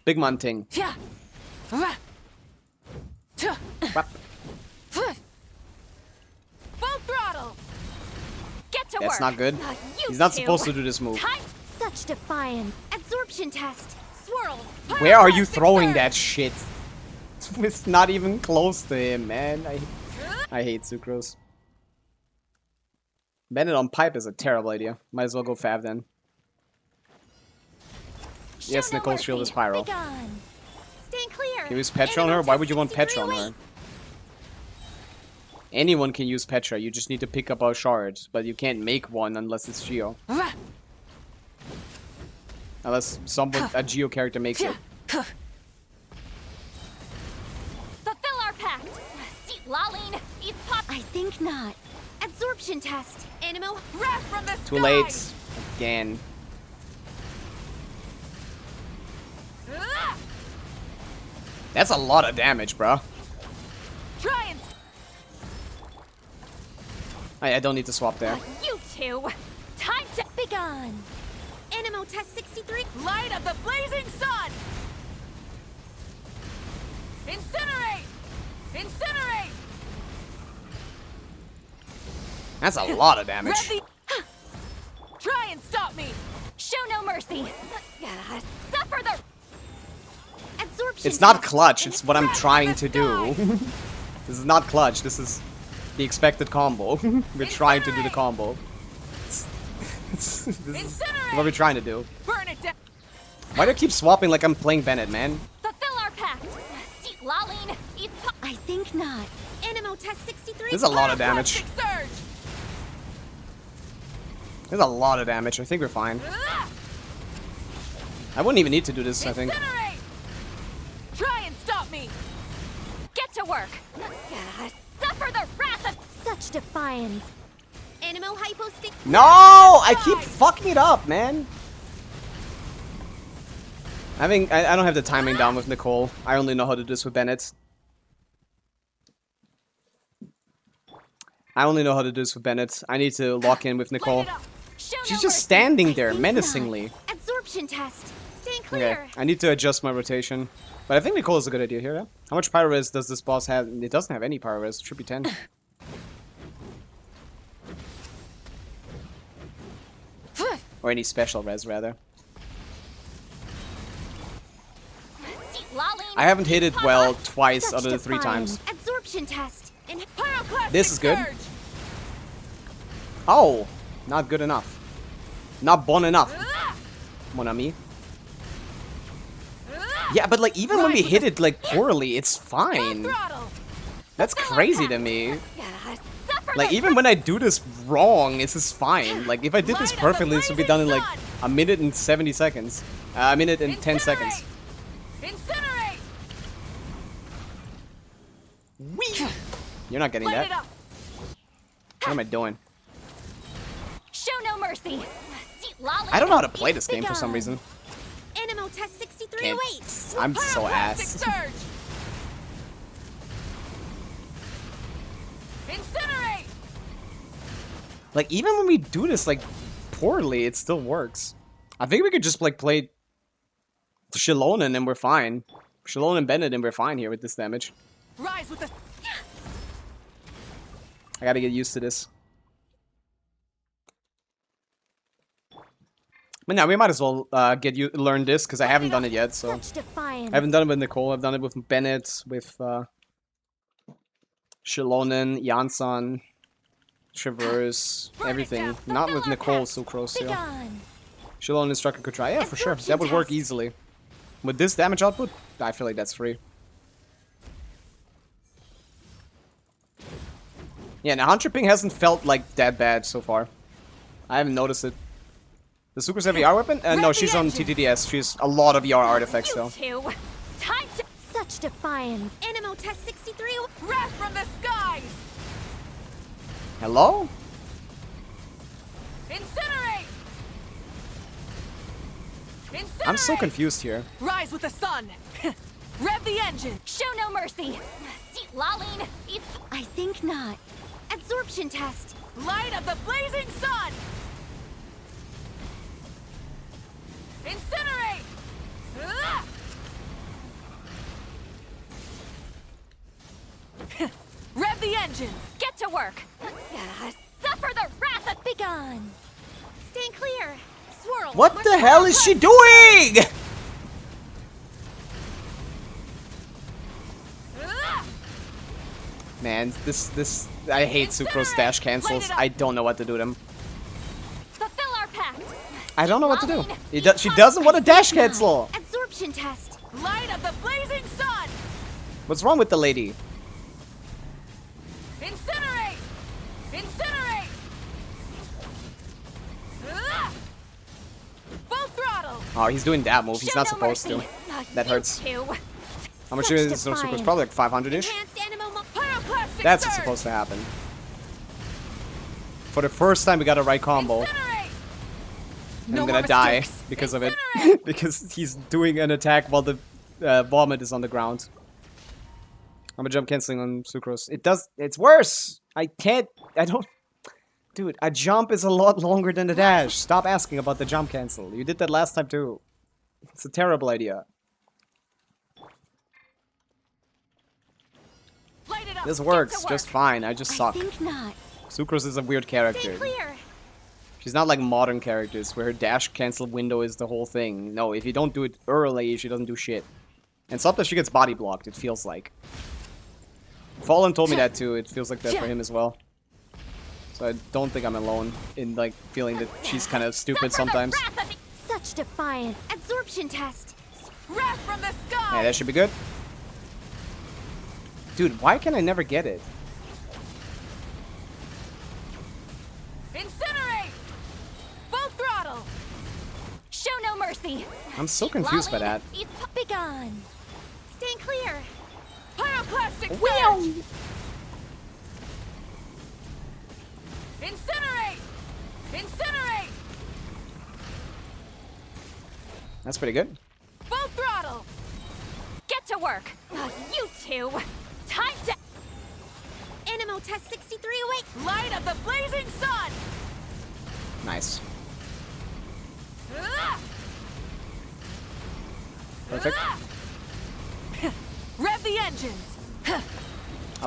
Big man ting. Yeah. Whap. Full throttle. Get to work. That's not good. You He's not two. supposed to do this move. Time. Such defiance. Absorption test. Swirl. Where are you Pyroclastic throwing surge. that shit? It's not even close to him, man. I hate Sucrose. Bend it on pipe is a terrible idea. Might as well go Fav then. Show Yes, no Nicole's shield mercy. is pyro. Be gone. Stand clear. Can you use Petra on her? Why would you want Petra on her? Anyone can use Petra, you just need to pick up a shard. But you can't make one unless it's Geo. Unless a Geo character makes it. Fulfill our pact. Seat lolling. Eat pop. I think not. Absorption test. Animo. Wrath from the Too sky. late. Again. That's a lot of damage, bro. Try and... I don't need to swap there. You two. Time to... Be gone. Animo test 63. Light of the blazing sun. Incinerate. Incinerate. That's a lot of damage. Rev the... Try and stop me. Show no mercy. Suffer the... Absorption It's not test. clutch, it's what I'm trying to do. This is not clutch, this is the expected combo. We're trying to do the combo. This is what we're trying to do. Burn it down. Why do I keep swapping like I'm playing Bennett, man? Fulfill our pact. Seat lolling. Eat pop. I think not. Animo test 63. There's a lot of damage. Pyroclastic surge. There's a lot of damage. I think we're fine. I wouldn't even need to do this, I think. Incinerate. Try and stop me. Get to work. Suffer the wrath of... Such defiance. Animo hypostick. No! I keep fucking it up, man. I don't have the timing down with Nicole. I only know how to do this with Bennett. I only know how to do this with Bennett. I need to lock in with Nicole. Light it up. Show She's no just mercy. standing I there think menacingly. not. Absorption test. Stand Okay, clear. I need to adjust my rotation. But I think Nicole is a good idea here, yeah? How much pyro res does this boss have? It doesn't have any pyro res. It should be 10. Or any special res, rather. Seat lolling. I haven't hit it well Pop. twice Such out of the 3 defiance. times. Absorption test. And Pyroclastic This is good. surge. Oh! Not good enough. Not bon enough, mon ami. Yeah, but like, even when we hit it like poorly, it's fine. Throttle. That's crazy to me. Suffer Like, the even when I do this wrong, this is fine. Like, if I did this perfectly, this would be done in like a minute and 70 seconds. A minute and 10 seconds. Incinerate. Whee! You're not getting Light that. it up. What am I doing? Show no mercy. Seat lolling. I don't know how to play this game for some reaison. Animo test 6308. Can't. I'm so Pyroclastic ass. surge. Incinerate. Like, even when we do this, like, poorly, it still works. I think we could just, like, play Shilonen and we're fine. Shilonen and Bennett and we're fine here with this damage. Rise with the... I gotta get used to this. But now we might as well learn this, because I haven't done it yet, so... Such defiance. I haven't done it with Nicole, I've done it with Bennett, with Shilonen, Jansan, Traverse, everything. Not with Nicole, Sucrose, Be yeah. gone. Shilonen Instructor could try. Yeah, for sure. Absorption That would work test. easily. With this damage output, I feel like that's free. Yeah, now Hunter Ping hasn't felt like that bad so far. I haven't noticed it. The Sucrose have ER weapon? No, she's on TTDS. She's a lot of ER artifacts though. You two. Time to... Such defiance. Animo test 63. Wrath from the skies. Hello? Incinerate! Incinerate! I'm so confused here. Rise with the sun! Rev the engine! Show no mercy. See, Laline. I think not. Absorption test. Light of the blazing sun! Incinerate! Ah! Rev the engines! Get to work! Suffer the wrath of Begone. Stand clear. Swirl. What mark the hell is she doing? Ah! Man, this I hate Sucrose dash cancels. I don't know what to do with them. Fulfill our pact. I don't know what to do. She doesn't want to dash cancel. Absorption test. Light of the blazing sun! What's wrong with the lady? Incinerate! Incinerate! Ah! Full throttle! Oh, he's doing that move. He's Show not no supposed to. mercy. That You hurts. too. How much Such is this Sucrose? defiance. Probably like 500-ish. Enhanced animal Pyroclastic That's surge! what's supposed to happen. For the first time, we got a right combo. Incinerate! I'm No gonna more die mistakes. because of it. Incinerate! Because he's doing an attack while the vomit is on the ground. I'm a jump canceling on Sucrose. It's worse! I don't... Dude, a jump is a lot longer than a dash. Stop asking about the jump cancel. You did that last time too. It's a terrible idea. Light it up! This Get works to work. just fine. I just suck. I think not. Sucrose is a weird character. Stay clear. She's not like modern characters where her dash cancel window is the whole thing. No, if you don't do it early, she doesn't do shit. And sometimes she gets body blocked, it feels like. Fallen told me that too. It feels like that for him as well. So I don't think I'm alone in like feeling that she's kind of stupid Suffer the sometimes. wrath of Such defiance. Absorption test. Wrath from the sky! Yeah, that should be good. Dude, why can I never get it? Incinerate! Full throttle! Show no mercy. I'm so confused by that. He's Begone. Stand clear. Pyroclastic surge! Incinerate! Incinerate! That's pretty good. Full throttle! Get to work. You two. Time to. Animo test 6308. Light of the blazing sun! Nice. Ah! Perfect. Ah! Rev the engines!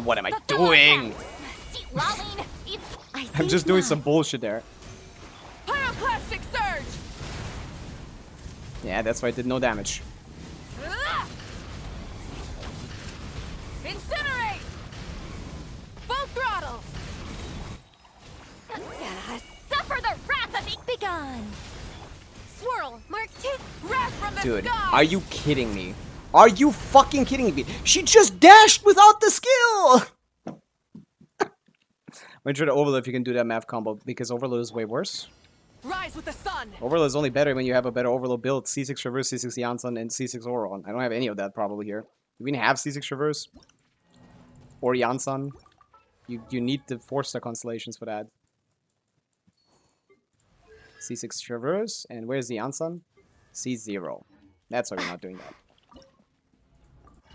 What am I doing? See, Laline. I'm just doing some bullshit there. Pyroclastic surge! Yeah, that's why I did no damage. Ah! Incinerate! Full throttle! Suffer the wrath of Begone. Swirl. Mark 2. Wrath from the Dude, sky! are you kidding me? Are you fucking kidding me? She just dashed without the skill! Make sure to overload if you can do that math combo, because overload is way worse. Rise with the sun! Overload is only better when you have a better overload build. C6 reverse, C6 Janssen, and C6 Oron. I don't have any of that probably here. Do we even have C6 reverse? Or Janssen? You need the 4-star constellations for that. C6 reverse, and where's the Janssen? C0. That's why we're not doing that.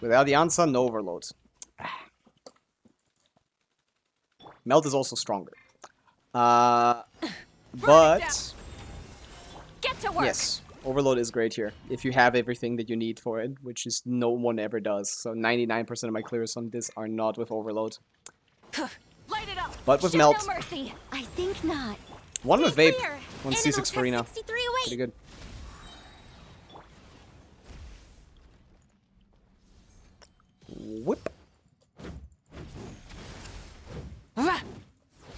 Without the Janssen, no overload. Melt is also stronger. But Get to work! yes, overload is great here if you have everything that you need for it, which is no one ever does. So 99% of my clears on this are not with overload, Light it up! but with Show melt. no mercy. I think not. One with Stay vape, clear. one Animo C6 test Farina. 6308. Pretty good. Whip.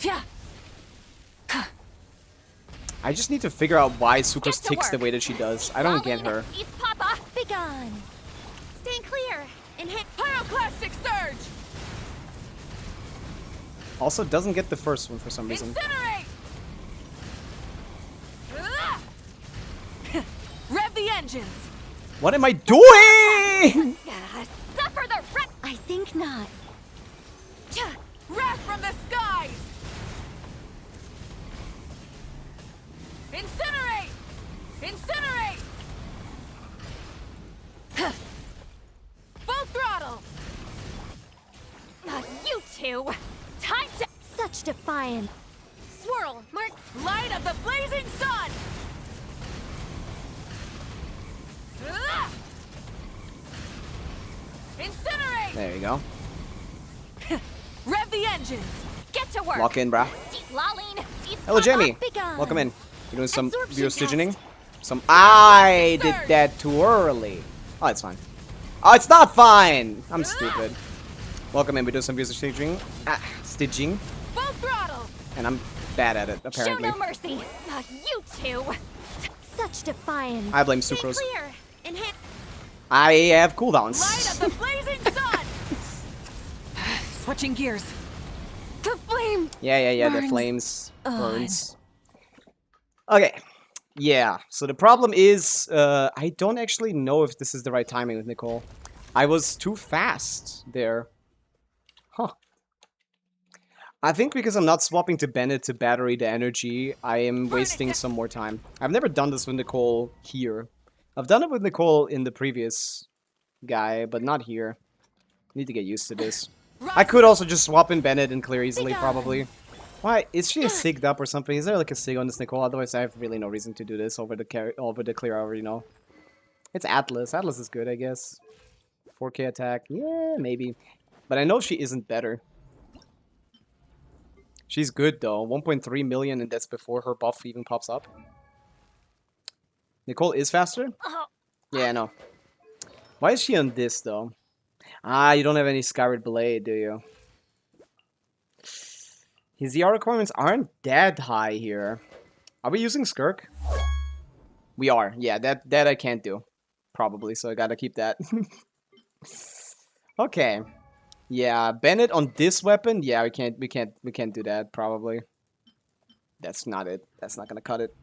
Yeah. I just need to figure out why Sucrose Get to ticks the work. way that she does. I don't get her. Eat Papa. Begone. Stand clear. Pyroclastic surge! Also doesn't get the first one for some reason. Incinerate! Ah! Rev the engines! What am I doing? Suffer the wrath. I think not. Wrath from the skies! two! Time to Such defiance. swirl! Mark light of the blazing sun! Ah! Incinerate! There you go. Rev the engines! Get to work! Walk in, brah. Lolling. Hello, Jamie. Begun. Welcome in. You doing some Absorption Abysstygianing? Some. I did that too early. Oh, it's fine. Oh, it's not fine. I'm stupid. Welcome in. We do some Abysstygianing. Stitching. Full throttle! And I'm bad at it, Show apparently. no mercy! You two! Such defiance. I blame Stay Sucrose. clear. Enhance. I have cooldowns. Light of the blazing sun! Switching gears. The flame! Yeah, the burns flames on. burns. Okay. Yeah, so the problem is, I don't actually know if this is the right timing with Nicole. I was too fast there. Huh. I think because I'm not swapping to Bennett to battery the energy, I am wasting some more time. I've never done this with Nicole here. I've done it with Nicole in the previous guy, but not here. Need to get used to this. I could also just swap in Bennett and clear easily, probably. Why? Is she sigged up or something? Is there like a sig on this Nicole? Otherwise, I have really no reason to do this over the clear I already know. It's Atlas. Atlas is good, I guess. 4K attack. Yeah, maybe. But I know she isn't better. She's good, though. 1.3 million, and that's before her buff even pops up. Nicole is faster? Yeah, I know. Why is she on this, though? Ah, you don't have any Skyward Blade, do you? His ER requirements aren't that high here. Are we using Skirk? We are. Yeah, that I can't do. Probably, so I gotta keep that. Okay. Yeah, Bennett on this weapon? Yeah, we can't do that, probably. That's not it. That's not gonna cut it.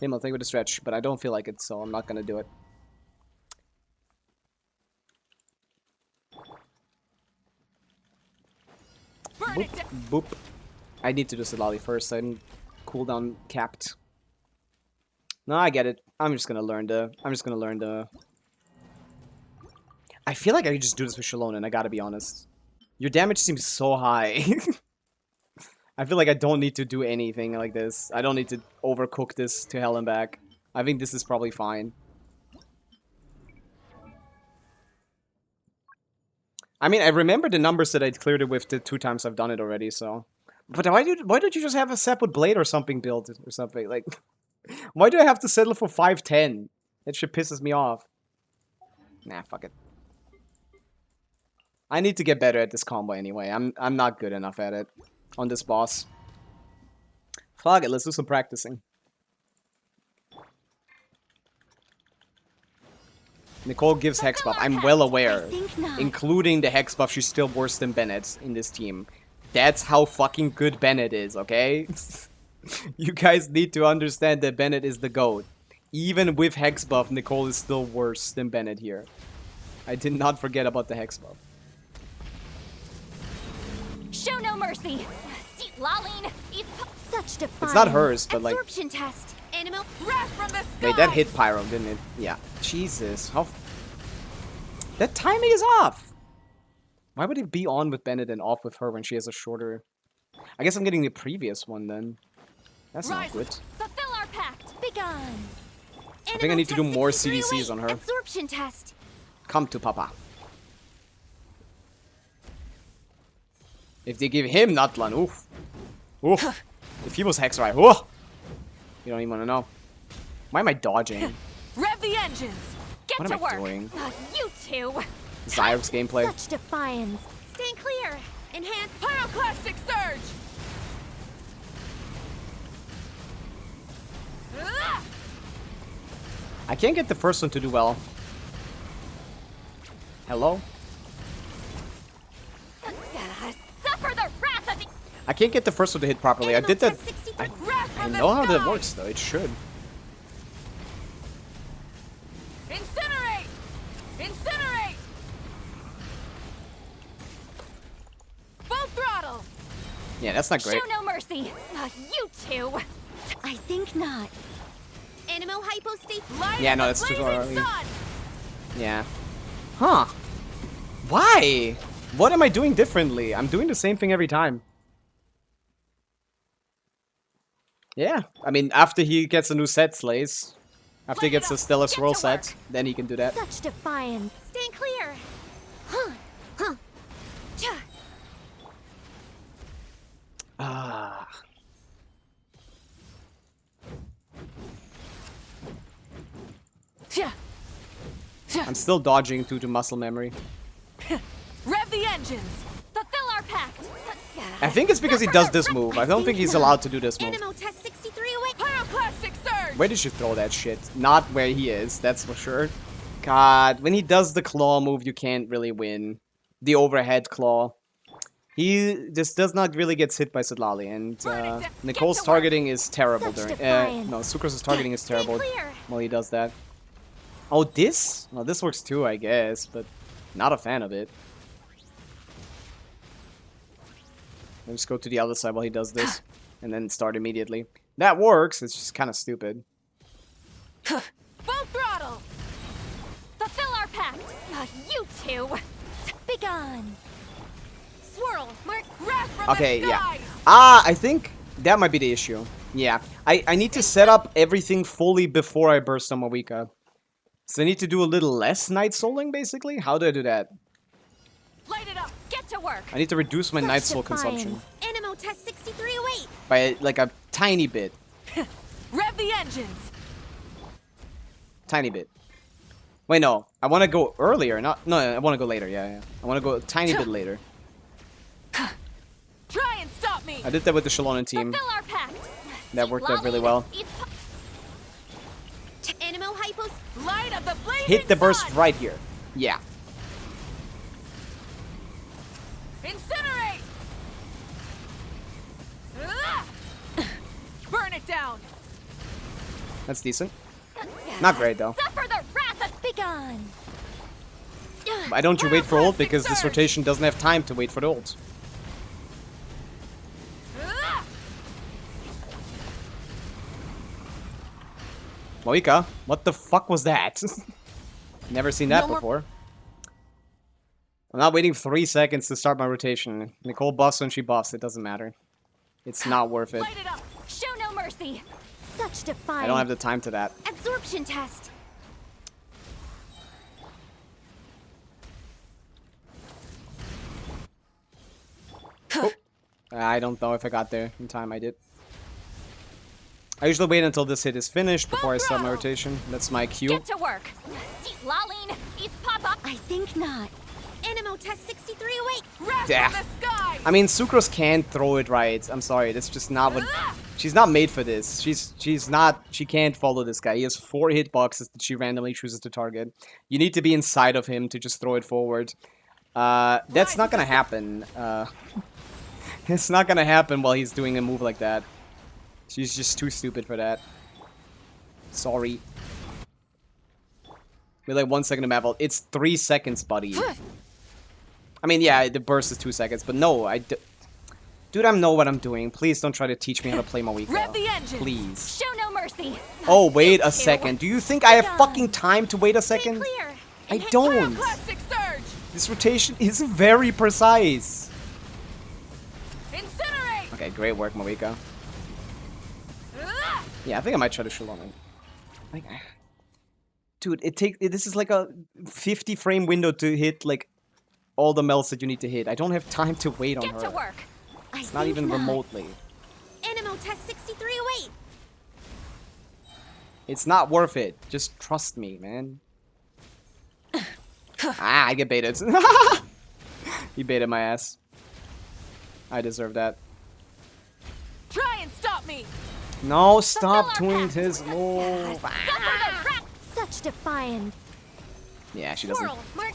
Himmel, thank you with the stretch, but I don't feel like it, so I'm not gonna do it. Boop, boop. I need to do Silali first. I'm cooldown capped. No, I get it. I'm just gonna learn the. I feel like I could just do this with Shallonen, I gotta be honest. Your damage seems so high. I feel like I don't need to do anything like this. I don't need to overcook this to hell and back. I think this is probably fine. I mean, I remember the numbers that I cleared it with the 2 times I've done it already, so... But why don't you just have a Sapwood Blade or something built or something? Like, why do I have to settle for 510? That shit pisses me off. Nah, fuck it. I need to get better at this combo anyway. I'm not good enough at it on this boss. Fuck it, let's do some practicing. Nicole gives Hex buff. I'm well aware. Including the Hex buff, she's still worse than Bennett in this team. That's how fucking good Bennett is, okay? You guys need to understand that Bennett is the GOAT. Even with Hex buff, Nicole is still worse than Bennett here. I did not forget about the Hex buff. Show no mercy! Lolling. Such defiance. It's not hers, but like... Absorption test. Animal. Wrath from the sky! Wait, that hit Pyro, didn't it? Yeah. Jesus, how... That timing is off! Why would it be on with Bennett and off with her when she has a shorter... I guess I'm getting the previous one then. That's not good. Fulfill our pact! Begun. I think I need to do more CDCs on her. Absorption test. Come to Papa. If they give him Nutlan, oof. Oof. If he was Hexrai, oof. You don't even want to know. Why am I dodging? Rev the engines! Get What to am I work! doing? You two! Zyrex gameplay. Such defiance. Stay clear. Enhance. Pyroclastic surge! Ah! I can't get the first one to do well. Hello? Suffer the wrath of the... I can't get the first one to hit properly. I did that. I know how that works though. It should. Incinerate! Incinerate! Full throttle! Yeah, that's not great. Show no mercy! You two! I think not. Animo hypostate. Yeah, no, that's too early. Yeah. Huh. Why? What am I doing differently? I'm doing the same thing every time. Yeah, I mean, after he gets a new set, Slays. After he gets a Stellar Swirl set, then he can do that. Such defiance. Stand clear. Huh. Huh. Cha. Ah. Cha. I'm still dodging due to muscle memory. Rev the engines. Fulfill our pact. I think it's because he does this move. I don't think he's allowed to do this move. Animo test 63 away. Pyroclastic surge. Where did you throw that shit? Not where he is, that's for sure. God, when he does the claw move, you can't really win. The overhead claw. He just does not really get hit by Sitlali, and Nicole's targeting is terrible during. No, Sucrose' targeting is terrible while he does that. Oh, this? Well, this works too, I guess, but not a fan of it. Let's go to the other side while he does this, and then start immediately. That works, it's just kind of stupid. Full throttle. Fulfill our pact. You two. Begone. Swirl. Mark. Wrath from Okay, the yeah. skies. I think that might be the issue. Yeah, I need to set up everything fully before I burst on Pavica. So I need to do a little less Night Souling, basically? How do I do that? Light it up. Get to work. I need to reduce my Such Night Soul defiance. consumption. Animo test 63 away. By, like, a tiny bit. Rev the engines. Tiny bit. Wait, no. I want to go earlier, not... No, I want to go later, yeah. I want to go a tiny bit later. Try and stop me. I did that with the Shallonen team. Fulfill our pact. That worked out really well. Animo hypos. Light of the blazing Hit the burst sun. right here. Yeah. Incinerate. Ah! Burn it down. That's decent. Not great, though. Suffer the wrath of Begone. Why don't you wait for ult? Pyroclastic Because this surge. rotation doesn't have time to wait for the ult. Ah! Pavica, what the fuck was that? Never seen that No more- before. I'm not waiting 3 seconds to start my rotation. Nicole buffs when she buffs, it doesn't matter. It's not worth it. Light it up. Show no mercy. Such defiance. I don't have the time to that. Absorption test. I don't know if I got there in time. I did. I usually wait until this hit is finished before I start my rotation. That's my cue. Get to work. Laline. East Papa. I think not. Animo test 63 away. Wrath Yeah. from the skies. I mean, Sucrose can't throw it right. I'm sorry. That's just not what... She's not made for this. She's not... She can't follow this guy. He has 4 hitboxes that she randomly chooses to target. You need to be inside of him to just throw it forward. That's not gonna happen. It's not gonna happen while he's doing a move like that. She's just too stupid for that. Sorry. We're like 1 second to map ult. It's 3 seconds, buddy. I mean, yeah, the burst is 2 seconds, but no, Dude, I know what I'm doing. Please don't try to teach me how to play Pavica. Rev the engines. Please. Show no mercy. Oh, wait a second. Do you think I have fucking time to wait a second? Clear. I don't. Pyroclastic surge. This rotation is very precise. Incinerate. Okay, great work, Pavica. Ah! Yeah, I think I might try to Shallonen. Like, dude, this is like a 50 frame window to hit like all the melts that you need to hit. I don't have time to wait on Get to her. work. It's not even remotely. Animo test 63 away. It's not worth it. Just trust me, man. I get baited. He baited my ass. I deserve that. Try and stop me. No, stop doing his move. Suffer the wrath. Such defiance. Yeah, she doesn't. Swirl. Mark.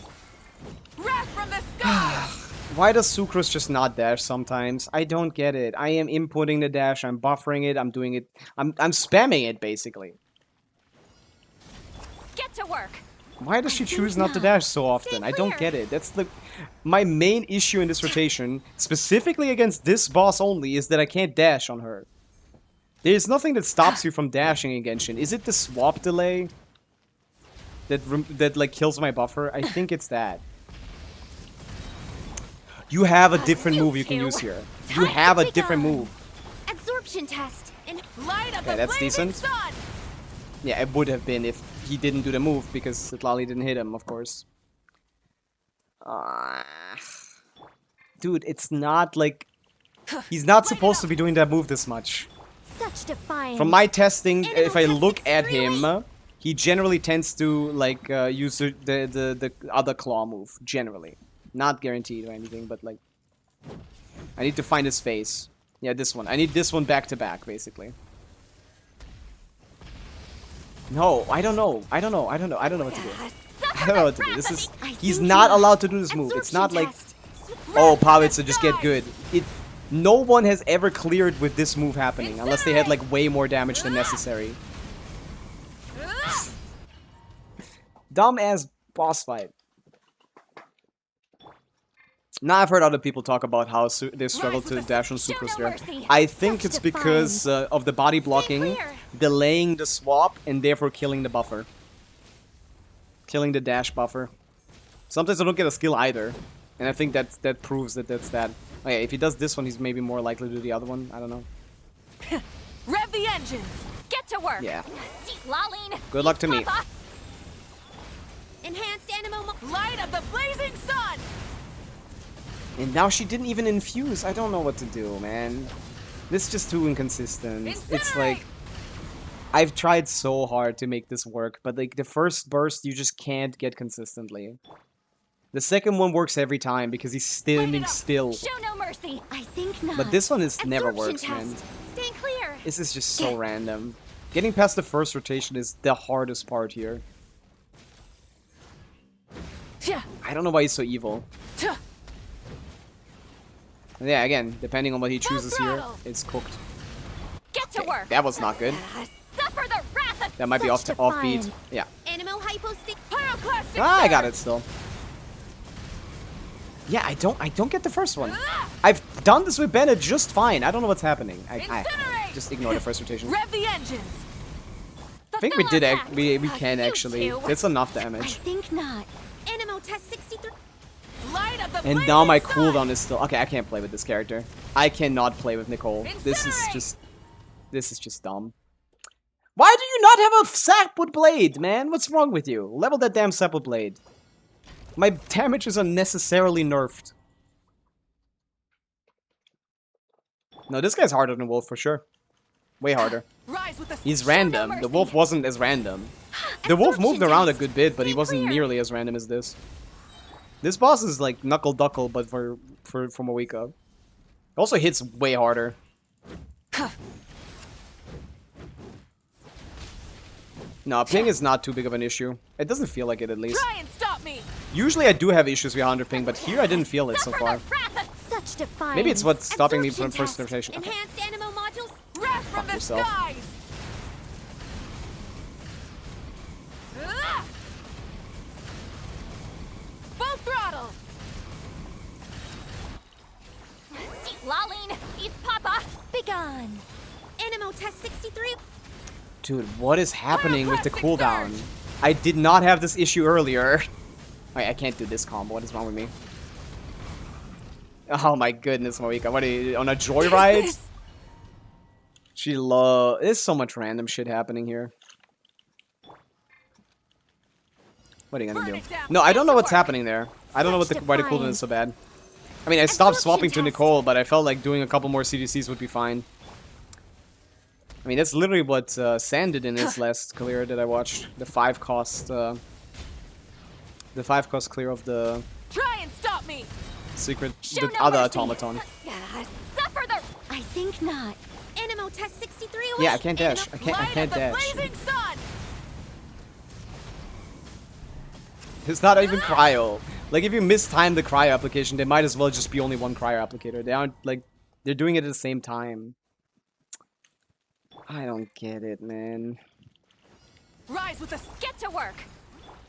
Wrath from the skies. Why does Sucrose just not dash sometimes? I don't get it. I am inputting the dash, I'm buffering it, I'm doing it. I'm spamming it, basically. Get to work. Why does she choose not to dash so often? I don't get it. That's my main issue in this rotation, specifically against this boss only, is that I can't dash on her. There's nothing that stops you from dashing in Genshin. Is it the swap delay that like kills my buffer? I think it's that. You have a different move you can two. use here. You have a different move. Absorption test. And Light of Okay, the that's blazing decent. sun. Yeah, it would have been if he didn't do the move because Lali didn't hit him, of course. Dude, it's not like he's not supposed to be doing that move this much. such defiance. From my testing, Animal if I test look at extremely- him, he generally tends to like use the other claw move. Generally, not guaranteed or anything, but like I need to find his face. Yeah, this one. I need this one back to back, basically. No, I don't know. I don't know. I don't know. I don't know what to do. I don't know what to do. This is he's not allowed to do this move. It's not like oh, Pavica, just get good. No one has ever cleared with this move happening unless they had like way more damage than necessary. Dumb ass boss fight. Now I've heard other people talk about how they struggle to dash on Superstar. I think it's because of the body blocking, delaying the swap, and therefore killing the buffer. Killing the dash buffer. Sometimes I don't get a skill either, and I think that proves that that's that. Okay, if he does this one, he's maybe more likely to do the other one. I don't know. Rev the engines. Get to work. Yeah. Laline. Good luck to me. Enhanced animal. Light of the blazing sun. And now she didn't even infuse. I don't know what to do, man. This is just too inconsistent. It's like I've tried so hard to make this work, but like the first burst you just can't get consistently. The second one works every time because he's standing still. Show no mercy. I think not. But this one is never Absorption works, test. man. Stand clear. This is just so random. Getting past the first rotation is the hardest part here. I don't know why he's so evil. And yeah, again, depending on what he chooses here, it's cooked. Get to work. That was not good. Suffer the wrath of That might be such offbeat. defiance. Yeah. Animal hypostick. Pyroclastic Ah, I got surge. it still. Yeah, I don't get the first one. I've done this with Bennett just fine. I don't know what's happening. I Incinerate. just ignore the first rotation. Rev the engines. I think we did. attack. We can actually. two. It's enough I damage. think not. Animal test 63. Light of the And blazing now my sun. cooldown is still okay. I can't play with this character. I cannot play with Nicole. This is just dumb. Why do you not have a sapwood blade, man? What's wrong with you? Level that damn sapwood blade. My damage is unnecessarily nerfed. No, this guy's harder than Wolf for sure. Way harder. Rise with the He's random. The Wolf wasn't as random. The Wolf moved around a good bit, but he wasn't nearly as random as this. This boss is like knuckle duckle, but for Pavica. Also hits way harder. No, ping is not too big of an issue. It doesn't feel like it, at least. Try and stop me. Usually I do have issues with 100 ping, but here I didn't feel it so Suffer far. the wrath of such defiance. Maybe it's what's stopping me from Absorption first test. rotation. Okay. Enhanced animal modules. Wrath from the yourself. skies. Ah! Full throttle. Laline. Eat Papa. Begone. Animal test 63. Dude, what is happening with the Pyroclastic cooldown? surge. I did not have this issue earlier. Wait, I can't do this combo. What is wrong with me? Oh my goodness, Pavica. What are you, on a joyride? There's so much random shit happening here. What are you gonna Burn do? it down. No, I don't know Get to what's work. happening there. I don't know why the cooldown is so bad. I mean, I stopped Absorption swapping to test. Nicole, but I felt like doing a couple more CDCs would be fine. I mean, that's literally what Sand did in his last clear that I watched. The 5 cost clear of the Try and stop me. secret, Show the no other mercy. automaton. Suffer the. I think not. Animal test 63 away. Yeah, I can't dash. I Light can't of the dash. blazing sun. It's not even cryo. Like, if you mistime the cryo application, they might as well just be only one cryo applicator. They aren't, like, they're doing it at the same time. I don't get it, man. Rise with the get to work.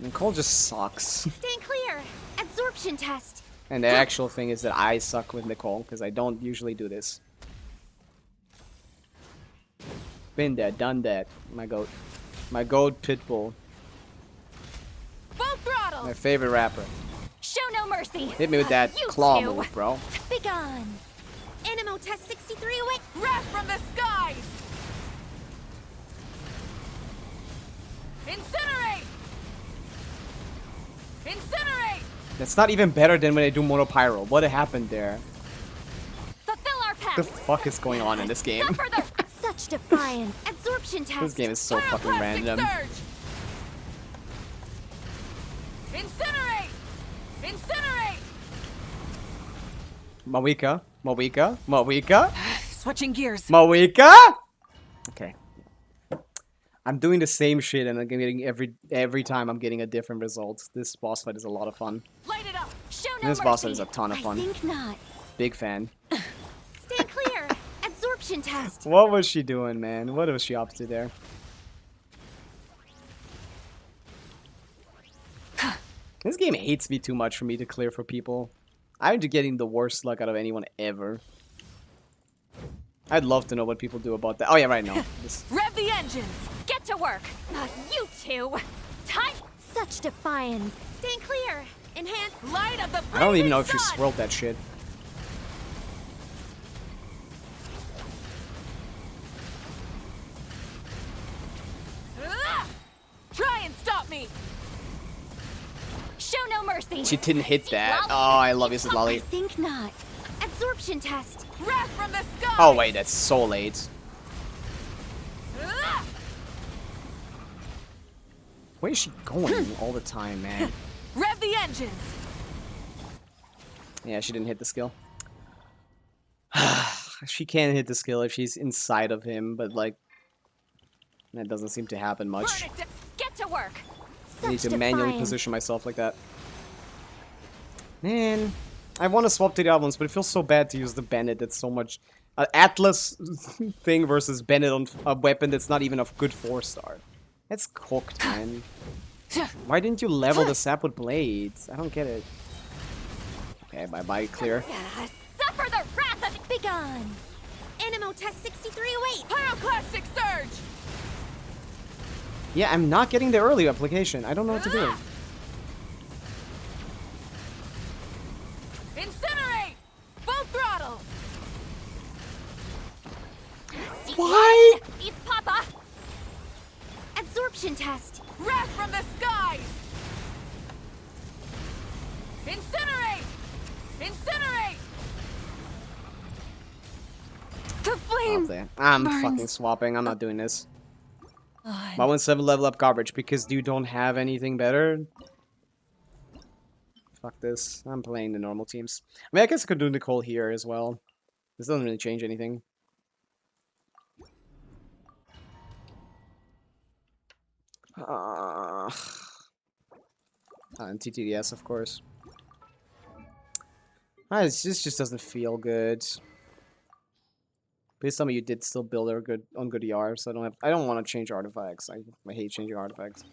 Nicole just sucks. Stand clear. Absorption test. And the actual thing is that I suck with Nicole, because I don't usually do this. Been there, done that. My goat. Pitbull. Full throttle. My favorite rapper. Show no no mercy. Hit me with that You claw two. move, bro. Be gone. Animo test 63 away. Wrath from the skies. Incinerate. Incinerate. That's not even better than when I do Monopyro. What happened there? Fulfill our pact. What the fuck is going on in this game? Suffer the Such defiance. Absorption test. This game is so fucking pyroclastic random. surge. Incinerate. Incinerate. Mawika? Mawika? Mawika? Switching gears. Mawika? Okay. I'm doing the same shit and I'm getting every time I'm getting a different result. This boss fight is a lot of fun. Light it up. Show no This mercy. boss fight is a ton of I fun. think not. Big fan. Stand clear. Absorption test. What was she doing, man? What was she up to there? This game hates me too much for me to clear for people. I'm just getting the worst luck out of anyone ever. I'd love to know what people do about that. Oh yeah, right now. This Rev the engines. Get to work. You two. Time. Such defiance. Stand clear. Enhance. Light of the I don't even know if blazing she sun. swirled that shit. Ah! Try and stop me. Show no mercy. She didn't hit that. Oh, I love you, I Lolly. think not. Absorption test. Wrath from the sky. Oh wait, that's so late. Ah! Where is she going all the time, man? Rev the engines. Yeah, she didn't hit the skill. She can hit the skill if she's inside of him, but like that doesn't seem to happen much. Burn it down. Get to work. I need Such to manually defiance. position myself like that. Man, I want to swap to the other ones, but it feels so bad to use the Bennett. That's so much Atlas thing versus Bennett on a weapon that's not even a good 4-star. That's cooked, man. Why didn't you level the sap with blades? I don't get it. Okay, bye-bye, clear. Suffer the wrath of Be gone. Animo test 63 away. pyroclastic surge. Yeah, I'm not getting the early application. I don't know what to do. Incinerate. Full throttle. Why? Eat Papa. Absorption test. Wrath from the skies. Incinerate. Incinerate. The flame. Okay. I'm burns. fucking swapping. I'm not doing this. I want 7 level up garbage because you don't have anything better. Fuck this. I'm playing the normal teams. I mean, I guess I could do Nicole here as well. This doesn't really change anything. And TTDS, of course. This just doesn't feel good. Please tell me you did still build her good on good ER, so I don't want to change artifacts. I hate changing artifacts.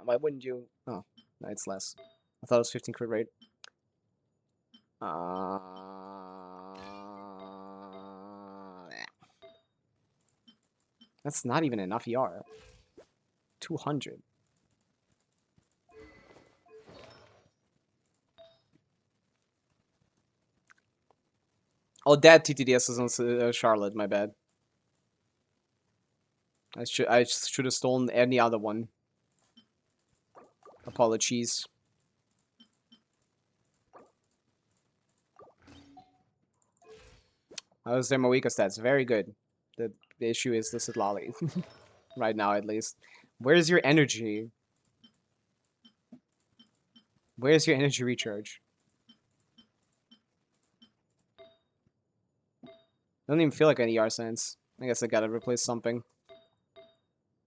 Why wouldn't you? Oh, no, it's less. I thought it was 15 crit rate. That's not even enough ER. 200. Oh, that TTDS is on Charlotte. My bad. I should have stolen any other one. Apologies. How is their Mawika stats? Very good. The issue is this is Lolly. Right now, at least. Where's your energy? Where's your energy recharge? Doesn't even feel like an ER sense. I guess I gotta replace something.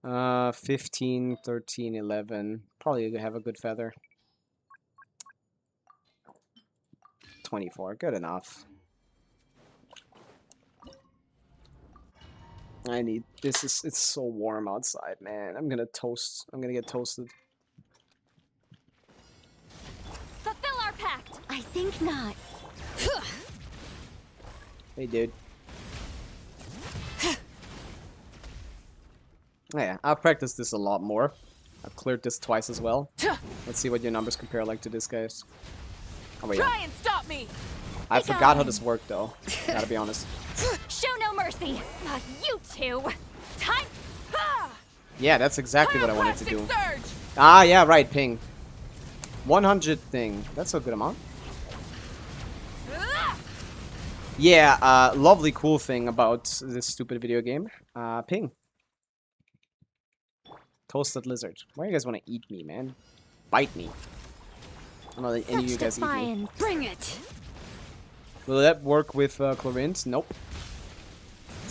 15, 13, 11. Probably have a good feather. 24. Good enough. It's so warm outside, man. I'm gonna toast. I'm gonna get toasted. Fulfill our pact. I think not. Hey, dude. Yeah, I've practiced this a lot more. I've cleared this twice as well. Let's see what your numbers compare like to this guy's. Oh, wait, Try and stop me. I forgot how this worked though. Gotta be honest. Show no mercy. You two. Time. Yeah, that's exactly what I wanted to do. Surge. Ah, yeah, right, ping. 100 thing. That's a good amount. Yeah, lovely cool thing about this stupid video game. Ping. Toasted lizard. Why do you guys want to eat me, man? Bite me. I don't know that any of you guys eat me. Bring it. Will that work with Clorinth? Nope.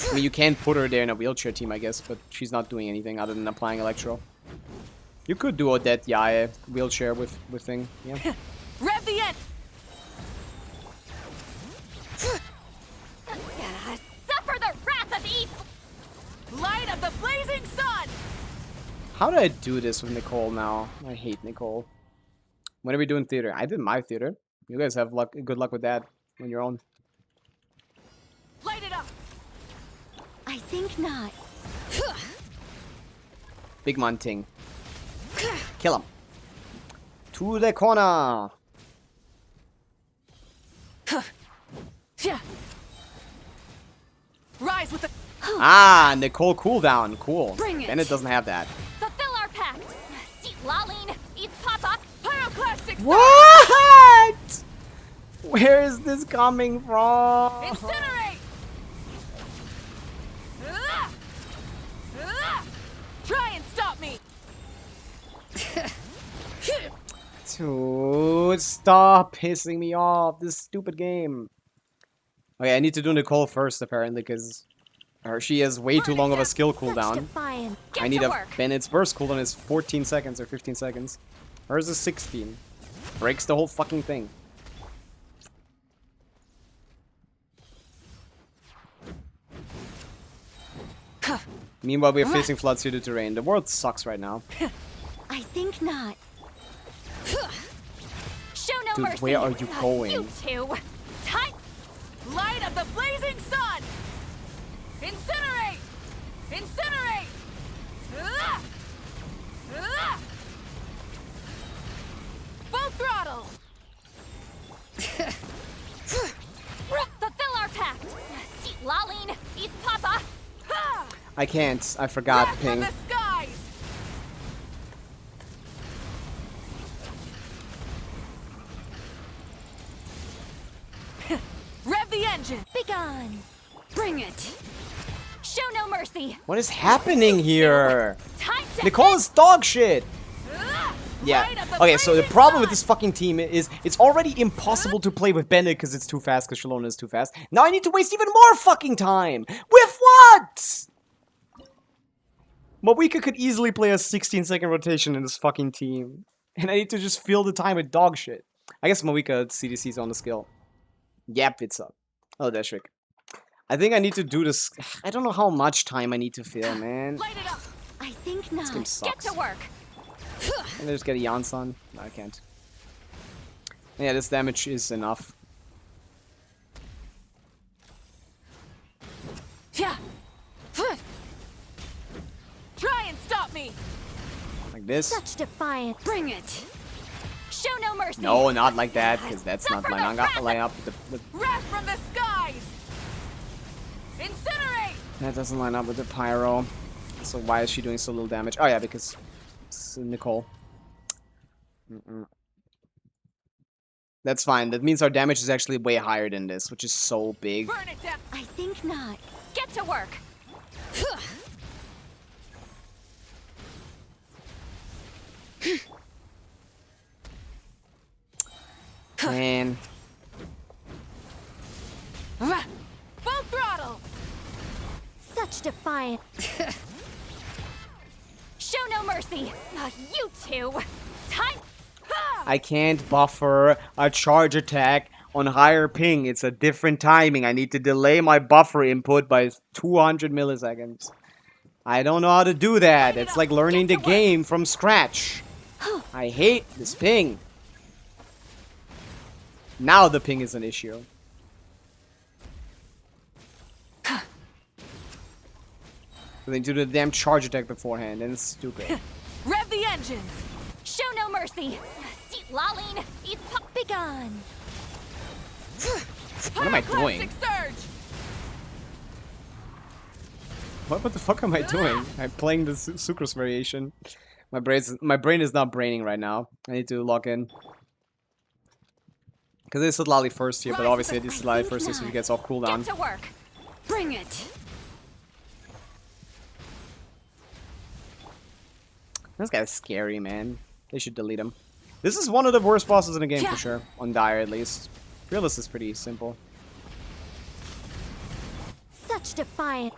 I mean, you can put her there in a wheelchair team, I guess, but she's not doing anything other than applying Electro. You could do Odette, yeah, wheelchair with thing, yeah. Rev the end. Suffer the wrath of Eve. Light of the blazing sun. How do I do this with Nicole now? I hate Nicole. When are we doing theater? I did my theater. You guys have luck, good luck with that on your own. Light it up. I think not. Big man ting. Kill him. To the corner. Rise with the. Ah, Nicole cooldown. Cool. Bring it. Bennett doesn't have that. Fulfill our pact. Seat Laline. Eat Papa. Pyroclastic. What? Where is this coming from? Incinerate. Try and stop me. Dude, stop pissing me off. This stupid game. Okay, I need to do Nicole first, apparently, because she has way too long of a skill cooldown. I need a Bennett's burst cooldown is 14 seconds or 15 seconds. Hers is 16. Breaks the whole fucking thing. Meanwhile, we are facing flood-suited terrain. The world sucks right now. I think not. Show no Dude, mercy. where are you going? You two. Time. Light of the blazing sun. Incinerate. Incinerate. Full throttle. Fulfill our pact. Seat Laline. Eat Papa. I can't. I forgot, Wrath ping. from the skies. Rev the engine. Begone. Bring it. Show no mercy. What is happening here? Time to Nicole is dog shit. Light Yeah. of the Okay, so the blazing problem with sun. this fucking team is it's already impossible to play with Bennett because it's too fast, because Shalona is too fast. Now I need to waste even more fucking time. With what? Mawika could easily play a 16-second rotation in this fucking team. And I need to just fill the time with dog shit. I guess Mawika CDC's on the skill. Yep, it's up. Oh, that's trick. I think I need to do this. I don't know how much time I need to fill, man. Light it up. I think This game not. sucks. Get to work. Can I just get a Jansan? No, I can't. Yeah, this damage is enough. Yeah. Try and stop me. Like this. Such defiance. Bring it. Show no mercy. No, not like that, because that's not Suffer my the manga wrath of- line up with Wrath from the skies. Incinerate. that doesn't line up with the pyro. So why is she doing so little damage? Oh yeah, because it's Nicole. That's fine. That means our damage is actually way higher than this, which is so big. Burn it down. I think not. Get to work. Man. Full throttle. Such defiance. Show no mercy. You two. Time. I can't buffer a charge attack on higher ping. It's a different timing. I need to delay my buffer input by 200 milliseconds. I don't know how to do that. It's like learning the game from scratch. I hate this ping. Now the ping is an issue. They do the damn charge attack beforehand, and it's stupid. Rev the engines! Show no mercy. See, lolling. He's be gone. What am I doing? Surge! What the fuck am I doing? I'm playing the Sucrose variation. My brain is not braining right now. I need to log in. Because it's Lolly first here, but obviously it is Lolly first here, so he gets off cooldown. Get to work! Bring it! This guy's scary, man. They should delete him. This is one of the worst bosses in the game for sure. On Dire, at least. Fearless is pretty simple. Such defiant.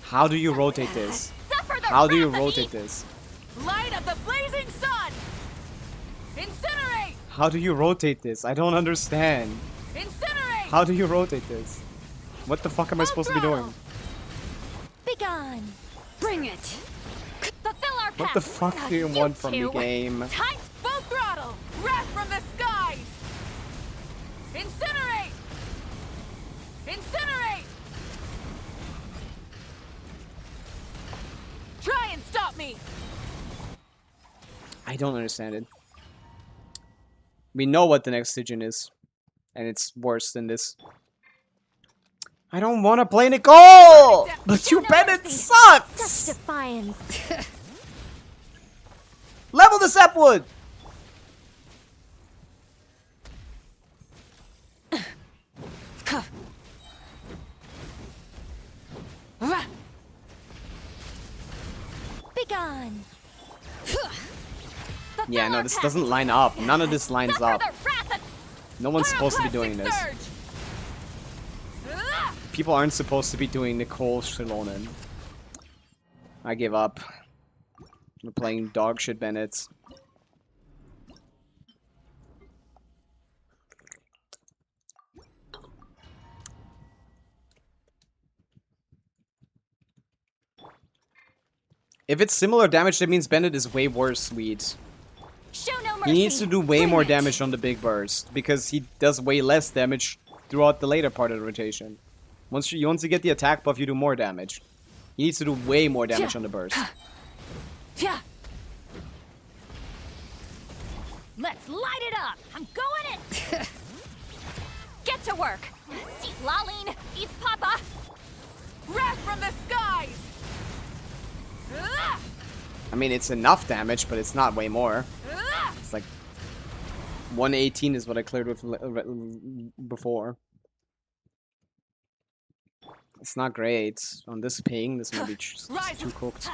How do you rotate this? How do you rotate this? Light of the blazing sun! Incinerate! How do you rotate this? I don't understand. Incinerate! How do you rotate this? What the fuck am I supposed to be doing? Be gone. Bring it! Fulfill our What the fuck do you want from the game? Time full throttle! Wrath from the skies! Incinerate! Incinerate! Try and stop me! I don't understand it. We know what the next Stygian is. And it's worse than this. I don't want to play Nicole! But you bet it sucks! Such defiance. Level the sapwood! Be gone. Yeah, no, this doesn't line up. None of this lines up. No one's supposed to be doing this. People aren't supposed to be doing Nicole Shilonen. I give up. We're playing dog shit Bennett's. If it's similar damage, that means Bennett is way worse, sweet. Show no mercy. He needs to do way more damage on the big burst, because he does way less damage throughout the later part of the rotation. Once you get the attack buff, you do more damage. He needs to do way more damage on the burst. Let's light it up! I'm going in! Get to work! See, lolling. He's Papa. Wrath from the skies! I mean, it's enough damage, but it's not way more. It's like 118 is what I cleared with before. It's not great. On this ping, this might be too cooked.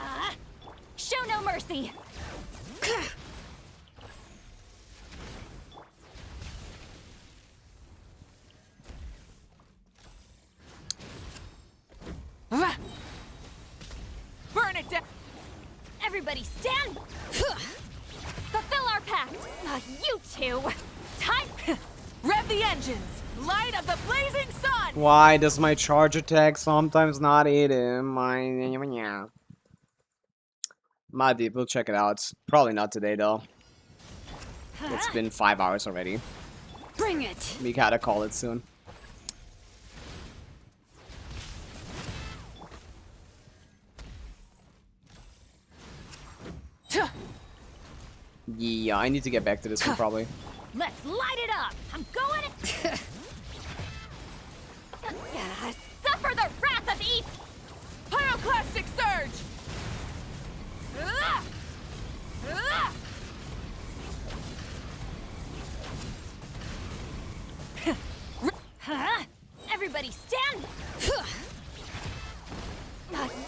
Show no mercy. Burn it down! Everybody stand. Fulfill our pact. You two. Time! Rev the engines! Light of the blazing sun! Why does my charge attack sometimes not hit him? My deep, we'll check it out. Probably not today, though. It's been 5 hours already. Bring it! We gotta call it soon. Yeah, I need to get back to this one, probably. Let's light it up! I'm going in! Suffer the wrath of Eve. Pyroclastic surge! Everybody stand.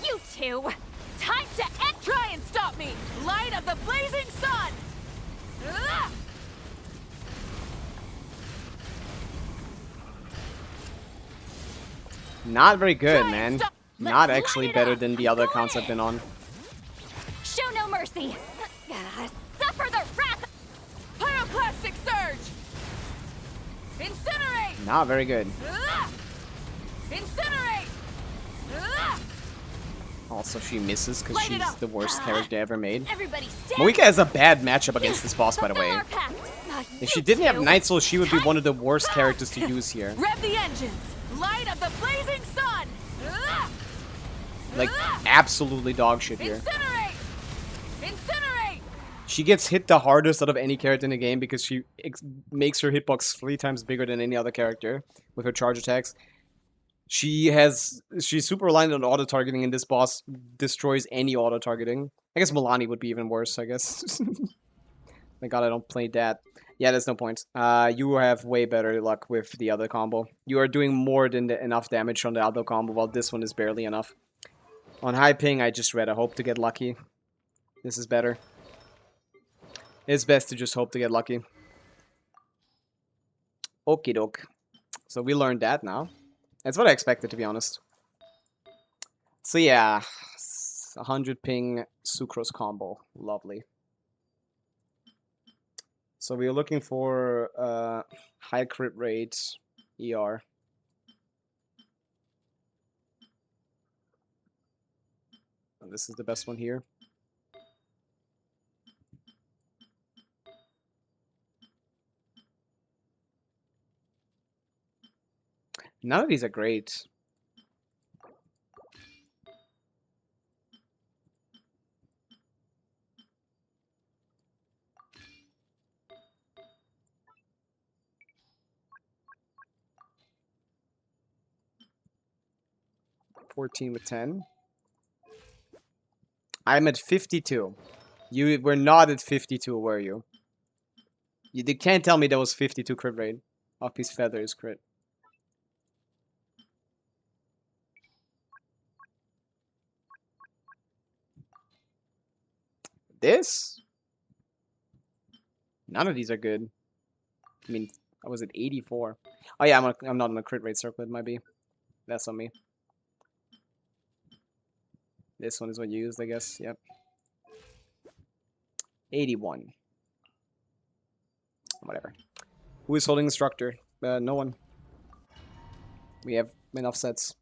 You two. Time to end! Try and stop me! Light of the blazing sun! Not very good, Try and man. stop- Not Let's actually light it better up. than the I'm other going accounts I've in. been on. Show no mercy. Suffer the wrath. Pyroclastic surge! Incinerate! Not very good. Incinerate! Also, she misses because Light it she's up. the worst character ever made. Everybody stand. Pavica has a bad matchup against this boss, by the way. Fulfill our pact. If she didn't have Night Soul, she would be one of the worst characters to use here. Rev the engines! Light of the blazing sun! Like, absolutely dog shit here. Incinerate! Incinerate! She gets hit the hardest out of any character in the game because she makes her hitbox 3 times bigger than any other character with her charge attacks. She's super reliant on auto targeting, and this boss destroys any auto targeting. I guess Milani would be even worse, I guess. Thank God I don't play that. Yeah, there's no point. You have way better luck with the other combo. You are doing more than enough damage on the other combo, while this one is barely enough. On high ping, I just rather hope to get lucky. This is better. It's best to just hope to get lucky. Okie doke. So we learned that now. That's what I expected, to be honest. So yeah, 100 ping sucrose combo. Lovely. So we're looking for high crit rate ER. And this is the best one here. None of these are great. $14 with 10. I'm at 52. You were not at 52, were you? You can't tell me that was 52 crit rate. Off his feathers crit. This? None of these are good. I mean, I was at 84. Oh yeah, I'm not on a crit rate circle. It might be. That's on me. This one is what you used, I guess. Yep. 81. Whatever. Who is holding instructor? No one. We have enough sets.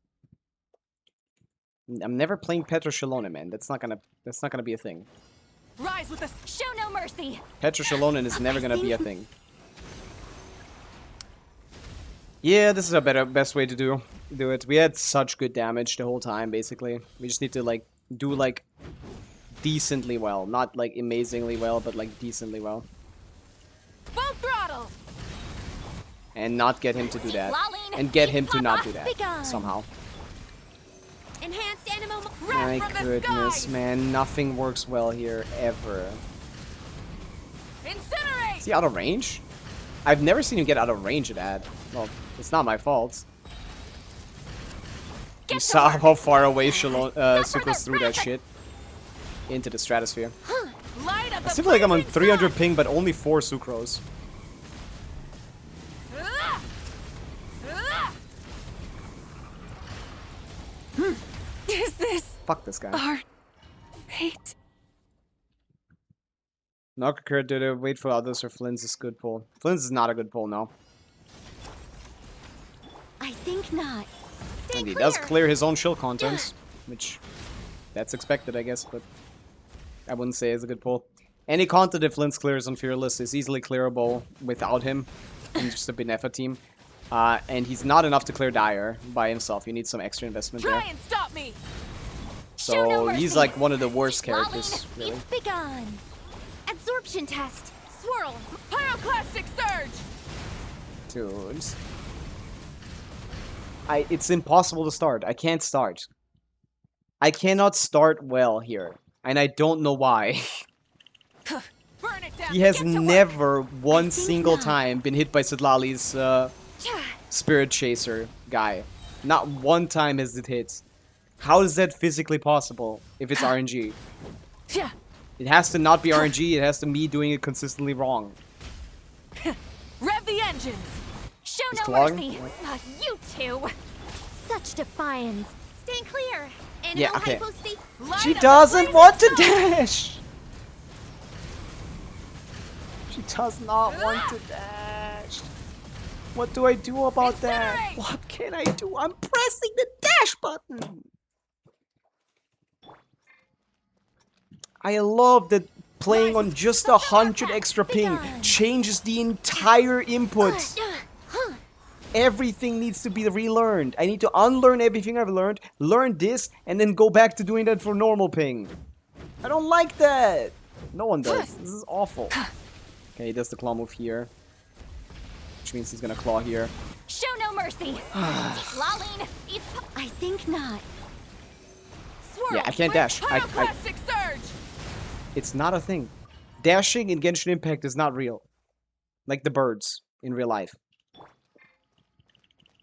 I'm never playing Petroshalona, man. That's not gonna be a thing. Rise with us! Show no mercy! Petroshalona is never gonna be a thing. Yeah, this is a best way to do it. We had such good damage the whole time, basically. We just need to like do like decently well, not like amazingly well, but like decently well, Full throttle! and not get him to do that, and get him to not do that somehow. Enhanced animal. My Wrath from the goodness, skies! man, nothing works well here ever. Incinerate! Is he out of range? I've never seen him get out of range of that. Well, it's not my fault. You saw how far away Sucrose threw that shit into the stratosphere. Light of I the seem like I'm on blazing 300 sun! ping, but only 4 Sucrose. Is this Fuck this guy. our fate? Knocker did it. Wait for others, or Flynn's is good pull. Flynn's is not a good pull, no. I think not. Stay And he clear. does clear his own shield contents, which that's expected, I guess, but I wouldn't say is a good pull. Any content that Flynn's clears on Fearless is easily clearable without him and just a Benefa team. And he's not enough to clear Dire by himself. You need some extra investment Try there. and stop me! Show no So mercy. he's like one of the worst characters, Lolling, really. be gone. Absorption test. Swirl! Pyroclastic surge! Dudes. It's impossible to start. I can't start. I cannot start well here. And I don't know why. Burn it down! He has Get to work. never one think single not. time been hit by Sidlali's Spirit Chaser guy. Not one time has it hit. How is that physically possible if it's RNG? Yeah. It has to not be RNG, it has to be me doing it consistently wrong. Rev the engines! Show He's no clawing? mercy. You two. Such defiance. Stay clear. Animal Yeah, okay. hypostate. Light She of the doesn't blazing want to sun! dash! She does not want to dash. What do I do about that? Incinerate! What can I do? I'm pressing the dash button! I love that playing on just 100 extra ping changes the entire input. Everything needs to be relearned. I need to unlearn everything I've learned, learn this, and then go back to doing that for normal ping. I don't like that. No one does. This is awful. Okay, he does the claw move here. Which means he's gonna claw here. Show no mercy. Lolling. I think not. Yeah, I can't dash. Pyroclastic surge. It's not a thing. Dashing in Genshin Impact is not real. Like the birds in real life.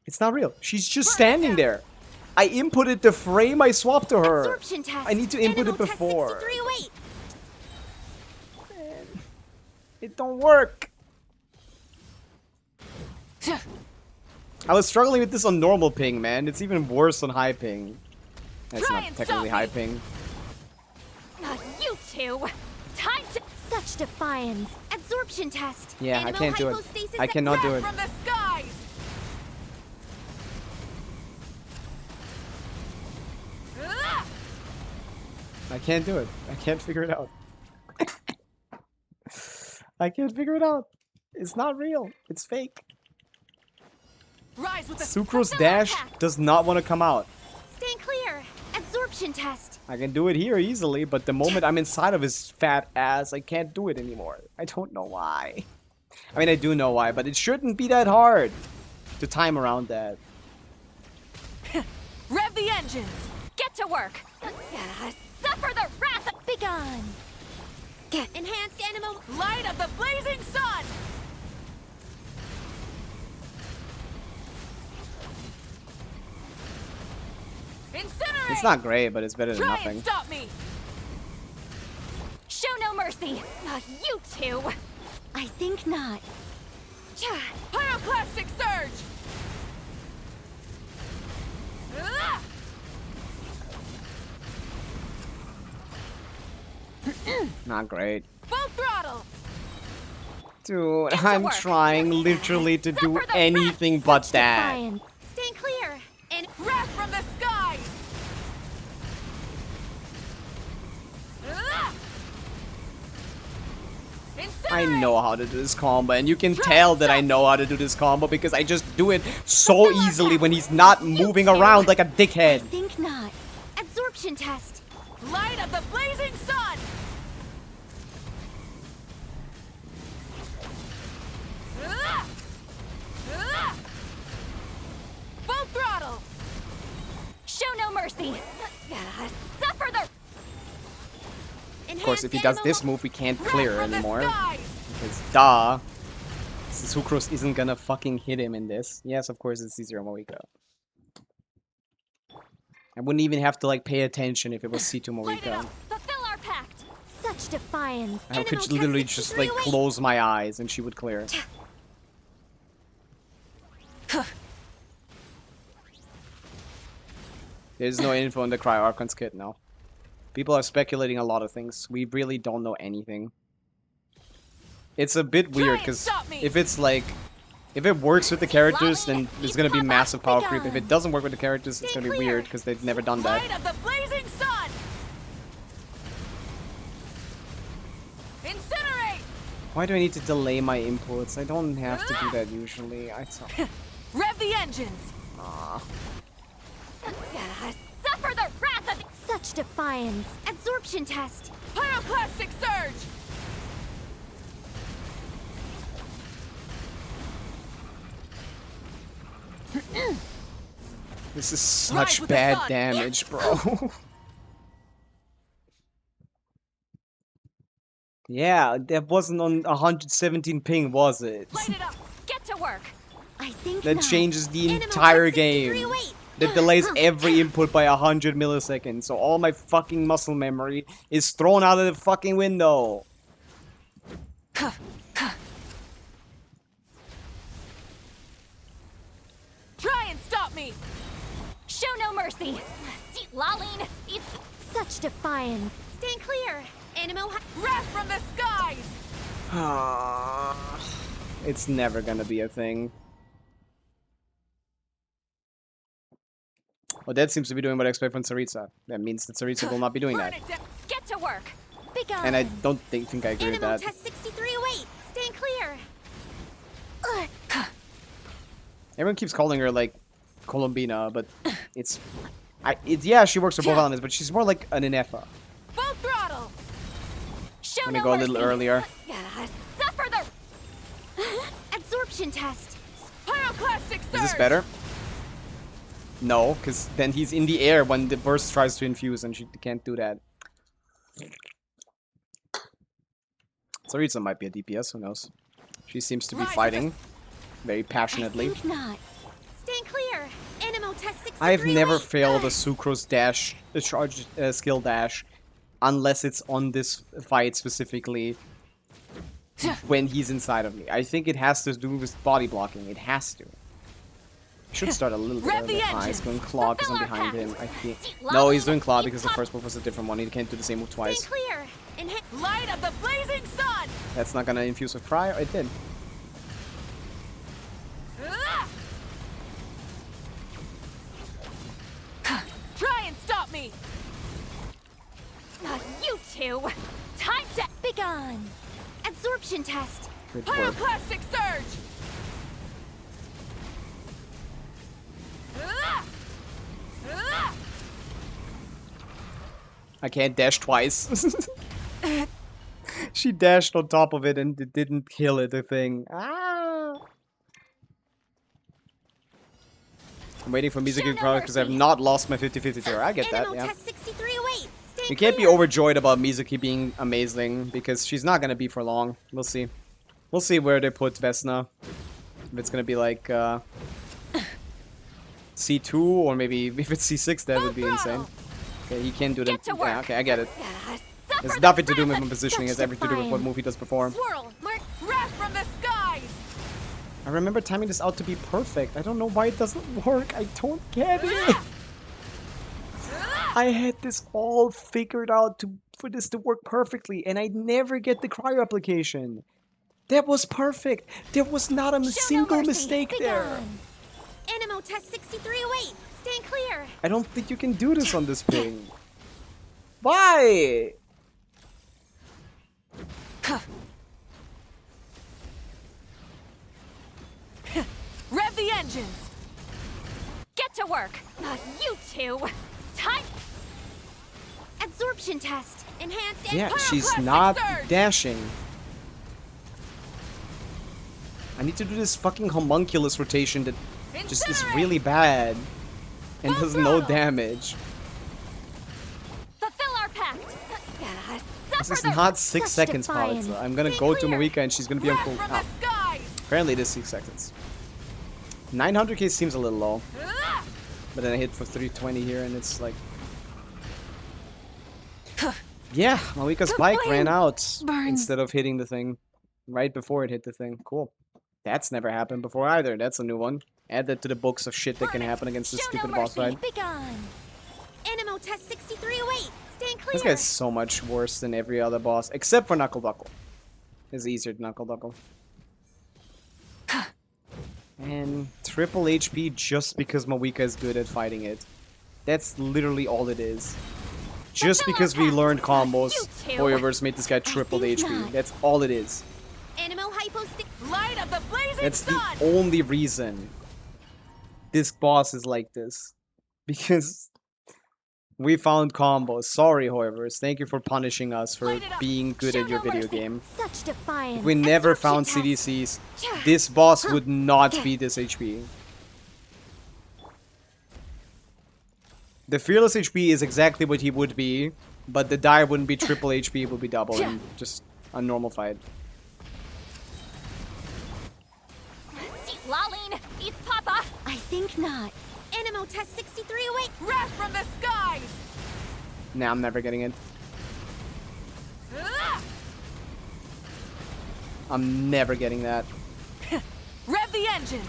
It's not real. She's just standing there. I inputted the frame I swapped to her. Absorption test. I need to input it Animal test before. 6308. It don't work. I was struggling with this on normal ping, man. It's even worse on high ping. That's Try not and technically stop high me. ping. You two. Time to. Such defiance. Absorption test. Yeah, I Animal can't do it. hypostasis I cannot do it. From the skies. I can't do it. I can't figure it out. I can't figure it out. It's not real. It's fake. Rise with the Sucrose dash does not want to come out. Stand clear. Absorption test. I can do it here easily, but the moment I'm inside of his fat ass, I can't do it anymore. I don't know why. I mean, I do know why, but it shouldn't be that hard to time around that. Rev the engines. Get to work. Suffer the wrath of Begone. Get enhanced animal. light of the blazing sun. Incinerate. It's not great, but it's better than Try nothing. and stop me. Show no mercy. You two. I think not. Pyroclastic surge. Ah! Not great. Full throttle. Dude, Get to I'm work. trying literally to do Suffer the anything but that. Defiance. Stand clear. And Wrath from the skies. Ah! I Incinerate. know how to do this combo, and you can tell that I know how to do this combo because I just do it so easily when he's not moving around like a dickhead. think not. Absorption test. Light of the blazing sun. Ah! Ah! Full throttle. Show no mercy. Suffer the. Of course, if he does this move, we can't clear Wrath from the anymore. skies. Because, duh. Sucrose isn't gonna fucking hit him in this. Yes, of course, it's C0 Moika. I wouldn't even have to, like, pay attention if it was C2 Light it Moika. up. Fulfill our pact. Such defiance. I could Animal literally test just, like, 6308. close my eyes and she would clear. There's no info on the Cry Archon's kit now. People are speculating a lot of things. We really don't know anything. It's a bit weird, because stop me. if it's like... If it works with the characters, then there's gonna be massive power creep. If it doesn't work with the characters, it's gonna be weird, because they've never done that. Light of the blazing sun. Incinerate. Why do I need to delay my inputs? I don't have to do that usually. I thought... Rev the engines. Suffer the wrath of. Such defiance. Absorption test. Pyroclastic surge. This is Rise such with the bad sun. damage, bro. Yeah, that wasn't on 117 ping, was it? Light it up. Get to work. I think That not. changes the Animal entire test game. 6308. That delays every input by 100 milliseconds. So all my fucking muscle memory is thrown out of the fucking window. Try and stop me. Show no mercy. See, lolling. Such defiance. Stand clear. Animal. Wrath from the skies. It's never gonna be a thing. Odette seems to be doing what I expect from Tsaritsa. That means that Tsaritsa will not be doing Burn that. it down. Get to work. gone. And I don't think I agree with Animal that. test 6308. Stand clear. Everyone keeps calling her like Colombina, but it's yeah, she works for both elements, but she's more like an Inefa. Full throttle. Show Let me no go a little mercy. earlier. Suffer the Absorption test. pyroclastic surge. Is this better? No, because then he's in the air when the burst tries to infuse, and she can't do that. Tsaritsa might be a DPS, who knows? She seems to be fighting very passionately. Think not. Stand clear. Animal test 6308. I've never failed a Sucrose dash, a charge skill dash, unless it's on this fight specifically when he's inside of me. I think it has to do with body blocking. It has to. Should start a little bit Rev the earlier. engines. He's going claw because I'm Fulfill our behind him. pact. I think. No, he's doing claw because the first move was a different one. He can't do the same move twice. Stand clear. Light of the blazing sun. That's not gonna infuse with Prior. It did. Try and stop me. You two. Time to be gone. Absorption test. Good work. Pyroclastic surge. I can't dash twice. She dashed on top of it and it didn't kill it, the thing. Ah! I'm waiting for music to come because I've not lost my 50-50 tier. I get that, Animal yeah. test 6308. Stand You can't be clear. overjoyed about Mizuki being amazing because she's not gonna be for long. We'll see. We'll see where they put Vesna. If it's gonna be like C2 or maybe if it's C6, that would be insane. Okay, he can't do that. Get to work. Yeah, okay, I get it. Suffer It's the nothing to do with wrath my of positioning. It has everything to do with what move he does perform. Swirl, wrath from the skies. I remember timing this out to be perfect. I don't know why it doesn't work. I don't get it. I had this all figured out for this to work perfectly, and I never get the cryo application. That was perfect. There was not a single mercy. mistake Be there. gone. Animal test 6308. Stand clear. I don't think you can do this on this ping. Why? Rev the engines. Get to work. You two. Time. Absorption test. Enhanced and Yeah, she's Pyroclastic not surge. dashing. I need to do this fucking homunculus rotation that just is Incinerate. really bad and Full does no throttle. damage. Fulfill our pact. This is Suffer the not 6 Such seconds, defiance. Pavica. I'm gonna Stay go to clear. Marika and she's gonna be on wrath cool. from Oh, the skies. apparently it is 6 seconds. 900k seems a little low, but then I hit for 320 here and it's like... Yeah, Marika's bike ran out instead of hitting the thing right before it hit the thing. Cool. That's never happened before either. That's a new one. Add that to the books of shit that can happen against this Show stupid no boss mercy. fight. Be gone. Animal test 6308. Stand clear. This guy's so much worse than every other boss, except for Knuckle Duckle. It's easier than Knuckle Duckle. And triple HP just because Marika is good at fighting it. That's literally all it is. Just because we learned combos, You two. Hoyoverse made this guy triple think HP. not. That's all it is. Animal hyposti... Light of the blazing That's the sun. only reason this boss is like this. Because we found combos. Sorry, Hoyoverse. Thank you for punishing us for Light it up. being good Show at your no video mercy. game. Such defiance. If we never found Absorption test. CDCs, this boss would not be this HP. The Fearless HP is exactly what he would be, but the die wouldn't be triple HP, it would be double, and just a normal fight. Laline, eat Papa. I think not. Animal test 6308. Wrath from the skies. Nah, I'm never getting it. I'm never getting that. Rev the engines.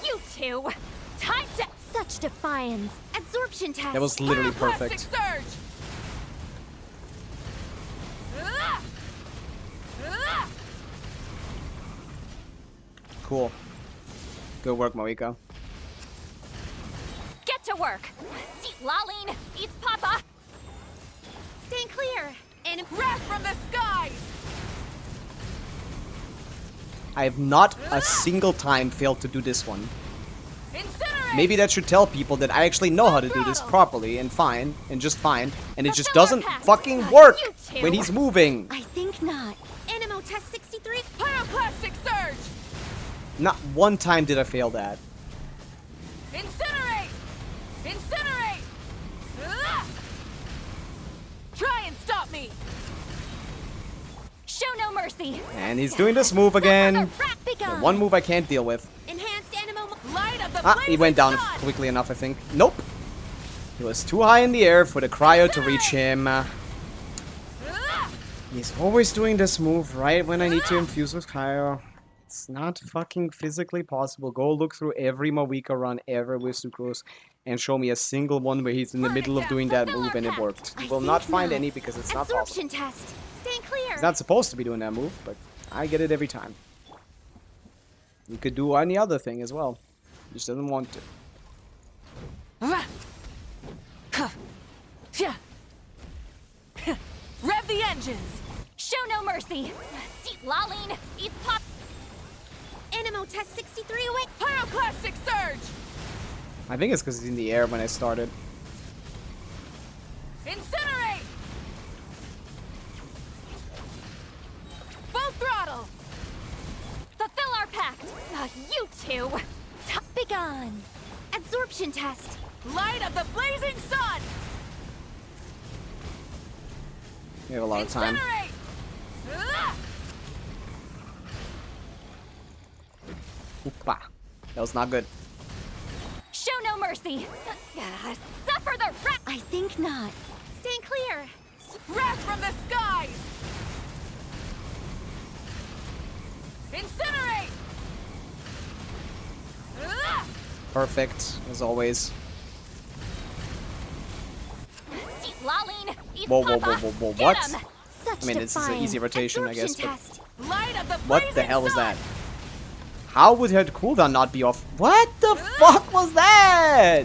You two. Time to... Such defiance. Absorption test. That was literally Pyroclastic perfect. surge. Cool. Good work, Marika. Get to work. Laline, eat Papa. Stand clear. And Wrath from the skies! I have not a single time failed to do this one. Incinerate! Maybe that should tell people that I actually know how to do this properly and fine, and just fine, and it just doesn't fucking work when he's moving. I think not. Animo test 63. Pyroclastic surge! Not one time did I fail that. Incinerate! Incinerate! Ah! Try and stop me! Show no mercy. And he's doing this move again. Wrath The begun. one move I can't deal with. Enhanced animo. Light of the Ah, he went down blazing sun! quickly enough, I think. Nope. He was too high in the air for the cryo to reach him. Ah! He's always doing this move right when I need to infuse with cryo. It's not fucking physically possible. Go look through every Mawika run ever with Sucrose and show me a single one where he's in the middle of doing that move and it worked. You will not find any because it's not possible. Absorption test. Stand clear. He's not supposed to be doing that move, but I get it every time. You could do any other thing as well. He just doesn't want to. Rev the engines! Show no mercy. Seat lolling. Eat pop. Animo test 63 away. Pyroclastic surge! I think it's because he's in the air when I started. Incinerate! Full throttle! Fulfill our pact. You two. Begun. Absorption test. Light of the blazing sun! We have a lot of time. Incinerate! Ah! Oopa. That was not good. Show no mercy. Suffer the wrath. I think not. Stand clear. Wrath from the skies! Incinerate! Ah! Perfect, as always. Seat lolling. Whoa, whoa, whoa, whoa, whoa, Get what? 'em. Such I mean, this is an easy rotation, I guess, absorption but- test. Light of the What the blazing hell was sun! that? How would her cooldown not be off? What the fuck was that?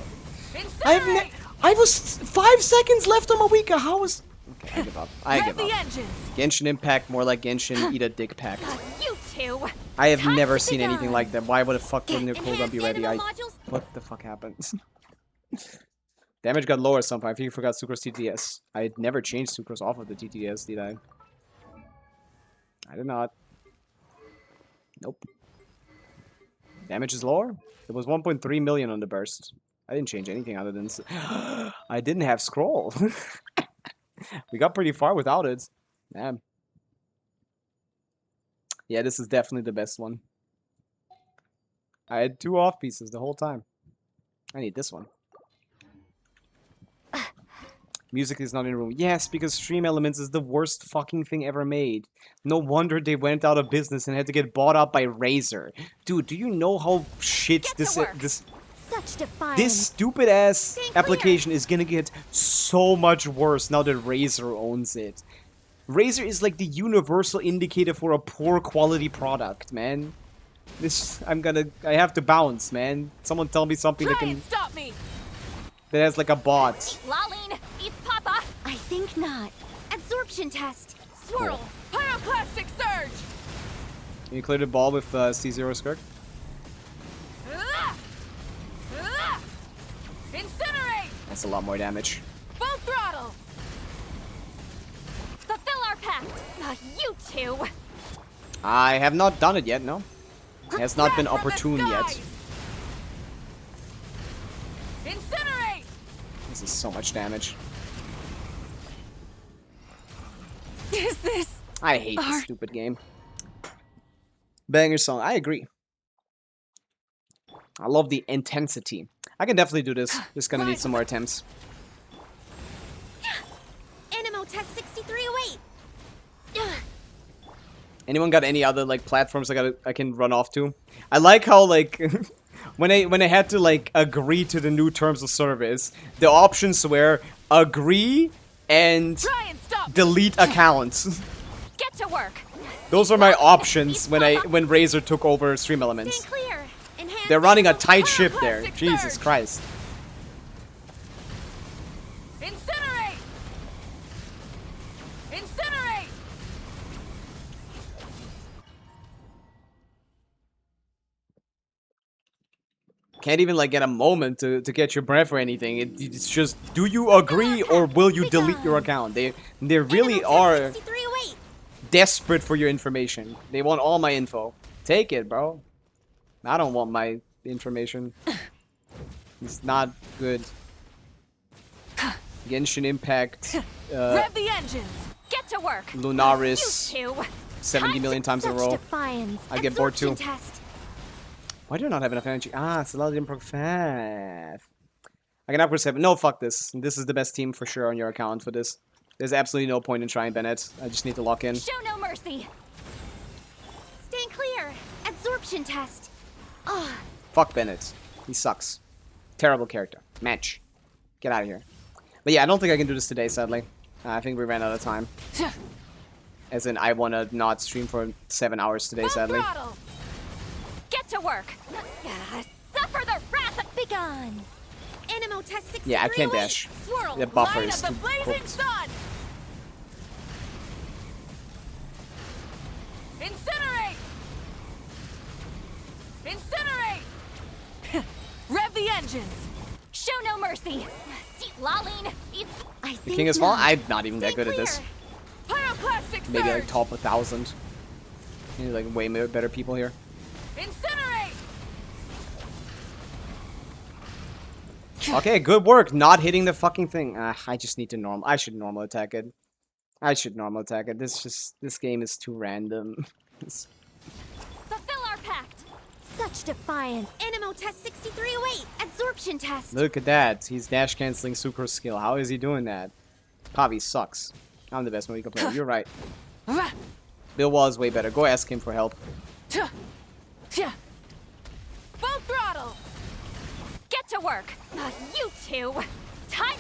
Incinerate! I was 5 seconds left on Mawika. How was... Okay, I give up. I Rev give the up. engines! Genshin Impact, more like Genshin Eat a Dick Pact. You two. I have Time never to seen begun. anything like that. Why would the fuck wouldn't your cooldown be ready? Enhanced animo modules. What the fuck happened? Damage got lower somehow. I think you forgot Sucrose TTS. I had never changed Sucrose off of the TTS, did I? I did not. Nope. Damage is lower? It was 1.3 million on the burst. I didn't change anything other than... I didn't have scroll. We got pretty far without it. Damn. Yeah, this is definitely the best one. I had 2 off pieces the whole time. I need this one. Music is not in room. Yes, because Stream Elements is the worst fucking thing ever made. No wonder they went out of business and had to get bought up by Razer. Dude, do you know how shit Get to this work. Such defiance. this stupid ass Stay clear. application is gonna get so much worse now that Razer owns it. Razer is like the universal indicator for a poor quality product, man. I have to bounce, man. Someone tell me something Try and stop me! that has like a bot. Lolling. Eat papa. I think not. Absorption test. Swirl. Pyroclastic surge! Can you clear the ball with C0 Skirk? Ah! Ah! Incinerate! That's a lot more damage. Full throttle! Fulfill our pact. You two. I have not done it yet, no. It has not been Wrath from the opportune yet. skies! Incinerate! This is so much damage. Is this... I hate this stupid game. Banger song, I agree. I love the intensity. I can definitely do this. Just gonna need some more attempts. Animo test 6308. Anyone got any other like platforms I can run off to? I like how like when I had to like agree to the new terms of service, the options were agree and Try and stop me! delete accounts. Get to work. Those are my options when Razer took over Stream Elements. Stand clear. Enhanced They're running a animo- tight ship there. Pyroclastic Jesus surge. Christ. Incinerate! Can't even like get a moment to get your breath or anything. It's just, do you agree or will you delete your account? They really are desperate for your information. They want all my info. Take it, bro. I don't want my information. It's not good. Genshin Impact. Rev the engines. Get to work. Lunaris. You two. 70 million times in a row. Defiance. I get bored too. Absorption test. Why do I not have enough energy? Ah, it's a lot of improv fast. I can upgrade 7. No, fuck this. This is the best team for sure on your account for this. There's absolutely no point in trying Bennett. I just need to lock in. Show no mercy. Stand clear. Absorption test. Fuck Bennett. He sucks. Terrible character. Match. Get out of here. But yeah, I don't think I can do this today, sadly. I think we ran out of time. As in, I want to not stream for 7 hours today, sadly. Throttle. Get to work. Suffer the wrath of Begone. Animo test 63. Yeah, I can't dash. Swirl. The buffer Light is of too the blazing cooked. sun. Incinerate. Incinerate. Rev the engines. Show no mercy. See, Laline. I The think king is fallen? not. I'm not even that good at this. Pyroclastic Maybe like surge. top 1,000. Maybe like way better people here. Incinerate. Okay, good work. Not hitting the fucking thing. I just need to normal. I should normal attack it. I should normal attack it. This game is too random. Fulfill our pact. Such defiance. Animo test 6308. Absorption test. Look at that. He's dash canceling super skill. How is he doing that? Pavi sucks. I'm the best Moika player. You're right. Bill Wall is way better. Go ask him for help. Full throttle. Get to work. You two. Time.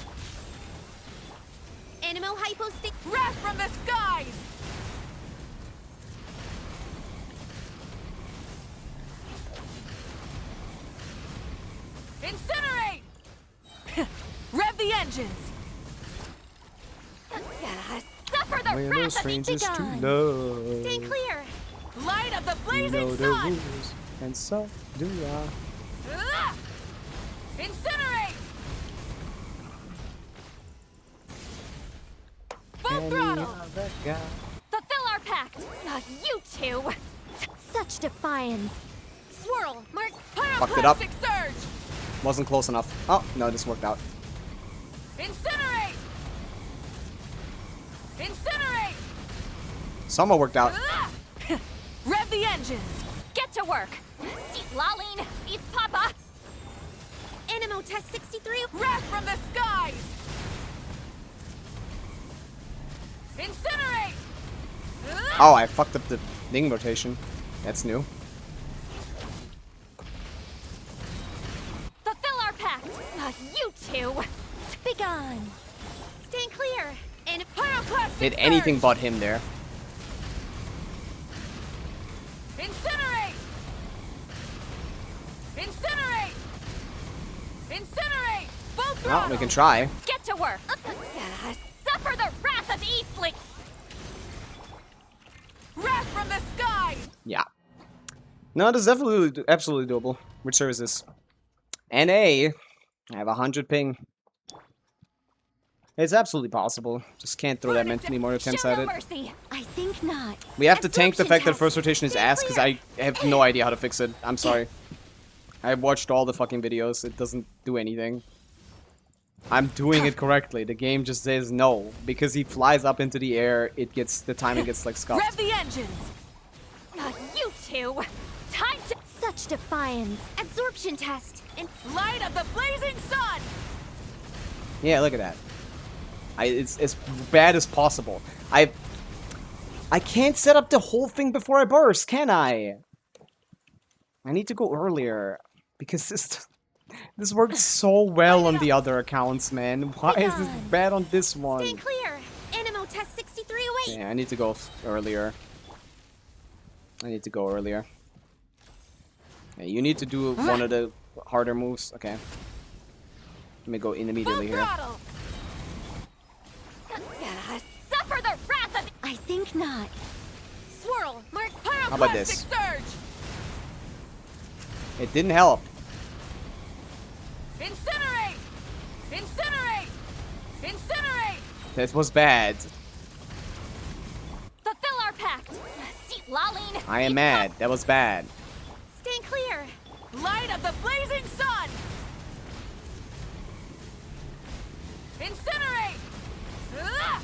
Animo hypostick. Wrath from the skies. Incinerate. Rev the engines. Suffer the We're no wrath of strangers to Begone. love. Stand clear. Light of the You blazing know the sun. rules, and so do I. Incinerate. Full Any throttle. other guy. Fulfill our pact. You two. Such defiance. Swirl. Mark. Fucked it up. Pyroclastic surge. Wasn't close enough. Oh, no, this worked out. Incinerate. Incinerate. Somehow worked out. Rev the engines. Get to work. See, Laline. Eat Papa. Animo test 63. Wrath from the skies. Incinerate. Oh, I fucked up the thing rotation. That's new. Fulfill our pact. You two. Begone. Stand clear. And pyroclastic Hit anything surge. but him there. Incinerate. Incinerate. Incinerate. Full Well, throttle. we can try. Get to work. Suffer the wrath of Eastling. Wrath from the sky. Yeah. No, this is definitely absolutely doable. Which server is this? NA. I have 100 ping. It's absolutely possible. Just can't throw that many more attempts Show at no it. mercy. I think not. We have to tank the Absorption fact that test. first rotation is ass because I have no idea how to fix it. I'm sorry. I've watched all the fucking videos. It doesn't do anything. I'm doing it correctly. The game just says no. Because he flies up into the air, the timing gets like scuffed. Rev the engines. You two. Time to Such defiance. Absorption test. in light of the blazing sun. Yeah, look at that. It's as bad as possible. I can't set up the whole thing before I burst, can I? I need to go earlier because this worked so well on the other accounts, man. Why is this bad on this one? Stand clear. Animo test 6308. Yeah, I need to go earlier. I need to go earlier. Yeah, you need to do one of the harder moves. Okay. Let me go in immediately Full here. throttle. Suffer the wrath of I think not. swirl. Mark about this? pyroclastic surge. It didn't help. Incinerate! Incinerate! Incinerate! That was bad. Fulfill our pact. See, Lolling. I am mad. That was bad. Stand clear. Light of the blazing sun! Incinerate! Ah!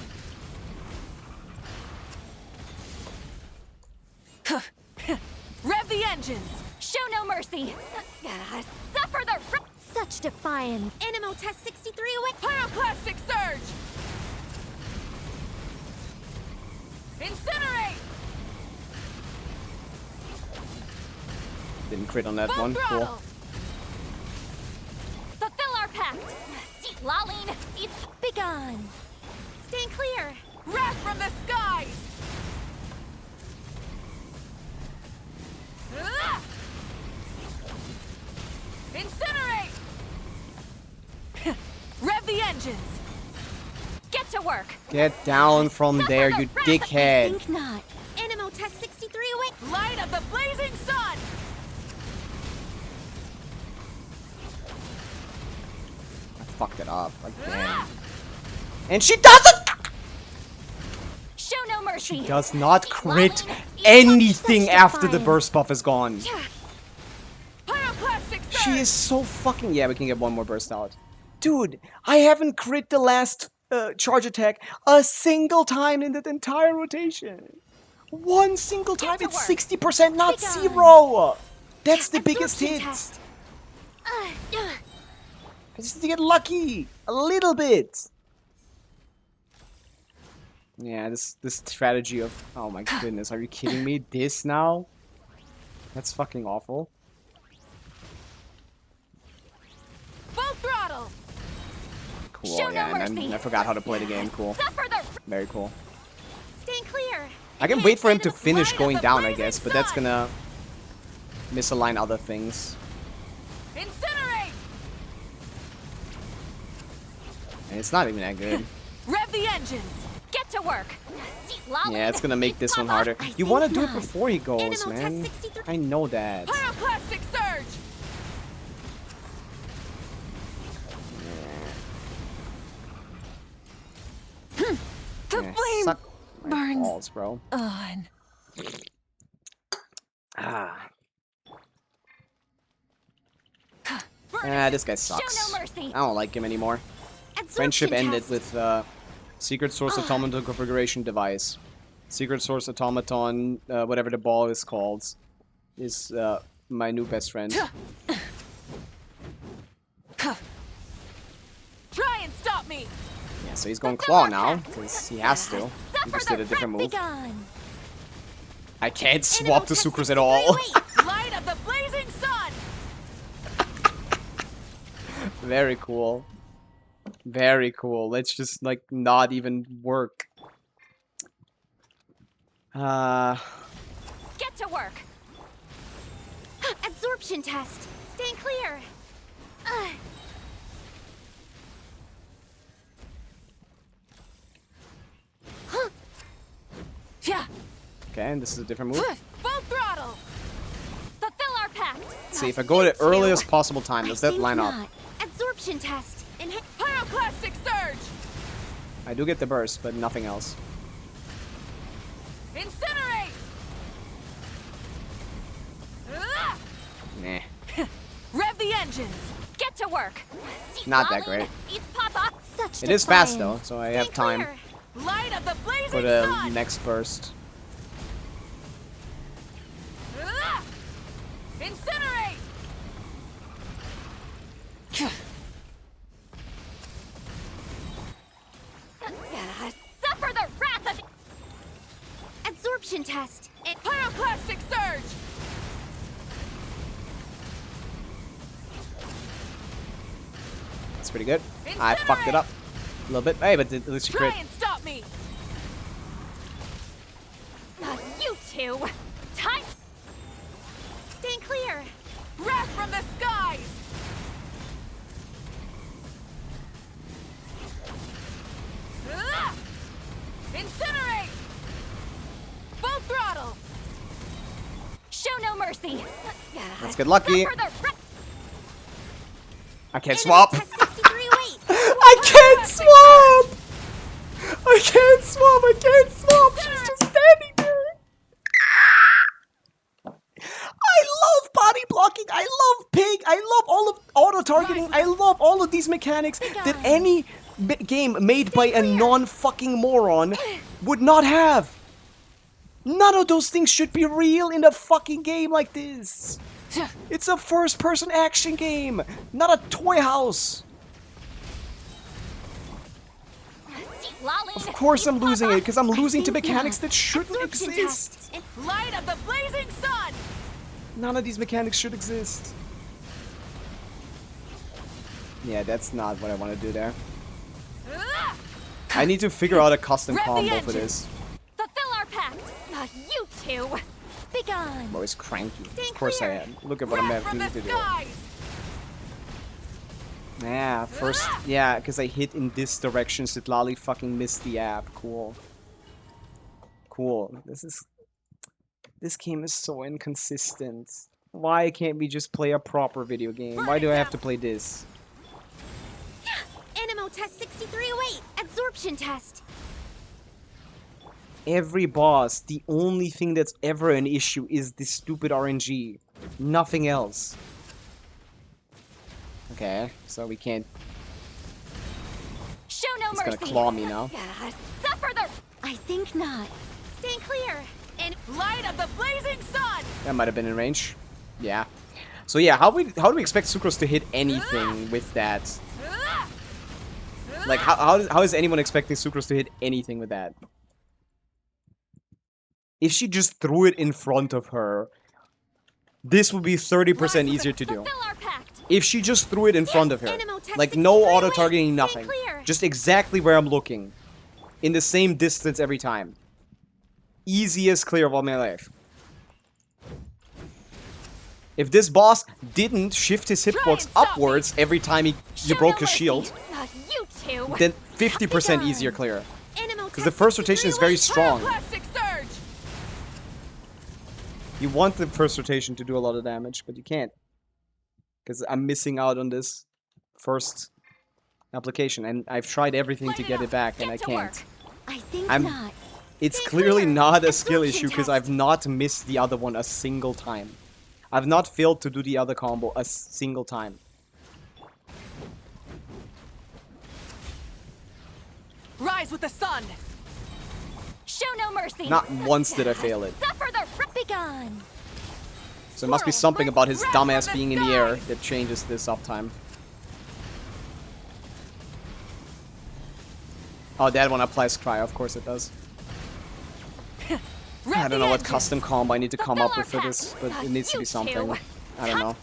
Rev the engines! Show no mercy. Suffer the such defiance. Animo test 63 away. Pyroclastic surge! Incinerate! Didn't crit on that Full one. Cool. throttle! Fulfill our pact. See, Lolling. It's begone. Stand clear. Wrath from the skies! Ah! Incinerate! Rev the engines! Get to work. Get down from there, you dickhead. Think not. Animo test 63 away. Light of the blazing sun! I fucked it up again. And she doesn't! Show no mercy. She does not crit Lolling. anything Such after the defiance. burst buff is gone. Pyroclastic surge! She is so fucking... Yeah, we can get one more burst out. Dude, I haven't crit the last charge attack a single time in that entire rotation. One single time. to It's work. 60%, not Begone. 0. That's the biggest Absorption hit. test. I just need to get lucky. A little bit. Yeah, this strategy of... Oh my goodness, are you kidding me? This now? That's fucking awful. Full throttle! Cool, Show no yeah, and mercy. I forgot how to play the game. Cool. Suffer the Very cool. stand clear. I can wait for him to finish Light of going the down, I blazing guess, but that's sun. gonna misalign other things. Incinerate! And it's not even that good. Rev the engines! Get to work. See, Lolling. Yeah, it's gonna make this one Papa. harder. I You think wanna do it not. before he goes, Animo man. test 63. I know that. Pyroclastic surge! The Yeah, flame suck my burns balls, bro. on. Ah. Burn This guy sucks. Show no mercy. I don't like him anymore. Absorption Friendship ended test. with Secret Source Automaton Configuration Device. Secret Source Automaton, whatever the ball is called, is my new best friend. Try and stop me! Yeah, so he's going Claw now, because he has to. He just did a different move. Begone. I can't Animo swap the test Sucres at 63 all. away. Light of the blazing sun! Very cool. Very cool. Let's just, like, not even work. Get to work. Absorption test. Stand clear. Yeah! Okay, and this is a different move. Full throttle! Fulfill our pact. Let's see, if I go at the earliest possible time, does that think line up? not. Absorption test. Pyroclastic surge! I do get the burst, but nothing else. Incinerate! Ah! Nah. Rev the engines! Get to work. Not that great. Eat Papa. Such It is fast, though, defiance. so I Stand have time clear. Light of the blazing for the sun! next burst. Ah! Incinerate! Suffer the wrath of absorption test. Pyroclastic surge! That's pretty good. I fucked it up a little bit. Hey, but at least you Try crit. and stop me! You two. Time. Stand clear. Wrath from the skies! Ah! Incinerate! Full throttle! Show no mercy. Let's get lucky. Suffer the I can't Animal swap. test 63. Wait. I can't swap. I can't swap. I can't swap. She's just standing there. I love body blocking. I love ping. I love all of auto targeting. I love all of these mechanics that any game made by a non-fucking moron would not have. None of those things should be real in a fucking game like this. It's a first-person action game, not a toy house. Of course I'm losing it, because I'm losing to mechanics that shouldn't exist. Light of the blazing sun! None of these mechanics should exist. Yeah, that's not what I want to do there. I need to figure out a custom Rev the combo for engines. this. Fulfill our pact! You two! Begone. I'm always cranky. Stay Of course I clear. am. Look at what I'm Wrath from having the to do. skies! Yeah, first, yeah, because I hit in this direction, Sitlali fucking missed the app. Cool. Cool. This game is so inconsistent. Why can't we just play a proper video game? Why do I have to play this? Animo test 6308. Absorption test. Every boss, the only thing that's ever an issue is this stupid RNG. Nothing else. Okay, so we can't... Show no It's mercy! gonna claw me now. Suffer the I think not. Stay clear. in light of the blazing sun! That might have been in range. Yeah. So yeah, how do we expect Sucrose to hit anything with that? Like, how is anyone expecting Sucrose to hit anything with that? If she just threw it in front of her, this would be 30% easier to do. Fulfill our pact! If she just threw it in front of her, Animo test like no 6308. auto-targeting, Stay nothing. clear. Just exactly where I'm looking. In the same distance every time. Easiest clear of all my life. If this boss didn't shift his hitbox upwards every time you broke his shield, You two! then 50% easier clear. Animo Because the first rotation is very strong. Plastic surge! You want the first rotation to do a lot of damage, but you can't. Because I'm missing out on this first application, and I've tried everything to get it back, and I can't. I think I'm- not. It's Stay clearly clear. not a skill Absorption issue, because test. I've not missed the other one a single time. I've not failed to do the other combo a single time. Rise with the sun! Show no mercy! Not once did I fail it. Suffer the Begone. So it must be something about his dumbass being in the air that changes this uptime. Oh, that one applies Cry, of course it does. I don't know what custom combo I need to come up with for this, but it needs to be something. I don't know.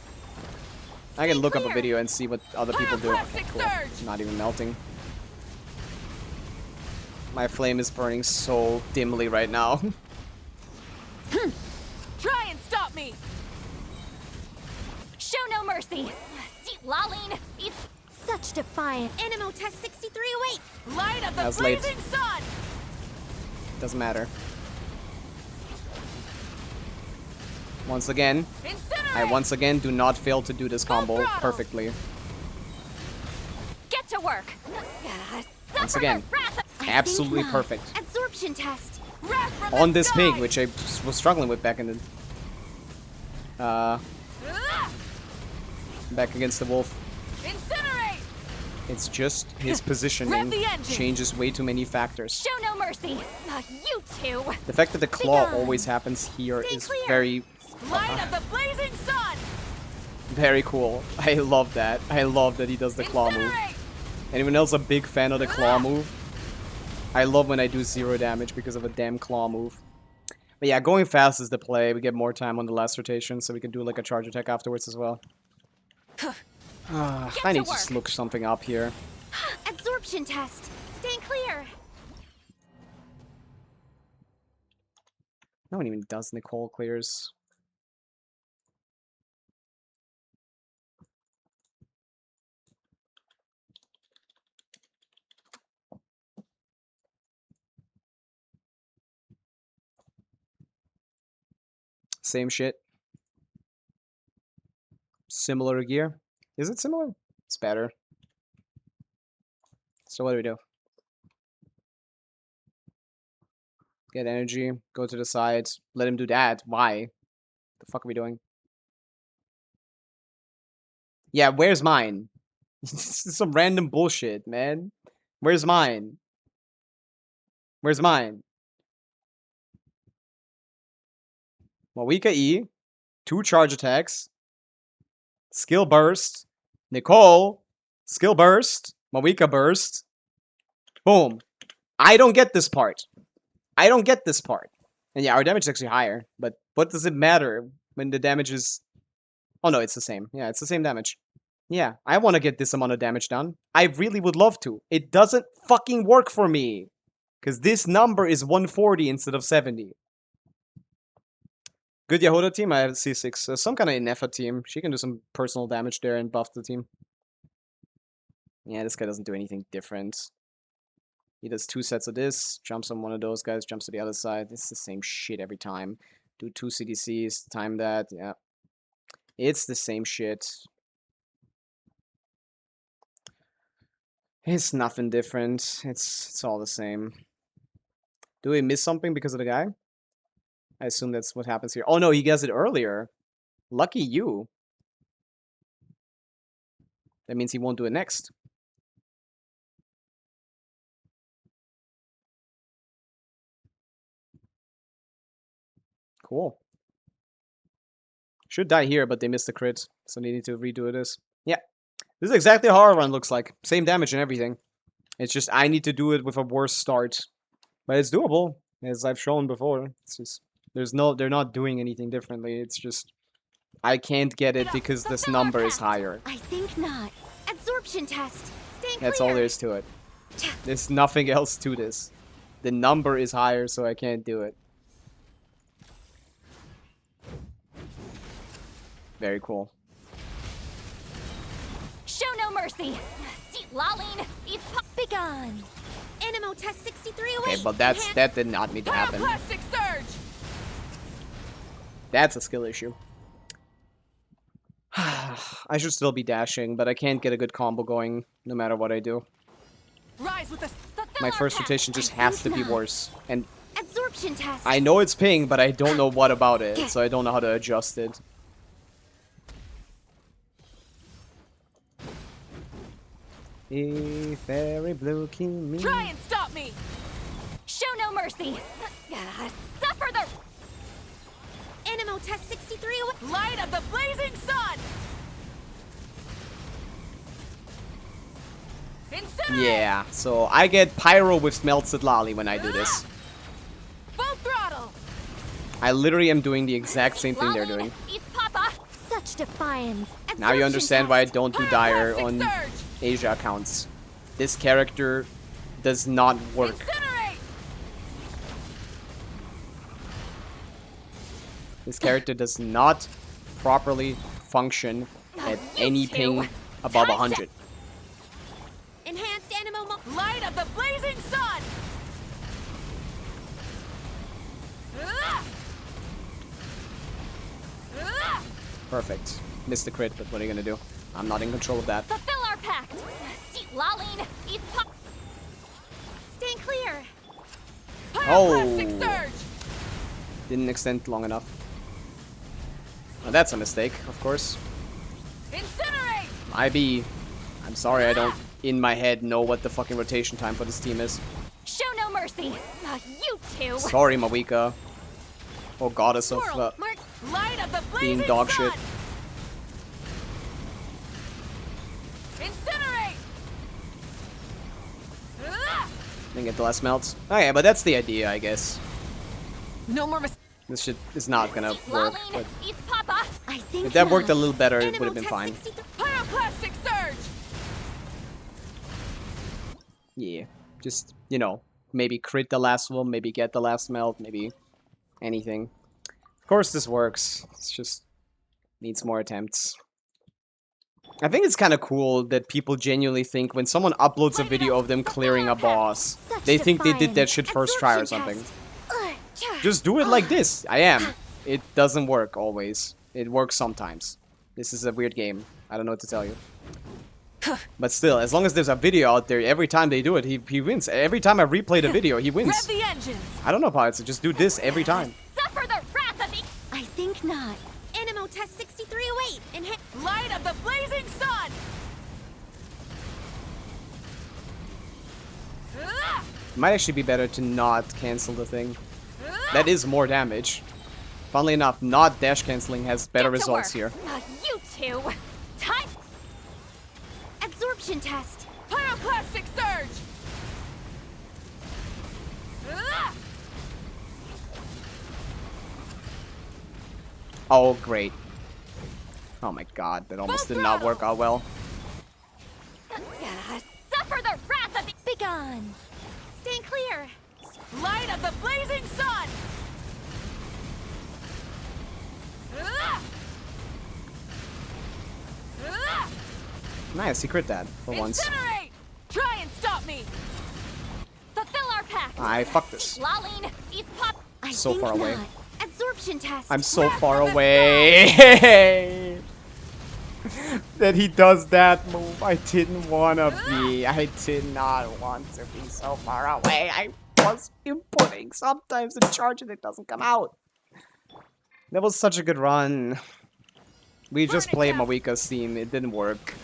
I can look up a video and see what other people do. Okay, cool. Not even melting. My flame is burning so dimly right now. Try and stop me! Show no mercy! See, Laline, it's Such defiant. Animo test 6308. light of the That's late. blazing sun! Doesn't matter. Once again, I Incinerate! once again do not fail to do this combo throttle. perfectly. Get to work! Once Suffer again, the wrath of absolutely not. perfect. Absorption test. wrath from On the this pig, skies! which I was struggling with back in the... Ah! back against the wolf. Incinerate! It's just his positioning the engines. changes way too many factors. Show no mercy! You two! The fact that the claw Begone. always happens here Stay is clear. very, Light of the blazing sun! very cool. I love that. I love that he does the claw move. Incinerate! Anyone else a big fan of the claw move? I love when I do 0 damage because of a damn claw move. But yeah, going fast is the play. We get more time on the last rotation, so we can do like a charge attack afterwards as well. I need to just look something up here. Absorption test. Stay clear. No one even does Nicole clears. Same shit. Similar gear. Is it similar? It's better. So what do we do? Get energy, go to the side, let him do that. Why? The fuck are we doing? Yeah, where's mine? This is some random bullshit, man. Where's mine? Where's mine? Pavica E, 2 charge attacks, skill burst, Nicole, skill burst, Pavica burst, boom. I don't get this part. I don't get this part. And yeah, our damage is actually higher, but what does it matter when the damage is... Oh no, it's the same. Yeah, it's the same damage. Yeah, I want to get this amount of damage done. I really would love to. It doesn't fucking work for me. Because this number is 140 instead of 70. Good Yehuda team, I have C6. Some kind of Inefa team. She can do some personal damage there and buff the team. Yeah, this guy doesn't do anything different. He does 2 sets of this, jumps on one of those guys, jumps to the other side. It's the same shit every time. Do 2 CDCs, time that, yeah. It's the same shit. It's nothing different. It's all the same. Do we miss something because of the guy? I assume that's what happens here. Oh no, he gets it earlier. Lucky you. That means he won't do it next. Cool. Should die here, but they missed the crit, so they need to redo this. Yeah. This is exactly how our run looks like. Same damage and everything. It's just I need to do it with a worse start. But it's doable, as I've shown before. It's just they're not doing anything differently. It's just I can't get it because this number is higher. I think not. Absorption test. Staying That's clear. all there is to it. There's nothing else to this. The number is higher, so I can't do it. Very cool. Show no mercy. Seat lolling. Eat Begone. Animo test 63 away. Okay, but that did not need to happen. Plastic surge. That's a skill issue. I should still be dashing, but I can't get a good combo going no matter what I do. Rise with the My first rotation just has to be worse. And Absorption test. I know it's ping, but I don't know what about it, so I don't know how to adjust it. A fairy blue king me. Try and stop me. Show no mercy. Suffer the Animo test 63 away. light of the blazing sun. Incinerate. Yeah, so I get pyro with melted lolly when I do this. Full throttle. I literally am doing the exact same thing they're doing. Eat Papa. Such defiance. Now you Absorption understand why I test. don't do dire Plastic on surge. Asia accounts. This character does not work. Incinerate. This character does not properly function at any ping above 100. Enhanced animo Light of the blazing sun. Perfect. Missed the crit, but what are you gonna do? I'm not in control of that. Fulfill our pact. Seat lolling. Eat Papa. Staying clear. Plastic Oh. surge. Didn't extend long enough. Well, that's a mistake, of course. Incinerate. I'm sorry I don't, in my head, know what the fucking rotation time for this team is. Show no mercy. You two. Sorry, Pavica. Oh, goddess of Squirrel. Mark. Light of the blazing being dog sun. shit. Incinerate. Didn't get the last melts. Oh yeah, but that's the idea, I guess. No more mistakes. This shit is not gonna work, but Eat Papa. I think if that not. worked a little better, it Animo would have been test fine. 63 Pyroclastic surge. Yeah, just, you know, maybe crit the last one, maybe get the last melt, maybe anything. Of course this works, it's just needs more attempts. I think it's kind of cool that people genuinely think when someone uploads a video of them clearing a boss, Such they think they did that defiance. shit first try or Absorption something. test. Just do it like this. I am. It doesn't work always. It works sometimes. This is a weird game. I don't know what to tell you. But still, as long as there's a video out there, every time they do it, he wins. Every time I replay the video, he Rev wins. the engines. I don't know how to just do this every time. Suffer the wrath of the I think not. Animo test 6308 and hit. light of the blazing sun. Might actually be better to not cancel the thing. That is more damage. Funnily enough, not dash canceling has better Get to results work. here. You two. Time. Absorption test. Pyroclastic surge. Oh, great. Oh my god, that almost Full did not throttle. work out well. Suffer the wrath of the Begone. Stand clear. light of the blazing sun. Nice, he crit that for once. Incinerate. Try and stop me. Fulfill our pact. I fucked this. Lolling. These pop. I So think far away. not. Absorption test. I'm so Wrath far of the away. That he does that move. I didn't wanna be. I did not want to be so far away. I was inputting. Sometimes the charge and it doesn't come out. That was such a good run. We just Burn it played down. Mawika's theme. It didn't work.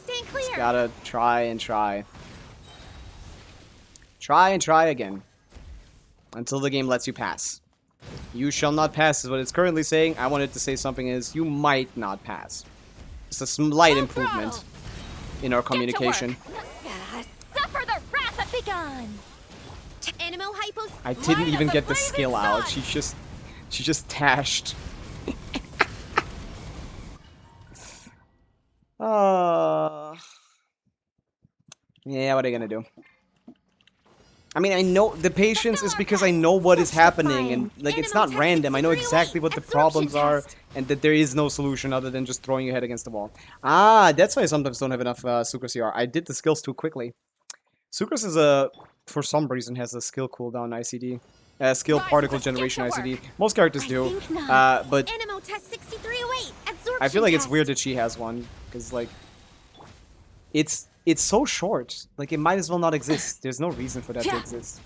Stand clear. Gotta try and try. Try and try again. Until the game lets you pass. You shall not pass is what it's currently saying. I wanted to say something is you might not pass. It's a slight Full improvement throttle. in our Get to communication. work. Suffer the wrath of Begone. Animo hypos. I didn't Light of even the get the blazing skill out. sun. She just tashed. Yeah, what are you gonna do? I mean, I know the patience is because I know what is happening, and like it's not random. I know exactly what the problems are, and that there is no solution other than just throwing your head against the wall. Ah, that's why I sometimes don't have enough Sucre CR. I did the skills too quickly. Sucre's is for some reason has a skill cooldown ICD, skill Guys, particle let's get generation to ICD. work. Most characters I do, think not. but Animo test 6308. Absorption I feel like it's test. weird that she has one, because like it's so short. Like it might as well not exist. There's no reason for that to exist.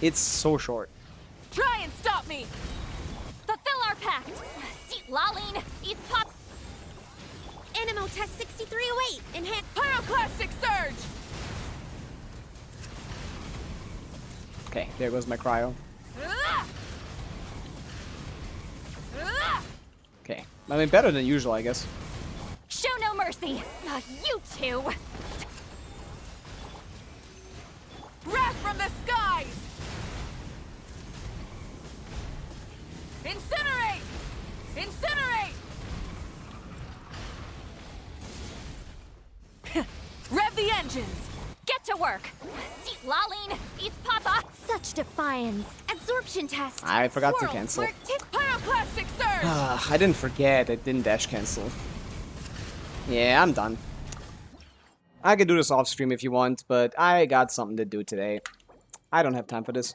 It's so short. Try and stop me. Fulfill our pact. Seat lolling. These pop. Animo test 6308. Enhance. Pyroclastic surge. Okay, there goes my cryo. Okay, I mean better than usual, I guess. Show no mercy. You two. Wrath from the skies. Incinerate. Incinerate. Rev the engines. Get to work. Seat lolling. These papa. Such defiance. Absorption test. I forgot to Swirl. cancel. Pyroclastic surge. I didn't forget. I didn't dash cancel. Yeah, I'm done. I could do this off stream if you want, but I got something to do today. I don't have time for this.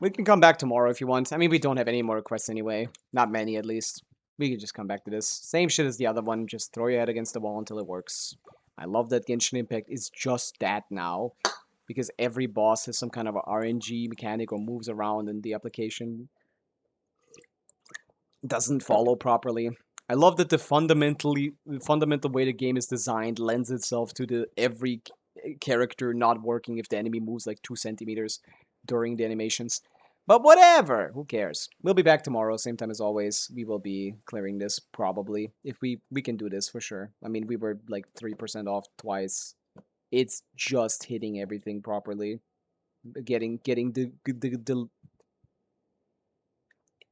We can come back tomorrow if you want. I mean, we don't have any more requests anyway. Not many, at least. We can just come back to this. Same shit as the other one. Just throw your head against the wall until it works. I love that Genshin Impact is just that now. Because every boss has some kind of a RNG mechanic or moves around and the application doesn't follow properly. I love that the fundamental way the game is designed lends itself to the every character not working if the enemy moves like 2 centimeters during the animations. But whatever, who cares? We'll be back tomorrow, same time as always. We will be clearing this probably. If we can do this for sure. I mean, we were like 3% off twice. It's just hitting everything properly. Getting the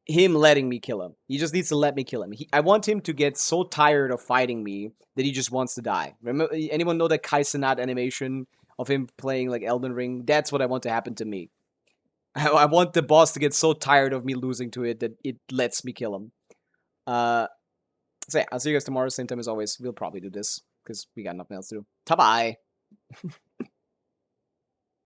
him letting me kill him. He just needs to let me kill him. I want him to get so tired of fighting me that he just wants to die. Remember, anyone know that Kai Cenat animation of him playing like Elden Ring? That's what I want to happen to me. I want the boss to get so tired of me losing to it that it lets me kill him. So yeah, I'll see you guys tomorrow, same time as always. We'll probably do this because we got nothing else to do. Ta-bye!